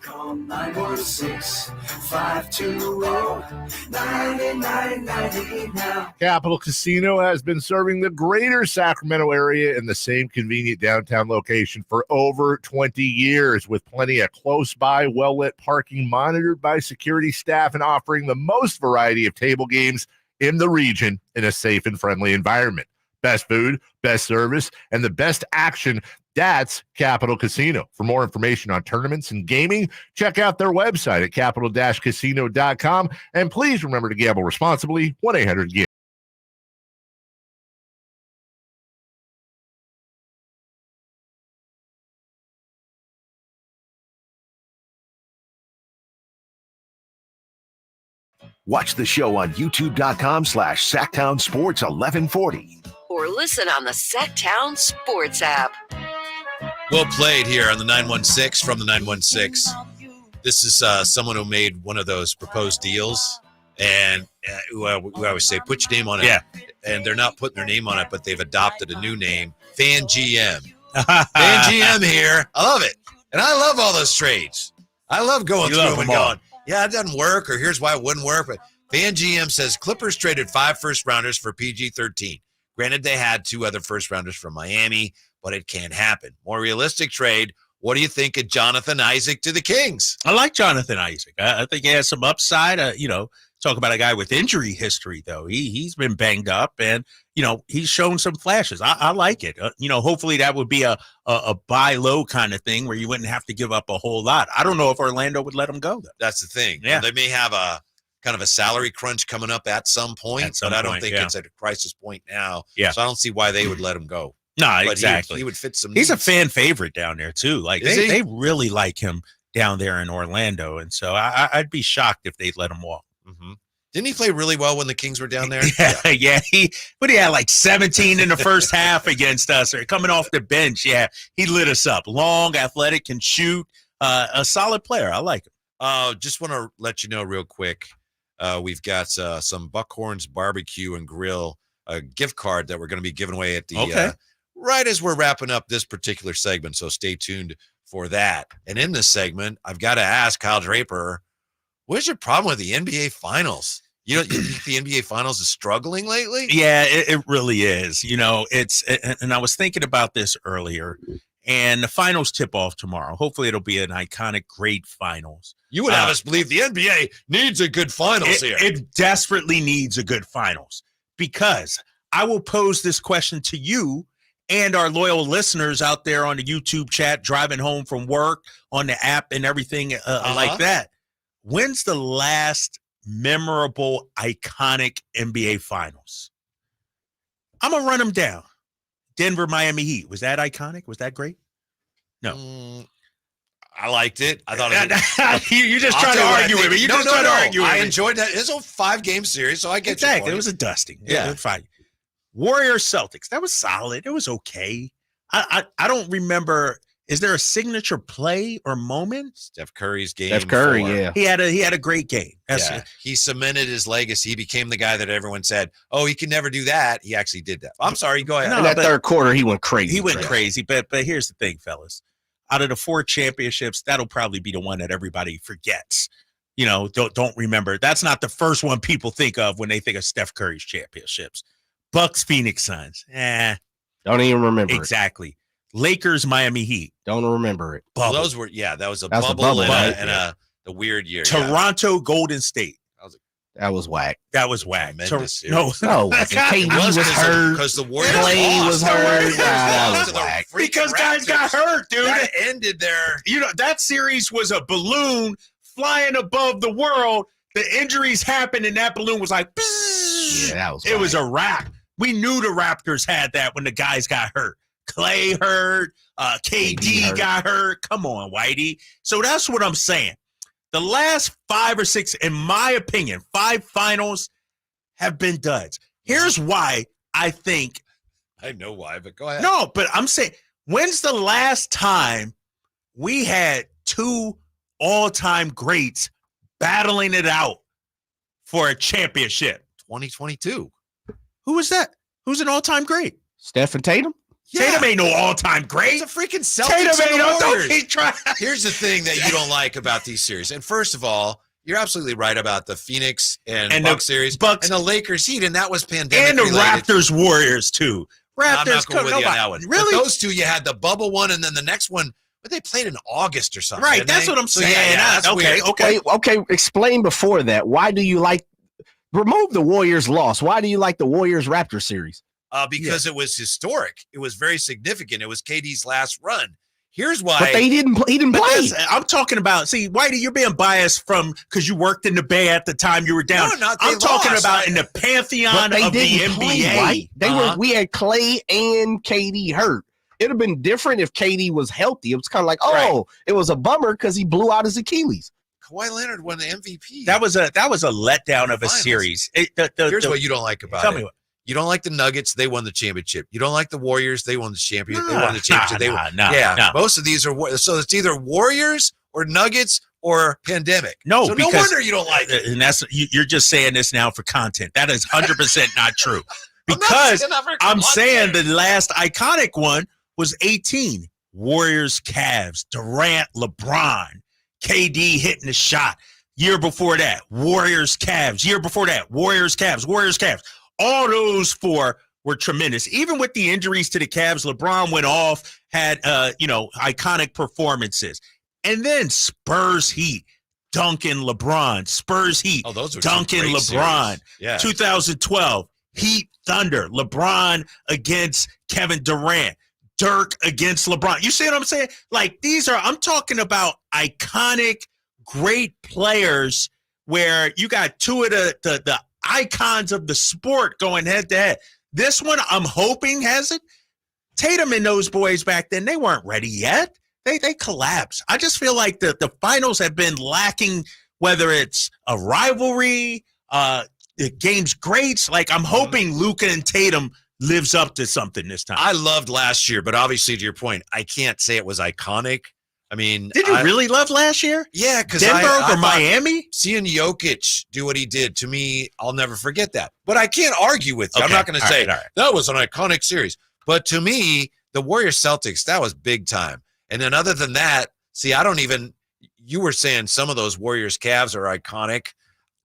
Call 916-520-9990 now. Capital Casino has been serving the greater Sacramento area in the same convenient downtown location for over 20 years, with plenty of close-by, well-lit parking monitored by security staff and offering the most variety of table games in the region in a safe and friendly environment. Best food, best service, and the best action. That's Capital Casino. For more information on tournaments and gaming, check out their website at capital-casino.com. And please remember to gamble responsibly. 1-800-GAMBLE. Watch the show on youtube.com/Sactown Sports 1140. Or listen on the Sactown Sports app. Well played here on the 916 from the 916. This is someone who made one of those proposed deals, and we always say, put your name on it. Yeah. And they're not putting their name on it, but they've adopted a new name, Fan GM. Fan GM here. I love it. And I love all those trades. I love going through them and going, yeah, it doesn't work, or here's why it wouldn't work. But Fan GM says Clippers traded 5 first-rounders for PG-13. Granted, they had 2 other first-rounders from Miami, but it can't happen. More realistic trade. What do you think of Jonathan Isaac to the Kings? I like Jonathan Isaac. I think he has some upside. Talk about a guy with injury history, though. He's been banged up, and, he's shown some flashes. I like it. Hopefully that would be a buy low kind of thing where you wouldn't have to give up a whole lot. I don't know if Orlando would let him go, though. That's the thing. Yeah. They may have a kind of a salary crunch coming up at some point, but I don't think it's at a crisis point now. Yeah. So I don't see why they would let him go. No, But exactly. He would fit some He's a needs. fan favorite down there, too. Like, Is he? they really like him down there in Orlando, and so I'd be shocked if they'd let him walk. Mm-hmm. Didn't he play really well when the Kings were down there? Yeah. He had like 17 in the first half against us, or coming off the bench. Yeah, he lit us up. Long, athletic, can shoot. A solid player. I like him. Just want to let you know real quick, we've got some Buckhorn's Barbecue and Grill gift card that we're going to be giving away at the right as we're wrapping up this particular segment. So stay tuned for that. And in this segment, I've got to ask Kyle Draper, what's your problem with the NBA Finals? You think the NBA Finals is struggling lately? Yeah, it really is. And I was thinking about this earlier, and the finals tip off tomorrow. Hopefully it'll be an iconic, great finals. You would have us believe the NBA needs a good finals here. It desperately needs a good finals, because I will pose this question to you and our loyal listeners out there on the YouTube chat, driving home from work, on the app and everything like that. When's the last memorable, iconic NBA Finals? I'm going to run them down. Denver, Miami Heat. Was that iconic? Was that great? No. I liked it. I thought it was, you're just trying to argue with me. You're just trying to argue with me. I enjoyed that. It's a 5-game series, so I get exactly. It was a dusting. Yeah, fine. Warriors Celtics. That was solid. It was okay. I don't remember. Is there a signature play or moment? Steph Curry's game. Steph Curry, 4. yeah. He had a great game. He cemented his legacy. He became the guy that everyone said, "Oh, he can never do that." He actually did that. I'm sorry. Go ahead. In that third quarter, he went crazy. He went crazy. But here's the thing, fellas. Out of the 4 championships, that'll probably be the one that everybody forgets. Don't remember. That's not the first one people think of when they think of Steph Curry's championships. Bucks, Phoenix Suns. Don't even remember. Exactly. Lakers, Miami Heat. Don't remember it. Well, those were that was a bubble and a weird year. Toronto, Golden State. That was whack. That was whack. No, KD was hurt. Because the Warriors Clay was hurt. That was whack. Because guys got hurt, dude. That ended there. That series was a balloon flying above the world. The injuries happened, and that balloon was like, yeah, that was. It was a wrap. We knew the Raptors had that when the guys got hurt. Clay hurt. KD got hurt. Come on, Whitey. So that's what I'm saying. The last 5 or 6, in my opinion, 5 finals have been duds. Here's why I think. I know why, but go ahead. No, but I'm saying, when's the last time we had 2 all-time greats battling it out for a championship? 2022. Who was that? Who's an all-time great? Steph and Tatum? Yeah. Tatum ain't no all-time great. It's a freaking Celtics. Tatum ain't Warriors. Don't try. Here's the thing that you don't like about these series. And first of all, you're absolutely right about the Phoenix and Bucks series. Bucks and the Lakers Heat, and that was pandemic and the related. Raptors Warriors too. Raptors, I'm not going with you on that one. Really? But those 2, you had the bubble one, and then the next one, but they played in August or something. Right. That's what I'm saying. That's okay. weird. Okay. Okay. Explain before that. Why do you like? Remove the Warriors loss. Why do you like the Warriors Raptors series? Because it was historic. It was very significant. It was KD's last run. Here's why. But he didn't play. I'm talking about, see, Whitey, you're being biased because you worked in the Bay at the time you were down. No, I'm talking about in the pantheon of the NBA. Right? We had Clay and KD hurt. It'd have been different if KD was healthy. It was kind of like, it was a bummer because he blew out his Achilles. Kawhi Leonard won the MVP. That was a letdown of a series. Here's what you don't like about it. Tell me what. You don't like the Nuggets, they won the championship. You don't like the Warriors, they won the championship. They won the championship. Most of these are so it's either Warriors or Nuggets or pandemic. No, so because no wonder you don't like it. And that's you're just saying this now for content. That is 100% not true. Because I'm saying the last iconic one was 18. Warriors, Cavs, Durant, LeBron, KD hitting the shot. Year before that, Warriors, Cavs. Year before that, Warriors, Cavs, Warriors, Cavs. All those four were tremendous. Even with the injuries to the Cavs, LeBron went off, had iconic performances. And then Spurs Heat, Duncan LeBron. Spurs Heat, those were Duncan LeBron. Yeah. 2012, Heat Thunder, LeBron against Kevin Durant. Dirk against LeBron. You see what I'm saying? Like, I'm talking about iconic, great players where you got two of the icons of the sport going head to head. This one, I'm hoping has it. Tatum and those boys back then, they weren't ready yet. They collapsed. I just feel like the finals have been lacking, whether it's a rivalry, the game's greats. Like, I'm hoping Luka and Tatum lives up to something this time. I loved last year, but obviously, to your point, I can't say it was iconic. I mean, did you really love last year? Yeah, because Denver over Miami? Seeing Jokic do what he did, to me, I'll never forget that. But I can't argue with you. Okay. I'm not going to say that was an iconic series. But to me, the Warriors-Celtics, that was big time. And then other than that, you were saying some of those Warriors-Cavs are iconic.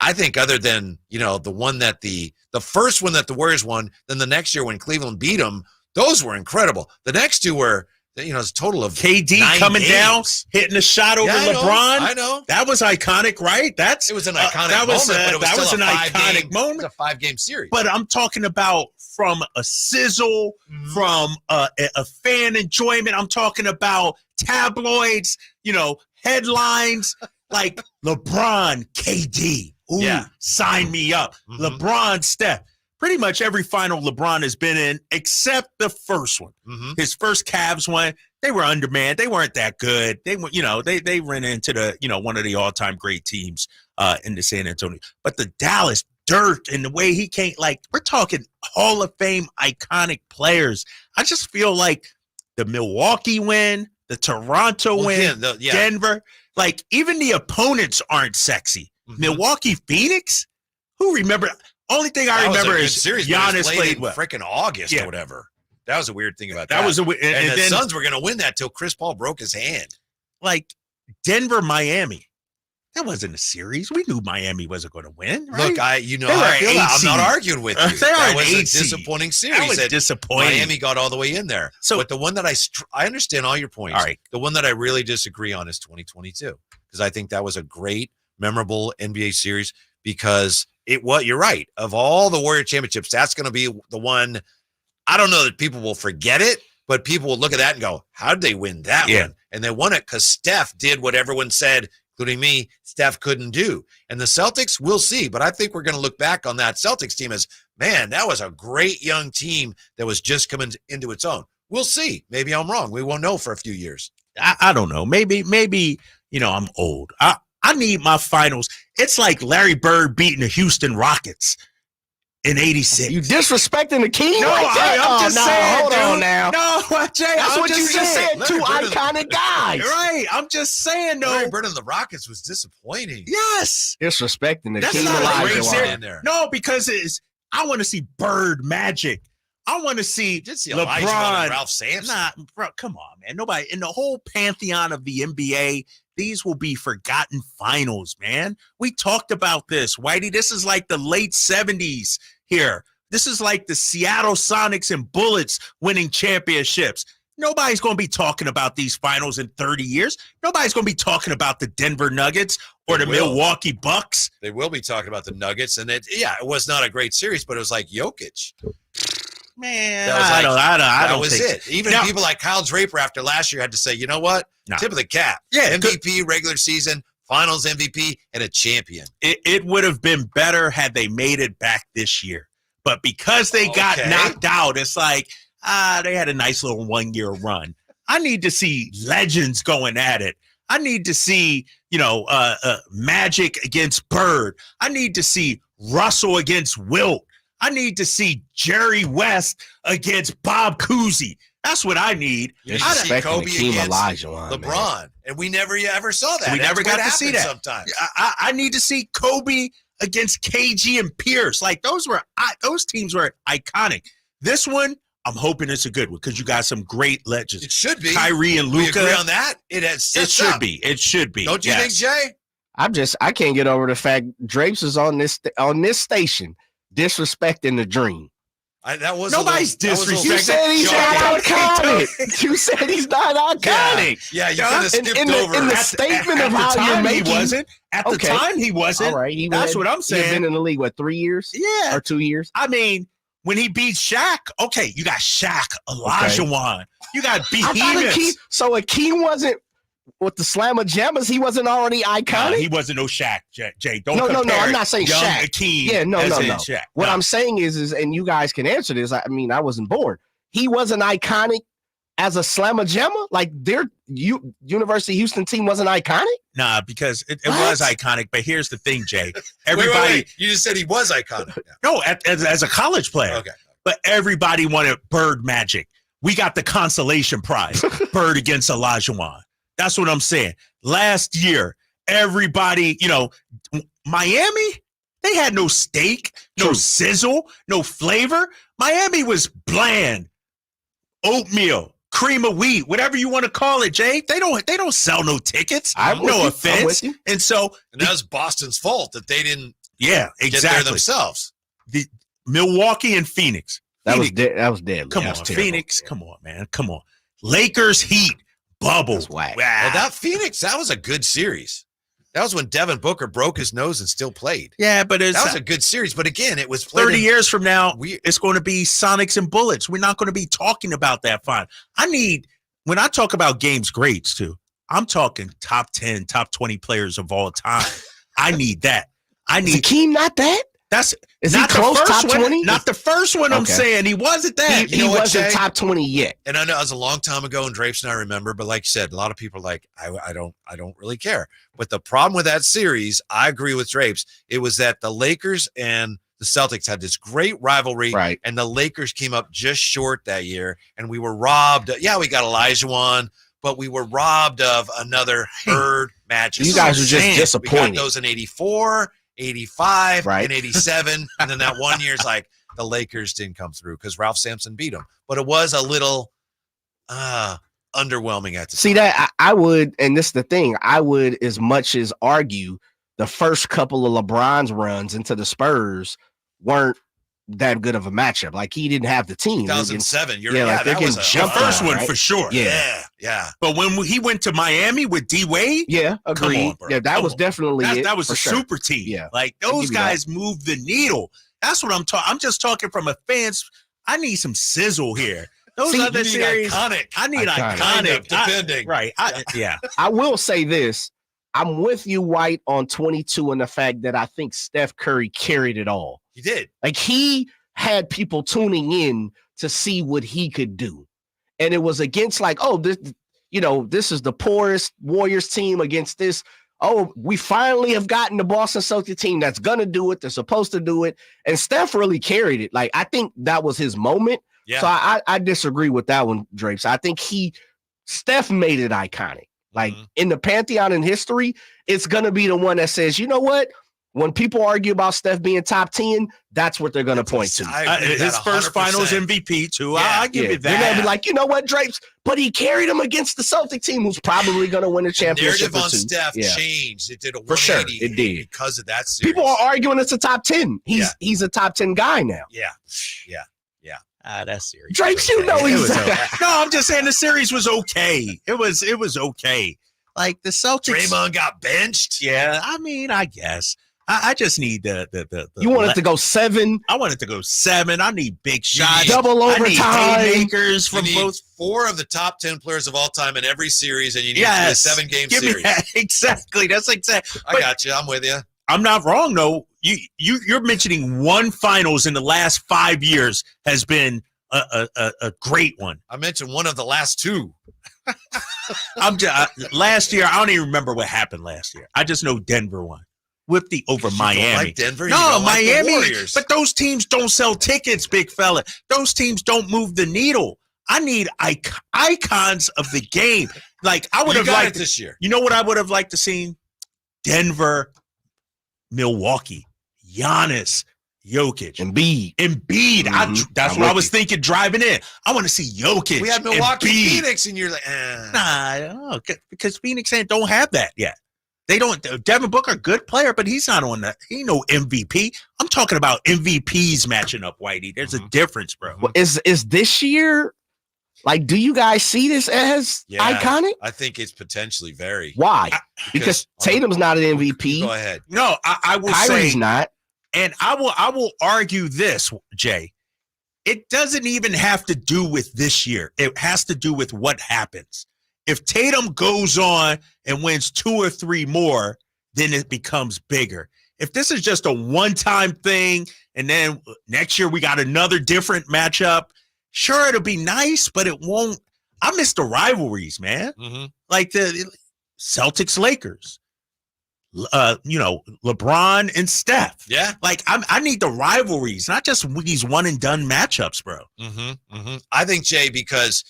I think other than, the one that the first one that the Warriors won, then the next year when Cleveland beat them, those were incredible. The next two were, it's a total of KD coming down, hitting a shot over LeBron. I know. That was iconic, right? It was an iconic moment, but it was still an iconic moment. It was a 5-game series. But I'm talking about from a sizzle, from a fan enjoyment. I'm talking about tabloids, headlines like LeBron, KD. Ooh, sign me up. LeBron, Steph. Pretty much every final LeBron has been in, except the first one. His first Cavs one, they were undermanned. They weren't that good. They were, they ran into the, one of the all-time great teams in the San Antonio. But the Dallas, Dirk, and the way he came, we're talking Hall of Fame iconic players. I just feel like the Milwaukee win, the Toronto win, Denver, even the opponents aren't sexy. Milwaukee, Phoenix? Who remember? Only thing I remember is Giannis played well. Freaking August or whatever. That was a weird thing about that. That was and the Suns were going to win that till Chris Paul broke his hand. Denver, Miami. That wasn't a series. We knew Miami wasn't going to win. Right? Look, I'm not arguing with you. That was a disappointing series. That was disappointing. Miami got all the way in there. But the one that I understand all your points. All right. The one that I really disagree on is 2022 because I think that was a great, memorable NBA series because you're right. Of all the Warrior championships, that's going to be the one. I don't know that people will forget it, but people will look at that and go, how did they win that one? And they won it because Steph did what everyone said, including me, Steph couldn't do. And the Celtics, we'll see. But I think we're going to look back on that Celtics team as, man, that was a great young team that was just coming into its own. We'll see. Maybe I'm wrong. We won't know for a few years. I don't know. Maybe, I'm old. I need my finals. It's like Larry Bird beating the Houston Rockets in 86. You disrespecting the king? No, I'm just saying. Hold on now. No, Jay, that's what you just said. Two iconic guys. Right. I'm just saying, though. Larry Bird and the Rockets was disappointing. Yes. Disrespecting the king. Not a great series. No, because I want to see Bird Magic. I want to see LeBron and Ralph Sampson. Bro, come on, man. Nobody in the whole pantheon of the NBA. These will be forgotten finals, man. We talked about this, Whitey. This is like the late 70s here. This is like the Seattle Sonics and Bullets winning championships. Nobody's going to be talking about these finals in 30 years. Nobody's going to be talking about the Denver Nuggets or the Milwaukee Bucks. They will be talking about the Nuggets. And it was not a great series, but it was like Jokic. Man, I don't think it. Even people like Kyle Draper after last year had to say, you know what? Tip of the cap. Yeah, MVP, regular season, finals MVP, and a champion. It would have been better had they made it back this year. But because they got knocked out, it's like, they had a nice little 1-year run. I need to see legends going at it. I need to see, Magic against Bird. I need to see Russell against Wilt. I need to see Jerry West against Bob Cousy. That's what I need. You I see Kobe against LeBron, LeBron, and we never ever saw that. We never got to see that. Sometimes I need to see Kobe against KG and Pierce. Like those teams were iconic. This one, I'm hoping it's a good one because you got some great legends. It should be. Kyrie and Luka. We agree on that. It should be. It should be. Don't you think, Jay? I can't get over the fact Drapes is on this station disrespecting the dream. Nobody's disrespecting. You said he's not iconic. You said he's not iconic. Yeah, you kind of skipped over. In the statement of how you're making, he wasn't. At the time, he wasn't. All right, that's what I'm saying. He's been in the league, 3 years? Yeah. Or 2 years? I mean, when he beat Shaq, okay, you got Shaq, Olajuwon. You got Behemoths. So Akeem wasn't with the Slammer Jammers, he wasn't already iconic? He wasn't no Shaq, Jay. Don't no, compare I'm not saying young Shaq. Akeem Yeah, no. Shaq. What I'm saying is, and you guys can answer this. I mean, I wasn't born. He wasn't iconic as a Slammer Jammer? Like their University of Houston team wasn't iconic? Nah, because it was iconic. But here's the thing, Jay. Everybody, wait. You just said he was iconic. No, as a college player. Okay. But everybody wanted Bird Magic. We got the consolation prize. Bird against Olajuwon. That's what I'm saying. Last year, everybody, Miami, they had no steak, no sizzle, no flavor. Miami was bland. Oatmeal, cream of wheat, whatever you want to call it, Jay. They don't sell no tickets. No offense. And that was Boston's fault that they didn't get there themselves. The Milwaukee and Phoenix. That was deadly. Come on, Phoenix. Come on, man. Come on. Lakers, Heat, bubble. That's whack. Well, that Phoenix, that was a good series. That was when Devin Booker broke his nose and still played. Yeah, but that was a good series. But again, it was played 30 years from now. It's going to be Sonics and Bullets. We're not going to be talking about that fine. When I talk about games greats too, I'm talking top 10, top 20 players of all time. I need that. Is Akeem not that? Is not he close the first top 20? One, not the first one. I'm saying he wasn't that. He wasn't top 20 yet. And I know it was a long time ago, and Drapes and I remember. But like you said, a lot of people are like, I don't really care. But the problem with that series, I agree with Drapes. It was that the Lakers and the Celtics had this great rivalry, right? And the Lakers came up just short that year, and we were robbed. Yeah, we got Olajuwon, but we were robbed of another Bird Magic. You guys were just disappointed. We got those in '84. 85 right. and 87. And then that one year's like the Lakers didn't come through because Ralph Sampson beat them. But it was a little underwhelming at the time. See that I would, and this is the thing, I would as much as argue the first couple of LeBron's runs into the Spurs weren't that good of a matchup. Like he didn't have the team. 2007. That was the first one, right? For sure. Yeah. But when he went to Miami with D Wade, agreed. That was definitely that was a super team. Yeah, like those guys moved the needle. That's what I'm talking. I'm just talking from a fan's. I need some sizzle here. Those other series, iconic. I need iconic. Depending, right? I will say this. I'm with you, White, on 22 and the fact that I think Steph Curry carried it all. He did. Like he had people tuning in to see what he could do. And it was against this is the poorest Warriors team against this. Oh, we finally have gotten the Boston Celtics team that's going to do it. They're supposed to do it. And Steph really carried it. Like, I think that was his moment. Yeah. So I disagree with that one, Drapes. I think Steph made it iconic. Like in the Pantheon in history, it's going to be the one that says, you know what? When people argue about Steph being top 10, that's what they're going to point to. His first finals MVP, too. I give you that. They're going to be like, you know what, Drapes? But he carried him against the Celtic team, who's probably going to win a championship. The narrative on Steph changed. It did a 180 for sure. It did. Because of that series. People are arguing it's a top 10. He's a top 10 guy now. Yeah. That series. Drapes, you know he's okay. No, I'm just saying the series was okay. It was okay. Like the Celtics. Draymond got benched. Yeah, I mean, I guess. I just need the You want it to go 7? I want it to go 7. I need big shots. Double overtime. I need haymakers from both. 4 of the top 10 players of all time in every series, and you need a 7-game series. Exactly. That's exactly. I got you. I'm with you. I'm not wrong though. You're mentioning one finals in the last 5 years has been a great one. I mentioned one of the last 2. Last year. I don't even remember what happened last year. I just know Denver won. Whitey over Miami. Like Denver? You No, don't like the Miami. Warriors. But those teams don't sell tickets, big fella. Those teams don't move the needle. I need icons of the game. Like I would You have got liked it this year. You know what I would have liked to see? Denver, Milwaukee, Giannis, Jokic, Embiid. That's what I was thinking driving in. I want to see Jokic. We had Milwaukee, Embiid. Phoenix, and you're like, Nah, because Phoenix don't have that yet. They don't. Devin Booker, good player, but he's not on that. He no MVP. I'm talking about MVPs matching up, Whitey. There's a difference, bro. Well, is this year? Like, do you guys see this as iconic? I think it's potentially very. Why? Because Tatum's not an MVP. Go ahead. No, I will Kyrie's say not. And I will argue this, Jay. It doesn't even have to do with this year. It has to do with what happens. If Tatum goes on and wins 2 or 3 more, then it becomes bigger. If this is just a one-time thing and then next year we got another different matchup, sure, it'll be nice, but it won't. I miss the rivalries, man. Mm-hmm. Like the Celtics-Lakers. LeBron and Steph. Yeah. Like I need the rivalries, not just these one and done matchups, bro. I think, Jay, because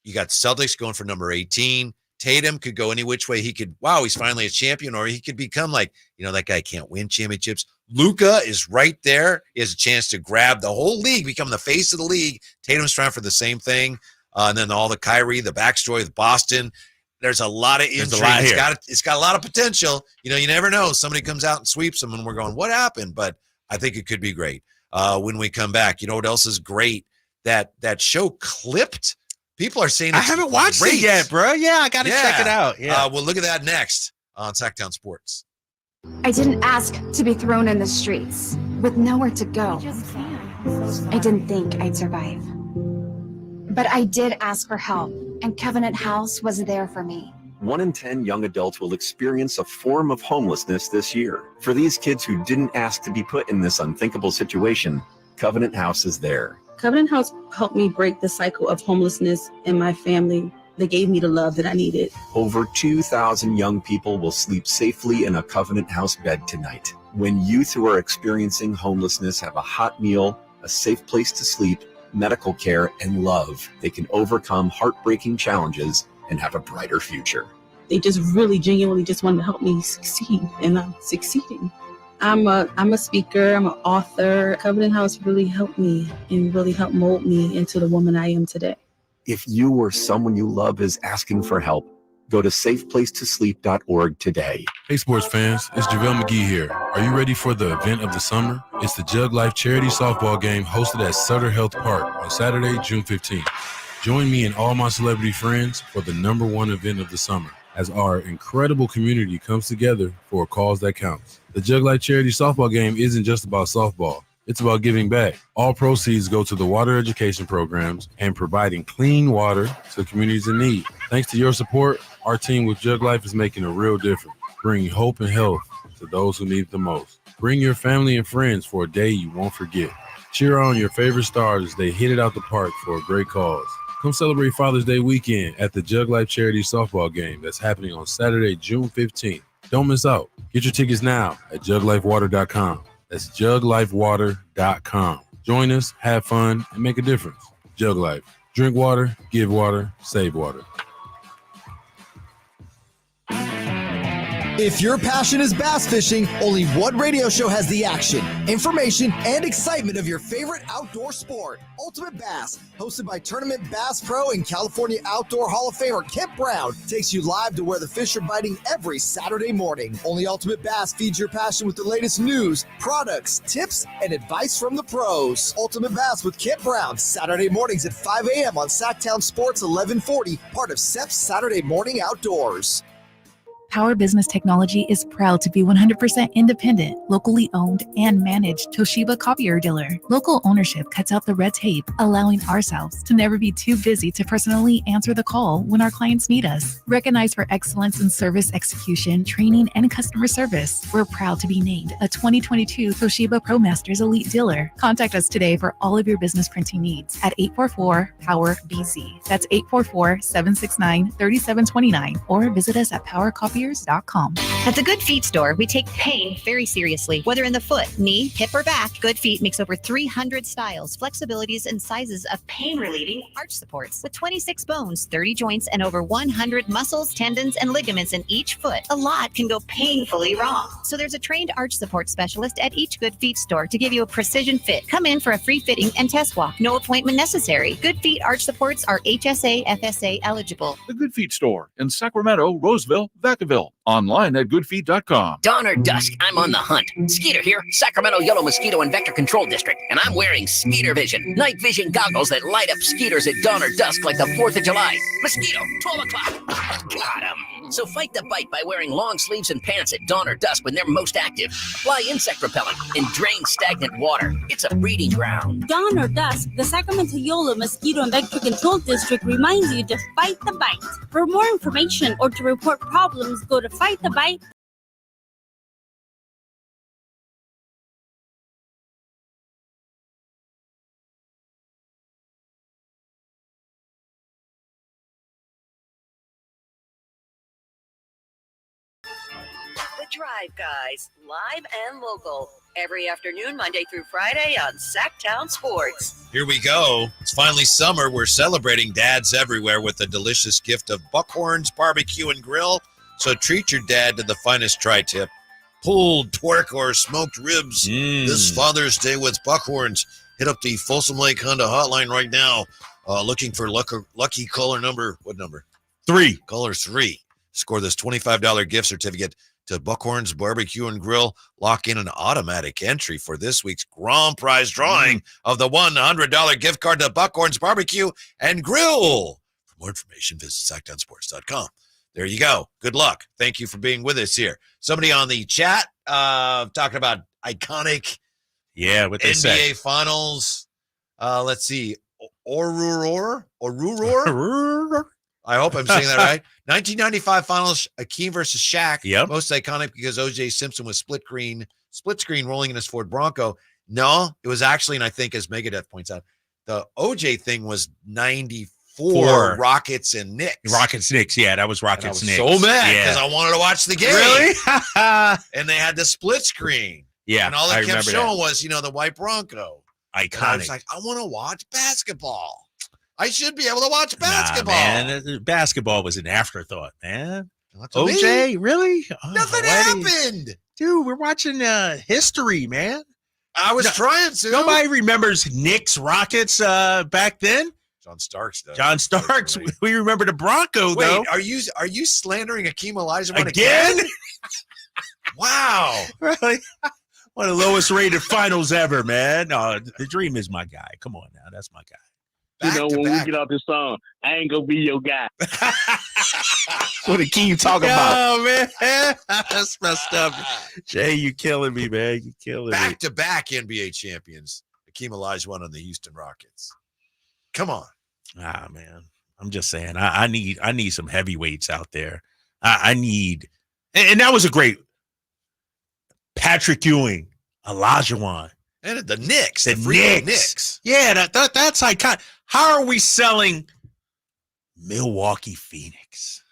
you got the Celtics going for number 18. Tatum could go any which way. He could, he's finally a champion, or he could become like, that guy can't win championships. Luka is right there. He has a chance to grab the whole league, become the face of the league. Tatum's trying for the same thing. And then all the Kyrie, the backstory with Boston. There's a lot of intrigue. It's got a lot of potential. You never know. Somebody comes out and sweeps them, and we're going, what happened? But I think it could be great. When we come back, you know what else is great? That show Clipped. People are saying I haven't watched it yet, bro. Yeah, I got to check it out. Yeah. We'll look at that next on Sactown Sports. I didn't ask to be thrown in the streets with nowhere to go. I didn't think I'd survive. But I did ask for help, and Covenant House was there for me. 1 in 10 young adults will experience a form of homelessness this year. For these kids who didn't ask to be put in this unthinkable situation, Covenant House is there. Covenant House helped me break the cycle of homelessness in my family. They gave me the love that I needed. Over 2,000 young people will sleep safely in a Covenant House bed tonight. When youth who are experiencing homelessness have a hot meal, a safe place to sleep, medical care, and love, they can overcome heartbreaking challenges and have a brighter future. They just really genuinely just wanted to help me succeed, and I'm succeeding. I'm a speaker, I'm an author. Covenant House really helped me and really helped mold me into the woman I am today. If you or someone you love is asking for help, go to safeplacetosleep.org today. Hey sports fans, it's JaVale McGee here. Are you ready for the event of the summer? It's the Jug Life Charity Softball Game hosted at Sutter Health Park on Saturday, June 15th. Join me and all my celebrity friends for the #1 event of the summer as our incredible community comes together for a cause that counts. The Jug Life Charity Softball Game isn't just about softball. It's about giving back. All proceeds go to the water education programs and providing clean water to communities in need. Thanks to your support, our team with Jug Life is making a real difference, bringing hope and health to those who need it the most. Bring your family and friends for a day you won't forget. Cheer on your favorite stars as they hit it out the park for a great cause. Come celebrate Father's Day weekend at the Jug Life Charity Softball Game that's happening on Saturday, June 15th. Don't miss out. Get your tickets now at juglifewater.com. That's juglifewater.com. Join us, have fun, and make a difference. Jug Life. Drink water, give water, save water. If your passion is bass fishing, only one radio show has the action, information, and excitement of your favorite outdoor sport. Ultimate Bass, hosted by Tournament Bass Pro and California Outdoor Hall of Famer Kent Brown, takes you live to where the fish are biting every Saturday morning. Only Ultimate Bass feeds your passion with the latest news, products, tips, and advice from the pros. Ultimate Bass with Kent Brown, Saturday mornings at 5 a.m. on Sactown Sports 1140, part of SEP's Saturday Morning Outdoors. Power Business Technology is proud to be 100% independent, locally owned, and managed Toshiba copier dealer. Local ownership cuts out the red tape, allowing ourselves to never be too busy to personally answer the call when our clients need us. Recognized for excellence in service execution, training, and customer service, we're proud to be named a 2022 Toshiba ProMasters Elite Dealer. Contact us today for all of your business printing needs at 844-POWER-BZ. That's 844-769-3729, or visit us at PowerCopier.com. goodfeetwarriors.com. At the Good Feet store, we take pain very seriously. Whether in the foot, knee, hip, or back, Good Feet makes over 300 styles, flexibilities, and sizes of pain-relieving arch supports. With 26 bones, 30 joints, and over 100 muscles, tendons, and ligaments in each foot, a lot can go painfully wrong. So there's a trained arch support specialist at each Good Feet store to give you a precision fit. Come in for a free fitting and test walk. No appointment necessary. Good Feet arch supports are HSA, FSA eligible. The Good Feet store in Sacramento, Roseville, Vacaville. Online at goodfeet.com. Dawn or dusk, I'm on the hunt. Skeeter here, Sacramento Yellow Mosquito and Vector Control District, and I'm wearing Skeeter Vision, night vision goggles that light up skeeters at dawn or dusk like the 4th of July. Mosquito, 12 o'clock. Got him. So fight the bite by wearing long sleeves and pants at dawn or dusk when they're most active. Apply insect repellent and drain stagnant water. It's a breeding ground. Dawn or dusk, the Sacramento Yolo Mosquito and Vector Control District reminds you to fight the bite. For more information or to report problems, go to Fight the Bite. The Drive Guys, live and local, every afternoon, Monday through Friday on Sactown Sports. Here we go. It's finally summer. We're celebrating dads everywhere with the delicious gift of Buckhorn's Barbecue and Grill. So treat your dad to the finest tri-tip, pulled pork or smoked ribs this Father's Day with Buckhorns. Hit up the Folsom Lake Honda hotline right now. Looking for lucky caller number. What number? 3. Caller 3. Score this $25 gift certificate to Buckhorn's Barbecue and Grill. Lock in an automatic entry for this week's grand prize drawing of the $100 gift card to Buckhorn's Barbecue and Grill. For more information, visit SactownSports.com. There you go. Good luck. Thank you for being with us here. Somebody on the chat talking about iconic what they NBA say. Finals. Let's see. Oruror? I hope I'm saying that right. 1995 Finals, Akeem versus Shaq. Yep. Most iconic because O.J. Simpson was split screen rolling in his Ford Bronco. No, it was actually, and I think as Megadeth points out, the O.J. thing was 94 Rockets and Knicks. Knicks. Yeah, that was Rockets Knicks. So mad because I wanted to watch the game. Really? And they had the split screen. Yeah, and all they kept showing was, the white Bronco. Iconic. And I was like, I want to watch basketball. I should be able to watch basketball. Man, basketball was an afterthought, man. Not OJ, me. really? Nothing happened. Dude, we're watching history, man. I was trying to. Nobody remembers Knicks Rockets back then. John Starks, though. John Starks. We remember the Bronco, though. Wait, are you slandering Akeem Olajuwon again? Wow. Really? One of the lowest rated finals ever, man. No, the Dream is my guy. Come on now. That's my guy. When we get off this song, I ain't gonna be your guy. What the key you talking about? Oh, man. That's messed up. Jay, you killing me, man. You killing me. Back-to-back NBA champions. Akeem Olajuwon on the Houston Rockets. Come on. Man. I'm just saying. I need some heavyweights out there. I need, and that was a great Patrick Ewing, Olajuwon. And the Knicks. The Knicks. Yeah, that's iconic. How are we selling Milwaukee Phoenix?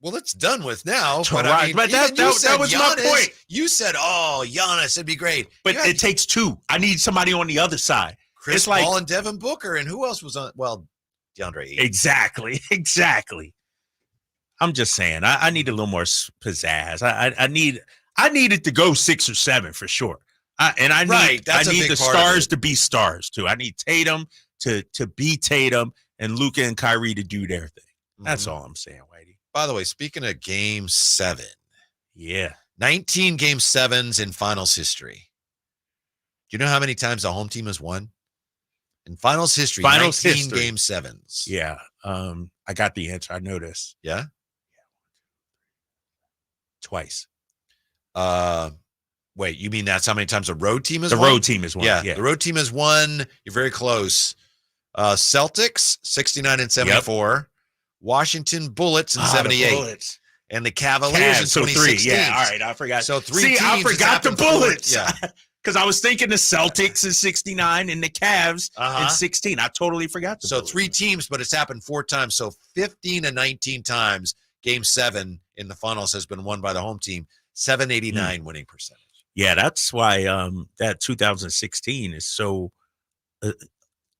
Well, it's done with now. But that was my point. You said, Giannis, it'd be great. But it takes two. I need somebody on the other side. Chris Paul and Devin Booker. And who else was on? Well, DeAndre Ayton. Exactly. I'm just saying, I need a little more pizzazz. I need it to go 6 or 7 for sure. I need the stars to be stars too. I need Tatum to be Tatum and Luka and Kyrie to do their thing. That's all I'm saying, Whitey. By the way, speaking of Game 7, 19 Game 7s in finals history. Do you know how many times the home team has won in finals history? 19 Game 7s. Yeah, I got the answer. I know this. Yeah, twice. Wait, you mean that's how many times the road team has won? The road team has won. Yeah, the road team has won. You're very close. Celtics, 69 and 74. Yep. Washington Bullets in 78. Bullets. And the Cavaliers in 2016. Yeah, all right, I forgot. So three teams. I forgot the Bullets. Yeah. Because I was thinking the Celtics in 69 and the Cavs in 16. I totally forgot the Bullets. 3 teams, but it's happened 4 times. So 15 and 19 times Game 7 in the finals has been won by the home team. 789 winning percentage. Yeah, that's why that 2016 is so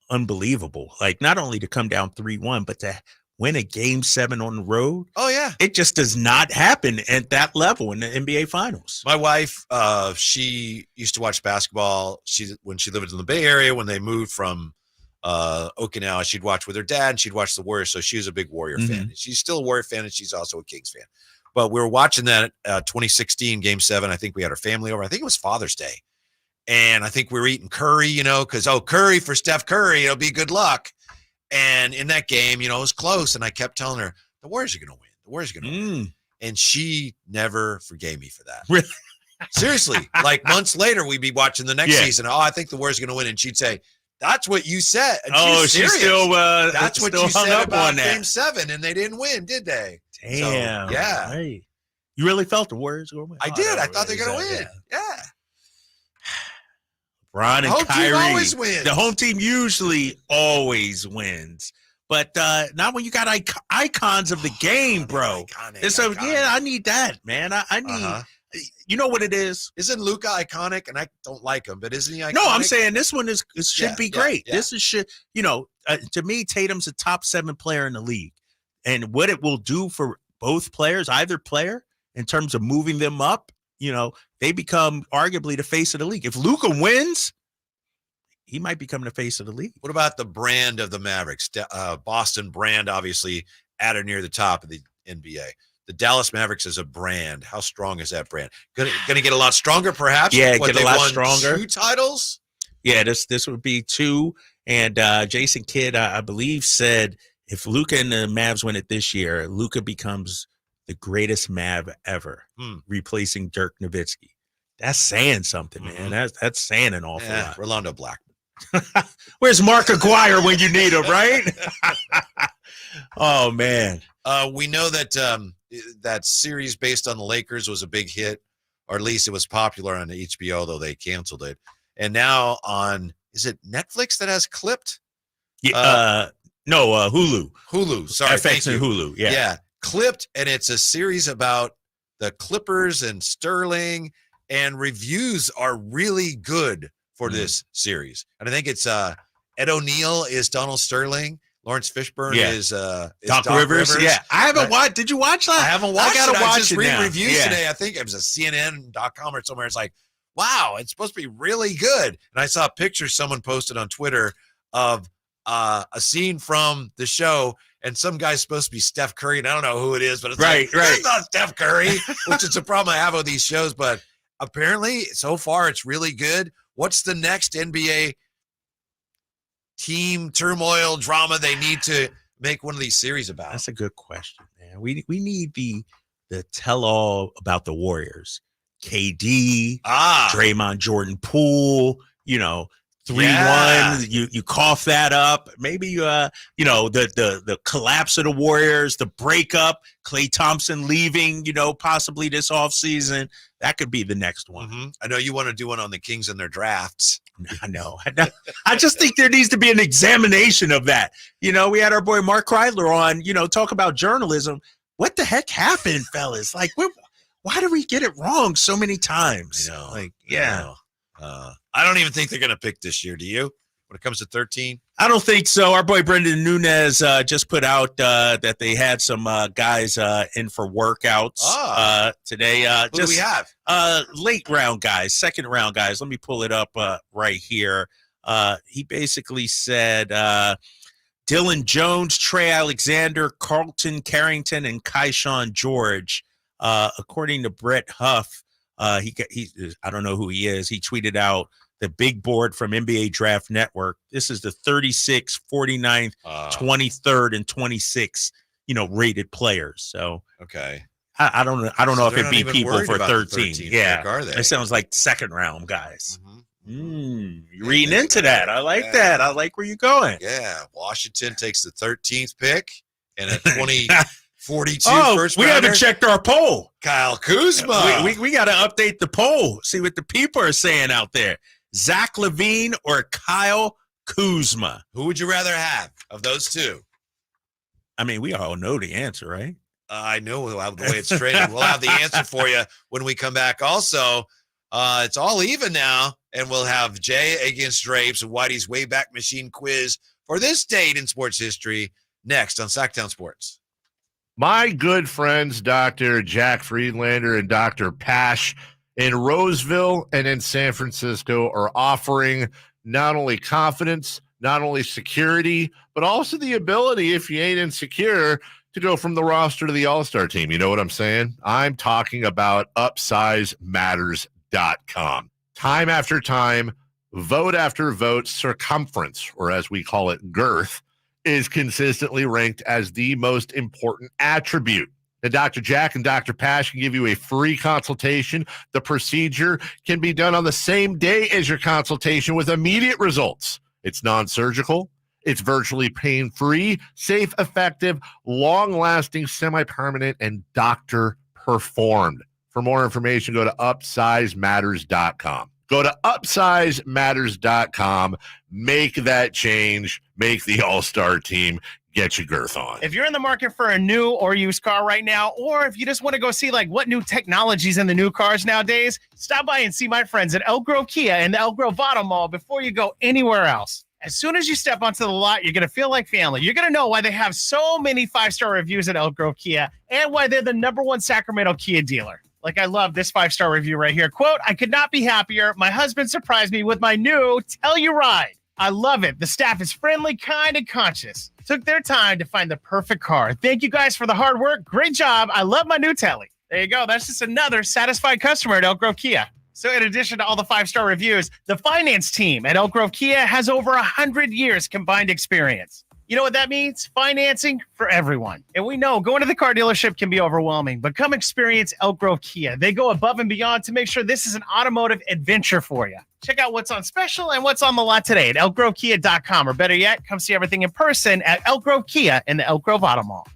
unbelievable. Like, not only to come down 3-1, but to win a Game 7 on the road. Oh, yeah. It just does not happen at that level in the NBA Finals. My wife, she used to watch basketball. When she lived in the Bay Area, when they moved from Okinawa, she'd watch with her dad, and she'd watch the Warriors. So she was a big Warrior fan. She's still a Warrior fan, and she's also a Kings fan. But we were watching that 2016 Game 7. I think we had our family over. I think it was Father's Day. And I think we were eating curry, because, curry for Steph Curry, it'll be good luck. And in that game, it was close. And I kept telling her, the Warriors are going to win. The Warriors are going to win. And she never forgave me for that. Really? Seriously. Like months later, we'd be watching the next season. Oh, I think the Warriors are going to win. And she'd say, that's what you said. And she's still that's what you said about that. Game 7. And they didn't win, did they? Damn. So, yeah. Right. You really felt the Warriors were going to win? I did. I thought they were going to win. Yeah. Ron and home Kyrie. team always wins. The home team usually always wins. But not when you got icons of the game, bro. Iconic. Yeah, I need that, man. I need, you know what it is? Isn't Luka iconic? And I don't like him, but isn't he iconic? No, I'm saying this one should be great. Yeah. This is to me, Tatum's a top 7 player in the league. And what it will do for both players, either player, in terms of moving them up, they become arguably the face of the league. If Luka wins, he might become the face of the league. What about the brand of the Mavericks? Boston brand, obviously, at or near the top of the NBA. The Dallas Mavericks is a brand. How strong is that brand? Going to get a lot stronger, perhaps? Yeah, get a lot stronger. 2 titles? Yeah, this would be 2. And Jason Kidd, I believe, said if Luka and the Mavs win it this year, Luka becomes the greatest Mav ever, replacing Dirk Nowitzki. That's saying something, man. That's saying an awful lot. Rolando Blackman. Where's Mark Aguirre when you need him, right? Oh, man. We know that that series based on the Lakers was a big hit, or at least it was popular on HBO, though they canceled it. And now is it Netflix that has Clipped? Yeah, no, Hulu. Hulu, sorry. FX and Hulu, yeah. Yeah, Clipped, and it's a series about the Clippers and Sterling, and reviews are really good for this series. And I think it's Ed O'Neill is Donald Sterling. Lawrence Fishburne is Doc Rivers. Yeah, I haven't watched. Did you watch that? I haven't watched I gotta it. watch I just it read now. reviews today. I think it was a CNN.com or somewhere. It's like, wow, it's supposed to be really good. And I saw a picture someone posted on Twitter of a scene from the show, and some guy's supposed to be Steph Curry, and I don't know who it is, but it's it's not Steph Curry, which is a problem I have with these shows. But apparently, so far, it's really good. What's the next NBA team turmoil drama they need to make one of these series about? That's a good question, man. We need the tell-all about the Warriors. KD, Draymond, Jordan Poole, 3-1, you cough that up. Maybe the collapse of the Warriors, the breakup, Klay Thompson leaving, possibly this offseason. That could be the next one. I know you want to do one on the Kings and their drafts. I know. I just think there needs to be an examination of that. We had our boy Mark Kreidler on, talk about journalism. What the heck happened, fellas? Like, why do we get it wrong so many times? I know. Like, yeah. I don't even think they're going to pick this year. Do you? When it comes to 13? I don't think so. Our boy Brendan Nunez just put out that they had some guys in for workouts today. Who do we have? Late round guys, second round guys. Let me pull it up right here. He basically said Dylan Jones, Trey Alexander, Carlton Carrington, and Keyshawn George. According to Brett Huff, he I don't know who he is. He tweeted out the big board from NBA Draft Network. This is the 36th, 49th, 23rd, and 26th, rated players. So okay, I don't know. I don't know if it'd be people for 13. 13. Yeah, Like, are they? It sounds like second round guys. You're reading into that. I like that. I like where you're going. Yeah, Washington takes the 13th pick and a 42 first we rounder. haven't checked our poll. Kyle Kuzma. We got to update the poll. See what the people are saying out there. Zach LaVine or Kyle Kuzma? Who would you rather have of those two? I mean, we all know the answer, right? I know the way it's traded. We'll have the answer for you when we come back. Also, it's all even now, and we'll have Jay against Drapes and Whitey's Wayback Machine quiz for this date in sports history next on Sactown Sports. My good friends, Dr. Jack Friedlander and Dr. Pash in Roseville and in San Francisco are offering not only confidence, not only security, but also the ability, if you ain't insecure, to go from the roster to the all-star team. You know what I'm saying? I'm talking about UpsizeMatters.com. Time after time, vote after vote, circumference, or as we call it, girth, is consistently ranked as the most important attribute. And Dr. Jack and Dr. Pash can give you a free consultation. The procedure can be done on the same day as your consultation with immediate results. It's non-surgical. It's virtually pain-free, safe, effective, long-lasting, semi-permanent, and doctor-performed. For more information, go to UpsizeMatters.com. Go to UpsizeMatters.com. Make that change. Make the all-star team. Get your girth on. If you're in the market for a new or used car right now, or if you just want to go see like what new technologies in the new cars nowadays, stop by and see my friends at Elk Grove Kia in the Elk Grove Auto Mall before you go anywhere else. As soon as you step onto the lot, you're going to feel like family. You're going to know why they have so many 5-star reviews at Elk Grove Kia and why they're the #1 Sacramento Kia dealer. Like, I love this 5-star review right here. Quote, "I could not be happier. My husband surprised me with my new Telluride. I love it. The staff is friendly, kind, and conscious. Took their time to find the perfect car. Thank you guys for the hard work. Great job. I love my new Telly." There you go. That's just another satisfied customer at Elk Grove Kia. So in addition to all the 5-star reviews, the finance team at Elk Grove Kia has over 100 years combined experience. You know what that means? Financing for everyone. And we know going to the car dealership can be overwhelming, but come experience Elk Grove Kia. They go above and beyond to make sure this is an automotive adventure for you. Check out what's on special and what's on the lot today at elkgrovekea.com, or better yet, come see everything in person at Elk Grove Kia in the Elk Grove Auto Mall.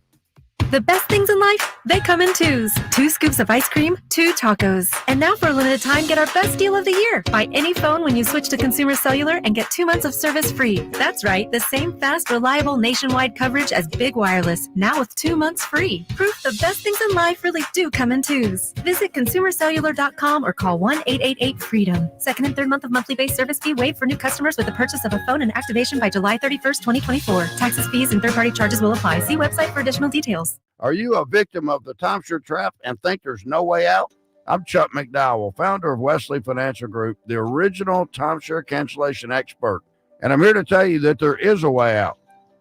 The best things in life, they come in twos. 2 scoops of ice cream, 2 tacos. And now for a limited time, get our best deal of the year. Buy any phone when you switch to Consumer Cellular and get 2 months of service free. That's right, the same fast, reliable nationwide coverage as Big Wireless, now with 2 months free. Proof the best things in life really do come in twos. Visit ConsumerCellular.com or call 1-888-FREEDOM. Second and third month of monthly base service fee waived for new customers with the purchase of a phone and activation by July 31st, 2024. Taxes, fees, and third-party charges will apply. See website for additional details. Are you a victim of the timeshare trap and think there's no way out? I'm Chuck McDowell, founder of Wesley Financial Group, the original timeshare cancellation expert. And I'm here to tell you that there is a way out.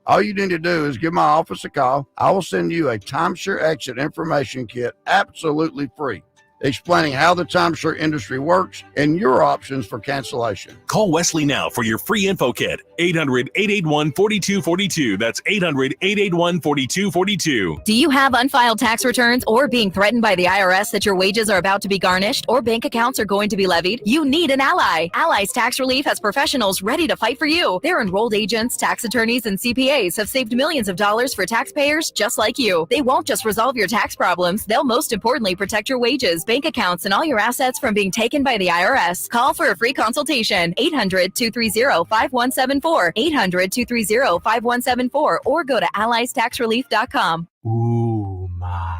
All you need to do is give my office a call. I will send you a timeshare exit information kit absolutely free, explaining how the timeshare industry works and your options for cancellation. Call Wesley now for your free info kit. 800-881-4242. That's 800-881-4242. Do you have unfiled tax returns or being threatened by the IRS that your wages are about to be garnished or bank accounts are going to be levied? You need an ally. Allies Tax Relief has professionals ready to fight for you. Their enrolled agents, tax attorneys, and CPAs have saved millions of dollars for taxpayers just like you. They won't just resolve your tax problems. They'll most importantly protect your wages, bank accounts, and all your assets from being taken by the IRS. Call for a free consultation. 800-230-5174. 800-230-5174. Or go to alliestaxrelief.com. Ooh, ma.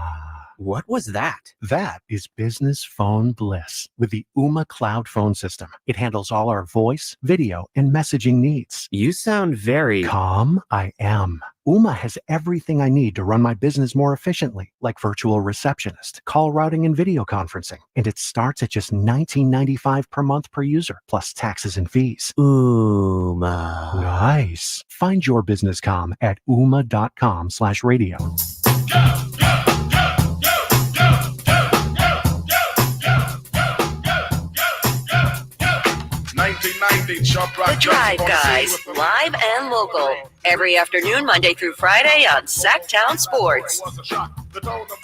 What was that? That is business phone bliss with the Ooma Cloud phone system. It handles all our voice, video, and messaging needs. You sound very calm. I am. Ooma has everything I need to run my business more efficiently, like virtual receptionist, call routing, and video conferencing. And it starts at just $19.95 per month per user, plus taxes and fees. Ooma. Nice. Find your business comm at ooma.com/radio. 1990, The Drive Guys, live and local, every afternoon, Monday through Friday on Sactown Sports.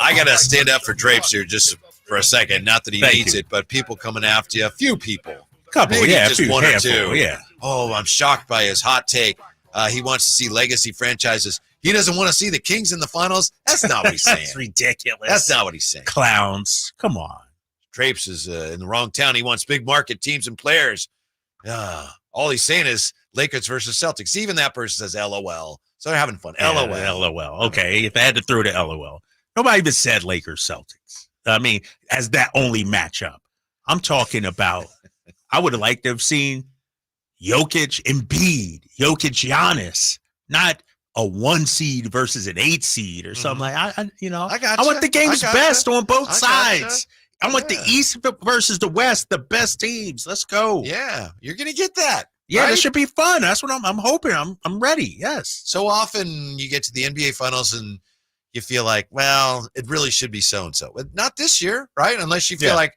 I got to stand up for Drapes here just for a second. Not that he needs it, but people coming after you. A few people. Couple, maybe yeah. just one or handful, two. yeah. Oh, I'm shocked by his hot take. He wants to see legacy franchises. He doesn't want to see the Kings in the finals. That's not what he's saying. That's ridiculous. That's not what he's saying. Clowns. Come on. Drapes is in the wrong town. He wants big market teams and players. All he's saying is Lakers versus Celtics. Even that person says LOL. So they're having fun. LOL. LOL. Okay. If I had to throw to LOL. Nobody even said Lakers Celtics. I mean, as that only matchup. I'm talking about, I would have liked to have seen Jokic, Embiid, Jokic, Giannis, not a 1 seed versus an 8 seed or something like I want the game's best on both sides. I want the East versus the West, the best teams. Let's go. Yeah, you're gonna get that. Yeah, right? This should be fun. That's what I'm hoping. I'm ready. Yes. So often you get to the NBA Finals and you feel like, well, it really should be so and so. But not this year, right? Unless you feel like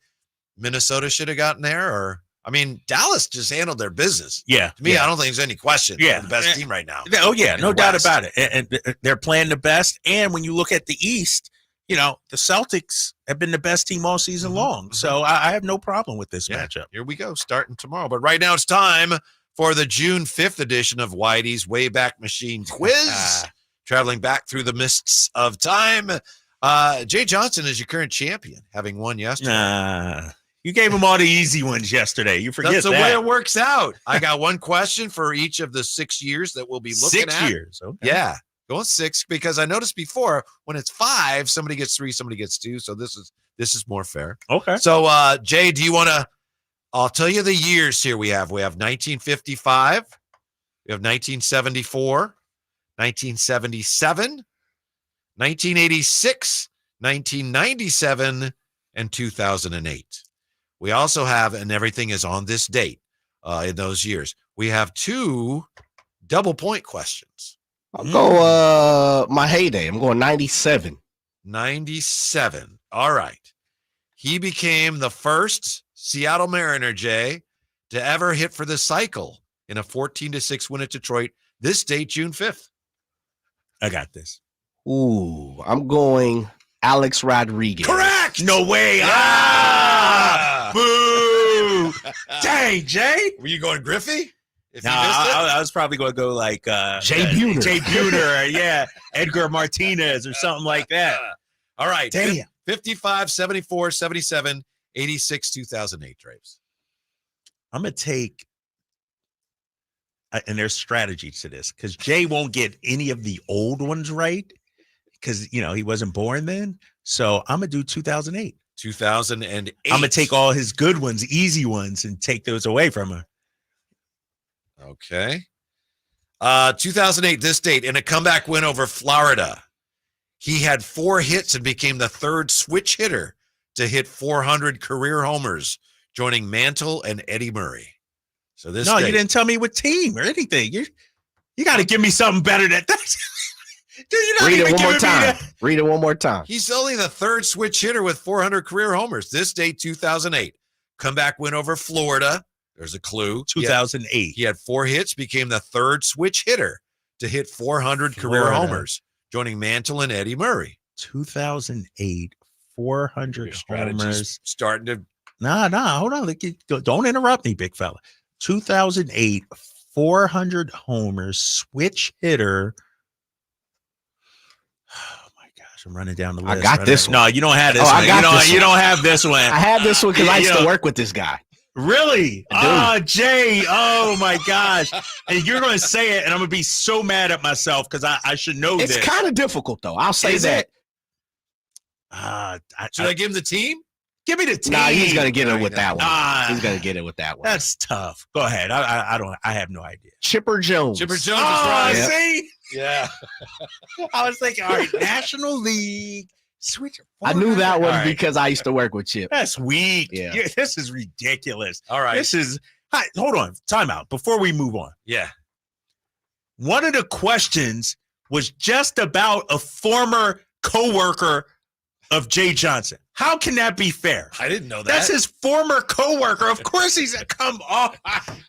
Minnesota should have gotten there, or I mean, Dallas just handled their business. Yeah. To me, I don't think there's any question. Yeah. They're the best team right now. Oh, yeah. No doubt West. about it. And they're playing the best. And when you look at the East, the Celtics have been the best team all season long. So I have no problem with this matchup. Here we go, starting tomorrow. But right now it's time for the June 5th edition of Whitey's Wayback Machine Quiz. Traveling back through the mists of time. Jay Johnson is your current champion, having won yesterday. You gave him all the easy ones yesterday. You forget That's the that. way it works out. I got one question for each of the 6 years that we'll be looking at. 6 years. Okay. Yeah. Going 6 because I noticed before when it's 5, somebody gets 3, somebody gets 2. So this is more fair. Okay. So Jay, do you want to? I'll tell you the years here. We have 1955, we have 1974, 1977, 1986, 1997, and 2008. We also have, and everything is on this date in those years. We have 2 double point questions. I'll go my heyday. I'm going 97. 97. All right. He became the first Seattle Mariner, Jay, to ever hit for the cycle in a 14-6 win at Detroit. This date, June 5th. I got this. Ooh, I'm going Alex Rodriguez. Correct. No way. Boo. Dang, Jay. Were you going Griffey? No, I was probably going to go like Jay Buhner. Jay Buhner, yeah. Edgar Martinez or something like that. All right. Damn. 55, 74, 77, 86, 2008, Drapes. I'm going to take, and there's strategy to this, because Jay won't get any of the old ones right, because, he wasn't born then. So I'm going to do 2008. 2008. I'm going to take all his good ones, easy ones, and take those away from him. Okay. 2008, this date, in a comeback win over Florida. He had 4 hits and became the third switch hitter to hit 400 career homers, joining Mantle and Eddie Murray. So this No, date, you didn't tell me what team or anything. You got to give me something better than that. Dude, you're not Read even it one more giving me time. that. Read it one more time. he's only the third switch hitter with 400 career homers. This date, 2008. Comeback win over Florida. There's a clue. 2008. He had 4 hits, became the third switch hitter to hit 400 career Florida. homers, joining Mantle and Eddie Murray. 2008, 400 homers. Starting to. Nah, hold on. Don't interrupt me, big fella. 2008, 400 homers, switch hitter. Oh my gosh, I'm running down the list. I got this one. No, you don't have this Oh, one. I got this You one. don't have this one. I had this one because I used to know- work with this guy. Really? I do. Jay. Oh my gosh. And you're going to say it, and I'm going to be so mad at myself because I should know It's this. kind of difficult, though. I'll say Is that. it? Should I give him the team? Give me the team. Nah, he's gonna get it with that one. Ah. He's gonna get it with that one. That's tough. Go ahead. I have no idea. Chipper Jones. Chipper Jones Oh, is right. see? Yeah. I was thinking, all right, National League. Switch. I knew that one All right. because I used to work with Chip. That's weak. Yeah. This is ridiculous. All right. This is. Hi, hold on. Time out before we move on. Yeah. One of the questions was just about a former coworker of Jay Johnson. How can that be fair? I didn't know that. That's his former coworker. Of course he's come on.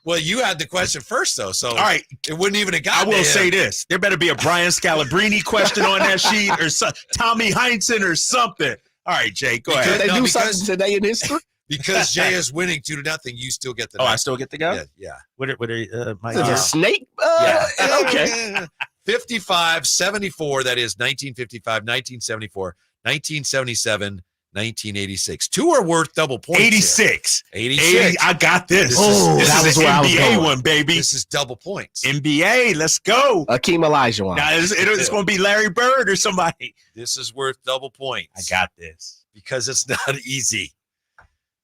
Well, you had the question first, though. So All right. it wouldn't even have I gotten to will him. say this. There better be a Brian Scalabrine question on that sheet or Tommy Heinsohn or something. All right, Jay, go Because- ahead. Did they No, do because- something today in history? Because Jay is winning 2-0, you still get the. Oh, I still get to go? Yeah. What are my Is it a years? snake? Okay. 55, 74. That is 1955, 1974, 1977, 1986. Two are worth double points. 86. 86. I got this. That This is was where I was NBA going. one, baby. This is double points. NBA, let's go. Akeem Olajuwon. Now, it's going to be Larry Bird or somebody. This is worth double points. I got this. Because it's not easy.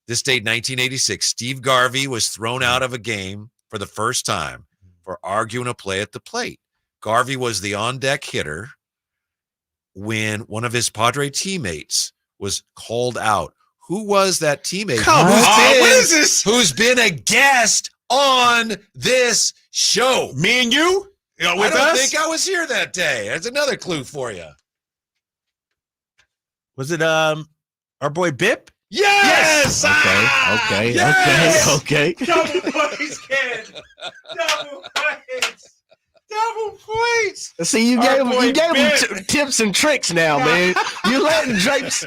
This date, 1986, Steve Garvey was thrown out of a game for the first time for arguing a play at the plate. Garvey was the on-deck hitter when one of his Padre teammates was called out. Who was that teammate? Come on, what is this? Who's been a guest on this show? Me and you? With I don't us? think I was here that day. There's another clue for you. Was it our boy Bip? Yes! Okay. Yes! Okay. Double points, kid. Double points. Double points. See, you Our gave boy him Bip. tips and tricks now, man. You letting Drapes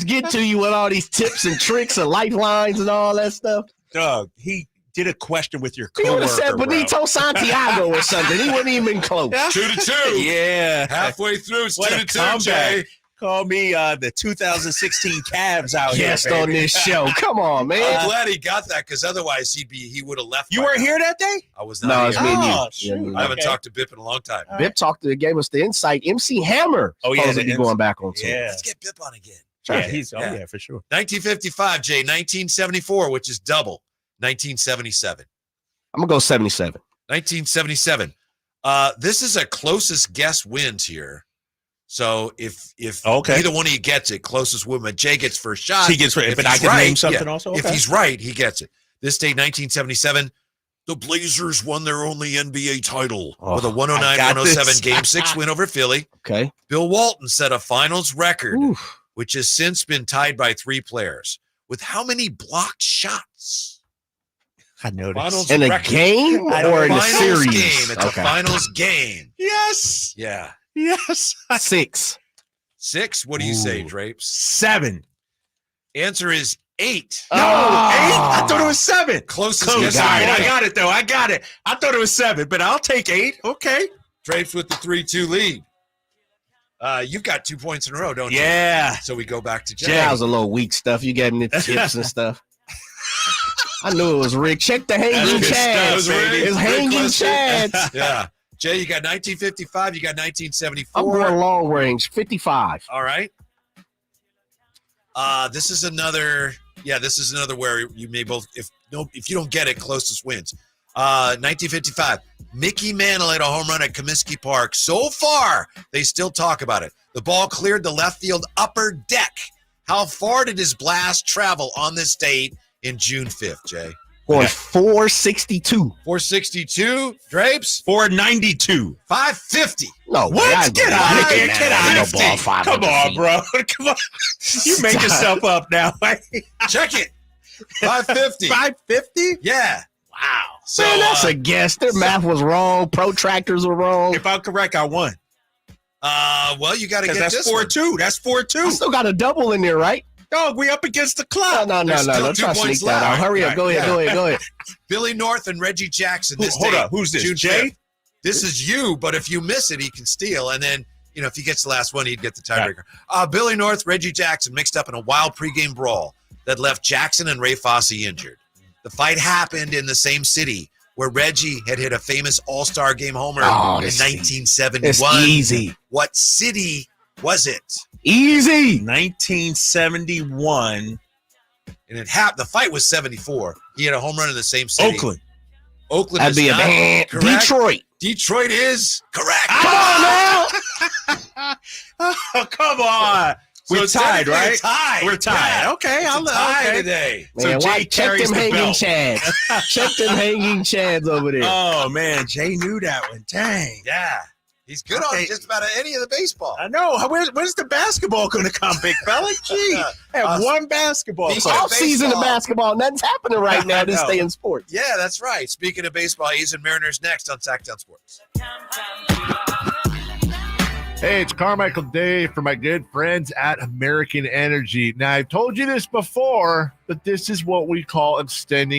get to you with all these tips and tricks and lifelines and all that stuff. Doug, he did a question with your He would coworker, have said Benito Santiago or something. He wouldn't even been close. 2-2. Yeah. Halfway through, it's What a 2-2, comeback. Jay. Call me the 2016 Cavs out here. Guest on baby. this show. Come on, man. I'm glad he got that because otherwise he would have left. You by weren't now. here that day? I was No, not it's here. me and you. Oh, Yeah, shoot. I haven't Okay. talked to Bip in a long time. Bip gave us the insight. MC Hammer. Oh, yeah, supposed to the be going back on tour. Yeah. Let's get Bip on again. Yeah, he's Yeah. for sure. 1955, Jay. 1974, which is double. 1977. I'm gonna go 77. 1977. This is a closest guess wins here. So if Okay. either one of you gets it, closest woman, Jay gets first shot. He gets first, If but I he's can name something also? If Okay. he's right, he gets it. This date, 1977, the Blazers won their only NBA title with a I got 109-107 this. Game 6 win over Philly. Okay. Bill Walton set a finals record, Oof. which has since been tied by 3 players. With how many blocked shots? I noticed. Finals In a record. game or in a Finals series? game. It's Okay. a finals game. Yes. Yeah. Yes. 6. 6? What do you say, Ooh. Drapes? 7. Answer is 8. No, 8. I thought it was 7. Closest Close. guess I I got it, though. I got it. I thought it was 7, but I'll take 8. Okay. Drapes with the 3-2 lead. You've got 2 points in a row, don't you? Yeah. So we go back to Jay. That was a little weak stuff. You gave me the tips and stuff. I knew it was rigged. Check the hanging good chads. stuff, baby. It's Good hanging question. chads. Yeah. Jay, you got 1955. You got 1974. I'm going long range. 55. All right. This is another. Yeah, this is another where you may both. If you don't get it, closest wins. 1955. Mickey Mantle hit a home run at Comiskey Park. So far, they still talk about it. The ball cleared the left field upper deck. How far did his blast travel on this date in June 5th, Jay? Going 462. 462. Drapes? 492. 550. No, What? Get out of here. Get out of here. Ball, Come on, bro. Come on. You make yourself up now. Check it. 550. 550? Yeah. Wow. So, Man, that's a guess. Their math was wrong. Protractors were wrong. If I'm correct, I won. well, you got to get That's this one. 4-2. That's 4-2. I still got a double in there, right? Dog, we up against the clock. No. There's still Don't 2 try to points sneak that out. left. Hurry up. Right, Go ahead. Billy North and Reggie Jackson. This Hold date, up. Who's this? June Jay? 5th. This is you, but if you miss it, he can steal. And then, if he gets the last one, he'd get the tiebreaker. Billy North, Reggie Jackson mixed up in a wild pregame brawl that left Jackson and Ray Fosse injured. The fight happened in the same city where Reggie had hit a famous All-Star Game homer in 1971. It's easy. What city was it? Easy. 1971. And it happened. The fight was 74. He had a home run in the same city. Oakland. Oakland That'd is be not a correct. Detroit. Detroit is correct. Come on now. Oh, come on. We're it's tied, technically a right? tie. We're tied. Yeah. Okay, It's I'll a tie okay. today. So Man, Jay check carries them the hanging belt. chads. Check them hanging chads over there. Oh man, Jay knew that one. Dang. Yeah. He's good on just about any of the baseball. I know. Where's the basketball going to come, big fella? Gee, have one basketball He's player. Off season of basketball. Nothing's happening right now. This know. day in sports. Yeah, that's right. Speaking of baseball, A's and Mariners next on Sactown Sports. Hey, it's Carmichael Dave for my good friends at American Energy. Now, I've told you this before, but this is what we call extending